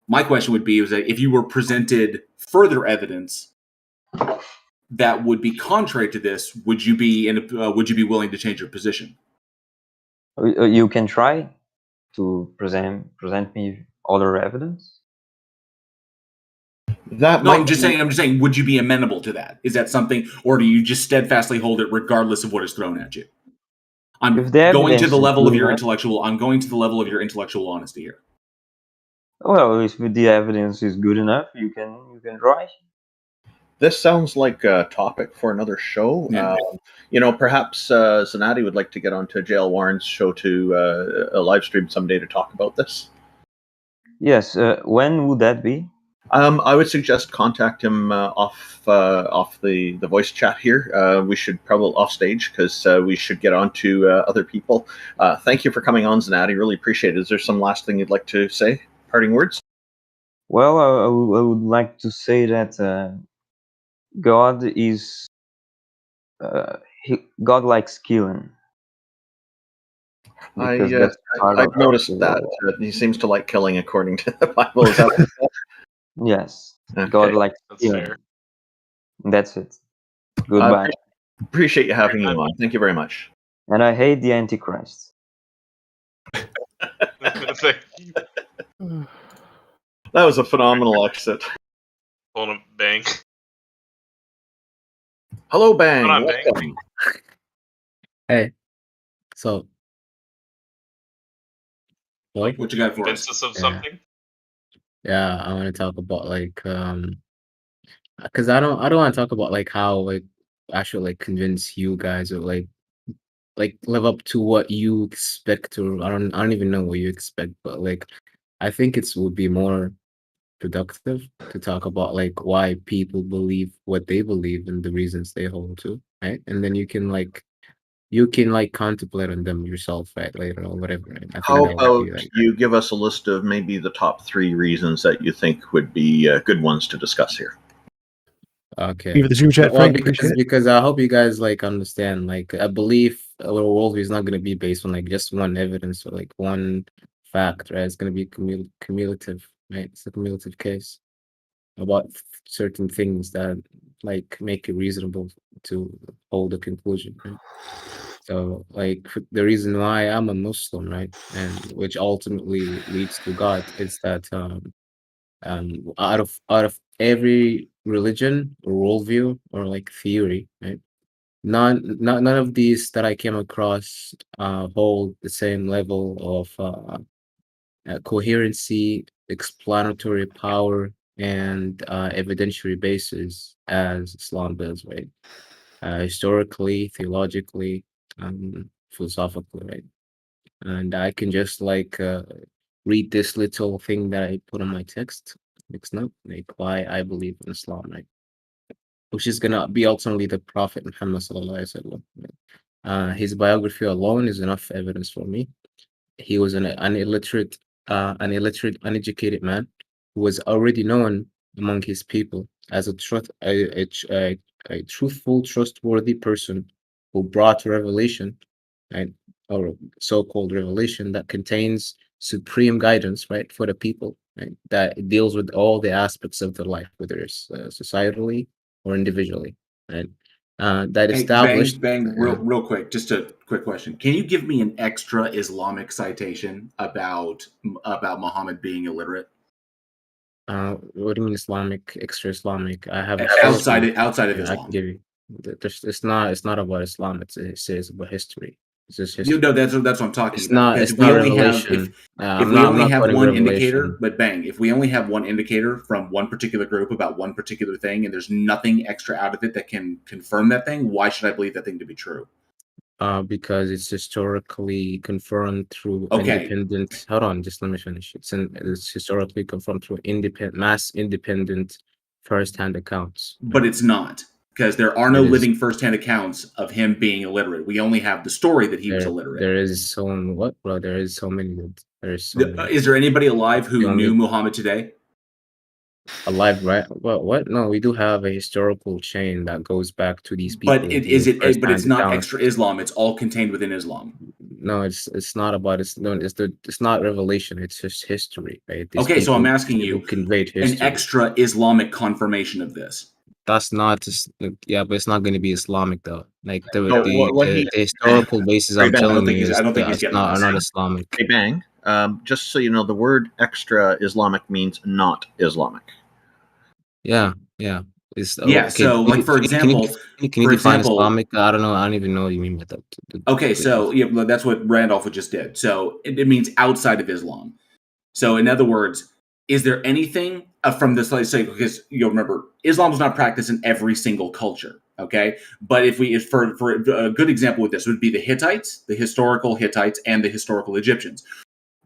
My question would be: is that if you were presented further evidence that would be contrary to this, would you be willing to change your position? You can try to present me other evidence. I'm just saying, would you be amenable to that? Is that something, or do you just steadfastly hold it regardless of what is thrown at you? I'm going to the level of your intellectual. I'm going to the level of your intellectual honesty here. Well, if the evidence is good enough, you can try. This sounds like a topic for another show. Yeah. Perhaps Zenatti would like to get onto JL Warren's show to a live stream someday to talk about this. Yes. When would that be? I would suggest contact him off the voice chat here. We should probably off stage because we should get on to other people. Thank you for coming on, Zenatti. Really appreciate it. Is there some last thing you'd like to say? Parting words? Well, I would like to say that God is God likes killing because that's part I've of noticed that he seems to like killing according to the Bible. Is that what you said? Yes, Okay. God likes That's killing. fair. That's it. Goodbye. Appreciate you having me on. Thank you very much. And I hate the Antichrist. Thank you. That was a phenomenal exit. Hold on, Bang. Hello, Bang. Hold on, Bang. Welcome. Hey, so what? What you got for Convince us? us of something? Yeah, I want to talk about like because I don't want to talk about like how like I should like convince you guys or like live up to what you expect, or I don't even know what you expect, but like I think it would be more productive to talk about like why people believe what they believe and the reasons they hold to, right? And then you can like contemplate on them yourself, right, later or whatever. Right? I think How that would about be like you give us a list of maybe the top 3 reasons that you think would be good ones to discuss here? okay. Leave it the Zoom chat, Well, Frank. Appreciate it. because I hope you guys like understand like a belief or a worldview is not going to be based on like just one evidence or like one fact, right? It's going to be cumulative, right? It's a cumulative case about certain things that like make it reasonable to hold a conclusion, right? So like the reason why I'm a Muslim, right, and which ultimately leads to God is that out of every religion or worldview or like theory, right, none of these that I came across hold the same level of coherency, explanatory power, and evidentiary basis as Islam does, right? Historically, theologically, philosophically, right? And I can just like read this little thing that I put on my text, next note, like why I believe in Islam, right? Which is gonna be ultimately the Prophet Muhammad sallallahu alaihi wasallam. Right? His biography alone is enough evidence for me. He was an illiterate, uneducated man who was already known among his people as a truthful, trustworthy person who brought revelation, right, or so-called revelation that contains supreme guidance, right, for the people, right, that deals with all the aspects of their life, whether it's societally or individually, right. That Hey, established. Bang, real quick, just a quick question. Can you give me an extra Islamic citation about Muhammad being illiterate? What do you mean Islamic, extra Islamic? I have outside of I Islam. can give you. It's not about Islam. It's about history. It's just history. You know, that's what I'm talking It's about. not. Because It's we not only revelation. have if we only have one indicator, revelation. but Bang, if we only have one indicator from one particular group about one particular thing, and there's nothing extra out of it that can confirm that thing, why should I believe that thing to be true? Because it's historically confirmed through Okay. independent. Hold on, just let me finish. It's historically confirmed through independent first-hand accounts. But it's not, because there are no living first-hand accounts of him being illiterate. We only have the story that he was illiterate. There is so what, bro? There is so many. There's so many. Is there anybody alive who knew Muhammad today? Alive, right? Well, what? No, we do have a historical chain that goes back to these people. But it's not extra Islam. It's all contained within Islam. No, it's not about it's not revelation. It's just history, right? Okay, so I'm asking you, conveyed history. An extra Islamic confirmation of this. That's not just but it's not going to be Islamic though. Like the historical basis I'm telling you is not Islamic. Hey, Bang. Just so you know, the word extra Islamic means not Islamic. Yeah. So like for example, can you define Islamic? I don't know. I don't even know what you mean by that. Okay, so yeah, that's what Randolph just did. So it means outside of Islam. So in other words, is there anything from this? Let's say, because you'll remember, Islam is not practiced in every single culture. Okay, but if for a good example with this would be the Hittites, the historical Hittites, and the historical Egyptians.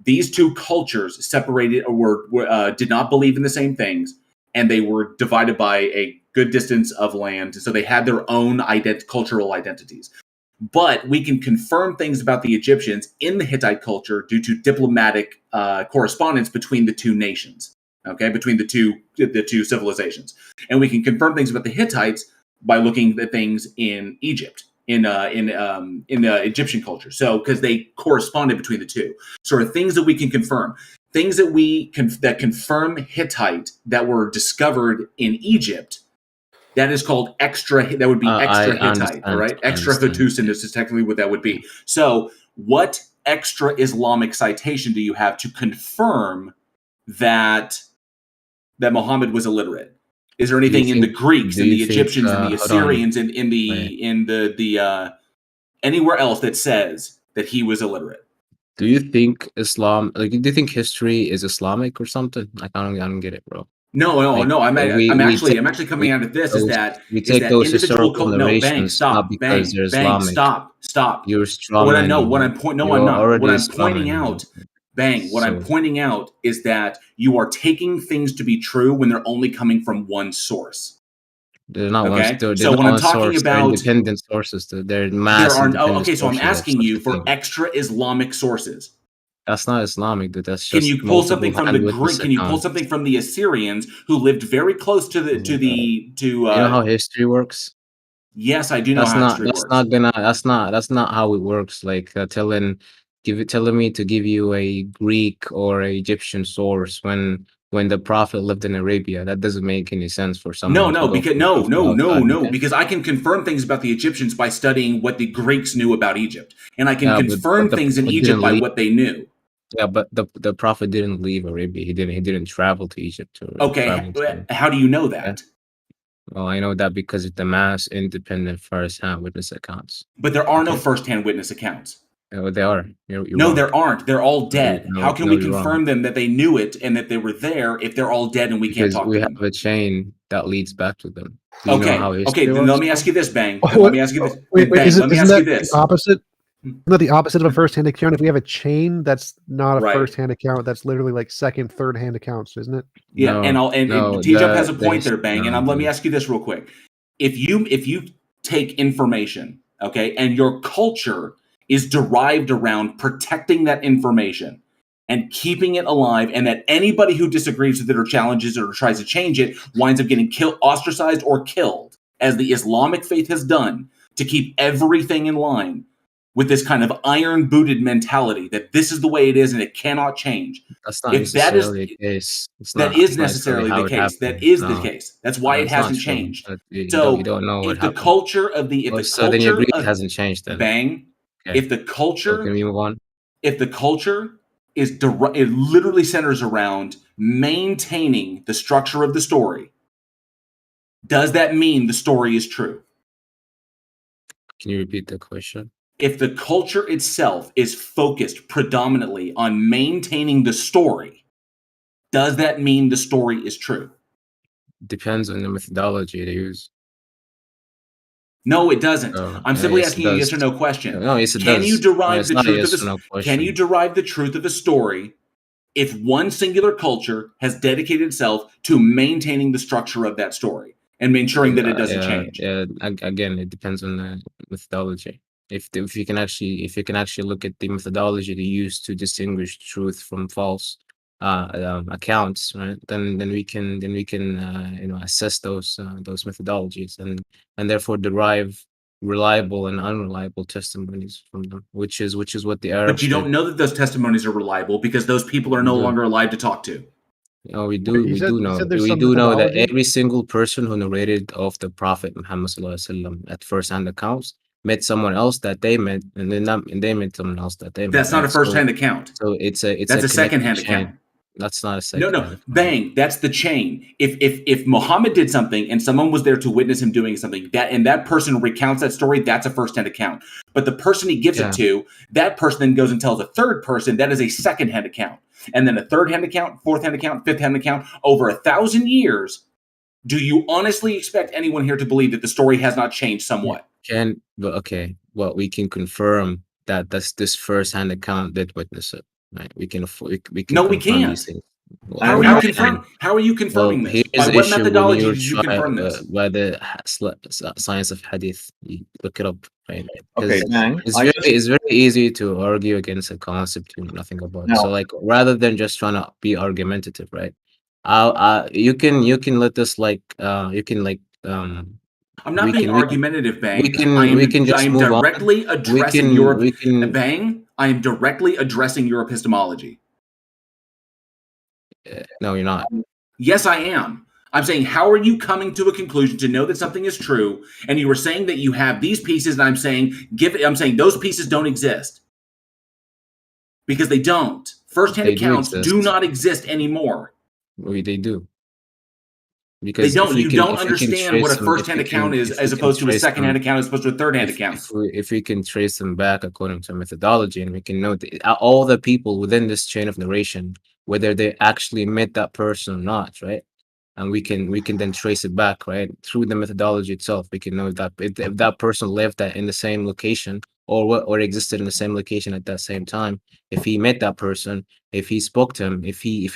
These two cultures separated or did not believe in the same things, and they were divided by a good distance of land. So they had their own cultural identities. But we can confirm things about the Egyptians in the Hittite culture due to diplomatic correspondence between the two nations. okay, between the two civilizations. And we can confirm things about the Hittites by looking at things in Egypt, in the Egyptian culture. So because they corresponded between the two, sort of things that we can confirm, things that that confirm Hittite that were discovered in Egypt. That is called extra. That would be extra Hittite, all right? Extra Hattusin is technically what that would be. So, what extra Islamic citation do you have to confirm that Muhammad was illiterate? Is there anything in the Greeks and the Egyptians and the Assyrians and in the anywhere else that says that he was illiterate? Do you think Islam? Like, do you think history is Islamic or something? Like, I don't get it, bro. No. I'm actually coming out of this. We take those historical narrations not because they're Islamic. Stop. You're strong. What I'm pointing out is that you are taking things to be true when they're only coming from one source. They're not okay. So when I'm talking about independent sources, they're mass. Okay, so I'm asking you for extra Islamic sources. That's not Islamic, dude. That's just. Can you pull something from the Greek? Can you pull something from the Assyrians who lived very close to the you know how history works? Yes, I do know how history works. That's not how it works. Like telling me to give you a Greek or a Egyptian source when the Prophet lived in Arabia. That doesn't make any sense for someone. Because I can confirm things about the Egyptians by studying what the Greeks knew about Egypt, and I can confirm things in Egypt by what they knew. Yeah, but the Prophet didn't leave Arabia. He didn't travel to Egypt. How do you know that? Well, I know that because of the mass independent first-hand witness accounts. But there are no first-hand witness accounts. Oh, they are. You're no, wrong. There aren't. They're all dead. How can we confirm them that they knew it and that they were there if they're all dead and we can't talk to them? We have a chain that leads back to them. Then let me ask you this, Bang. Let me ask you this. Isn't that the opposite? Isn't that the opposite of a first-hand account? If we have a chain, that's not a first-hand account. That's literally like second, third-hand accounts, isn't it? Yeah, T-Jump has a point there, Bang. And let me ask you this real quick. If you take information, okay, and your culture is derived around protecting that information and keeping it alive, and that anybody who disagrees with it or challenges it or tries to change it winds up getting ostracized or killed, as the Islamic faith has done, to keep everything in line with this kind of iron-booted mentality that this is the way it is and it cannot change. That's not necessarily the case. That is necessarily the case. That is the case. That's why it hasn't changed. So you don't know if the culture of the then you agree it hasn't changed then. Bang. Okay. If the culture, can we move on? If the culture it literally centers around maintaining the structure of the story, does that mean the story is true? Can you repeat the question? If the culture itself is focused predominantly on maintaining the story, does that mean the story is true? Depends on the methodology they use. No, it doesn't. I'm simply asking you a yes or no question. No, yes, it can does. You derive the truth yes of the Can you derive the truth of a story if one singular culture has dedicated itself to maintaining the structure of that story and ensuring that it doesn't change? Yeah, again, it depends on the methodology. If you can actually look at the methodology they use to distinguish truth from false accounts, right? Then we can assess those methodologies and therefore derive reliable and unreliable testimonies from them, which is what the Arabs. But you don't know that those testimonies are reliable because those people are no longer alive to talk to. No, we do know that every single person who narrated of the Prophet Muhammad ﷺ at first-hand accounts met someone else that they met, and they met someone else that they met. That's not a first-hand account. So it's a second-hand account. That's not a second. No, Bang. That's the chain. If Muhammad did something and someone was there to witness him doing something, that person recounts that story, that's a first-hand account. But the person he gives it to, that person then goes and tells a third person, that is a second-hand account. And then a third-hand account, fourth-hand account, fifth-hand account, over 1,000 years. Do you honestly expect anyone here to believe that the story has not changed somewhat? We can confirm that this first-hand account did witness it. Right? We can. No, we can't. These things. How are you confirming this? By what methodology did you confirm this? By the science of hadith. You look it up. Right? Okay, it's very easy to argue against a concept you know nothing about. No. So, like, rather than just trying to be argumentative, right? You can let us like you can like I'm not being argumentative, Bang. we can I just am move on. directly addressing Bang. I am directly addressing your epistemology. No, you're not. Yes, I am. I'm saying, how are you coming to a conclusion to know that something is true? And you were saying that you have these pieces, and I'm saying those pieces don't exist because they don't. First-hand accounts do not exist anymore. They do. Because they don't. You don't understand what a first-hand account is, as opposed to a second-hand account, as opposed to a third-hand account. If we can trace them back according to methodology, and we can know all the people within this chain of narration, whether they actually met that person or not, right? And we can then trace it back, right, through the methodology itself. We can know that if that person lived in the same location or existed in the same location at that same time, if he met that person, if he spoke to him, if he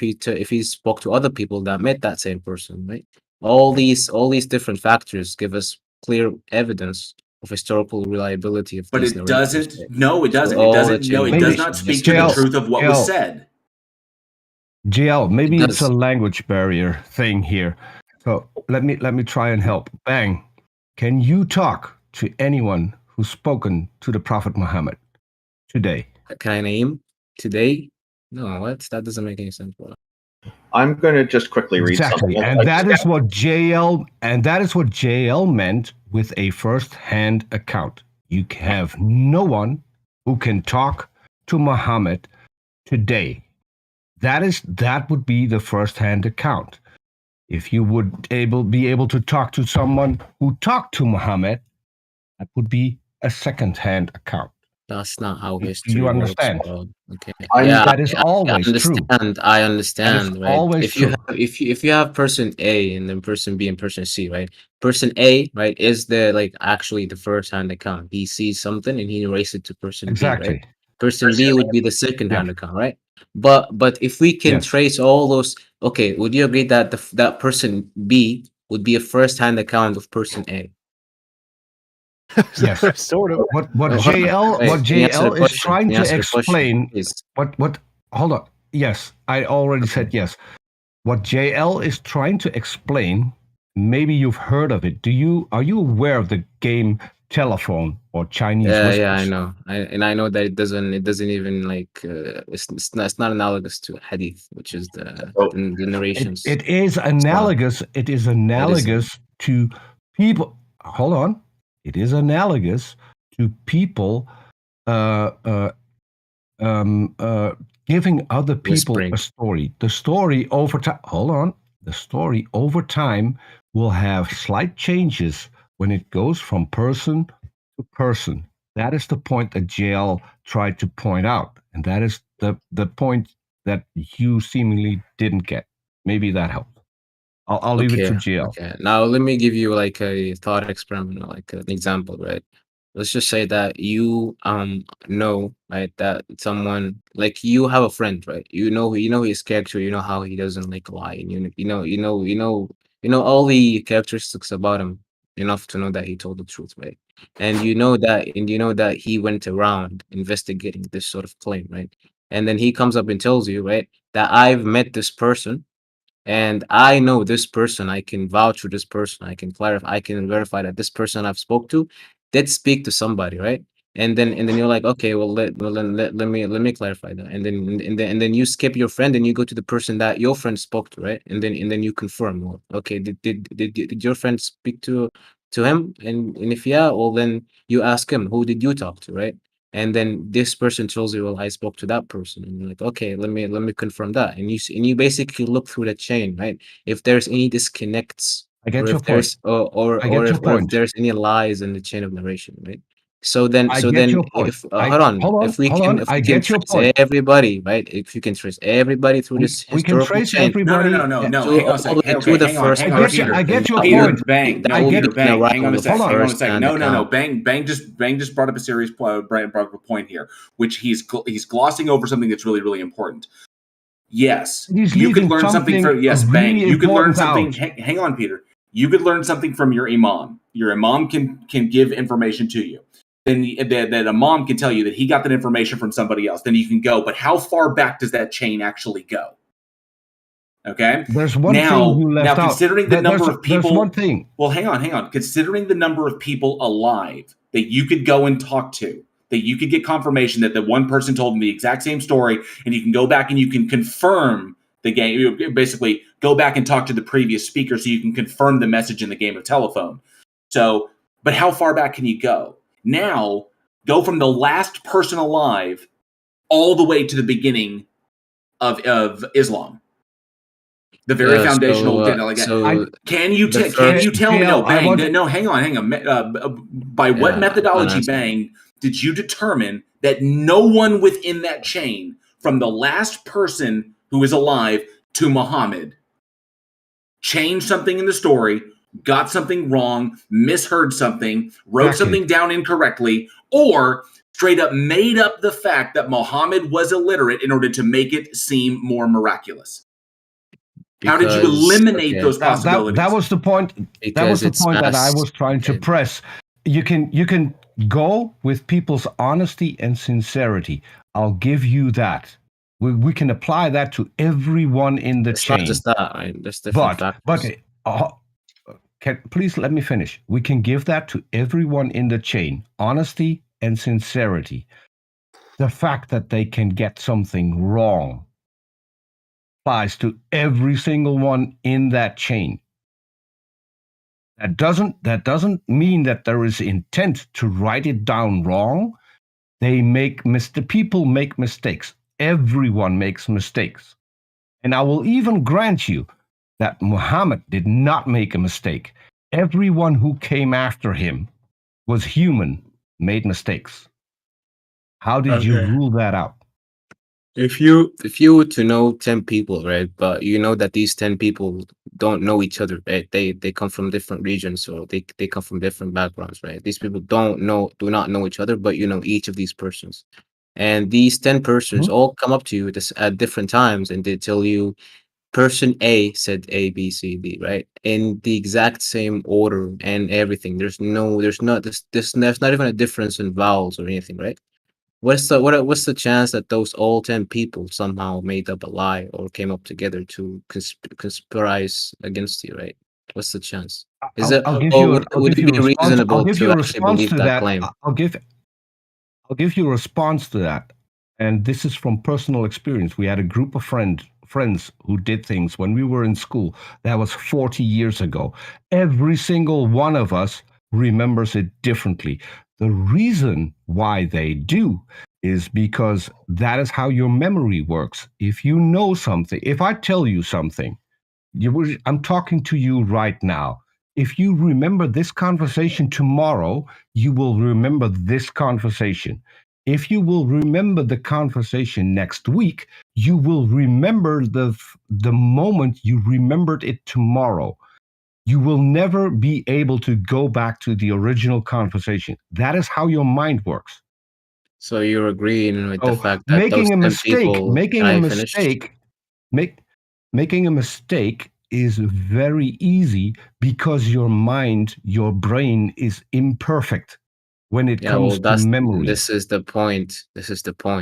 spoke to other people that met that same person, right? All these different factors give us clear evidence of historical reliability of. But these it doesn't. narratives, right? No, it doesn't. So It doesn't. No, it does not speak to the truth of what was said. JL, maybe it's a language barrier thing here. So let me try and help. Bang, can you talk to anyone who's spoken to the Prophet Muhammad today? Can I name today? No, that doesn't make any sense, bro. I'm going to just quickly read something. And that is what JL meant with a first-hand account. You have no one who can talk to Muhammad today. That would be the first-hand account. If you would be able to talk to someone who talked to Muhammad, that would be a second-hand account. That's not how history you understand? works, okay. That is always true. I understand. Right? Always true. If you have person A and then person B and person C, right? Person A, right, is actually the first-hand account. He sees something and he narrates it to person B, right? Person B would be the second-hand account, right? But if we can trace all those, okay, would you agree that that person B would be a first-hand account of person A? Yes, sort of. What JL is trying to explain. Hold on. Yes, I already said yes. What JL is trying to explain. Maybe you've heard of it. Are you aware of the game Telephone or Chinese Whispers? Yeah, I know. I know that it doesn't even it's not analogous to hadith, which is the narrations. It is analogous. It is analogous to people. Hold on. It is analogous to people giving other people a story. The story over time. Hold on. The story over time will have slight changes when it goes from person to person. That is the point that JL tried to point out, and that is the point that you seemingly didn't get. Maybe that helped. I'll leave it to JL. Okay. Now let me give you like a thought experiment, like an example, right? Let's just say that you know, right, that someone, like, you have a friend, right? You know his character, you know how he doesn't like lie, and you know all the characteristics about him enough to know that he told the truth, right? And you know that he went around investigating this sort of claim, right? And then he comes up and tells you, right, that I've met this person and I know this person, I can vouch for this person, I can clarify, I can verify that this person I've spoke to did speak to somebody, right? And then you're like, okay, well let me clarify that. And then you skip your friend and you go to the person that your friend spoke to, right? And then you confirm, well, okay, did your friend speak to him? And if yeah, well then you ask him, who did you talk to, right? And then this person tells you, well, I spoke to that person, and you're like, okay, let me confirm that. And you basically look through the chain, right? If there's any disconnects, I get or your if there's point. or if there's any lies in the chain of narration, right? So then I get your point. if hold on, if we can trace everybody, right? If you can trace everybody through this historical chain, No. Hang on a second. Hang on, Peter. I get your Peter, point. Bang. Peter, Bang. Hang on a second. No. Bang just brought up a serious point here, which he's glossing over something that's really, really important. Yes, you could learn something from Bang. You could learn something. Hang on, Peter. You could learn something from your imam. Your imam can give information to you. Then that imam can tell you that he got that information from somebody else. Then you can go. But how far back does that chain actually go? Okay. There's one thing you left out. Considering the number of people, there's one thing. Well, hang on. Considering the number of people alive that you could go and talk to, that you could get confirmation that the one person told them the exact same story, and you can go back and you can confirm the game. You basically go back and talk to the previous speaker so you can confirm the message in the game of telephone. So, but how far back can you go? Now, go from the last person alive all the way to the beginning of Islam. The very foundational. Can you tell me? No, Bang. No, hang on. By what methodology, Bang, did you determine that no one within that chain, from the last person who is alive to Muhammad, changed something in the story, got something wrong, misheard something, wrote something down incorrectly, or straight up made up the fact that Muhammad was illiterate in order to make it seem more miraculous? How did you eliminate those possibilities? That was the point. That was the point that I was trying to press. You can go with people's honesty and sincerity. I'll give you that. We can apply that to everyone in the chain. Not just that, right? There's different factors. Please let me finish. We can give that to everyone in the chain. Honesty and sincerity. The fact that they can get something wrong applies to every single one in that chain. That doesn't mean that there is intent to write it down wrong. People make mistakes. Everyone makes mistakes. And I will even grant you that Muhammad did not make a mistake. Everyone who came after him was human, made mistakes. How did you rule that out? If you were to know 10 people, right, but you know that these 10 people don't know each other, right? They come from different regions, or they come from different backgrounds, right? These people do not know each other, but you know each of these persons. And these 10 persons all come up to you at different times, and they tell you person A said A, B, C, D, right? In the exact same order and everything. There's not even a difference in vowels or anything, right? What's the chance that those all 10 people somehow made up a lie or came up together to conspirize against you, right? What's the chance? Would it be reasonable to actually believe that claim? I'll give you a response to that. And this is from personal experience. We had a group of friends who did things when we were in school. That was 40 years ago. Every single one of us remembers it differently. The reason why they do is because that is how your memory works. If you know something, if I tell you something, I'm talking to you right now. If you remember this conversation tomorrow, you will remember this conversation. If you will remember the conversation next week, you will remember the moment you remembered it tomorrow. You will never be able to go back to the original conversation. That is how your mind works. So you're agreeing with the fact that making a mistake is very easy because your mind, your brain is imperfect when it comes to memory. This is the point.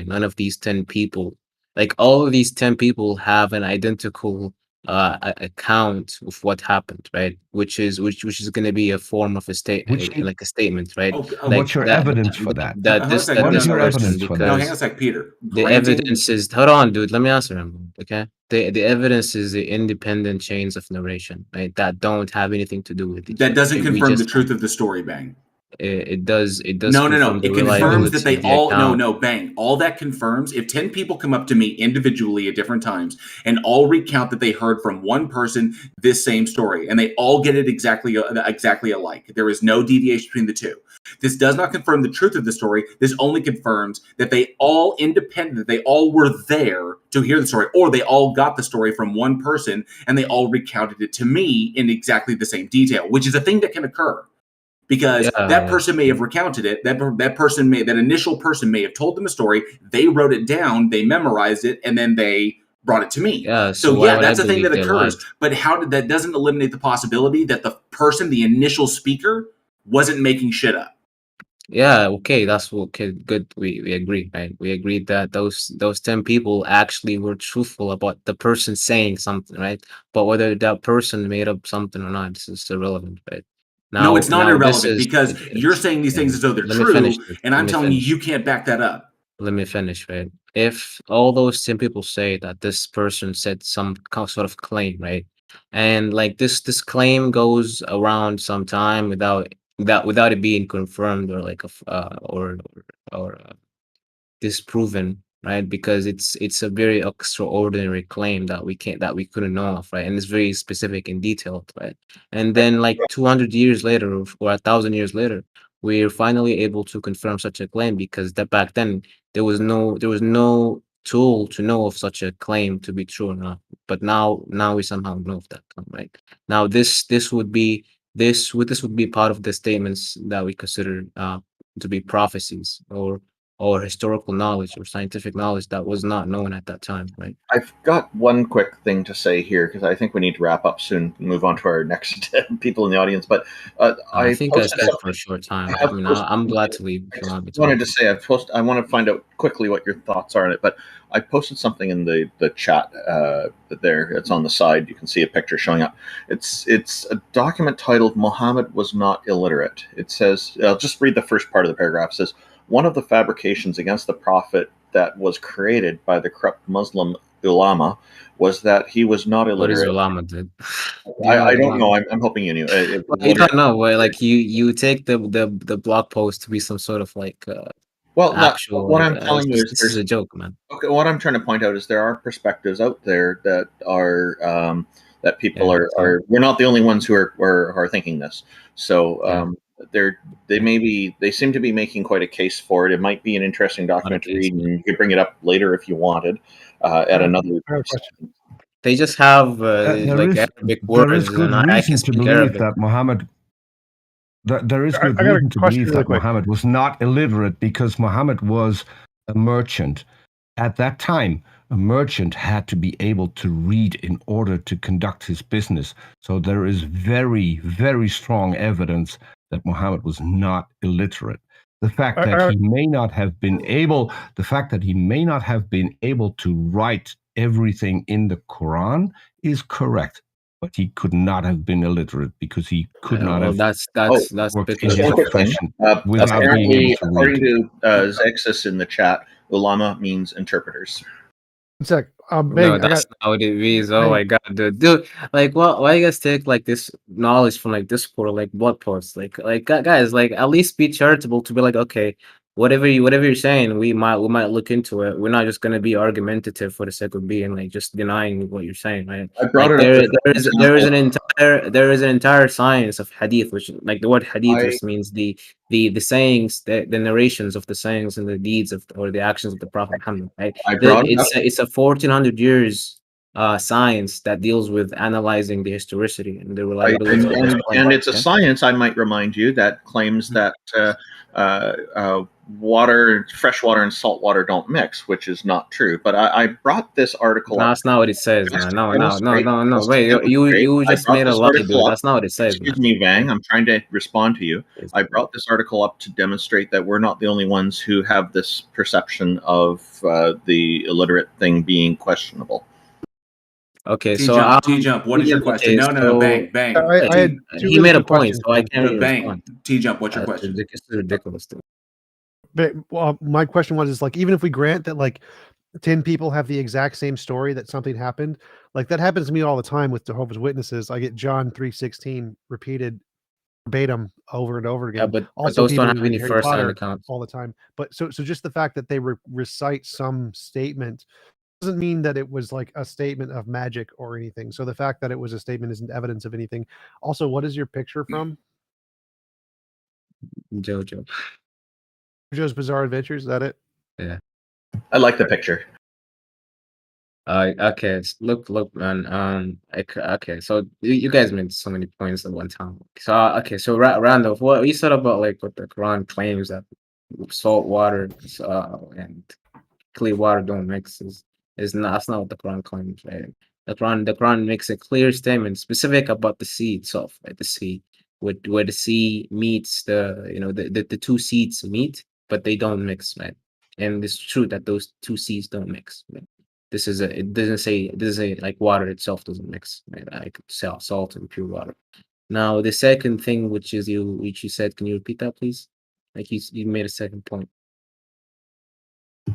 None of these 10 people, like all of these 10 people, have an identical account of what happened, right? Which is going to be a form of a like a statement, right? What's your evidence for that? What is your evidence for that? No, hang on a sec, Peter. The evidence is, hold on, dude. Let me answer him. Okay. The evidence is the independent chains of narration, right? That don't have anything to do with each other. That doesn't confirm the truth of the story, Bang. It does. No. It confirms that they all. No, Bang. All that confirms, if 10 people come up to me individually at different times and all recount that they heard from one person this same story, and they all get it exactly alike. There is no deviation between the two. This does not confirm the truth of the story. This only confirms that they all were there to hear the story, or they all got the story from one person and they all recounted it to me in exactly the same detail, which is a thing that can occur. Because that person may have recounted it. That initial person may have told them a story. They wrote it down. They memorized it, and then they brought it to me. That's a thing that occurs. But that doesn't eliminate the possibility that the initial speaker, wasn't making shit up. Yeah, okay, that's okay, good. We agree, right? We agreed that those 10 people actually were truthful about the person saying something, right? But whether that person made up something or not, this is irrelevant, right? No, it's not Now this irrelevant is because you're saying these things as though they're let me finish true, this. and Let I'm me telling you finish. you can't back that up. Let me finish, right? If all those 10 people say that this person said some sort of claim, right? And like this claim goes around some time without it being confirmed or like or disproven, right? Because it's a very extraordinary claim that we couldn't know of, right? And it's very specific and detailed, right? And then like 200 years later or 1,000 years later, we're finally able to confirm such a claim because that back then there was no tool to know if such a claim to be true or not. But now we somehow know of that claim, right? Now this would be part of the statements that we consider to be prophecies or historical knowledge or scientific knowledge that was not known at that time, right? I've got one quick thing to say here because I think we need to wrap up soon and move on to our next people in the audience. But I think I spoke for a short time. I mean, I'm glad to leave if you want me to. wanted to say I want to find out quickly what your thoughts are on it, but I posted something in the chat there. It's on the side. You can see a picture showing up. It's a document titled "Muhammad was not illiterate." It says, I'll just read the first part of the paragraph. It says, one of the fabrications against the prophet that was created by the corrupt Muslim ulama was that he was not What is illiterate. ulama, dude? I don't know. I'm hoping you knew. You don't know, right? Like you take the blog post to be some sort of like actual. What Like, I'm telling you is this is a joke, man. Okay, what I'm trying to point out is there are perspectives out there that are that people Yeah, are. We're not the only ones who are thinking this. So they seem to be making quite a case for it. It might be an interesting document to read, and you could bring it up later if you wanted at another. They just have There like is Arabic there is words, good and I reason can to speak believe Arabic. that Muhammad. There is good I got a reason to question believe really that quick. Muhammad was not illiterate because Muhammad was a merchant. At that time, a merchant had to be able to read in order to conduct his business. So there is very, very strong evidence that Muhammad was not illiterate. The fact that he may not have been able, to write everything in the Quran is correct. But he could not have been illiterate because he could not well, have that's worked in his Interesting. profession without being Apparently, able to according read. to Zexus in the chat, ulama means interpreters. One sec. No, Bang, I that's got. not what it means. Oh my god, dude. Like, why you guys take like this knowledge from like Discord, like blog posts? Like guys, like at least be charitable to be like, okay, whatever you're saying, we might look into it. We're not just gonna be argumentative for the sake of being like just denying what you're saying, right? I brought Like it up. there is an entire science of hadith, which like the word hadith just means the sayings, the narrations of the sayings and the deeds of or the actions of the Prophet Muhammad, right? I brought it up. It's a 1400 years science that deals with analyzing the historicity and the reliability of those claims. And it's a yeah? science, I might remind you, that claims that fresh water and salt water don't mix, which is not true. But I brought this article No, up. that's not what it says, just man. to No. demonstrate- just to Wait, you demonstrate. I just brought made a this lie, article dude. up. That's not what it says, Excuse man. me, Vang. I'm trying to respond to you. I brought this article up to demonstrate that we're not the only ones who have this perception of the illiterate thing being questionable. Okay, T-Jump, what is your question? No, bang. I had two he really made a quick point, questions. so I can't really Bang. respond. T-Jump, what's your question? It's ridiculous, dude. But my question was, is like, even if we grant that like 10 people have the exact same story that something happened, like that happens to me all the time with Jehovah's Witnesses. I get John 3:16 repeated verbatim over and over again. Yeah, but also those people don't who have read any Harry first-hand Potter accounts. all the time. But so just the fact that they recite some statement doesn't mean that it was like a statement of magic or anything. So the fact that it was a statement isn't evidence of anything. Also, what is your picture from? JoJo's Bizarre Adventures, is that it? Yeah. I like the picture. Okay. Look, man. Okay. So you guys made so many points at one time. So okay. So Randolph, what you said about like what the Quran claims that salt water and clear water don't mix is not. That's not what the Quran claims, right? The Quran makes a clear statement specific about the sea itself, right? The sea, where the sea meets the two seas meet, but they don't mix, right? And it's true that those two seas don't mix. Right? It doesn't say like water itself doesn't mix, right? Like salt and pure water. Now the second thing, which you said, can you repeat that, please? Like you made a second point.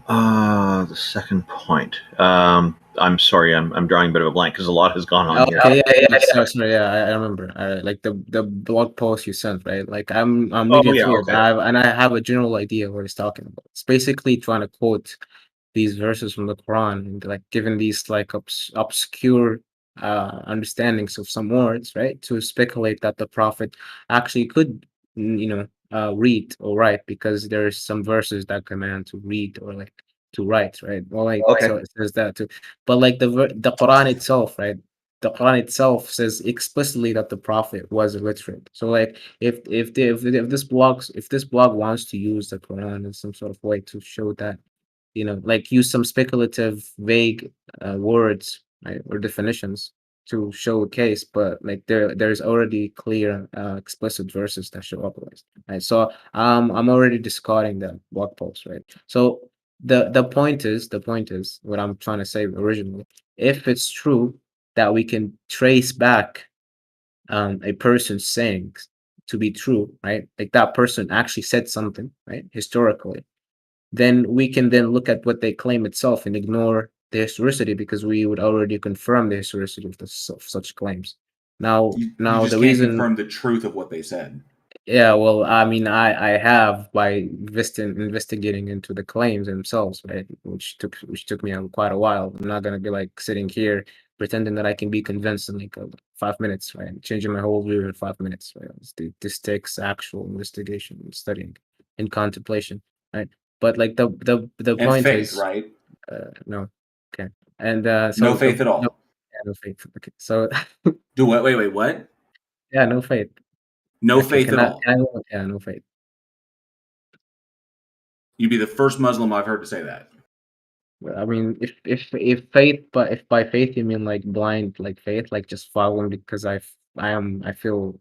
The second point. I'm sorry, I'm drawing a bit of a blank because a lot has gone on here. Okay, yeah. Sorry, yeah, I remember. Like the blog post you sent, right? Like I'm reading yeah, through okay. it, and I have a general idea what he's talking about. It's basically trying to quote these verses from the Quran and like giving these like obscure understandings of some words, right? To speculate that the prophet actually could, read or write, because there's some verses that command to read or like to write, right? Well, like so it says that too. But like the Quran itself, right? The Quran itself says explicitly that the prophet was illiterate. So like if this blog wants to use the Quran in some sort of way to show that, like use some speculative, vague words, right, or definitions to show a case, but like there's already clear, explicit verses that show otherwise, right? So I'm already discarding the blog post, right? So the point is what I'm trying to say originally. If it's true that we can trace back a person's sayings to be true, right? Like that person actually said something, right? Historically, then we can then look at what they claim itself and ignore the historicity, because we would already confirm the historicity of such claims. Now, You now just the can't reason, confirm the truth of what they said. yeah, well, I mean, I have by investigating into the claims themselves, right? Which took me quite a while. I'm not gonna be like sitting here pretending that I can be convinced in like 5 minutes, right? Changing my whole view in 5 minutes, right? This takes actual investigation, and studying, and contemplation, right? But like the And point faith, is, right? no, okay, and No faith at all. yeah, no faith. Okay, so Do what? Wait, what? yeah, no faith. No Okay, faith at all. yeah, no faith. You'd be the first Muslim I've heard to say that. I mean, if faith, but if by faith you mean like blind, like faith, like just following because I feel,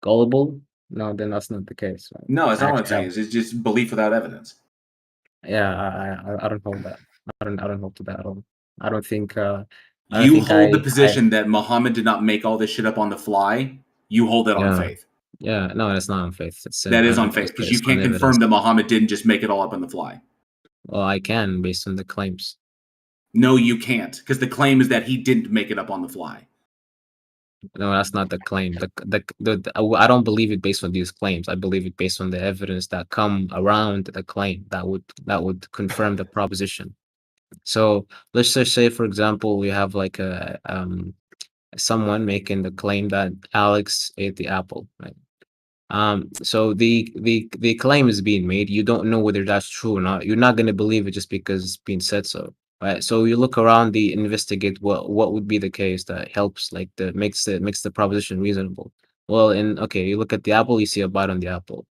gullible. No, then that's not the case. Right? No, it's I not what I'm actually saying. have, It's just belief without evidence. yeah, I don't hold that. I don't hold to that at all. I don't think. I don't You think hold the I. position that Muhammad did not make all this shit up on the fly. You hold that on Yeah, faith. yeah. No, that's not on faith. It's That is on faith, because you can't confirm that Muhammad didn't just make it all up on the fly. Well, I can based on the claims. No, you can't, because the claim is that he didn't make it up on the fly. No, that's not the claim. I don't believe it based on these claims. I believe it based on the evidence that come around the claim that would confirm the proposition. So let's just say, for example, we have like someone making the claim that Alex ate the apple, right? So the claim is being made. You don't know whether that's true or not. You're not gonna believe it just because it's being said so. Right. So you look around, investigate what would be the case that helps, like makes the proposition reasonable. Well, you look at the apple, you see a bite on the apple.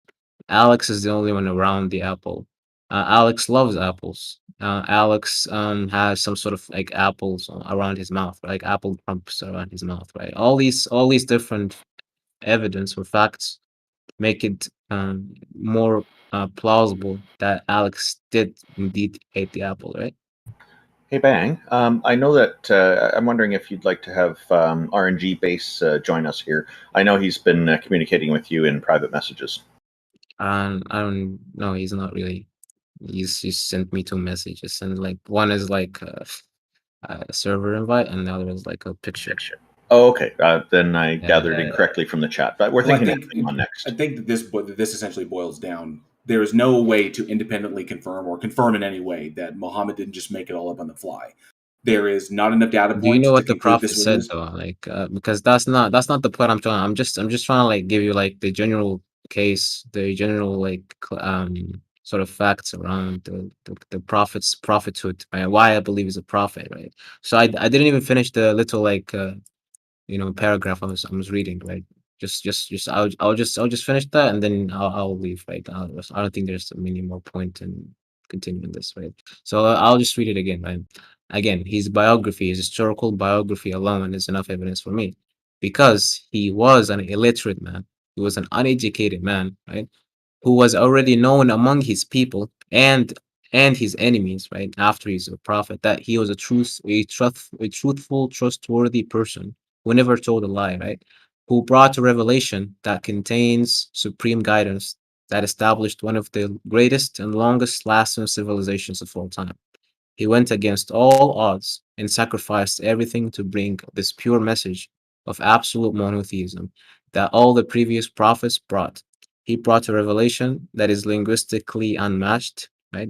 Alex is the only one around the apple. Alex loves apples. Alex has some sort of like apples around his mouth, like apple clumps around his mouth, right? All these different evidence or facts make it more plausible that Alex did indeed eat the apple, right? Hey, Bang. I know that I'm wondering if you'd like to have RNG Base join us here. I know he's been communicating with you in private messages. I don't know. He's not really. He's sent me 2 messages, and like one is like a server invite, and the other is like a picture. Oh, okay. Then I gathered incorrectly from the chat, but we're thinking of him on next. I think that this essentially boils down. There is no way to independently confirm or confirm in any way that Muhammad didn't just make it all up on the fly. There is not enough data points. Do you know what to the prophet this said though? Like, because that's not the point I'm trying. I'm just trying to like give you like the general case, the general like sort of facts around the prophet's prophethood, right? Why I believe he's a prophet, right? So I didn't even finish the little like paragraph I was reading, right? Just I'll just finish that, and then I'll leave, right? I don't think there's any more point in continuing this, right? So I'll just read it again, right? Again, his biography, his historical biography alone is enough evidence for me. because he was an illiterate man. He was an uneducated man, right? Who was already known among his people and his enemies, right? After he's a prophet, that he was a truthful, trustworthy person who never told a lie, right? Who brought a revelation that contains supreme guidance that established one of the greatest and longest lasting civilizations of all time. He went against all odds and sacrificed everything to bring this pure message of absolute monotheism that all the previous prophets brought. He brought a revelation that is linguistically unmatched, right?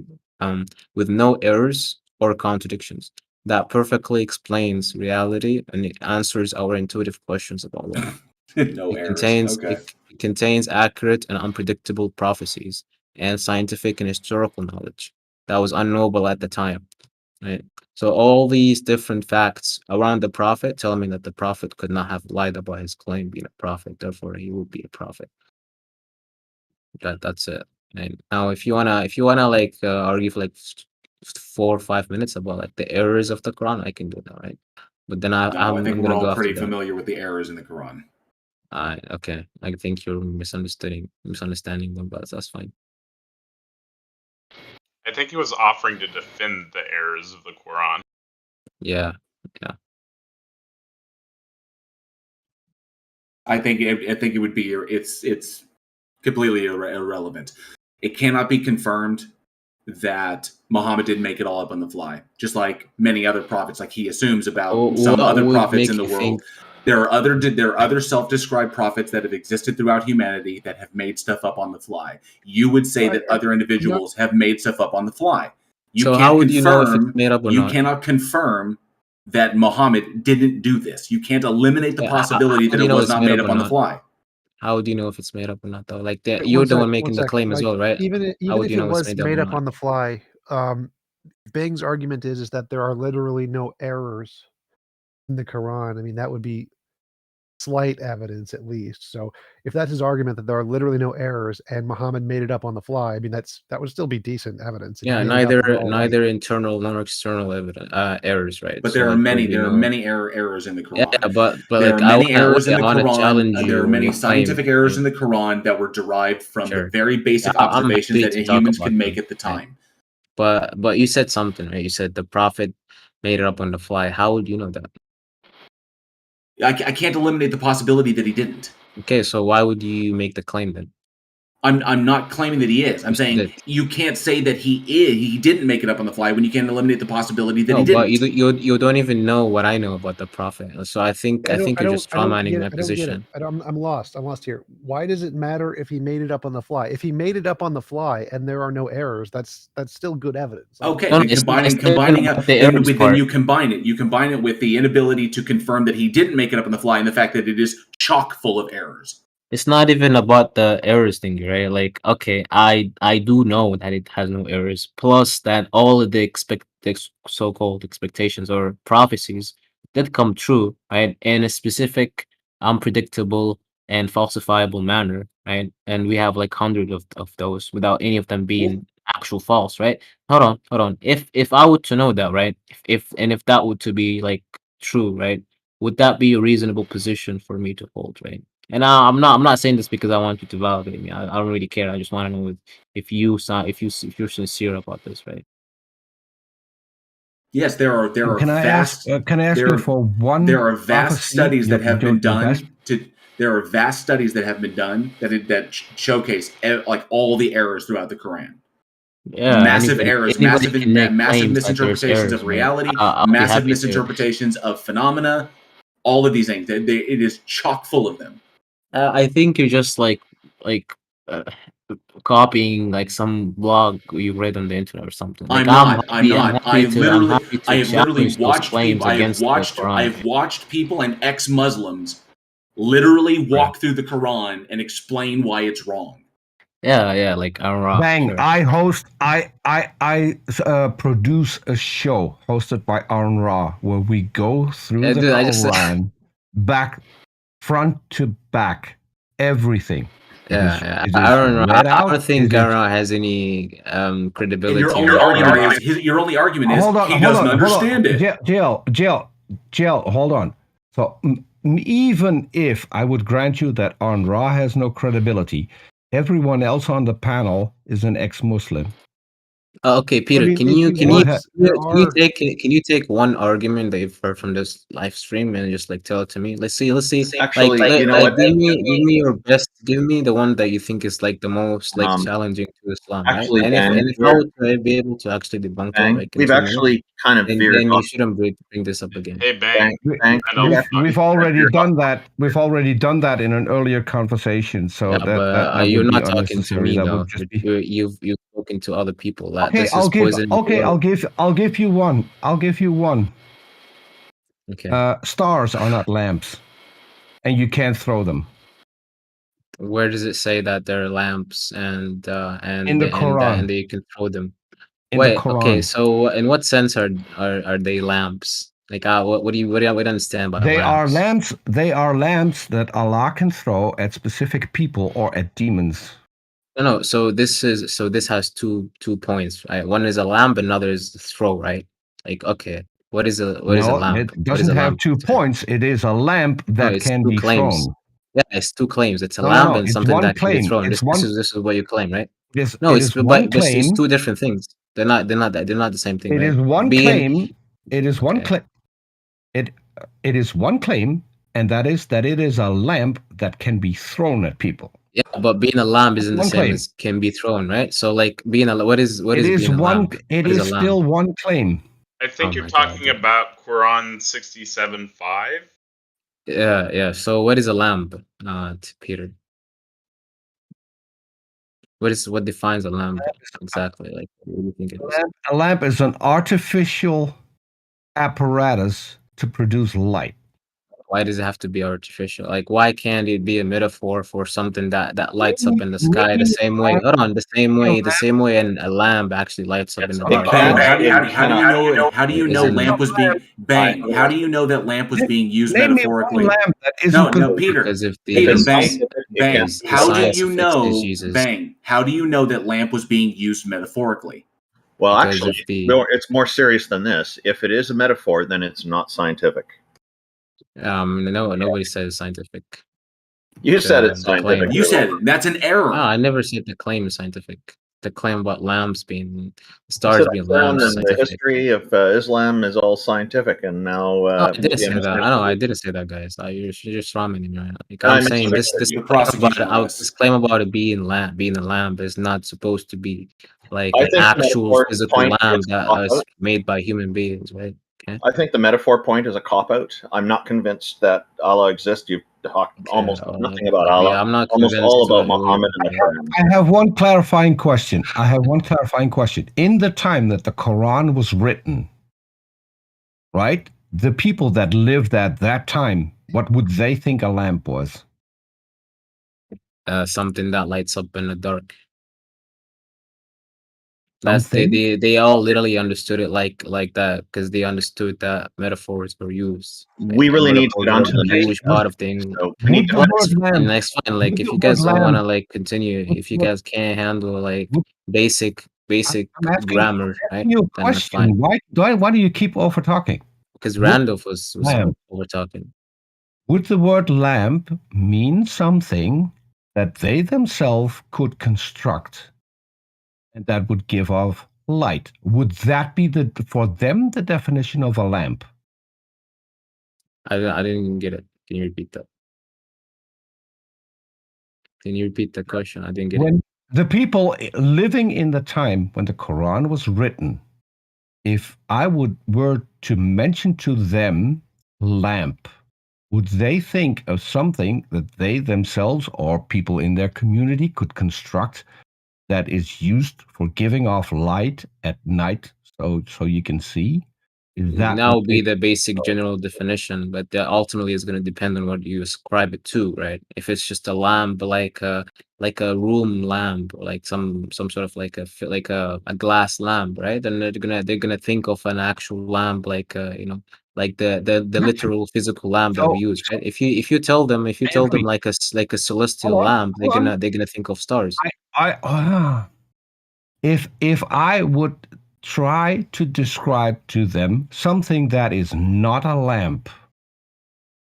With no errors or contradictions, that perfectly explains reality and it answers our intuitive questions about life. No errors. Okay. It contains accurate and unpredictable prophecies and scientific and historical knowledge that was unknowable at the time. Right. So all these different facts around the prophet tell me that the prophet could not have lied about his claim being a prophet. Therefore, he would be a prophet. That's it. And now, if you wanna like argue for like 4 or 5 minutes about like the errors of the Quran, I can do that, right? But then I I'm think we're gonna go all after pretty that. familiar with the errors in the Quran. Okay. I think you're misunderstanding them, but that's fine. I think he was offering to defend the errors of the Quran. Yeah. I think it would be it's completely irrelevant. It cannot be confirmed that Muhammad didn't make it all up on the fly, just like many other prophets. Like he assumes about some other prophets in the world. There are other self-described prophets that have existed throughout humanity that have made stuff up on the fly. You would say that other individuals have made stuff up on the fly. How would you know if it's made up or you not? cannot confirm that Muhammad didn't do this. You can't eliminate the possibility that it was not made up on the fly. How do you know if it's made up or not, though? Like you're the one making the claim as well, right? Even How if would you it know was it's made up or on the fly, Bing's argument is that there are literally no errors in the Quran. I mean, that would be slight evidence at least. So if that's his argument that there are literally no errors and Muhammad made it up on the fly, I mean that would still be decent evidence. Yeah, neither internal nor external evidence errors, right? But there are many errors in the Quran. Yeah, but there like, are many errors in the Quran. Challenge There are many scientific errors in the Quran that were derived from the very basic observations that humans can make at the time. Right? But you said something, right? You said the prophet made it up on the fly. How would you know that? I can't eliminate the possibility that he didn't. Okay, so why would you make the claim then? I'm not claiming that he is. I'm saying you can't say that he didn't make it up on the fly when you can't eliminate the possibility that he didn't. But you don't even know what I know about the prophet. So I think you're just strawmanning that position. I'm lost. I'm lost here. Why does it matter if he made it up on the fly? If he made it up on the fly and there are no errors, that's still good evidence. Okay, then you combine it. You combine it with the inability to confirm that he didn't make it up on the fly and the fact that it is chock full of errors. It's not even about the errors thing, right? Like, okay, I do know that it has no errors. Plus, that all of the so-called expectations or prophecies did come true, right? In a specific, unpredictable, and falsifiable manner, right? And we have like hundreds of those without any of them being actual false, right? Hold on. If I were to know that, right? If that were to be like true, right? Would that be a reasonable position for me to hold, right? And I'm not saying this because I want you to validate me. I don't really care. I just want to know if you're sincere about this, right? Yes, there are Can I ask you for one? There are vast studies that have been done. There are vast studies that have been done that showcase like all the errors throughout the Quran. Yeah, massive errors, massive misinterpretations of reality, massive misinterpretations of phenomena. All of these things. It is chock full of them. I think you're just like copying like some blog you read on the internet or something. Like, I'm not. I have literally watched people. I have watched people and ex-Muslims literally walk through the Quran and explain why it's wrong. Yeah, like Aaron. Bang! Sure. I produce a show hosted by Aaron Ra where we go through the Quran back, front to back, everything. Yeah. I don't think Aaron has any credibility. Your only argument is he doesn't understand it. Jail. Hold on. So even if I would grant you that Arn Ra has no credibility, everyone else on the panel is an ex-Muslim. Okay, Peter, mean, can if you you can you look, there are can you take one argument that you've heard from this live stream and just like tell it to me? Let's see. Actually, Like, you know like what? give me your best. Give me the one that you think is like the most like challenging to Islam, right? Actually, And if Ben, I would be able to actually debunk it Bang, like in we've 2 minutes, actually kind of then veered you off. shouldn't bring this up again. Hey, Bang. We've already done that. We've already done that in an earlier conversation, so Yeah, but you're would be not talking to unnecessary. me That though. would just be. You've spoken to other people. That Okay, this is poisoning. I'll give you one. I'll give you one. Okay. Stars are not lamps, and you can't throw them. Where does it say that they're lamps and In the Quran. and they can throw them? In the Wait, okay. Quran. So in what sense are they lamps? Like what do you understand by They are lamps? lamps. They are lamps that Allah can throw at specific people or at demons. No. So this has two points, right? One is a lamp, another is the throw, right? Like, okay, what is a lamp? It doesn't have 2 points. It is a lamp that it's can two be claims. thrown. Yeah, it's two claims. It's a No, lamp no, and it's something one that can be claim. thrown. It's This is what you claim, right? It It's is one claim. it's two different things. They're not the same thing. It right? is one claim. It is one claim. It is one claim, and that is that it is a lamp that can be thrown at people. Yeah, but being a lamp isn't the One same claim. as can be thrown, right? So like being a what is being a lamp? It What is a lamp? still one claim. I think Oh you're my talking God. about Quran 67:5. Yeah. So what is a lamp, Peter? What defines a lamp exactly? Like, what do you think it is? A lamp is an artificial apparatus to produce light. Why does it have to be artificial? Like, why can't it be a metaphor for something that lights up in the sky the same way? Hold on, the same way, and a lamp actually lights up in the dark. Bang, how do you know lamp was being Bang? How do you know that lamp was being used Name me metaphorically? one lamp that isn't No, Peter. Because if Peter, Bang. because the How do science you fixes know? Jesus. Bang. How do you know that lamp was being used metaphorically? Well, Because actually, it's more serious than this. If it is a metaphor, then it's not scientific. No, nobody says scientific. You said it's scientific. You said it. That's an error. No, I never said the claim is scientific. The claim about lamps being stars being lamps. And the history of Islam is all scientific, and now I didn't say that. I didn't say that, guys. You're just ramming me right now. Like, I'm saying this claim about it being a lamp is not supposed to be like an actual physical lamp that is made by human beings, right? Okay. I think the metaphor point is a cop-out. I'm not convinced that Allah exists. You've talked almost nothing about Allah. I'm not almost convinced all about Muhammad and the Quran. I have one clarifying question. In the time that the Quran was written, right? The people that lived at that time, what would they think a lamp was? Something that lights up in the dark. That's they all literally understood it like that because they understood that metaphors were used. We really need to get onto the Jewish part of things. So next fine. Like if you guys don't want to like continue, if you guys can't handle like basic grammar, right? You a Then that's question. fine. Why do you keep over talking? Because Randolph was over talking. Would the word lamp mean something that they themselves could construct? And that would give off light. Would that be for them the definition of a lamp? I didn't get it. Can you repeat that? Can you repeat the question? I didn't get it. The people living in the time when the Quran was written, if I were to mention to them lamp, would they think of something that they themselves or people in their community could construct that is used for giving off light at night so you can see? That would be the basic general definition, but that ultimately is going to depend on what you ascribe it to, right? If it's just a lamp, like a room lamp, like some sort of like a glass lamp, right? Then they're gonna think of an actual lamp, like like the literal physical lamp that we use, right? If you tell them like a celestial lamp, they're gonna think of stars. If I would try to describe to them something that is not a lamp,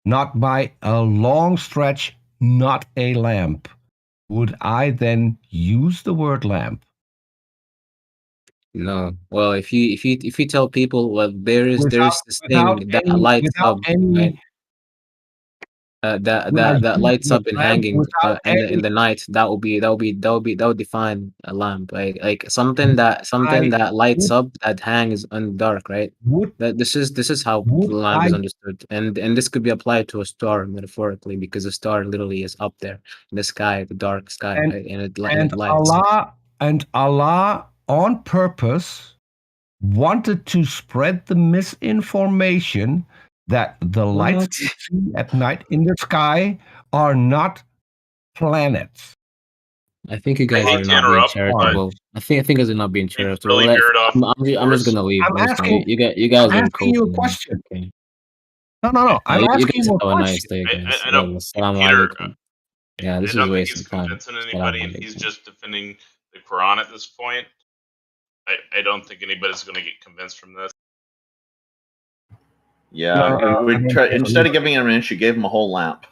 not by a long stretch, not a lamp, would I then use the word lamp? No. Well, if you tell people, well, there's this without thing that any lights without up, any right? That Would I that use lights the up and lamp hanging without in any? the night. That would define a lamp, like something I that lights would up, that hangs in the dark, right? would That this is how would the lamp is I understood, and this could be applied to a star metaphorically, because a star literally is up there in the sky, the dark sky, and right? And it lights. Allah on purpose wanted to spread the misinformation that the lights What? we see at night in the sky are not planets. I think you I guys hate are to not being interrupt, but charitable. I think you guys are not being we've charitable. really veered off I'm just course. gonna leave. I'm I'm just gonna leave. asking You guys I'm are asking you a inculting. question. Okay. No. I'm You asking guys you a have a nice question. day, guys. I know, Assalamu Peter. alaikum. Yeah, I this is don't think wasting he's time. convincing Assalamu anybody, and he's alaikum. just defending the Quran at this point. I don't think anybody's going to get convinced from this. Yeah, instead of giving him an inch, you gave him a whole lamp.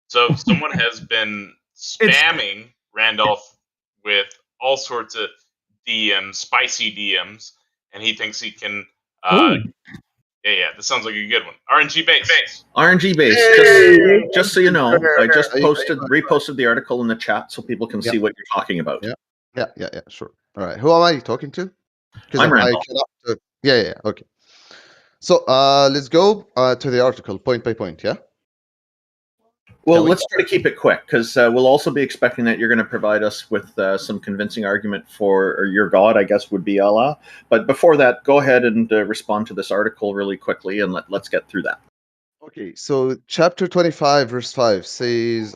So someone has been spamming Randolph with all sorts of DMs, spicy DMs, and he thinks he can. Yeah, this sounds like a good one. RNG Base. RNG Base. Just so you know, I just reposted the article in the chat so people can see what you're talking about. Yeah, sure. All right. Who am I talking to? I'm Randolph. Yeah, okay. So let's go to the article point by point, yeah? Well, let's try to keep it quick, because we'll also be expecting that you're going to provide us with some convincing argument for your God, I guess would be Allah. But before that, go ahead and respond to this article really quickly, and let's get through that. Okay, so chapter 25, verse 5 says,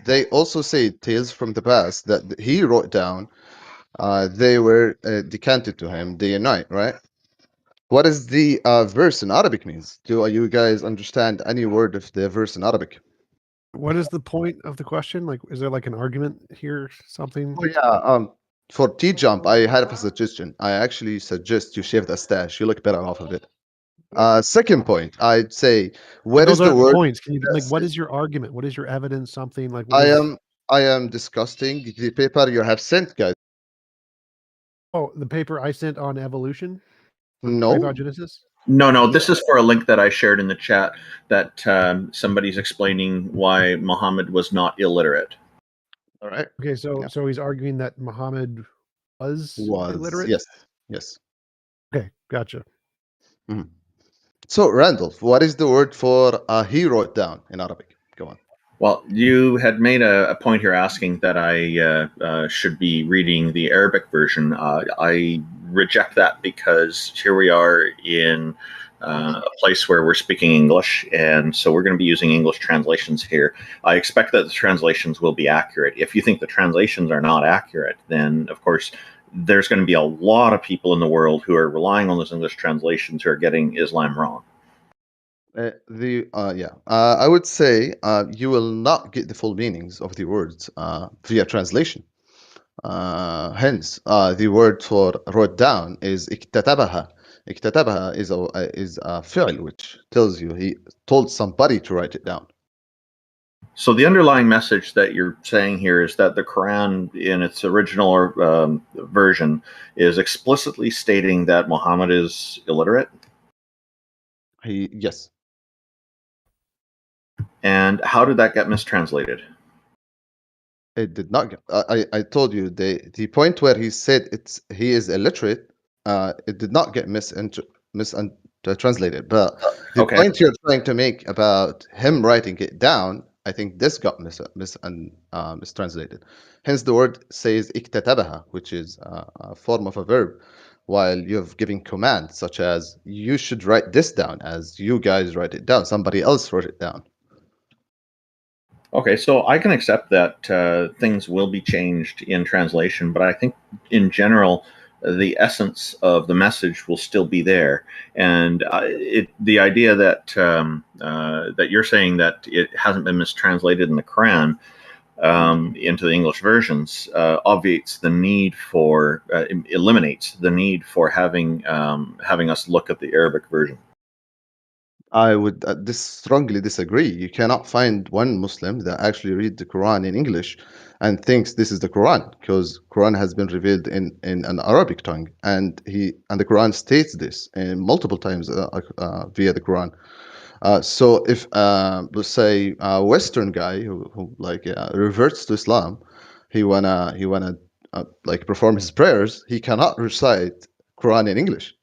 they also say tales from the past that he wrote down. They were decanted to him day and night, right? What does the verse in Arabic means? Do you guys understand any word of the verse in Arabic? What is the point of the question? Like, is there like an argument here? Something? Oh yeah. For T-Jump, I had a suggestion. I actually suggest you shave the stash. You look better off of it. Second point, I'd say, what is Those the aren't word? points. Can you like? What is your argument? What is your evidence? Something like? I am discussing the paper you have sent, guys. Oh, the paper I sent on evolution. No. About Genesis. No. This is for a link that I shared in the chat that somebody's explaining why Muhammad was not illiterate. All right. Okay, so he's arguing that Muhammad was illiterate. Yes. Okay, gotcha. Mm-hmm. So Randolph, what is the word for he wrote down in Arabic? Go on. Well, you had made a point here asking that I should be reading the Arabic version. I reject that because here we are in a place where we're speaking English, and so we're going to be using English translations here. I expect that the translations will be accurate. If you think the translations are not accurate, then, of course, there's going to be a lot of people in the world who are relying on those English translations who are getting Islam wrong. I would say you will not get the full meanings of the words via translation. Hence, the word for wrote down is iktatabaha. Iktatabaha is a fi'l, which tells you he told somebody to write it down. So the underlying message that you're saying here is that the Quran, in its original version, is explicitly stating that Muhammad is illiterate? Yes. And how did that get mistranslated? It did not get. I told you the point where he said he is illiterate. It did not get mistranslated. But the point you're trying to make about him writing it down, I think this got mistranslated. Hence, the word says iktatabaha, which is a form of a verb, while you've given commands such as you should write this down, as you guys write it down. Somebody else wrote it down. Okay, so I can accept that things will be changed in translation, but I think in general, the essence of the message will still be there. And the idea that that you're saying that it hasn't been mistranslated in the Quran into the English versions obviates the need for, eliminates the need for having us look at the Arabic version. I would strongly disagree. You cannot find one Muslim that actually read the Quran in English and thinks this is the Quran, because Quran has been revealed in an Arabic tongue, and the Quran states this multiple times via the Quran. So if let's say a Western guy who like reverts to Islam, he wanna like perform his prayers, he cannot recite Quran in English.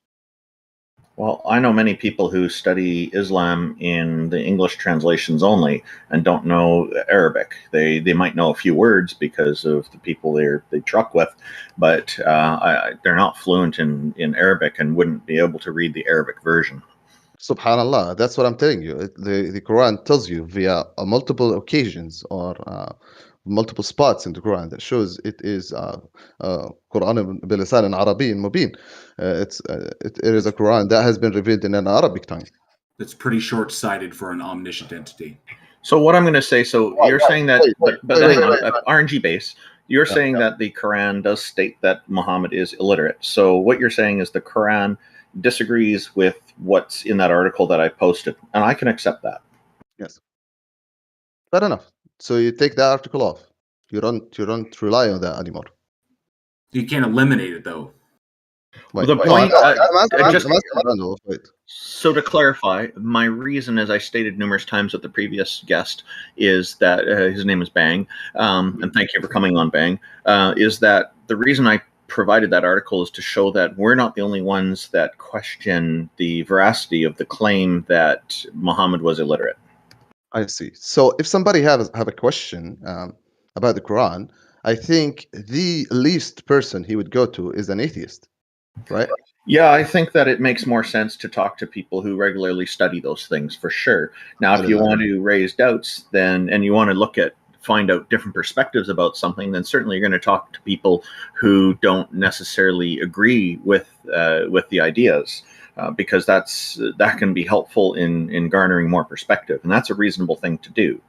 Well, I know many people who study Islam in the English translations only and don't know Arabic. They might know a few words because of the people they truck with, but they're not fluent in Arabic and wouldn't be able to read the Arabic version. Subhanallah, that's what I'm telling you. The Quran tells you via multiple occasions or multiple spots in the Quran that shows it is Quran bilisan Arabiy mubin. It is a Quran that has been revealed in an Arabic tongue. That's pretty short-sighted for an omniscient entity. So what I'm going to say, you're saying that, but hang on, RNG Base, you're saying that the Quran does state that Muhammad is illiterate. So what you're saying is the Quran disagrees with what's in that article that I posted, and I can accept that. Yes. Fair enough. So you take that article off. You don't rely on that anymore. You can't eliminate it though. Wait, the wait, point, I'm asking Randolf, wait. So to clarify, my reason, as I stated numerous times with the previous guest, is that his name is Bang, and thank you for coming on, Bang, is that the reason I provided that article is to show that we're not the only ones that question the veracity of the claim that Muhammad was illiterate. I see. So if somebody have a question about the Quran, I think the least person he would go to is an atheist, right? Yeah, I think that it makes more sense to talk to people who regularly study those things for sure. Now, if you want to raise doubts, and you want to find out different perspectives about something, then certainly you're going to talk to people who don't necessarily agree with the ideas. Because that can be helpful in garnering more perspective, and that's a reasonable thing to do.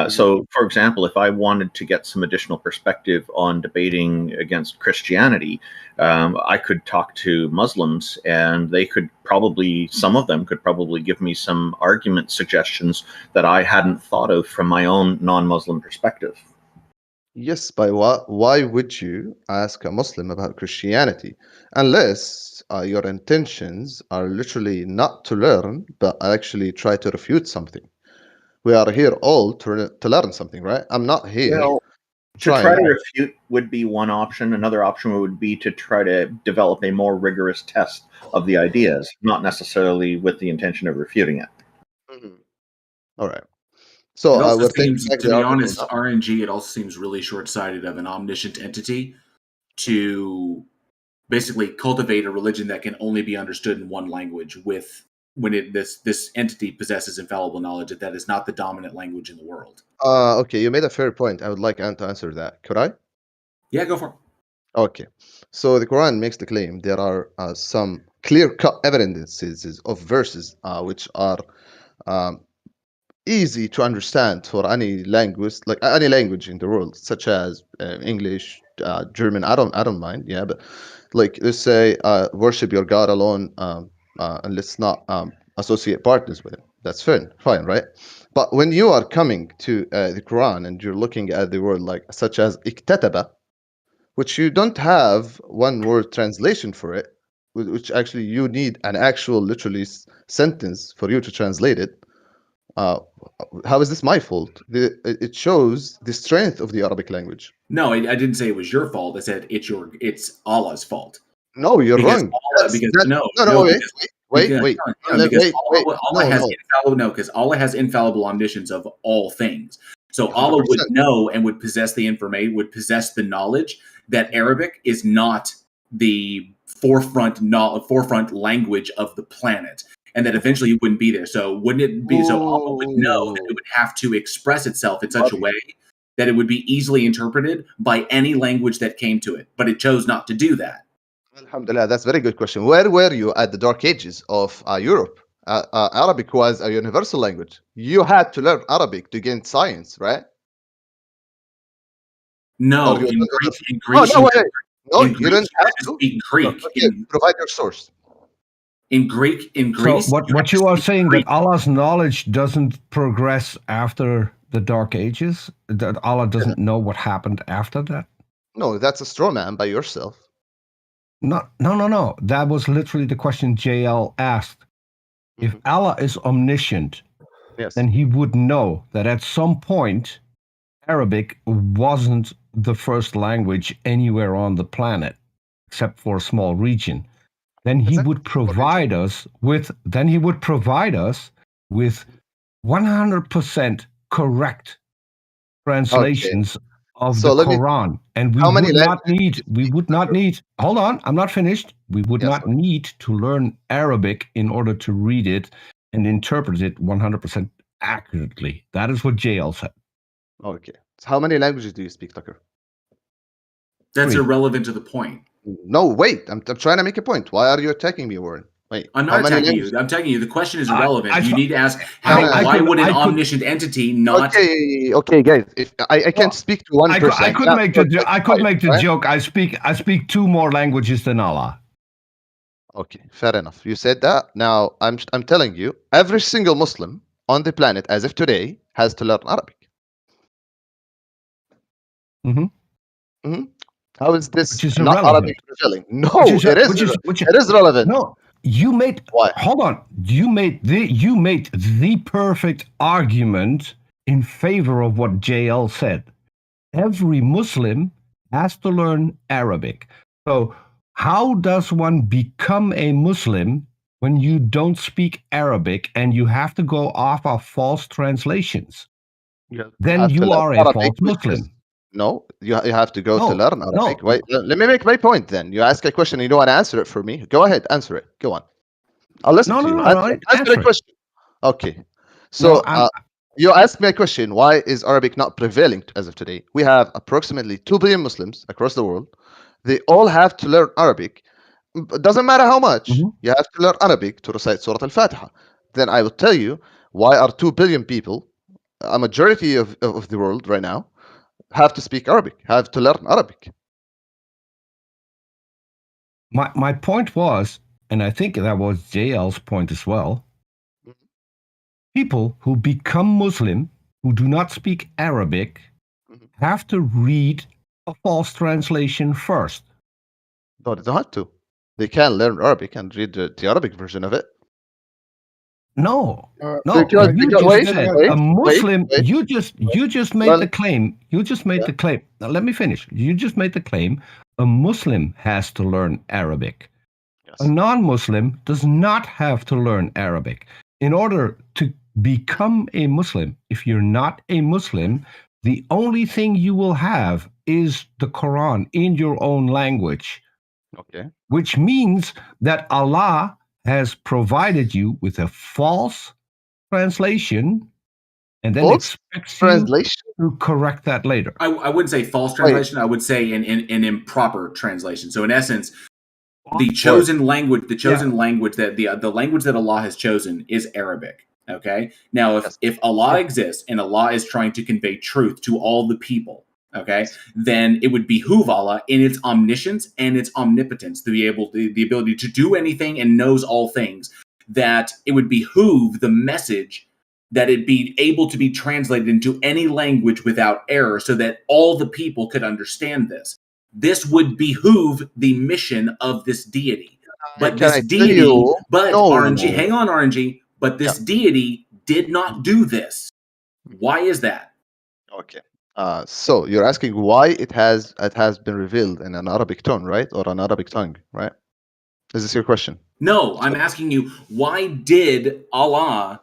So, for example, if I wanted to get some additional perspective on debating against Christianity, I could talk to Muslims, and some of them could probably give me some argument suggestions that I hadn't thought of from my own non-Muslim perspective. Yes, but why would you ask a Muslim about Christianity unless your intentions are literally not to learn, but actually try to refute something? We are here all to learn something, right? I'm not here. To try to refute would be one option. Another option would be to try to develop a more rigorous test of the ideas, not necessarily with the intention of refuting it. Mm-hmm. All right. So it also we're seems, to be honest, RNG, it also seems really short-sighted of an omniscient entity to basically cultivate a religion that can only be understood in one language when this entity possesses infallible knowledge that is not the dominant language in the world. Okay, you made a fair point. I would like Ant to answer that. Could I? Yeah, go for it. Okay. So the Quran makes the claim there are some clear-cut evidences of verses which are easy to understand for any language, like any language in the world, such as English, German. I don't mind. Yeah, but like let's say worship your God alone, and let's not associate partners with him. That's fine, right? But when you are coming to the Quran and you're looking at the word like such as iktataba, which you don't have one word translation for it, which actually you need an actual literally sentence for you to translate it. How is this my fault? It shows the strength of the Arabic language. No, I didn't say it was your fault. I said it's Allah's fault. No, you're wrong. Wait. Because Allah has infallible omniscience of all things. So 100%. Allah would know and would possess the information, would possess the knowledge that Arabic is not the forefront language of the planet. And that eventually it wouldn't be there. So wouldn't it be? So Allah would know that it would have to express itself in such a way that it would be easily interpreted by any language that came to it. But it chose not to do that. Alhamdulillah, that's a very good question. Where were you at the dark ages of Europe? Arabic was a universal language. You had to learn Arabic to gain science, right? No, in Greece, you didn't have to. speak Greek. Provide your source. In Greek, in So Greece, what you are saying that Allah's knowledge doesn't progress after the Dark Ages? That Allah doesn't know what happened after that? No, that's a straw man by yourself. No. That was literally the question JL asked. If Allah is omniscient, Yes. then he would know that at some point Arabic wasn't the first language anywhere on the planet, except for a small region. Then he would provide us with 100% correct translations of So the let me- Quran, and we how many would not need. Hold on, I'm not finished. We would not need to learn Arabic in order to read it and interpret it 100% accurately. That is what JL said. Okay. So how many languages do you speak, Tucker? That's 3. irrelevant to the point. No, wait. I'm trying to make a point. Why are you attacking me, Warren? Wait. I'm how not many attacking languages? you. I'm attacking you. The question is irrelevant. You need to ask I would an could- omniscient entity not? Okay, guys. If I can't speak to one I person. could make the joke. I speak 2 more languages than Allah. Okay, fair enough. You said that. Now I'm telling you, every single Muslim on the planet, as of today, has to learn Arabic. How is this Which is not irrelevant. Arabic revealing? No, Which it is. It is relevant. No, you made. Hold on. You made the perfect argument in favor of what JL said. Every Muslim has to learn Arabic. So how does one become a Muslim when you don't speak Arabic and you have to go off of false translations? Then have to you learn are a Arabic, false which Muslim. is- No, you have to go to No, learn Arabic. no. Wait, let me make my point then. You ask a question, you don't want to answer it for me. Go ahead, answer it. Go on. I'll listen to you. Answer the question. Okay. So you asked me a question. Why is Arabic not prevailing as of today? We have approximately 2 billion Muslims across the world. They all have to learn Arabic. It doesn't matter how much. You have to learn Arabic to recite Surah Al-Fatiha. Then I will tell you why are 2 billion people, a majority of the world right now, have to speak Arabic, have to learn Arabic. My point was, and I think that was JL's point as well, people who become Muslim, who do not speak Arabic, have to read a false translation first. No, they don't have to. They can learn Arabic and read the Arabic version of it. No, Because- you because- just wait, said wait, a Muslim. wait. You just made the claim. You just made the claim. Now let me finish. You just made the claim. A Muslim has to learn Arabic. A non-Muslim does not have to learn Arabic. In order to become a Muslim, if you're not a Muslim, the only thing you will have is the Quran in your own language. Okay. Which means that Allah has provided you with a false translation and then False expects translation? you to correct that later. I wouldn't say false translation. I would say an improper translation. So in essence, the chosen language, language that the language that Allah has chosen is Arabic. Okay. Now, if Allah exists and Allah is trying to convey truth to all the people, okay, then it would behoove Allah in its omniscience and its omnipotence to be able to, the ability to do anything and knows all things, that it would behoove the message that it be able to be translated into any language without error so that all the people could understand this. This would behoove the mission of this deity. But this deity, RNG, hang on, RNG, but this deity did not do this. Why is that? Okay. So you're asking why it has been revealed in an Arabic tone, right? Or an Arabic tongue, right? Is this your question? No, I'm asking you, why did Allah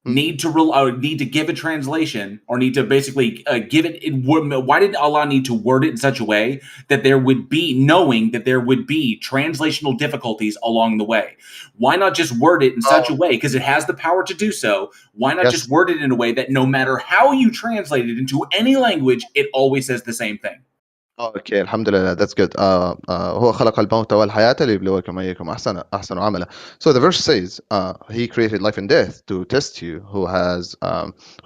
need to give a translation, or need to basically give it? Why did Allah need to word it in such a way that there would be, knowing that there would be translational difficulties along the way? Why not just word it in such a way, because it has the power to do so? Why not just word it in a way that no matter how you translate it into any language, it always says the same thing? Okay, alhamdulillah, that's good. هو خلق الموت والحياة ليبلوكم أيكم أحسن عملا. So the verse says, he created life and death to test you, who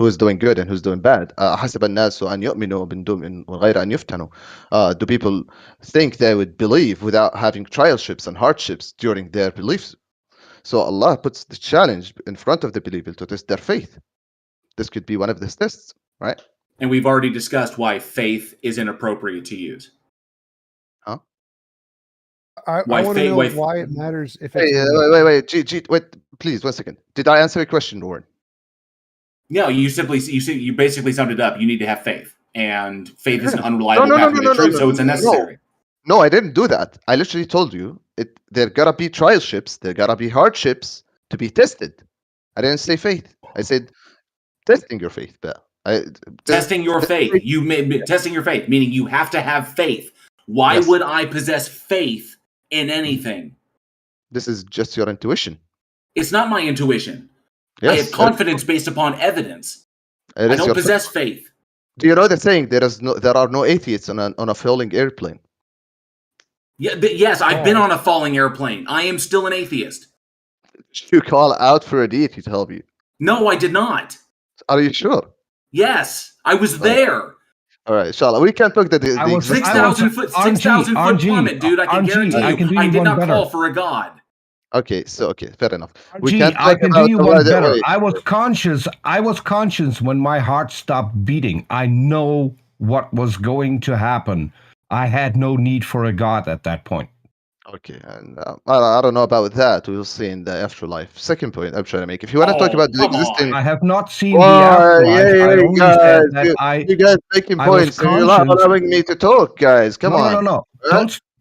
is doing good and who's doing bad. حسب الناس أن يؤمنوا من غير أن يفتنوا. Do people think they would believe without having trialships and hardships during their beliefs? So Allah puts the challenge in front of the believer to test their faith. This could be one of these tests, right? And we've already discussed why faith is inappropriate to use. Huh? I want to know why it matters if it's. Wait, please, 1 second. Did I answer your question, Warren? No, you basically summed it up. You need to have faith, and faith is an unreliable pathway to truth, so it's unnecessary. No, I didn't do that. I literally told you there gotta be trial ships, there gotta be hardships to be tested. I didn't say faith. I said testing your faith. Testing your faith. Testing your faith, meaning you have to have faith. Why would I possess faith in anything? This is just your intuition. It's not my intuition. Yes, I have confidence based upon evidence. I don't possess faith. Do you know the saying there are no atheists on a falling airplane? Yeah, yes, I've been on a falling airplane. I am still an atheist. You call out for a deity to help you? No, I did not. Are you sure? Yes, I was there. All right, inshallah. We can't look at the 6,000 foot plummet, dude. I can guarantee you. I did not call for a god. Okay, fair enough. I can do you one better. I was conscious when my heart stopped beating. I know what was going to happen. I had no need for a god at that point. Okay, and I don't know about that. We'll see in the afterlife. Second point I'm trying to make. If you want to talk about the existing, I have not seen the afterlife. You guys making points, and you're not allowing me to talk, guys. Come on. No.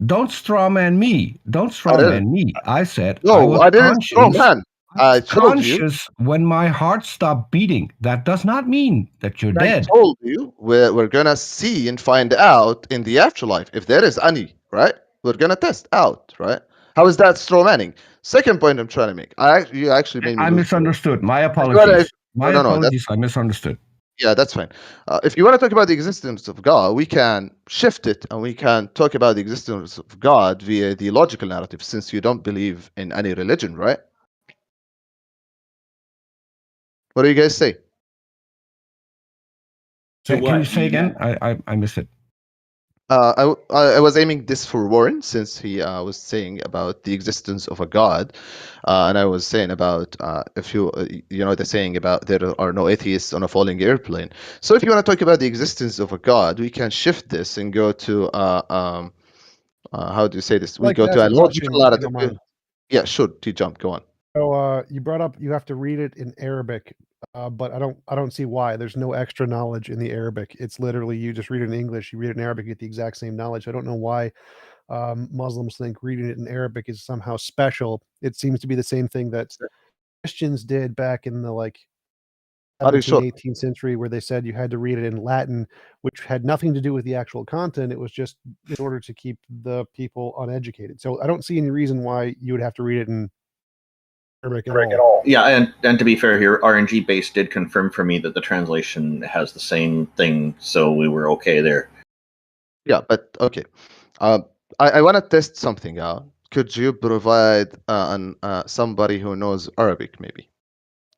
Don't strawman me. Don't strawman me. I said I didn't strawman. I told you. Conscious when my heart stopped beating. That does not mean that you're dead. I told you we're gonna see and find out in the afterlife if there is any, right? We're gonna test out, right? How is that straw manning? Second point I'm trying to make. You actually made me. I misunderstood. My apologies. Apologies. I misunderstood. Yeah, that's fine. If you want to talk about the existence of God, we can shift it and we can talk about the existence of God via the logical narrative, since you don't believe in any religion, right? What do you guys say? Can you say again? I missed it. I was aiming this for Warren, since he was saying about the existence of a god, and I was saying about if the saying about there are no atheists on a falling airplane. So if you want to talk about the existence of a god, we can shift this and go to how do you say this? We go to a logical narrative. Yeah, sure. T-Jump, go on. So you brought up you have to read it in Arabic. But I don't see why. There's no extra knowledge in the Arabic. It's literally you just read it in English, you read it in Arabic, you get the exact same knowledge. I don't know why Muslims think reading it in Arabic is somehow special. It seems to be the same thing that Christians did back in the 17th, 18th century, where they said you had to read it in Latin, which had nothing to do with the actual content. It was just in order to keep the people uneducated. So I don't see any reason why you would have to read it in Arabic at all. Yeah, and to be fair here, RNG Base did confirm for me that the translation has the same thing, so we were okay there. Yeah, but okay. I want to test something out. Could you provide somebody who knows Arabic, maybe,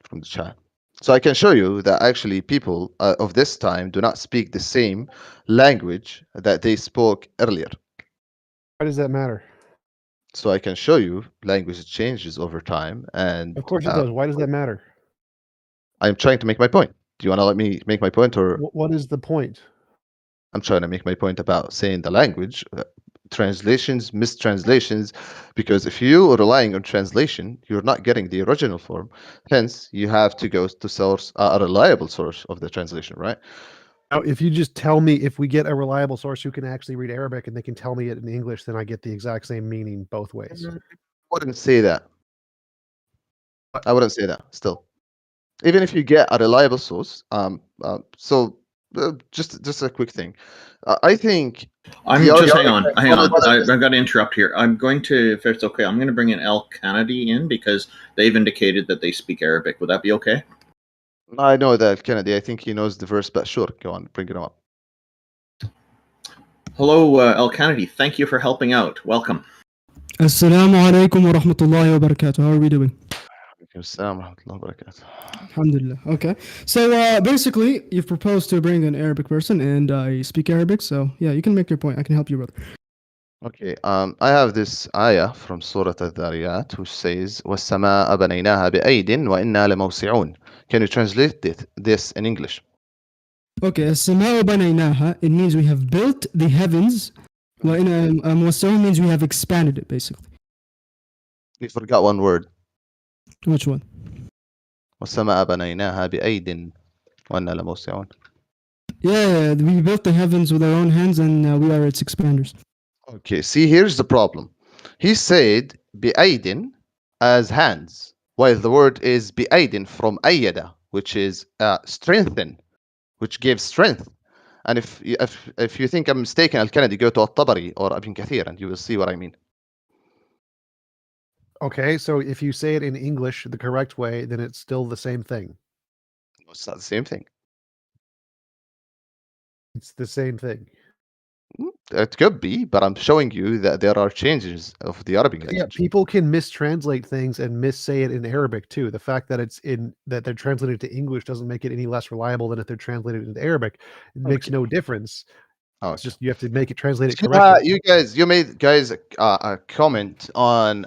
from the chat? So I can show you that actually people of this time do not speak the same language that they spoke earlier. Why does that matter? So I can show you language changes over time, and of course it does. Why does that matter? I'm trying to make my point. Do you want to let me make my point, or what is the point? I'm trying to make my point about saying the language, translations, mistranslations, because if you are relying on translation, you're not getting the original form. Hence, you have to go to source a reliable source of the translation, right? Now, if you just tell me, if we get a reliable source who can actually read Arabic and they can tell me it in English, then I get the exact same meaning both ways. I wouldn't say that. I wouldn't say that. Still, even if you get a reliable source, just a quick thing. I think I'm just hang on. I've got to interrupt here. I'm going to, if it's okay, I'm going to bring in AlKanadi in because they've indicated that they speak Arabic. Would that be okay? I know that Kennedy. I think he knows the verse, but sure, go on, bring it up. Hello, AlKanadi. Thank you for helping out. Welcome. Assalamu alaikum wa rahmatullahi wa barakatuh. How are we doing? Assalamu alaikum wa barakatuh. Alhamdulillah. Okay. So basically, you've proposed to bring an Arabic person, and I speak Arabic, so yeah, you can make your point. I can help you, brother. Okay, I have this ayah from Surah Al-Dhariyat which says, وَالسَّمَاءَ بَنَيْنَاهَا بِأَيْدٍ وَإِنَّا لَمُوسِعُونَ. Can you translate this in English? Okay, السماء بنيناها, it means we have built the heavens. وَمُوسِعُونَ means we have expanded it, basically. You forgot one word. Which one? وَالسَّمَاءَ بَنَيْنَاهَا بِأَيْدٍ وَإِنَّا لَمُوسِعُونَ. Yeah, we built the heavens with our own hands, and we are its expanders. Okay, see, here's the problem. He said بِأَيْدٍ as hands, while the word is بِأَيْدٍ from أَيَّدَ, which is strengthen, which gives strength. And if you think I'm mistaken, AlKanadi, go to At-Tabari or Ibn Kathir and you will see what I mean. Okay, so if you say it in English the correct way, then it's still the same thing. It's not the same thing. It's the same thing. It could be, but I'm showing you that there are changes of the Arabic Yeah, language. people can mistranslate things and missay it in Arabic too. The fact that they're translated to English doesn't make it any less reliable than if they're translated into Arabic. It makes no difference. It's just you have to make it translate it correctly. You made a comment on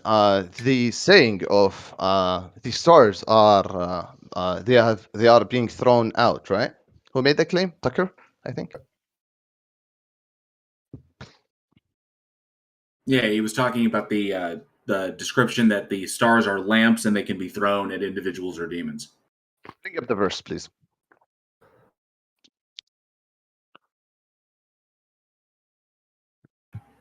the saying of the stars are they are being thrown out, right? Who made that claim? Tucker, I think. Yeah, he was talking about the description that the stars are lamps and they can be thrown at individuals or demons. Bring up the verse, please.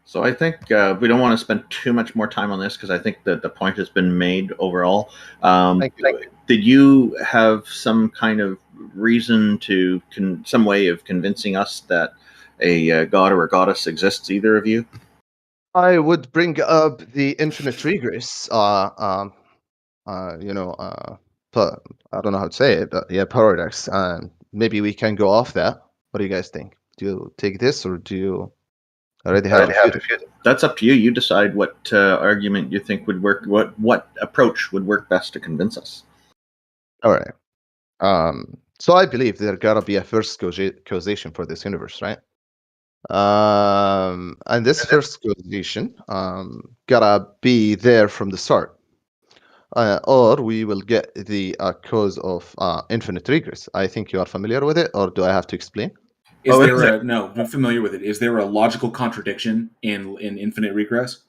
So I think we don't want to spend too much more time on this because I think that the point has been made overall. Thank you. Did you have some kind of reason to some way of convincing us that a god or a goddess exists? Either of you? I would bring up the infinite regress. I don't know how to say it, but yeah, paradox. Maybe we can go off that. What do you guys think? Do you take this or do you already have refuted? That's up to you. You decide what argument you think would work. What approach would work best to convince us? All right. So I believe there gotta be a first causation for this universe, right? And this first causation gotta be there from the start. Or we will get the cause of infinite regress. I think you are familiar with it, or do I have to explain? No, I'm familiar with it. Is there a logical contradiction in infinite regress?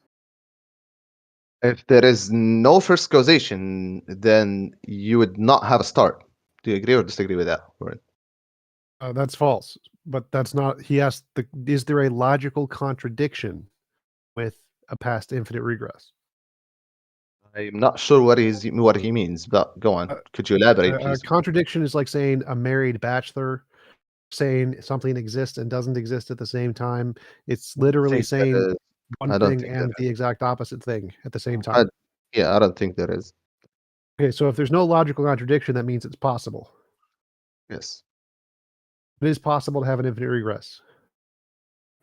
If there is no first causation, then you would not have a start. Do you agree or disagree with that? That's false. But that's not. He asked, is there a logical contradiction with a past infinite regress? I'm not sure what he means, but go on. Could you elaborate, A please? contradiction is like saying a married bachelor saying something exists and doesn't exist at the same time. It's literally saying one thing and the exact opposite thing at the same time. I don't think there is. Okay, so if there's no logical contradiction, that means it's possible. Yes. It is possible to have an infinite regress.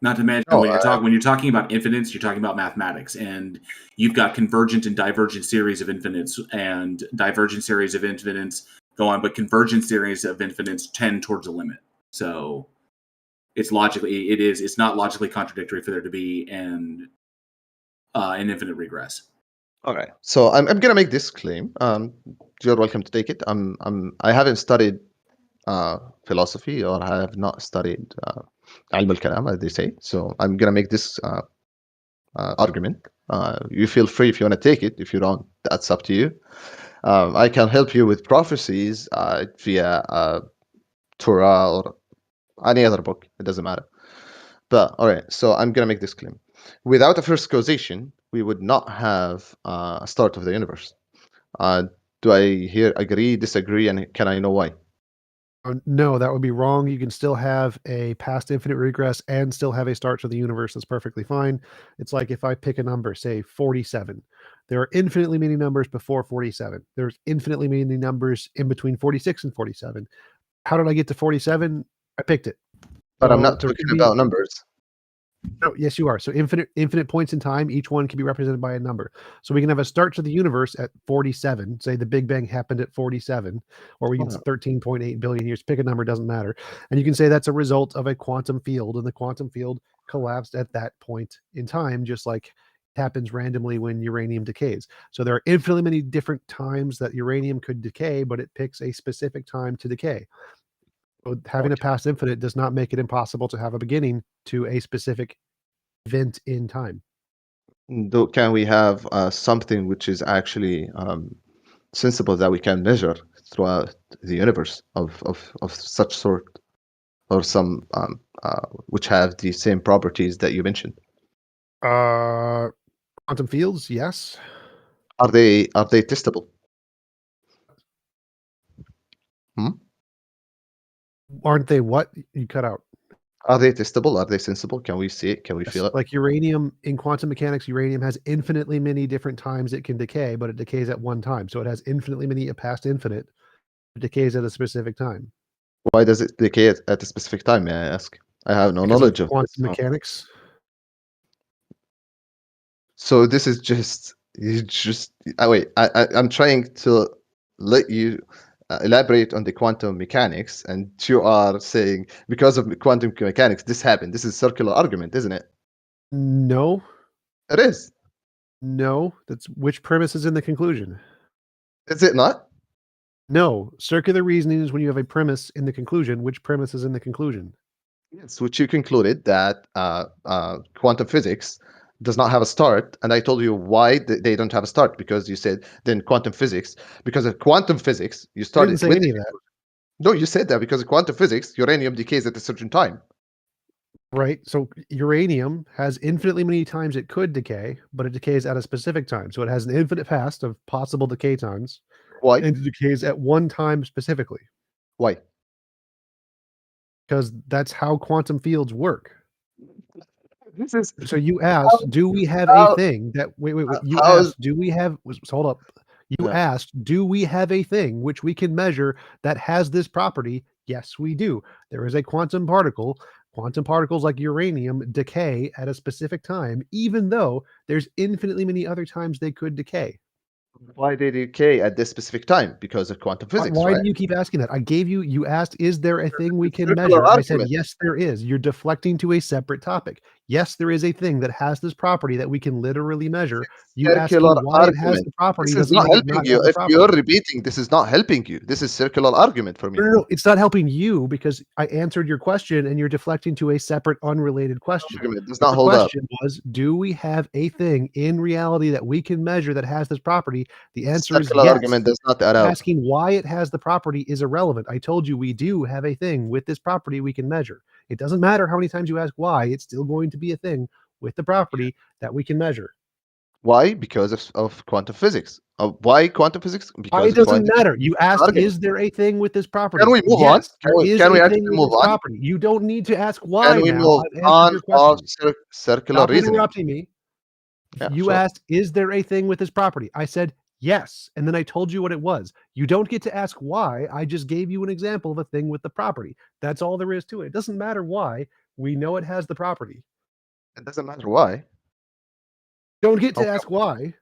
Not to mention, when you're talking about infinites, you're talking about mathematics, and you've got convergent and divergent series of infinites, and divergent series of infinites go on, but convergent series of infinites tend towards a limit. So it's not logically contradictory for there to be an infinite regress. All right. So I'm gonna make this claim. You're welcome to take it. I haven't studied philosophy, or I have not studied ilm al-kalam, as they say. So I'm gonna make this argument. You feel free if you want to take it. If you don't, that's up to you. I can help you with prophecies via Torah or any other book. It doesn't matter. But all right. So I'm gonna make this claim. Without a first causation, we would not have a start of the universe. Do I agree, disagree, and can I know why? No, that would be wrong. You can still have a past infinite regress and still have a start to the universe. That's perfectly fine. It's like if I pick a number, say 47. There are infinitely many numbers before 47. There's infinitely many numbers in between 46 and 47. How did I get to 47? I picked it. But I'm not talking about numbers. No, yes, you are. So infinite points in time, each one can be represented by a number. So we can have a start to the universe at 47. Say the Big Bang happened at 47, or we can 13.8 billion years. Pick a number, doesn't matter. And you can say that's a result of a quantum field, and the quantum field collapsed at that point in time, just like it happens randomly when uranium decays. So there are infinitely many different times that uranium could decay, but it picks a specific time to decay. So having a past infinite does not make it impossible to have a beginning to a specific event in time. Can we have something which is actually sensible that we can measure throughout the universe of such sort, or some which have the same properties that you mentioned? Quantum fields, yes. Are they testable? Aren't they what? You cut out. Are they testable? Are they sensible? Can we see it? Can we feel it? Like uranium, in quantum mechanics, uranium has infinitely many different times it can decay, but it decays at one time. So it has infinitely many past infinite. It decays at a specific time. Why does it decay at a specific time, may I ask? I have no knowledge of quantum mechanics. So this is just wait. I'm trying to let you elaborate on the quantum mechanics, and you are saying because of quantum mechanics this happened. This is circular argument, isn't it? No, it is. No, that's which premise is in the conclusion. Is it not? No, circular reasoning is when you have a premise in the conclusion. Which premise is in the conclusion? Yes, which you concluded that quantum physics does not have a start, and I told you why they don't have a start, because you said then quantum physics, because of quantum physics you started. I didn't say any of that. No, you said that because of quantum physics, uranium decays at a certain time. Right. So uranium has infinitely many times it could decay, but it decays at a specific time. So it has an infinite past of possible decay times. Why? And it decays at one time specifically. Why? Because that's how quantum fields work. This is so you asked, do we have a thing that wait, you asked, do we have hold up. You asked, do we have a thing which we can measure that has this property? Yes, we do. There is a quantum particle. Quantum particles like uranium decay at a specific time, even though there's infinitely many other times they could decay. Why they decay at this specific time? Because of quantum physics. Why right? do you keep asking that? I gave you, you asked, is there a thing we can circular measure? I said, argument. yes, there is. You're deflecting to a separate topic. Yes, there is a thing that has this property that we can literally measure. You asking Circular why it has argument. the property This is doesn't not make it helping not you. have the If property. you're repeating, this is not helping you. This is circular argument for me. No, it's not helping you because I answered your question and you're deflecting to a separate, unrelated question. Argument does not Your hold up. question was, do we have a thing in reality that we can measure that has this property? The answer is Circular yes. argument does not add up. Asking why it has the property is irrelevant. I told you we do have a thing with this property we can measure. It doesn't matter how many times you ask why, it's still going to be a thing with the property that we can measure. Why? Because of quantum physics. Why quantum physics? Because It of doesn't quantum matter. You asked, argument. is there a thing with this property? Can we move yes, on? there is Can we a actually thing with move this on? property. You don't need to ask why Can we now. move I've answered on your of question. circular Stop reasoning? interrupting me. Yeah, You sure. asked, is there a thing with this property? I said, yes. And then I told you what it was. You don't get to ask why. I just gave you an example of a thing with the property. That's all there is to it. It doesn't matter why. We know it has the property. It doesn't matter why. Don't get to ask why,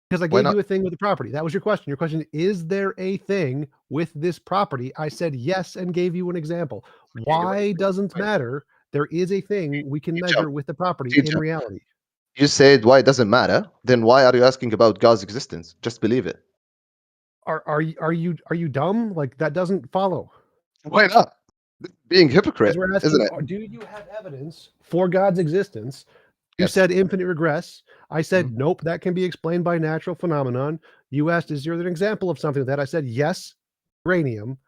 because I Why gave not? you a thing with the property. That was your question. Your question, is there a thing with this property? I said yes and gave you an example. Why doesn't matter. There is a thing we can measure with the property in reality. You said why it doesn't matter. Then why are you asking about God's existence? Just believe it. Are you dumb? Like that doesn't follow. Why not? Being hypocrite, Because we're asking, isn't it? do you have evidence for God's existence? You Yes. said infinite regress. I said, nope, that can be explained by natural phenomenon. You asked, is there an example of something like that? I said, yes, uranium.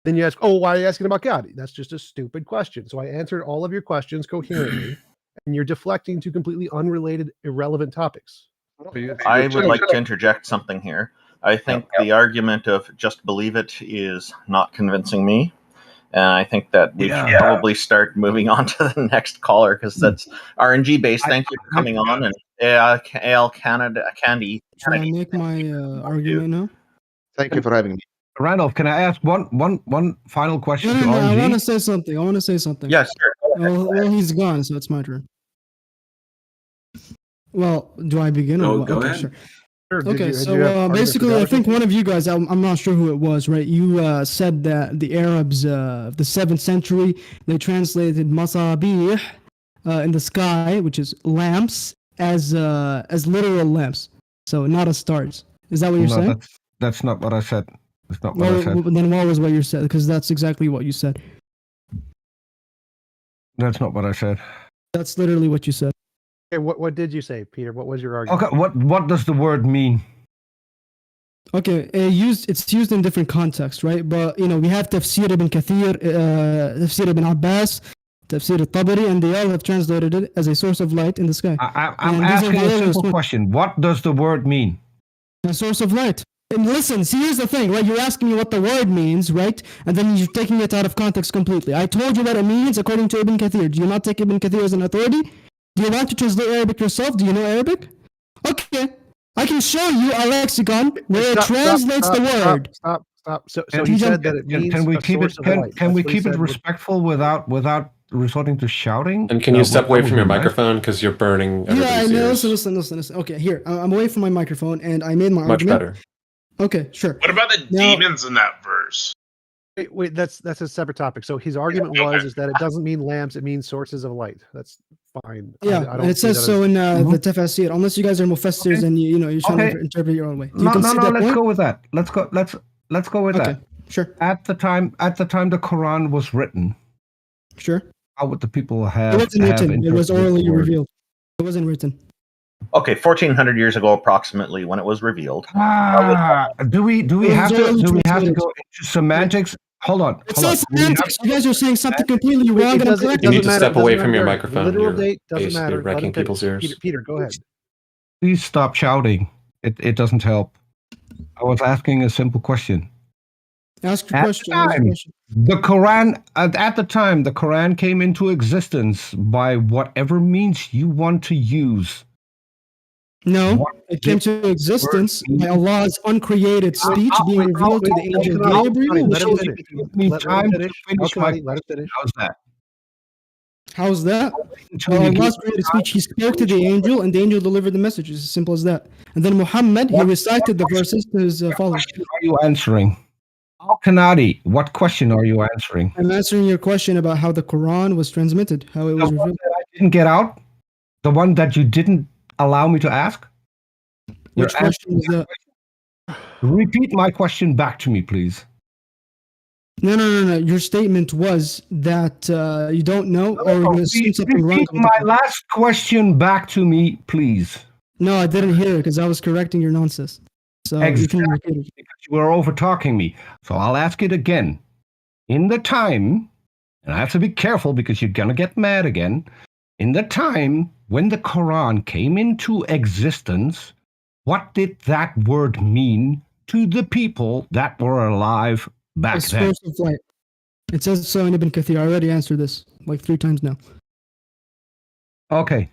Then you ask, oh, why are you asking about God? That's just a stupid question. So I answered all of your questions coherently, and you're deflecting to completely unrelated, irrelevant topics. I would like to interject something here. I think the argument of just believe it is not convincing me. And I think that we should probably start moving on to the next caller because that's RNG Base. Thank you for coming on. And AlKanadi. Should I make my argument now? Thank you for having me. Randolph, can I ask one final question No, to I want RNG? to say something. Yes, sure. Well, he's gone, so it's my turn. Well, do I begin? Go, or what? go Okay, ahead. sure. Sure. Okay, Did so you have arguments basically, I about it? think one of you guys, I'm not sure who it was, right? You said that the Arabs, the 7th century, they translated masabih in the sky, which is lamps, as literal lamps, so not as stars. Is that what you're No, saying? that's not what I said. That's not what I Well, said. then what was what you said? Because that's exactly what you said. That's not what I said. That's literally what you said. Okay, what did you say, Peter? What was your argument? Okay, what does the word mean? Okay, it's used in different contexts, right? But we have Tafsir ibn Kathir, Tafsir ibn Abbas, Tafsir al-Tabari, and they all have translated it as a source of light in the sky. I'm asking a simple question. What does the word mean? A source of light. And listen, see, here's the thing, right? You're asking me what the word means, right? And then you're taking it out of context completely. I told you what it means according to Ibn Kathir. Do you not take Ibn Kathir as an authority? Do you want to translate Arabic yourself? Do you know Arabic? Okay. I can show you a lexicon where it translates the word. Stop. So you said that it means Can we a keep it? source of light. Can we That's what he keep it said. respectful without resorting to shouting? And can you step away That from would your be nice. microphone because you're burning Yeah, I everybody's know. ears? Listen. Okay, here. I'm away from my microphone, and I made my Much argument. better. Okay, sure. What about the demons in that verse? Wait, that's a separate topic. So his argument is that it doesn't mean lamps; it means sources of light. That's fine. Yeah, I don't it see says that so as- in the tafsir. Unless you guys are mufassirs and you're trying Okay. to interpret your own way. You No, can see that let's point? go with that. Let's go with Okay, that. Sure. At the time the Quran was written, Sure. how would the people It have wasn't written. It was interpreted orally the word? revealed. It wasn't written. Okay, 1400 years ago, approximately, when it was revealed. Do we It have was to orally go transmitted. into semantics? Hold on. It's not semantics. You guys are saying something completely Wait, wrong it and doesn't- incorrect. it You need doesn't to matter. step away It doesn't from your matter. microphone. Literal You're date doesn't basically matter. Let him wrecking finish. people's ears. Peter, go ahead. Please stop shouting. It doesn't help. I was asking a simple question. Ask your At question. the Ask your time, question. the Quran at the time the Quran came into existence by whatever means you want to use. No, it came to existence by Allah's uncreated speech being revealed to the angel Gabriel. Let him finish. Give me Let him time to finish. finish my Al-Kanadi, let him finish. How's that? How's that? Until Well, you give Allah's me created time speech, he spoke to the angel, and the angel delivered the message. It's as simple as that. And then Muhammad, he recited the verses to his followers. Oh, Are you answering? AlKanadi, what question are you answering? I'm answering your question about how the Quran was transmitted, how it was The one revealed. that I didn't get out? The one that you didn't allow me to ask? Which You're question was that? Repeat my question back to me, please. No. Your statement was that you don't know, or you assume something wrong. Repeat my last question back to me, please. No, I didn't hear it because I was correcting your nonsense. So you can repeat it. Because you were over talking me. So I'll ask it again. In the time, and I have to be careful because you're gonna get mad again. In the time when the Quran came into existence, what did that word mean to the people that were alive back A then? source of light. It says so in Ibn Kathir. I already answered this like 3 times now. Okay.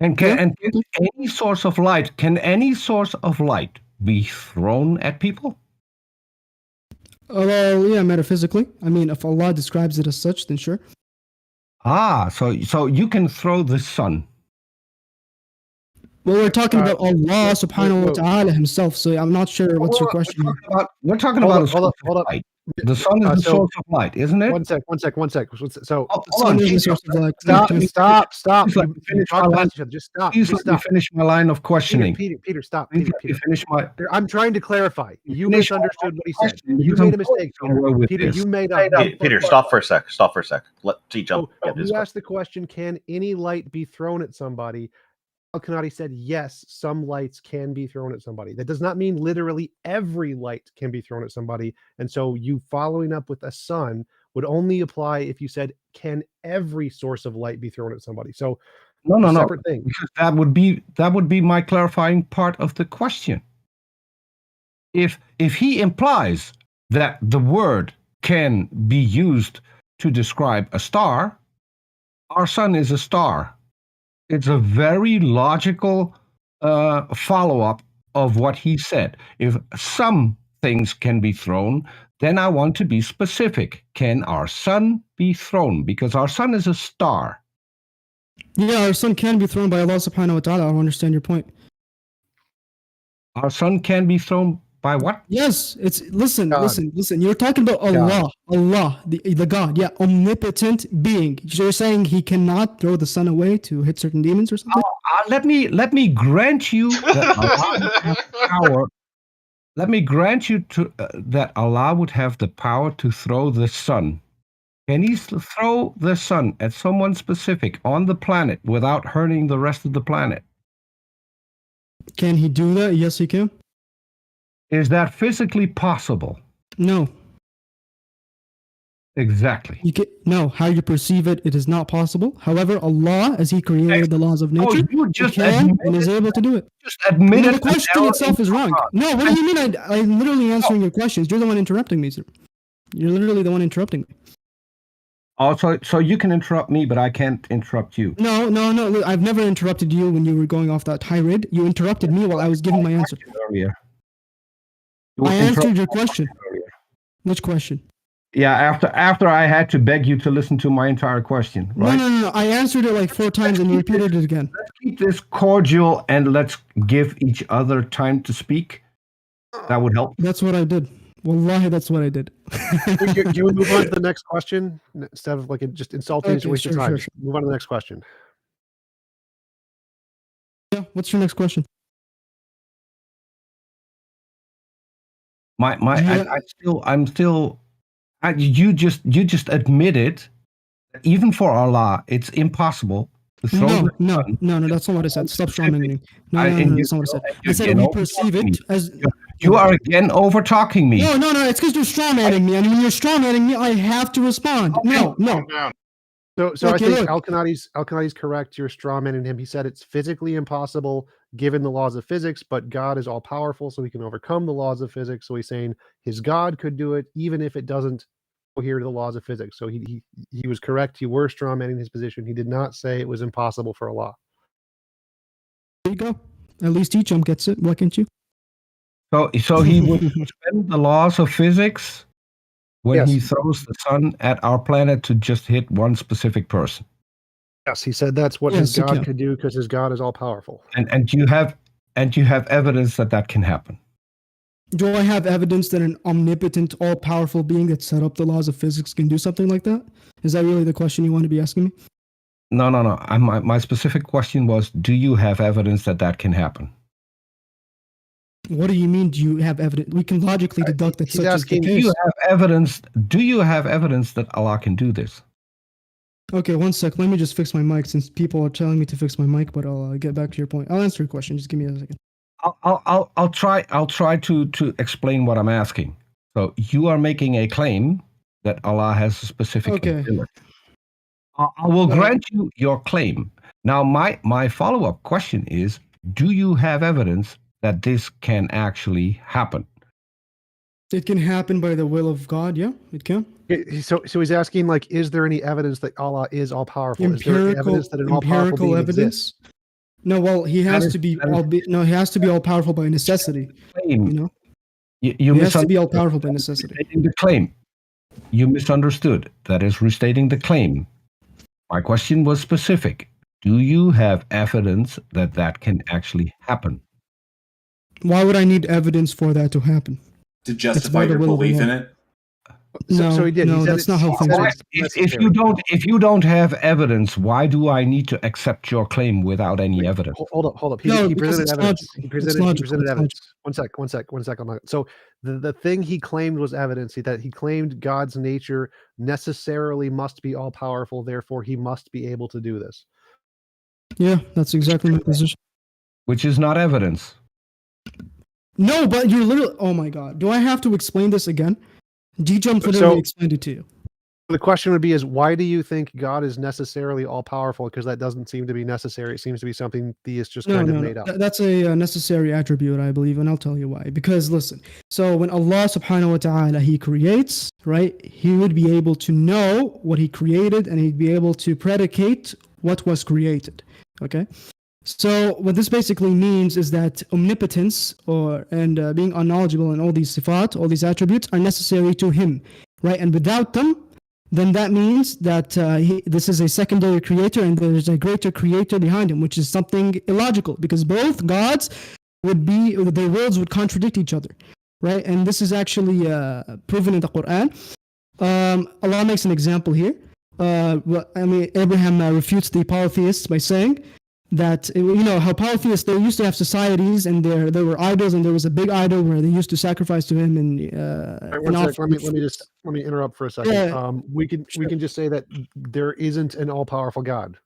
And can any source of light, can any source of light be thrown at people? Well, yeah, metaphysically. I mean, if Allah describes it as such, then sure. So you can throw the sun. Well, we're talking about Allah subhanahu wa ta'ala himself, so I'm not sure what's your question. We're talking about a source hold of up. light. The sun is the source of light, isn't it? One sec. So Hold on. Stop. Please let me finish my line. Just stop. Please let me finish my line of questioning. Peter, stop. Please let me finish my. I'm trying to clarify. You Finish my misunderstood what he said. question, You because made I'm a mistake, going somewhere with Peter. this. You made up. Peter, stop for a sec. Let T jump. You asked the question: can any light be thrown at somebody? Al-Kanadi said yes, some lights can be thrown at somebody. That does not mean literally every light can be thrown at somebody. And so you following up with a sun would only apply if you said, can every source of light be thrown at somebody? So No. separate thing. Because that would be my clarifying part of the question. If he implies that the word can be used to describe a star, our sun is a star. It's a very logical follow-up of what he said. If some things can be thrown, then I want to be specific. Can our sun be thrown? Because our sun is a star. Yeah, our son can be thrown by Allah subhanahu wa ta'ala. I don't understand your point. Our son can be thrown by what? Yes, it's listen. God. You're talking about Allah, the God, yeah, omnipotent being. So you're saying he cannot throw the sun away to hit certain demons or something? Let me grant you that Allah would have the power. Let me grant you that Allah would have the power to throw the sun. Can he throw the sun at someone specific on the planet without hurting the rest of the planet? Can he do that? Yes, he can. Is that physically possible? No. Exactly. No, how you perceive it, it is not possible. However, Allah, as He created the laws of nature, He can and is able to do it. Just admit the question itself is wrong. No, what do you mean? I'm literally answering your questions. You're the one interrupting me, sir. You're literally the one interrupting me. Also, so you can interrupt me, but I can't interrupt you. No. Look, I've never interrupted you when you were going off that tirade. You interrupted me while I was giving my answer. Earlier. I answered your question. Which question? Yeah, after I had to beg you to listen to my entire question, right? No. I answered it like 4 times and you repeated it again. Let's keep this cordial and let's give each other time to speak. That would help. That's what I did. Wallahi, that's what I did. Do you move on to the next question instead of like just insulting and waste your time? Sure. Move on to the next question. Yeah, what's your next question? You just admitted that even for Allah, it's impossible to throw. No, that's not what I said. Stop strawmanning. No, that's not what I said. I said we perceive it as. You are again over talking me. No, it's because you're strawmanning me, and when you're strawmanning me, I have to respond. No. So I think AlKanadi's correct. You're strawmanning him. He said it's physically impossible given the laws of physics, but God is all powerful, so he can overcome the laws of physics. So he's saying his God could do it, even if it doesn't adhere to the laws of physics. So he was correct. You were strawmanning his position. He did not say it was impossible for Allah. There you go. At least each of them gets it. Why can't you? So he would suspend the laws of physics when he throws the sun at our planet to just hit one specific person. Yes, he said that's what his God could do because his God is all powerful. And you have evidence that can happen. Do I have evidence that an omnipotent, all-powerful being that set up the laws of physics can do something like that? Is that really the question you want to be asking me? No. My specific question was, do you have evidence that can happen? What do you mean? Do you have evidence? We can logically deduct that such is the case. Do you have evidence that Allah can do this? Okay, one sec. Let me just fix my mic since people are telling me to fix my mic. But I'll get back to your point. I'll answer your question. Just give me a second. I'll try to explain what I'm asking. So you are making a claim that Allah has a specific ability. I will grant you your claim. Now, my follow-up question is: do you have evidence that this can actually happen? It can happen by the will of God. Yeah, it can. So he's asking, like, is there any evidence that Allah is all powerful? Is there any evidence that an all powerful being exists? No, well, he has to be all powerful by necessity. You know, he has to be all powerful by necessity. The claim. You misunderstood. That is restating the claim. My question was specific. Do you have evidence that can actually happen? Why would I need evidence for that to happen? To justify your belief in it? So he did. No, that's not how things work. If you don't have evidence, why do I need to accept your claim without any evidence? Hold up. He presented evidence. He presented evidence. One sec. So the thing he claimed was evidence that he claimed God's nature necessarily must be all powerful. Therefore, he must be able to do this. Yeah, that's exactly my position. Which is not evidence. No, but you're literally. Oh my God! Do I have to explain this again? D-Jump literally explained it to you. The question would be: why do you think God is necessarily all powerful? Because that doesn't seem to be necessary. It seems to be something theists just kind of made up. That's a necessary attribute, I believe, and I'll tell you why. Because listen, so when Allah Subhanahu wa Taala He creates, right? He would be able to know what He created, and He'd be able to predicate what was created. Okay. So what this basically means is that omnipotence and being unknowledgeable and all these sifat, all these attributes are necessary to him, right? And without them, then that means that this is a secondary creator and there's a greater creator behind him, which is something illogical because both gods their worlds would contradict each other, right? And this is actually proven in the Quran. Allah makes an example here. Abraham refutes the polytheists by saying that, how polytheists, they used to have societies and there were idols and there was a big idol where they used to sacrifice to him and let me interrupt for a second. Yeah. We can just say that there isn't an all-powerful God.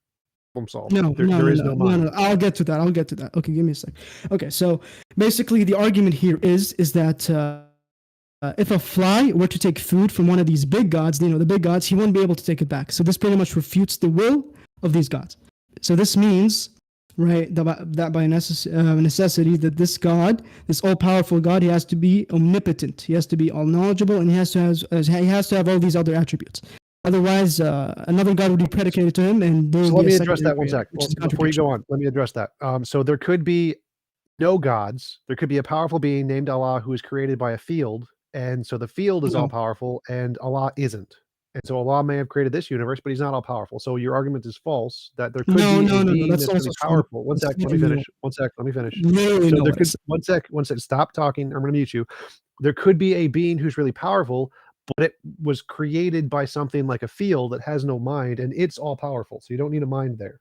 No, there is no mind. No. I'll get to that. Okay, give me a sec. Okay, so basically the argument here is that if a fly were to take food from one of these big gods, the big gods, he wouldn't be able to take it back. So this pretty much refutes the will of these gods. So this means, right, that by necessity, that this God, this all-powerful God, he has to be omnipotent. He has to be all-knowledgeable, and he has to have all these other attributes. Otherwise, another God would be predicated to him, and there would let be me a address that one secondary sec. creator, which is a Before you go contradiction. on, let me address that. So there could be no gods. There could be a powerful being named Allah who is created by a field, and so the field is No. all powerful, and Allah isn't. And so Allah may have created this universe, but he's not all powerful. So your argument is false. That there could be a being That's that's also really true. powerful. One That's sec, let me literally finish. One sec, let me finish. Literally So not there what I could said. one sec. Stop talking. I'm going to mute you. There could be a being who's really powerful, but it was created by something like a field that has no mind, and it's all powerful. So you don't need a mind there.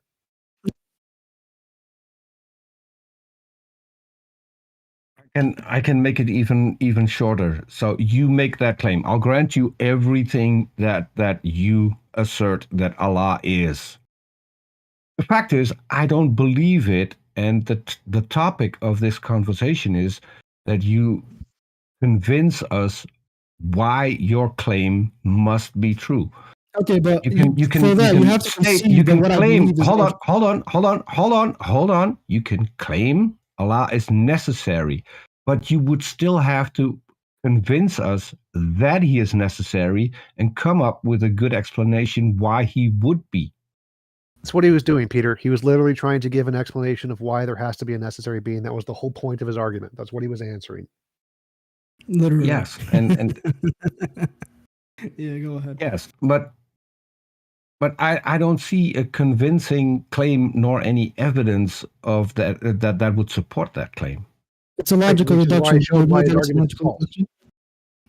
And I can make it even shorter. So you make that claim. I'll grant you everything that you assert that Allah is. The fact is, I don't believe it, and the topic of this conversation is that you convince us why your claim must be true. Okay, but You can for that, you have to state, concede you that can what I claim. believe is Hold on. You can claim Allah is necessary, but you would still have to convince us that he is necessary and come up with a good explanation why he would be. That's what he was doing, Peter. He was literally trying to give an explanation of why there has to be a necessary being. That was the whole point of his argument. That's what he was answering. Literally. Yes, and yeah, go ahead. yes, but I don't see a convincing claim nor any evidence of that would support that claim. It's a logical Which is why I reduction. showed why his It's a argument is logical false. reduction.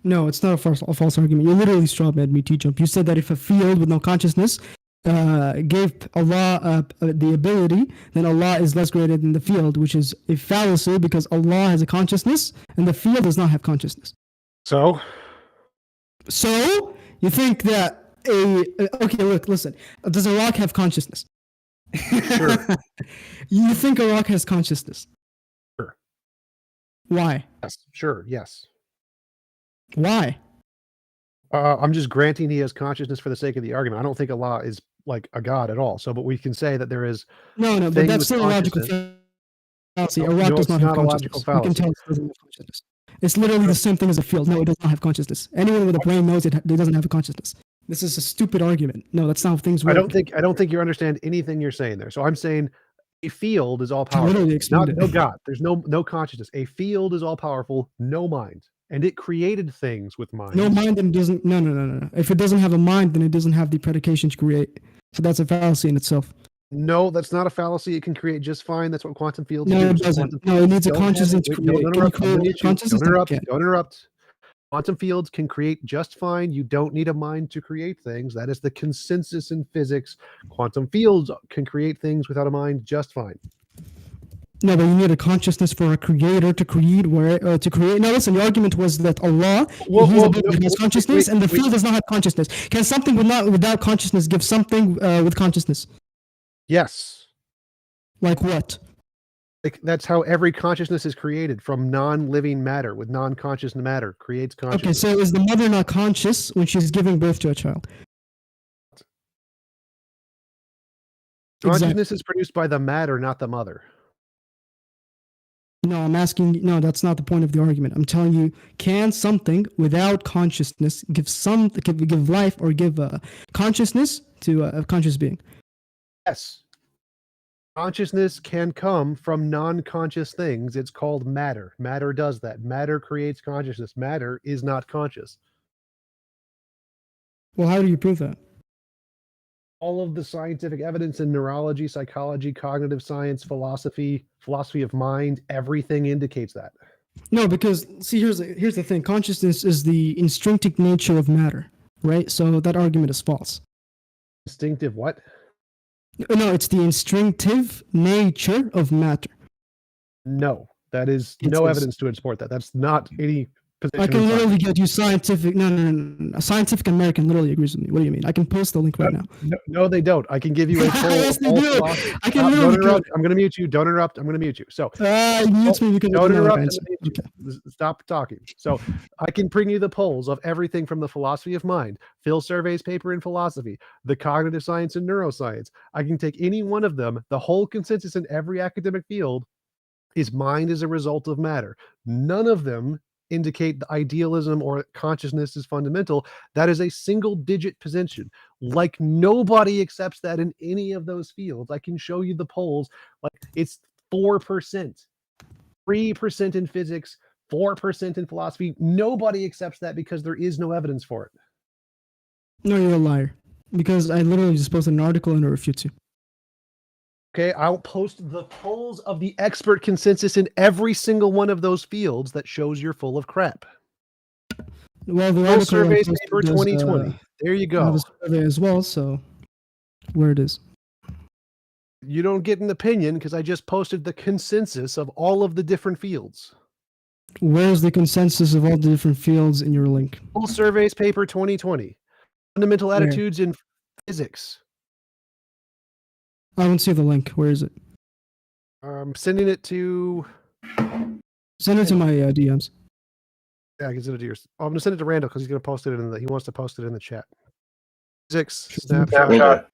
No, it's not a false argument. You literally strawman me, T-Jump. You said that if a field with no consciousness gave Allah the ability, then Allah is less greater than the field, which is a fallacy because Allah has a consciousness and the field does not have consciousness. So you think that okay, look, listen. Does a rock have consciousness? Sure. You think a rock has consciousness? Sure. Why? Yes. Sure. Yes. Why? I'm just granting he has consciousness for the sake of the argument. I don't think Allah is like a god at all. So, but we can say that there is. No, but thing that's with still a logical consciousness. fallacy. No, A rock no, does it's not have not a logical consciousness. We can fallacy. tell it doesn't have consciousness. It's literally the same thing as a field. No, it does not have consciousness. Anyone with a brain knows it doesn't have a consciousness. This is a stupid argument. No, that's not how things work. I don't think you understand anything you're saying there. So I'm saying a field is all I powerful. literally explained it. No God. There's no consciousness. A field is all powerful, no mind. And it created things with mind. No mind, then it doesn't. No. If it doesn't have a mind, then it doesn't have the predication to create. So that's a fallacy in itself. No, that's not a fallacy. It can create just fine. That's what quantum fields No, do. it So doesn't. quantum No, it fields needs a don't have- consciousness to wait, create. Don't Can you interrupt. I'm gonna create mute you. consciousness? Don't interrupt. Okay. Don't interrupt. Quantum fields can create just fine. You don't need a mind to create things. That is the consensus in physics. Quantum fields can create things without a mind just fine. No, but you need a consciousness for a creator to create. Now, listen. The argument was that Allah, He's a being that has consciousness, and the field does not have consciousness. Can something without consciousness give something with consciousness? Yes. Like what? Like that's how every consciousness is created from non-living matter with non-conscious matter creates consciousness. Okay, so is the mother not conscious when she's giving birth to a child? Consciousness is produced by the matter, not the mother. No, I'm asking. No, that's not the point of the argument. I'm telling you, can something without consciousness give life or give consciousness to a conscious being? Yes. Consciousness can come from non-conscious things. It's called matter. Matter does that. Matter creates consciousness. Matter is not conscious. Well, how do you prove that? All of the scientific evidence in neurology, psychology, cognitive science, philosophy of mind, everything indicates that. No, because see, here's the thing. Consciousness is the instinctive nature of matter, right? So that argument is false. Instinctive what? No, it's the instinctive nature of matter. No, that is It no is. evidence to support that. That's not any position. I can in literally science. get you scientific. No. Scientific American literally agrees with me. What do you mean? I can post the link right now. No, they don't. I can give you a full. Yes, they full do. philosophy. I can Don't literally interrupt. I'm going to mute you. Don't interrupt. I'm going to mute you. So he mutes me because I don't didn't interrupt. answer. I'm gonna mute you. Stop talking. So I can bring you the polls of everything from the philosophy of mind, Phil Survey's paper in philosophy, the cognitive science and neuroscience. I can take any one of them. The whole consensus in every academic field is mind is a result of matter. None of them indicate the idealism or consciousness is fundamental. That is a single digit position. Like nobody accepts that in any of those fields. I can show you the polls. Like it's 4%, 3% in physics, 4% in philosophy. Nobody accepts that because there is no evidence for it. No, you're a liar. Because I literally just posted an article and it refutes you. Okay, I'll post the polls of the expert consensus in every single one of those fields that shows you're full of crap. Well, the Phil article Survey's I posted paper does, 2020. There you I have go. a survey as well, so where it is. You don't get an opinion because I just posted the consensus of all of the different fields. Where's the consensus of all the different fields in your link? Full Survey's paper 2020. Fundamental Where? attitudes in physics. I don't see the link. Where is it? I'm sending it to. Send it to my DMs. Yeah, I can send it to yours. Oh, I'm gonna send it to Randall because he's gonna post it in the. He wants to post it in the chat. Physics snapshot.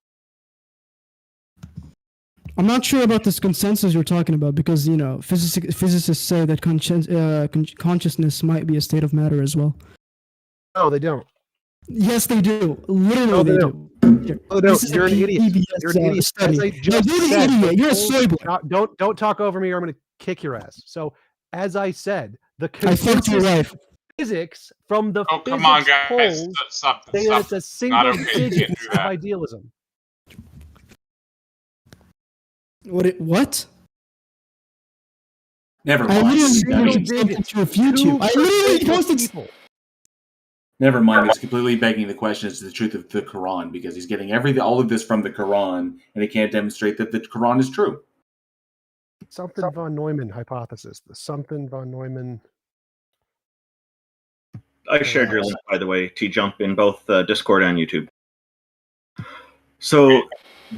I'm not sure about this consensus you're talking about because physicists say that consciousness might be a state of matter as well. No, they don't. Yes, they do. Literally, No, they they do. Oh, no, This is you're a an idiot. PBS, You're an idiot. study. As I No, just you're the said, idiot. You're a polls- soy boy. Don't talk over me or I'm going to kick your ass. So, as I said, the I fucked your consensus wife. physics from the Oh, physics come on, guys. polls Stop. say that it's a single Not okay. You digit can't do of that. idealism. What? Never I mind. literally posted something to refute you. I literally posted. Never mind. It's completely begging the question as to the truth of the Quran because he's getting all of this from the Quran, and he can't demonstrate that the Quran is true. Something von Neumann hypothesis. The something von Neumann. I shared your link, by the way, to jump in both Discord and YouTube. So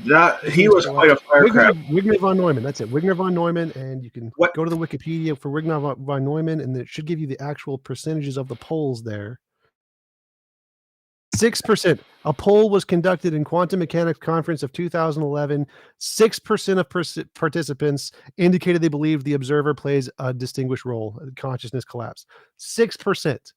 that he was quite a firecracker. Wigner von Neumann. That's it. Wigner von Neumann, and you can go to the Wikipedia for Wigner von Neumann, and it should give you the actual percentages of the polls there. 6%. A poll was conducted in Quantum Mechanics Conference of 2011. 6% of participants indicated they believed the observer plays a distinguished role in consciousness collapse. 6%.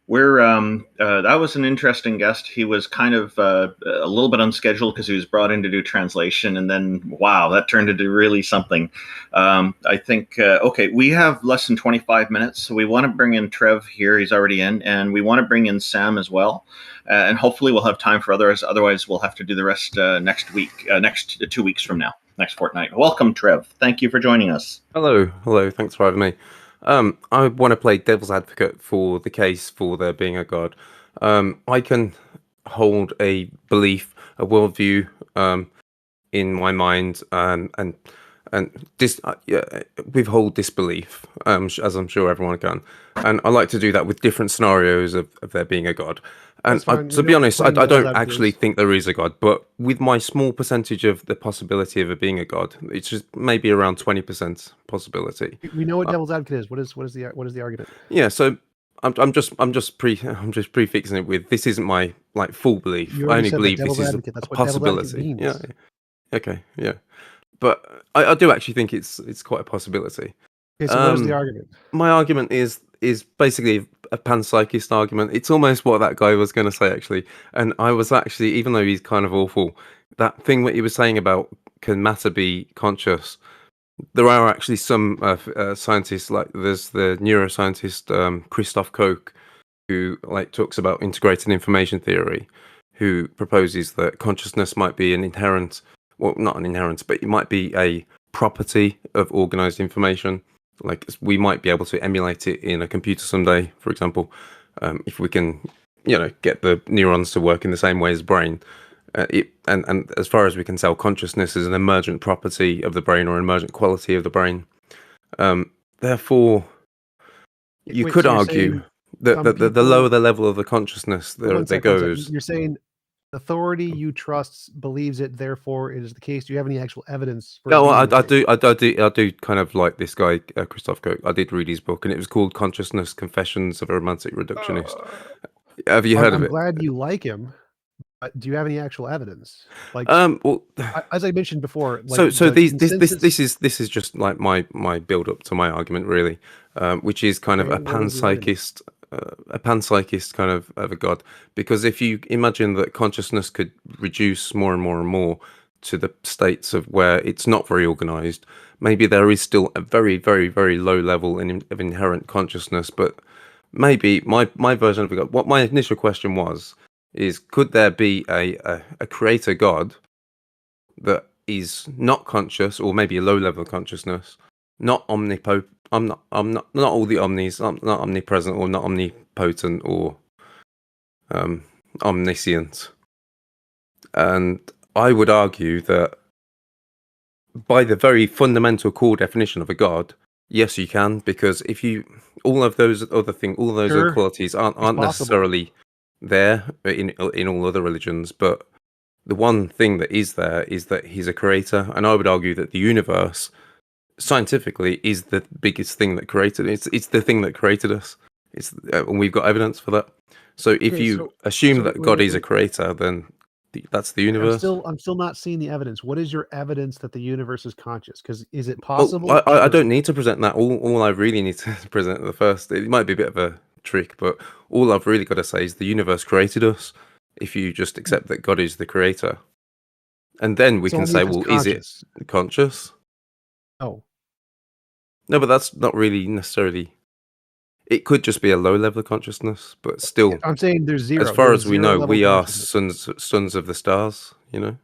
That was an interesting guest. He was kind of a little bit unscheduled because he was brought in to do translation, and then wow, that turned into really something. I think okay, we have less than 25 minutes, so we want to bring in Trev here. He's already in, and we want to bring in Sam as well, and hopefully we'll have time for others. Otherwise, we'll have to do the rest next week, next 2 weeks from now, next fortnight. Welcome, Trev. Thank you for joining us. Hello. Thanks for having me. I want to play devil's advocate for the case for there being a god. I can hold a belief, a worldview, in my mind, and withhold disbelief, as I'm sure everyone can. And I like to do that with different scenarios of there being a god. And to be honest, I don't actually think there is a god, but with my small percentage of the possibility of it being a god, it's just maybe around 20% possibility. We know what devil's advocate is. What is the argument? Yeah, so I'm just prefixing it with this isn't my full belief. You I only already said that, believe devil's this is advocate. That's a what devil's advocate possibility. means. Yeah. Okay. Yeah. But I do actually think it's quite a possibility. Okay, so what is the argument? My argument is basically a panpsychist argument. It's almost what that guy was going to say, actually. And I was actually, even though he's kind of awful, that thing that he was saying about can matter be conscious, there are actually some scientists, like there's the neuroscientist Christoph Koch, who like talks about integrated information theory, who proposes that consciousness might be an inherent, well, not an inherent, but it might be a property of organized information. Like we might be able to emulate it in a computer someday, for example, if we can, get the neurons to work in the same way as brain. And as far as we can tell, consciousness is an emergent property of the brain or emergent quality of the brain. Therefore, you could argue that the lower the level of the consciousess, there goes. You're saying authority you trust believes it, therefore it is the case. Do you have any actual evidence? Yeah, well, I do kind of like this guy, Christoph Koch. I did read his book, and it was called Consciousness: Confessions of a Romantic Reductionist. Have you heard of it? I'm glad you like him. But do you have any actual evidence? Like, well, as I mentioned before, like so this is just like my build up to my argument, really, which is kind of a panpsychist kind of a god. Because if you imagine that consciousness could reduce more and more and more to the states of where it's not very organized, maybe there is still a very, very, very low level of inherent consciousness. But maybe my version of a god. What my initial question was is, could there be a creator god that is not conscious, or maybe a low level of consciousness, not omnipotent? I'm not all the omnis, not omnipresent or not omnipotent or omniscient. And I would argue that by the very fundamental core definition of a god, yes, you can, because if you all of those other other qualities aren't necessarily there in all other religions, but the one thing that is there is that he's a creator. And I would argue that the universe scientifically is the biggest thing that created it. It's the thing that created us. And we've got evidence for that. So if you assume that God is a creator, then that's the universe. I'm still not seeing the evidence. What is your evidence that the universe is conscious? Because is it possible? Well, I don't need to present that. All I really need to present at the first, it might be a bit of a trick, but all I've really got to say is the universe created us. If you just accept that God is the creator, and then we can say, well, is it conscious? No, but that's not really necessarily. It could just be a low level of consciousness, but still, I'm saying there's zero. As far as we know, we are sons of the stars.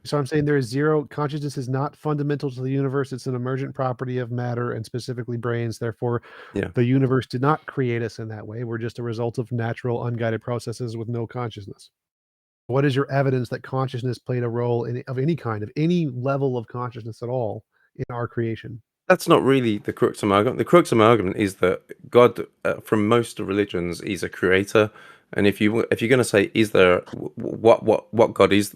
So I'm saying there is zero. Consciousness is not fundamental to the universe. It's an emergent property of matter, and specifically brains. Therefore, the universe did not create us in that way. We're just a result of natural, unguided processes with no consciousness. What is your evidence that consciousness played a role of any kind, of any level of consciousness at all in our creation? That's not really the crux of my argument. The crux of my argument is that God, from most religions, is a creator. And if you're going to say, is there what God is?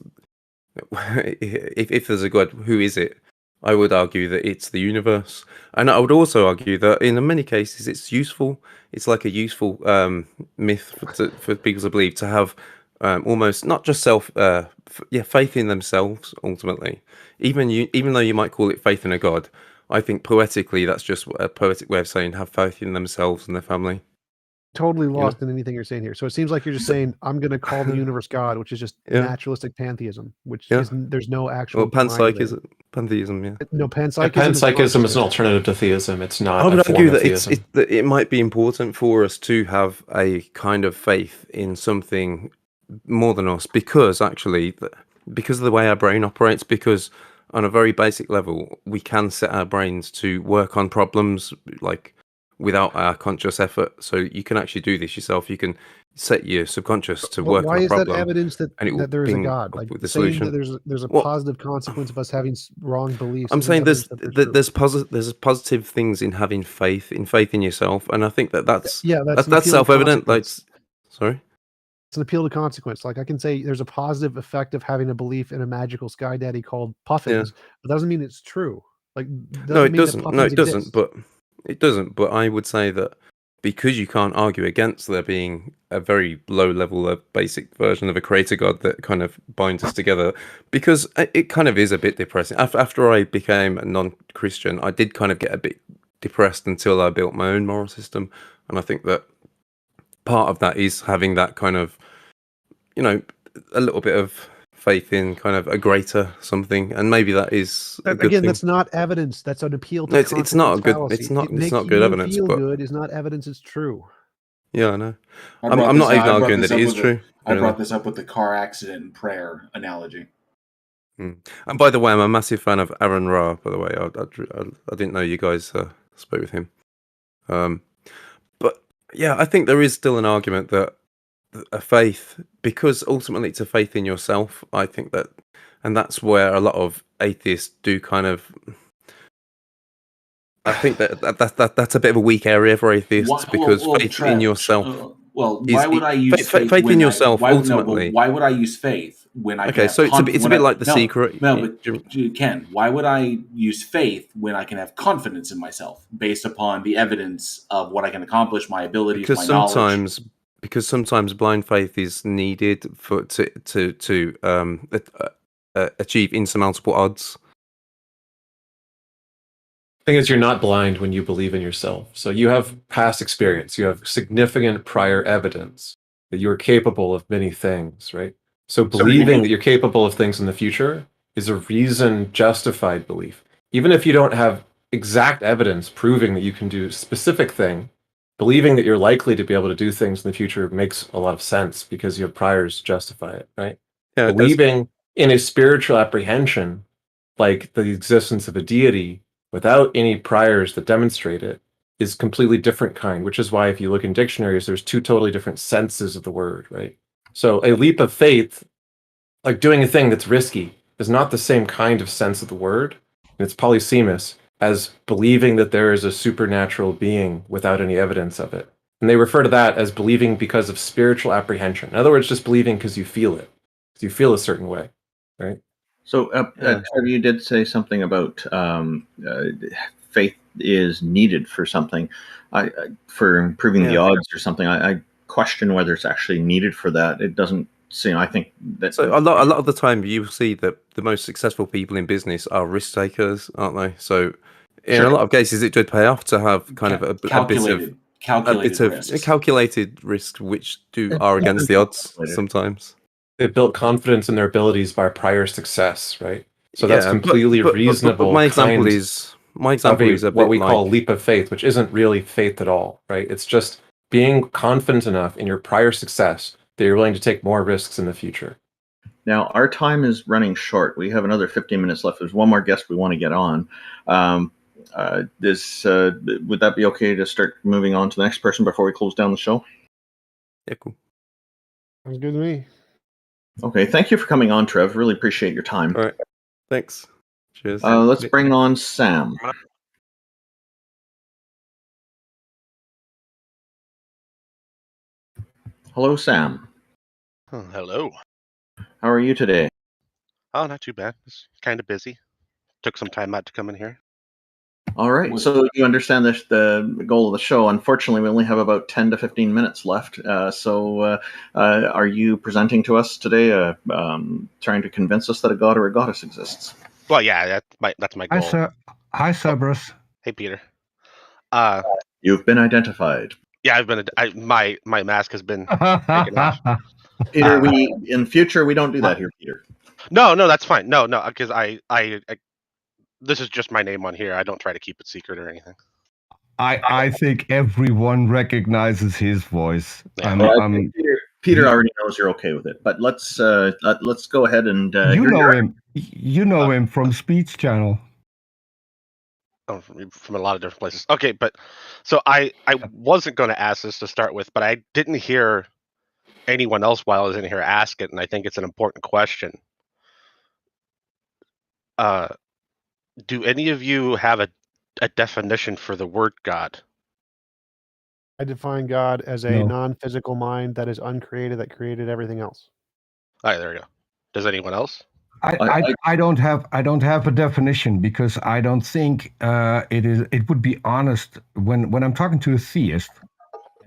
If there's a God, who is it? I would argue that it's the universe, and I would also argue that in many cases it's useful. It's like a useful myth for people to believe, to have almost not just faith in themselves. Ultimately, even though you might call it faith in a God, I think poetically that's just a poetic way of saying have faith in themselves and their family. Totally lost in anything you're saying here. So it seems like you're just saying, I'm going to call the universe God, which is just naturalistic pantheism, which is, there's no actual. Well, pantheism, yeah. No, panpsychism is an alternative to theism. It's not. I would argue that it might be important for us to have a kind of faith in something more than us, because of the way our brain operates, because on a very basic level, we can set our brains to work on problems like without our conscious effort. So you can actually do this yourself. You can set your subconscious to work on a problem. Why is that evidence that there is a God? Like with the saying solution. That there's a positive consequence of us having wrong beliefs. I'm saying there's positive things in having faith in yourself, and I think that's self-evident. Like, sorry. It's an appeal to consequence. Like I can say there's a positive effect of having a belief in a magical sky daddy called Puffins, but that doesn't mean it's true. Like it doesn't. But it doesn't. But I would say that because you can't argue against there being a very low level of basic version of a creator God that kind of binds us together, because it kind of is a bit depressing. After I became a non-Christian, I did kind of get a bit depressed until I built my own moral system, and I think that part of that is having that kind of, a little bit of faith in kind of a greater something, and maybe that is a good thing. That's not evidence. That's an appeal to it's not a good. fallacy. It's not good evidence. Feel but good is not evidence. It's true. Yeah, I know. I'm not even arguing that it is true. I brought this up with the car accident and prayer analogy. And by the way, I'm a massive fan of Aaron Ra. By the way, I didn't know you guys spoke with him. But yeah, I think there is still an argument that a faith, because ultimately it's a faith in yourself. I think that, and that's where a lot of atheists do kind of. I think that's a bit of a weak area for atheists because faith Trev, in yourself. Why would I use faith in yourself? Ultimately, why would I use faith when I? Okay, so it's a bit like The Secret. No, but Ken, why would I use faith when I can have confidence in myself based upon the evidence of what I can accomplish, my abilities, my knowledge? Because sometimes blind faith is needed to achieve insurmountable odds. The thing is, you're not blind when you believe in yourself. So you have past experience. You have significant prior evidence that you are capable of many things, right? So believing that you're capable of things in the future is a reason-justified belief. Even if you don't have exact evidence proving that you can do a specific thing, believing that you're likely to be able to do things in the future makes a lot of sense because you have priors to justify it, right? Yeah, believing in a spiritual apprehension, like the existence of a deity, without any priors that demonstrate it, is completely different kind, which is why if you look in dictionaries, there's two totally different senses of the word, right? So a leap of faith, like doing a thing that's risky, is not the same kind of sense of the word, and it's polysemous, as believing that there is a supernatural being without any evidence of it. And they refer to that as believing because of spiritual apprehension. In other words, just believing because you feel it, because you feel a certain way, right? So, you did say something about faith is needed for something, for improving the odds or something. I question whether it's actually needed for that. It doesn't seem. I think that a lot of the time you see that the most successful people in business are risk takers, aren't they? So, in a lot of cases, it did pay off to have kind of a bit of calculated risk, which are against the odds sometimes. They built confidence in their abilities by prior success, right? So that's completely reasonable. But my example is a what we call leap of faith, which isn't really faith at all, right? It's just being confident enough in your prior success that you're willing to take more risks in the future. Now, our time is running short. We have another 15 minutes left. There's one more guest we want to get on. Would that be okay to start moving on to the next person before we close down the show? Yeah, cool. Sounds good to me. Okay, thank you for coming on, Trev. Really appreciate your time. All right, thanks. Cheers. Let's bring on Sam. Hello, Sam. Oh, hello. How are you today? Oh, not too bad. It's kind of busy. Took some time out to come in here. All right, so you understand the goal of the show. Unfortunately, we only have about 10 to 15 minutes left. So are you presenting to us today, trying to convince us that a god or a goddess exists? Well, yeah, that's my goal. Hi, Cerberus. Hey, Peter. You've been identified. Yeah, my mask has been taken off. Peter, in future, we don't do that here, Peter. No, that's fine. No, because I this is just my name on here. I don't try to keep it secret or anything. I think everyone recognizes his voice. Peter already knows you're okay with it, but let's go ahead and you know him from Speech Channel. Oh, from a lot of different places. Okay, but so I wasn't going to ask this to start with, but I didn't hear anyone else while I was in here ask it, and I think it's an important question. Do any of you have a definition for the word God? I define God as a non-physical mind that is uncreated, that created everything else. All right, there we go. Does anyone else? I don't have a definition because I don't think it would be honest when I'm talking to a theist,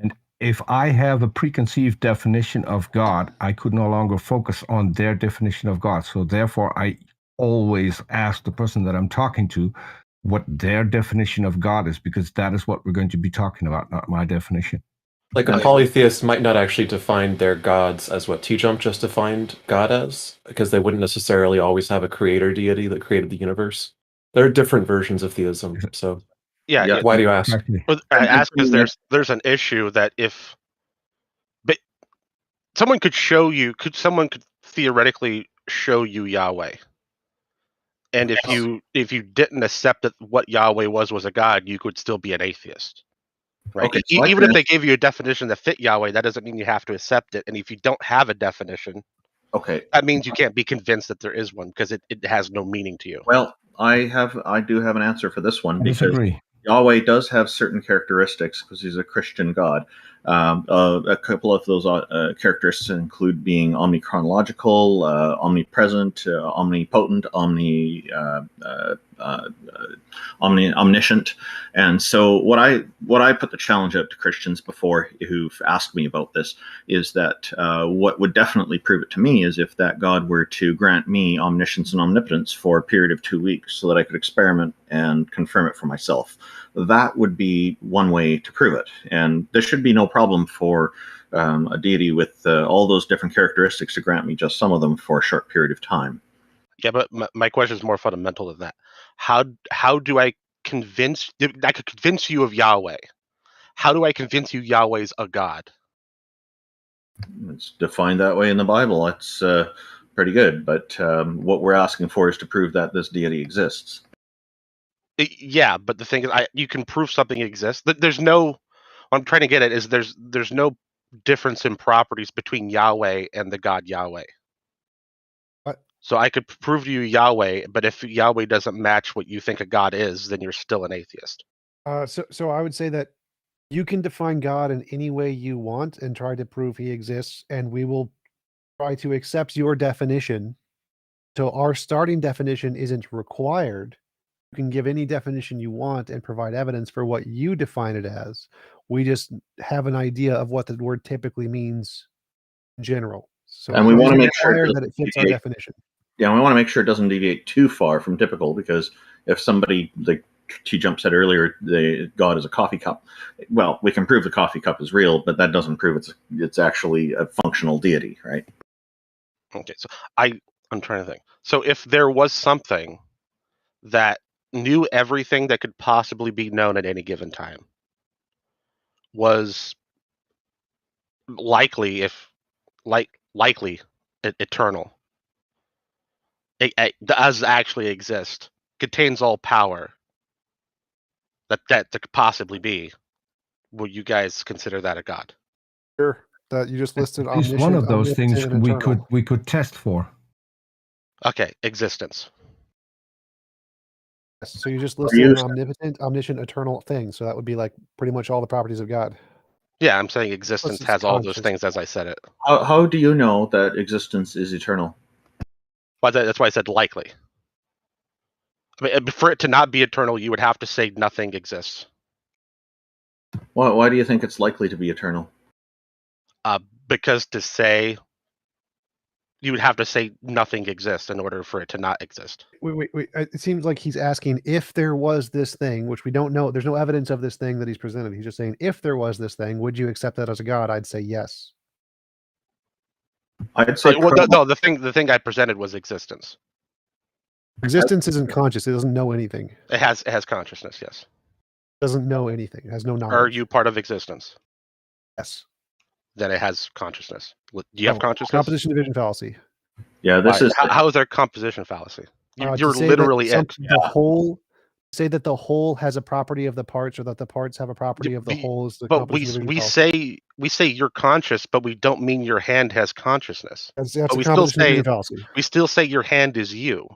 and if I have a preconceived definition of God, I could no longer focus on their definition of God. So therefore, I always ask the person that I'm talking to what their definition of God is, because that is what we're going to be talking about, not my definition. Like a polytheist might not actually define their gods as what T-Jump just defined God as, because they wouldn't necessarily always have a creator deity that created the universe. There are different versions of theism, so yeah. Why do you ask? I ask because there's an issue that if someone could show you. Someone could theoretically show you Yahweh, and if you didn't accept that what Yahweh was a god, you could still be an atheist, right? Okay, so Even if they gave you a definition that fit Yahweh, that doesn't mean you have to accept it. And if you don't have a definition, okay, that means you can't be convinced that there is one because it has no meaning to you. well, I do have an answer for this one I because disagree. Yahweh does have certain characteristics because he's a Christian God. A couple of those characteristics include being omnichronological, omnipresent, omnipotent, omniscient. And so what I put the challenge out to Christians before who've asked me about this is that what would definitely prove it to me is if that God were to grant me omniscience and omnipotence for a period of 2 weeks so that I could experiment and confirm it for myself. That would be one way to prove it. And there should be no problem for a deity with all those different characteristics to grant me just some of them for a short period of time. Yeah, but my question is more fundamental than that. How do I convince? I could convince you of Yahweh. How do I convince you Yahweh's a god? It's defined that way in the Bible. That's pretty good. But what we're asking for is to prove that this deity exists. Yeah, but the thing is, you can prove something exists. There's no. What I'm trying to get at is there's no difference in properties between Yahweh and the god Yahweh. So I could prove to you Yahweh, but if Yahweh doesn't match what you think a god is, then you're still an atheist. So I would say that you can define God in any way you want and try to prove he exists, and we will try to accept your definition. So our starting definition isn't required. You can give any definition you want and provide evidence for what you define it as. We just have an idea of what the word typically means in general. So and we want to make sure that it fits our definition. Yeah, we want to make sure it doesn't deviate too far from typical, because if somebody, like T-Jump said earlier, God is a coffee cup. Well, we can prove the coffee cup is real, but that doesn't prove it's actually a functional deity, right? Okay, so I'm trying to think. So if there was something that knew everything that could possibly be known at any given time, was likely eternal, it does actually exist, contains all power that could possibly be, would you guys consider that a god? Sure. That you just listed At least one of those things we could test for. Okay, existence. So you just listed an omnipotent, omniscient, eternal thing. So that would be like pretty much all the properties of God. Yeah, I'm saying existence has all those things as I said it. How do you know that existence is eternal? Well, that's why I said likely. I mean, for it to not be eternal, you would have to say nothing exists. Why do you think it's likely to be eternal? Because to say, you would have to say nothing exists in order for it to not exist. Wait. It seems like he's asking if there was this thing, which we don't know. There's no evidence of this thing that he's presented. He's just saying, if there was this thing, would you accept that as a god? I'd say yes. I'd say no. The thing I presented was existence. Existence isn't conscious. It doesn't know anything. It has consciousness. Yes. It doesn't know anything. It has no knowledge. Are you part of existence? Yes. Then it has consciousness. Do you have consciousness? Composition division fallacy. Yeah, this is how is there composition fallacy? You're literally it. The whole. Say that the whole has a property of the parts, or that the parts have a property of the whole. Is the but we say you're conscious, but we don't mean your hand has consciousness. That's a composition division fallacy. We still say your hand is you.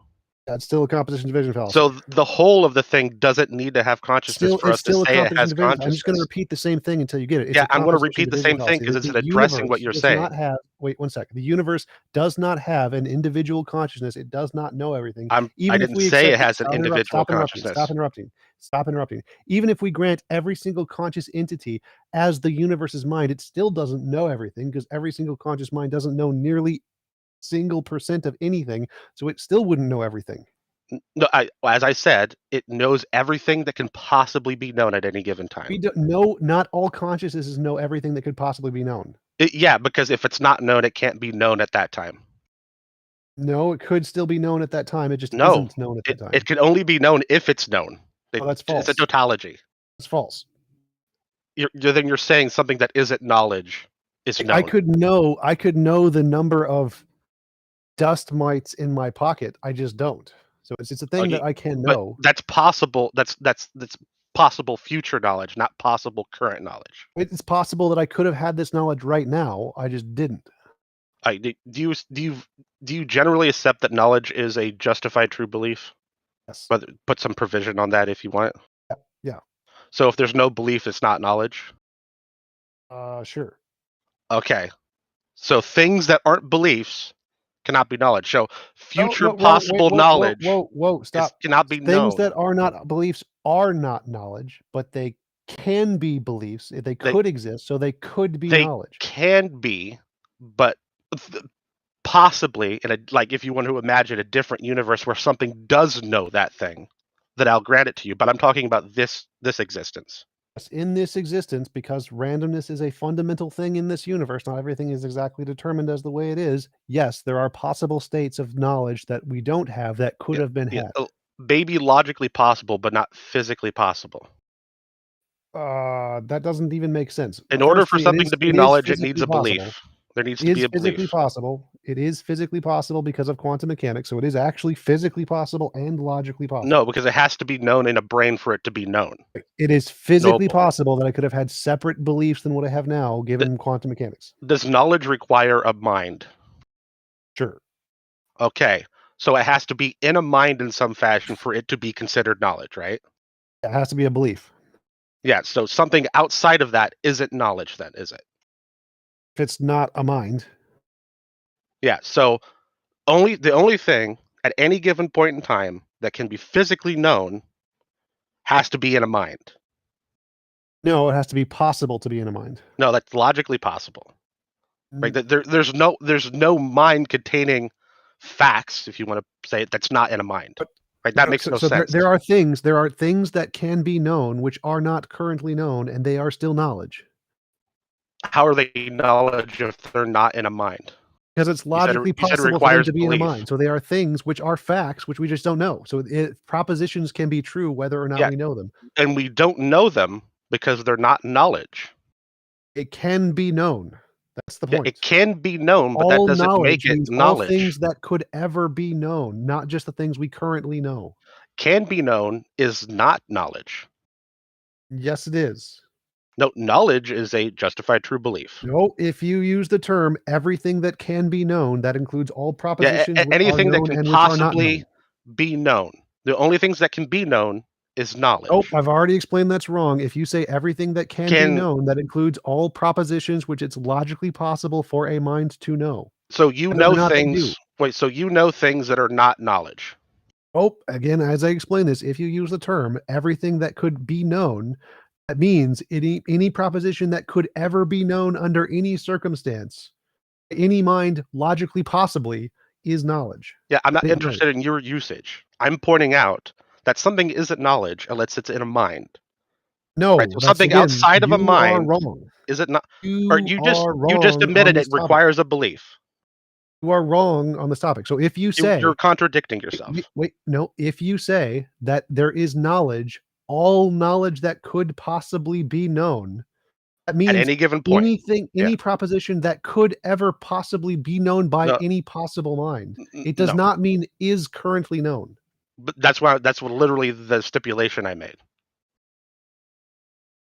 That's still a composition division fallacy. So the whole of the thing doesn't need to have consciousness for us to say it has consciousness. I'm just going to repeat the same thing until you get it. It's I'm going to repeat the same thing because it's addressing what you're saying. Wait 1 second. The universe does not have an individual consciousness. It does not know everything. I didn't say it has an individual consciousness. Stop interrupting. Even if we grant every single conscious entity as the universe's mind, it still doesn't know everything, because every single conscious mind doesn't know nearly 1% of anything, so it still wouldn't know everything. No, as I said, it knows everything that can possibly be known at any given time. We don't know. Not all consciousnesses know everything that could possibly be known. Yeah, because if it's not known, it can't be known at that time. No, it could still be known at that time. It just isn't known at that time. It can only be known if it's known. That's false. It's a tautology. It's false. Then you're saying something that isn't knowledge is known. I could know the number of dust mites in my pocket. I just don't. So it's a thing that I can know. But that's possible. That's possible future knowledge, not possible current knowledge. It's possible that I could have had this knowledge right now. I just didn't. Do you generally accept that knowledge is a justified true belief? Yes. But put some provision on that if you want. Yeah. So if there's no belief, it's not knowledge. Sure. Okay. So things that aren't beliefs cannot be knowledge. So future possible knowledge. Whoa! Stop. Cannot be known. Things that are not beliefs are not knowledge, but they can be beliefs. They could exist, so they could be knowledge. Can be, but possibly like if you want to imagine a different universe where something does know that thing, then I'll grant it to you. But I'm talking about this existence. In this existence, because randomness is a fundamental thing in this universe, not everything is exactly determined as the way it is. Yes, there are possible states of knowledge that we don't have that could have been had. Maybe logically possible, but not physically possible. That doesn't even make sense. In order for something to be knowledge, it needs a belief. There needs to be a belief. Physically possible. It is physically possible because of quantum mechanics, so it is actually physically possible and logically possible. No, because it has to be known in a brain for it to be known. It is physically possible that I could have had separate beliefs than what I have now, given quantum mechanics. Does knowledge require a mind? Sure. Okay, so it has to be in a mind in some fashion for it to be considered knowledge, right? It has to be a belief. Yeah, so something outside of that isn't knowledge then, is it? If it's not a mind. Yeah, so the only thing at any given point in time that can be physically known has to be in a mind. No, it has to be possible to be in a mind. No, that's logically possible. Right? There's no mind containing facts, if you want to say it, that's not in a mind. Right? That makes no sense. There are things that can be known which are not currently known, and they are still knowledge. How are they knowledge if they're not in a mind? Because it's logically possible for them to be in a mind. So they are things which are facts which we just don't know. So propositions can be true whether or not we know them. And we don't know them because they're not knowledge. It can be known. That's the point. It can be known, but that doesn't make it knowledge. All things that could ever be known, not just the things we currently know. Can be known is not knowledge. Yes, it is. No, knowledge is a justified true belief. No, if you use the term everything that can be known, that includes all propositions. Anything that can possibly be known. The only things that can be known is knowledge. Oh, I've already explained that's wrong. If you say everything that can be known, that includes all propositions which it's logically possible for a mind to know. So you know things. Wait, so you know things that are not knowledge. Oh, again, as I explained this, if you use the term everything that could be known, that means any proposition that could ever be known under any circumstance, any mind logically possibly is knowledge. Yeah, I'm not interested in your usage. I'm pointing out that something isn't knowledge unless it's in a mind. No, right? So something outside of a mind is it not? Or you just admitted it requires a belief. You are wrong on this topic. So if you say you're contradicting yourself. If you say that there is knowledge, all knowledge that could possibly be known, that means at any given point, any proposition that could ever possibly be known by any possible mind. It does not mean is currently known. But that's what literally the stipulation I made.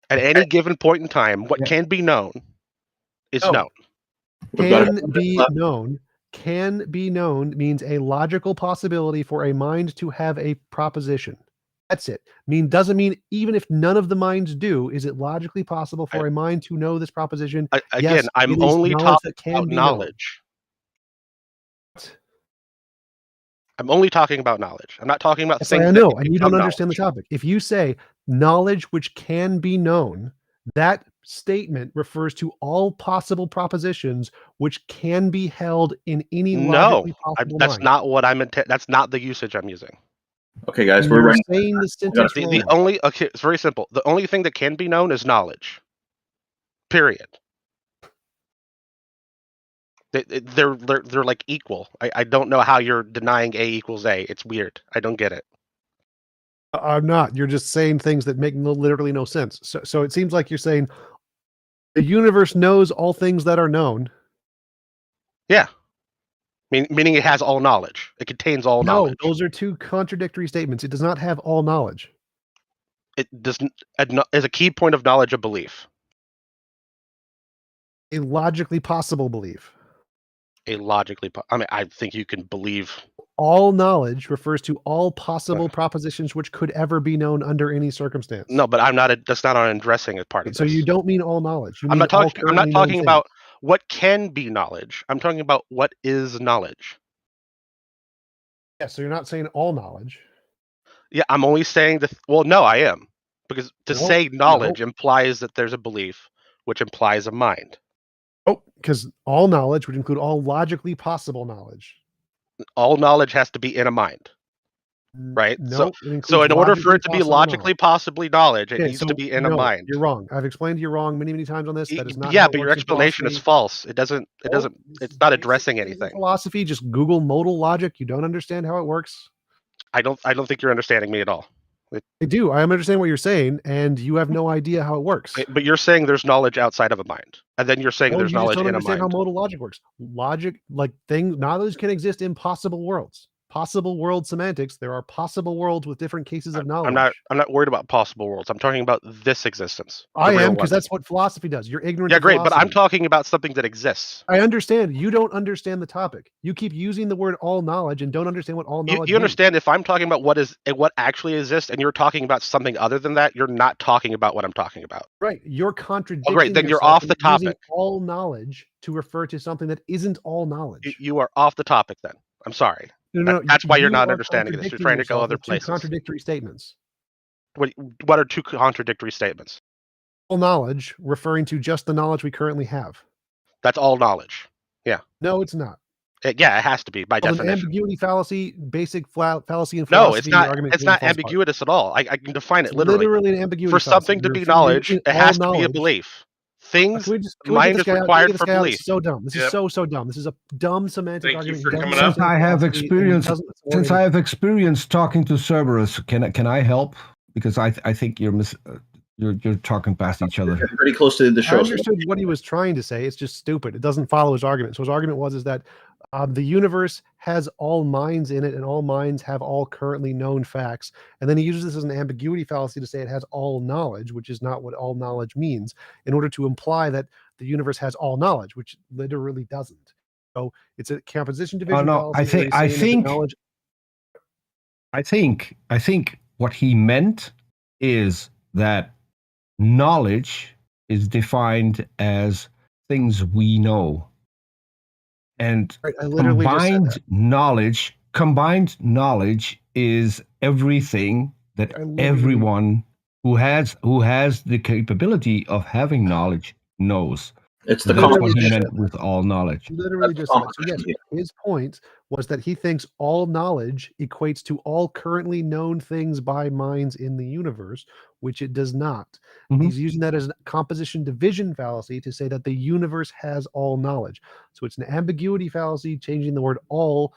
At any given point in time, what can be known is known. Can be known means a logical possibility for a mind to have a proposition. That's it. Doesn't mean even if none of the minds do, is it logically possible for a mind to know this proposition? Again, yes, I'm only talking about knowledge. I'm only talking about knowledge. I'm not talking about things. I know, and you don't understand the topic. If you say knowledge which can be known, that statement refers to all possible propositions which can be held in any logically possible that's mind. not what I'm that's not the usage I'm using. Okay, guys, we're running. Saying the sentence it's very simple. The only thing that can be known is knowledge. Period. They're like equal. I don't know how you're denying A equals A. It's weird. I don't get it. I'm not. You're just saying things that make literally no sense. So it seems like you're saying The universe knows all things that are known. Yeah. Meaning it has all knowledge. It contains all knowledge. No, those are two contradictory statements. It does not have all knowledge. It doesn't. Is a key point of knowledge a belief? A logically possible belief. I think you can believe. All knowledge refers to all possible propositions which could ever be known under any circumstance. No, but that's not on addressing as part of this. So you don't mean all knowledge. You I'm mean not talking about what can be knowledge. I'm talking about what is knowledge. Yeah, so you're not saying all knowledge. Yeah, I'm only saying that. Well, no, I am. Because to say knowledge implies that there's a belief, which implies a mind. Oh, because all knowledge would include all logically possible knowledge. All knowledge has to be in a mind, right? No, so in order for it to be logically possibly knowledge, it needs to be in a mind. You're wrong. I've explained you wrong many times on this. That is not. Yeah, but your explanation is false. It doesn't. It's not addressing anything. Philosophy. Just Google modal logic. You don't understand how it works. I don't think you're understanding me at all. I do. I understand what you're saying, and you have no idea how it works. But you're saying there's knowledge outside of a mind, and then you're saying there's knowledge in a mind. You don't understand how modal logic works. Knowledge can exist in possible worlds. Possible world semantics. There are possible worlds with different cases of knowledge. I'm not worried about possible worlds. I'm talking about this existence. I am, because that's what philosophy does. You're ignorant. Yeah, great, but I'm talking about something that exists. I understand. You don't understand the topic. You keep using the word all knowledge and don't understand what all knowledge you understand if I'm talking about what actually exists and you're talking about something other than that, you're not talking about what I'm talking about. Right. You're contradicting. Oh, great, then you're off the topic. All knowledge to refer to something that isn't all knowledge. You are off the topic then. I'm sorry. No, that's why you're not understanding this. You're trying to go other places. Contradictory statements. What are two contradictory statements? All knowledge referring to just the knowledge we currently have. That's all knowledge. Yeah. No, it's not. Yeah, it has to be by definition. An ambiguity fallacy, basic fallacy in philosophy. No, it's not ambiguous at all. I can define it literally. Literally an ambiguity for something to be knowledge, it has to be a belief. Things mind is required for belief. So dumb. This is so dumb. This is a dumb semantic argument. Since I have experience talking to Cerberus, can I help? Because I think you're talking past each other. Pretty close to the show. I understood what he was trying to say. It's just stupid. It doesn't follow his argument. So his argument is that the universe has all minds in it, and all minds have all currently known facts. And then he uses this as an ambiguity fallacy to say it has all knowledge, which is not what all knowledge means, in order to imply that the universe has all knowledge, which literally doesn't. So it's a composition division fallacy. I think what he meant is that knowledge is defined as things we know. And combined knowledge is everything that everyone who has the capability of having knowledge knows. It's the that's what he meant with all knowledge. Literally just said. So yes, his point was that he thinks all knowledge equates to all currently known things by minds in the universe, which it does not. Mm-hmm. He's using that as a composition division fallacy to say that the universe has all knowledge. So it's an ambiguity fallacy, changing the word all,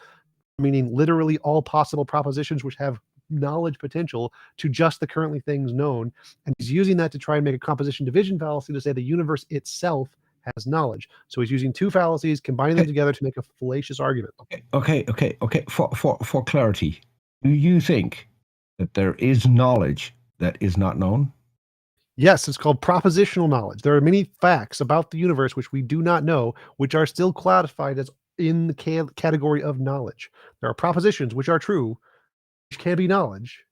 meaning literally all possible propositions which have knowledge potential, to just the currently things known. And he's using that to try and make a composition division fallacy to say the universe itself has knowledge. So he's using two fallacies, combining them together to make a fallacious argument. Okay. For clarity, do you think that there is knowledge that is not known? Yes, it's called propositional knowledge. There are many facts about the universe which we do not know, which are still classified as in the category of knowledge. There are propositions which are true, which can be knowledge.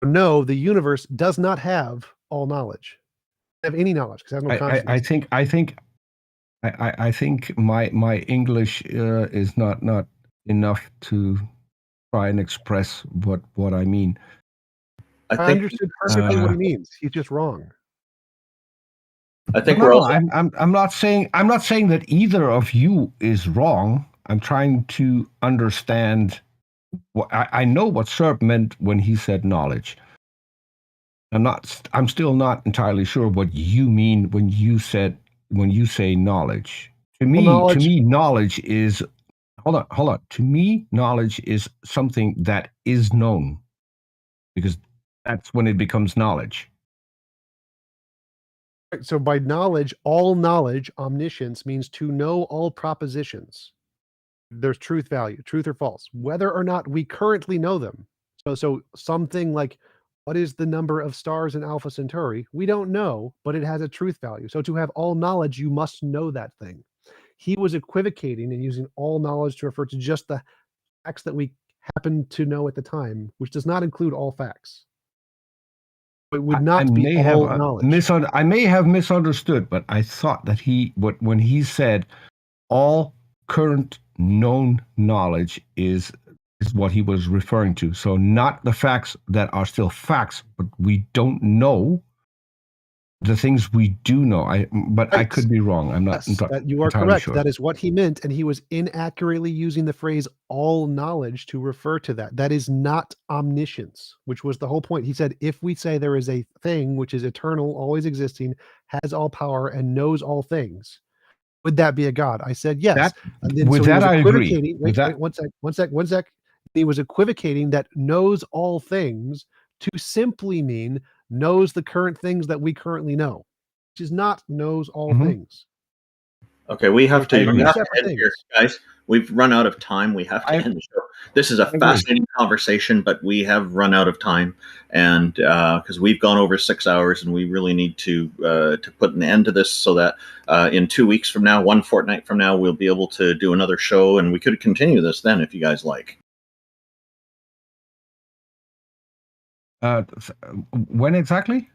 No, the universe does not have all knowledge. Have any knowledge because I have no consciousness. I think my English is not enough to try and express what I mean. I understood perfectly what he means. He's just wrong. I think I'm not saying that either of you is wrong. I'm trying to understand. I know what Serb meant when he said knowledge. I'm still not entirely sure what you mean when you say knowledge. To me, knowledge is hold on. To me, knowledge is something that is known, because that's when it becomes knowledge. So by knowledge, all knowledge, omniscience, means to know all propositions. There's truth value, truth or false, whether or not we currently know them. So something like, what is the number of stars in Alpha Centauri? We don't know, but it has a truth value. So to have all knowledge, you must know that thing. He was equivocating and using all knowledge to refer to just the facts that we happen to know at the time, which does not include all facts. It would not be all knowledge. I may have misunderstood, but I thought that when he said all current known knowledge is what he was referring to. So not the facts that are still facts, but we don't know the things we do know. I could be wrong. I'm not You are entirely correct. sure. That is what he meant, and he was inaccurately using the phrase all knowledge to refer to that. That is not omniscience, which was the whole point. He said, if we say there is a thing which is eternal, always existing, has all power, and knows all things, would that be a god? I said yes. And then, with so he that, was I agree. equivocating. With that- Wait, one sec. He was equivocating that knows all things to simply mean knows the current things that we currently know, which is not knows all things. Okay, we have to end things. here, guys. We've run out of time. We have to end the show. This is a fascinating conversation, but we have run out of time, and because we've gone over 6 hours, and we really need to put an end to this, so that in 2 weeks from now, one fortnight from now, we'll be able to do another show, and we could continue this then if you guys like. When exactly?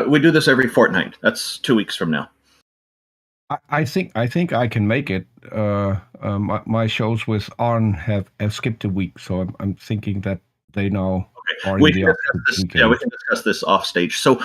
We do this every fortnight. That's 2 weeks from now. I think I can make it. My shows with Arn have skipped a week, so I'm thinking that they now are in We the can discuss this, we can discuss this off stage. So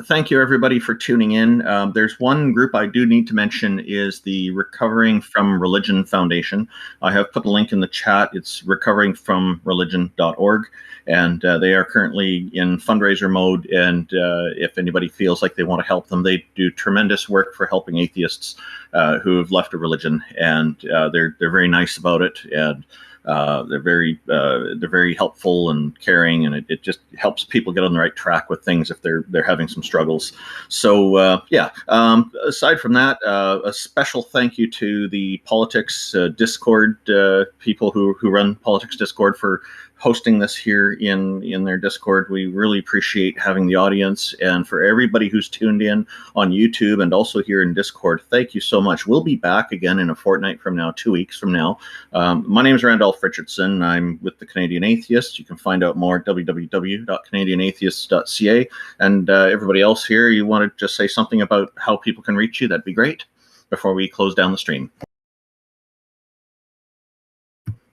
thank you everybody for tuning in. There's one group I do need to mention is the Recovering from Religion Foundation. I have put a link in the chat. It's recoveringfromreligion.org. And they are currently in fundraiser mode. And if anybody feels like they want to help them, they do tremendous work for helping atheists who have left a religion. And they're very nice about it. And they're very helpful and caring, and it just helps people get on the right track with things if they're having some struggles. So aside from that, a special thank you to the Politics Discord people who run Politics Discord for hosting this here in their Discord. We really appreciate having the audience, and for everybody who's tuned in on YouTube and also here in Discord, thank you so much. We'll be back again in a fortnight from now, 2 weeks from now. My name is Randolf Richardson. I'm with the Canadian Atheist. You can find out more at www.canadianatheists.ca. And everybody else here, you want to just say something about how people can reach you? That'd be great before we close down the stream.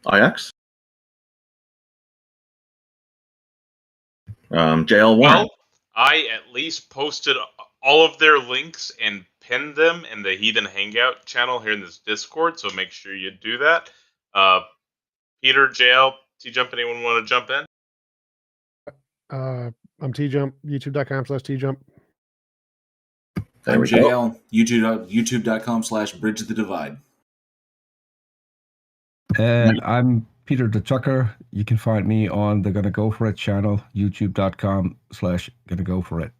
IX? JL1. Well, I at least posted all of their links and pinned them in the Heathen Hangout channel here in this Discord, so make sure you do that. Peter, JL, T-Jump, anyone want to jump in? I'm T-Jump, youtube.com/T-Jump. I'm JL, youtube.com/Bridge the Divide. And I'm Peter the Tucker. You can find me on the Gonna Go For It channel, youtube.com/Gonna Go For It.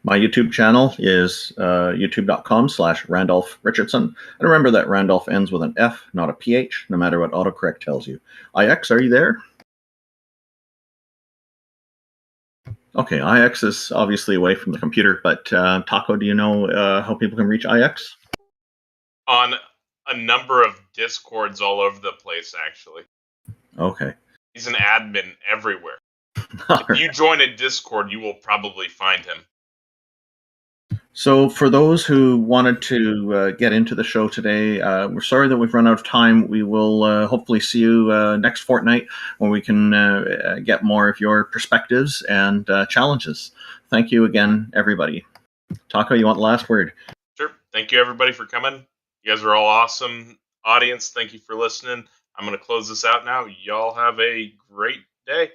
My YouTube channel is youtube.com/Randolph Richardson. And remember that Randolph ends with an F, not a PH, no matter what autocorrect tells you. IX, are you there? Okay, IX is obviously away from the computer, but Taco, do you know how people can reach IX? On a number of Discords all over the place, actually. Okay. He's an admin everywhere. If you join a Discord, you will probably find him. So for those who wanted to get into the show today, we're sorry that we've run out of time. We will hopefully see you next fortnight when we can get more of your perspectives and challenges. Thank you again, everybody. Taco, you want the last word? Sure. Thank you, everybody, for coming. You guys are all awesome. Audience, thank you for listening. I'm going to close this out now. Y'all have a great day.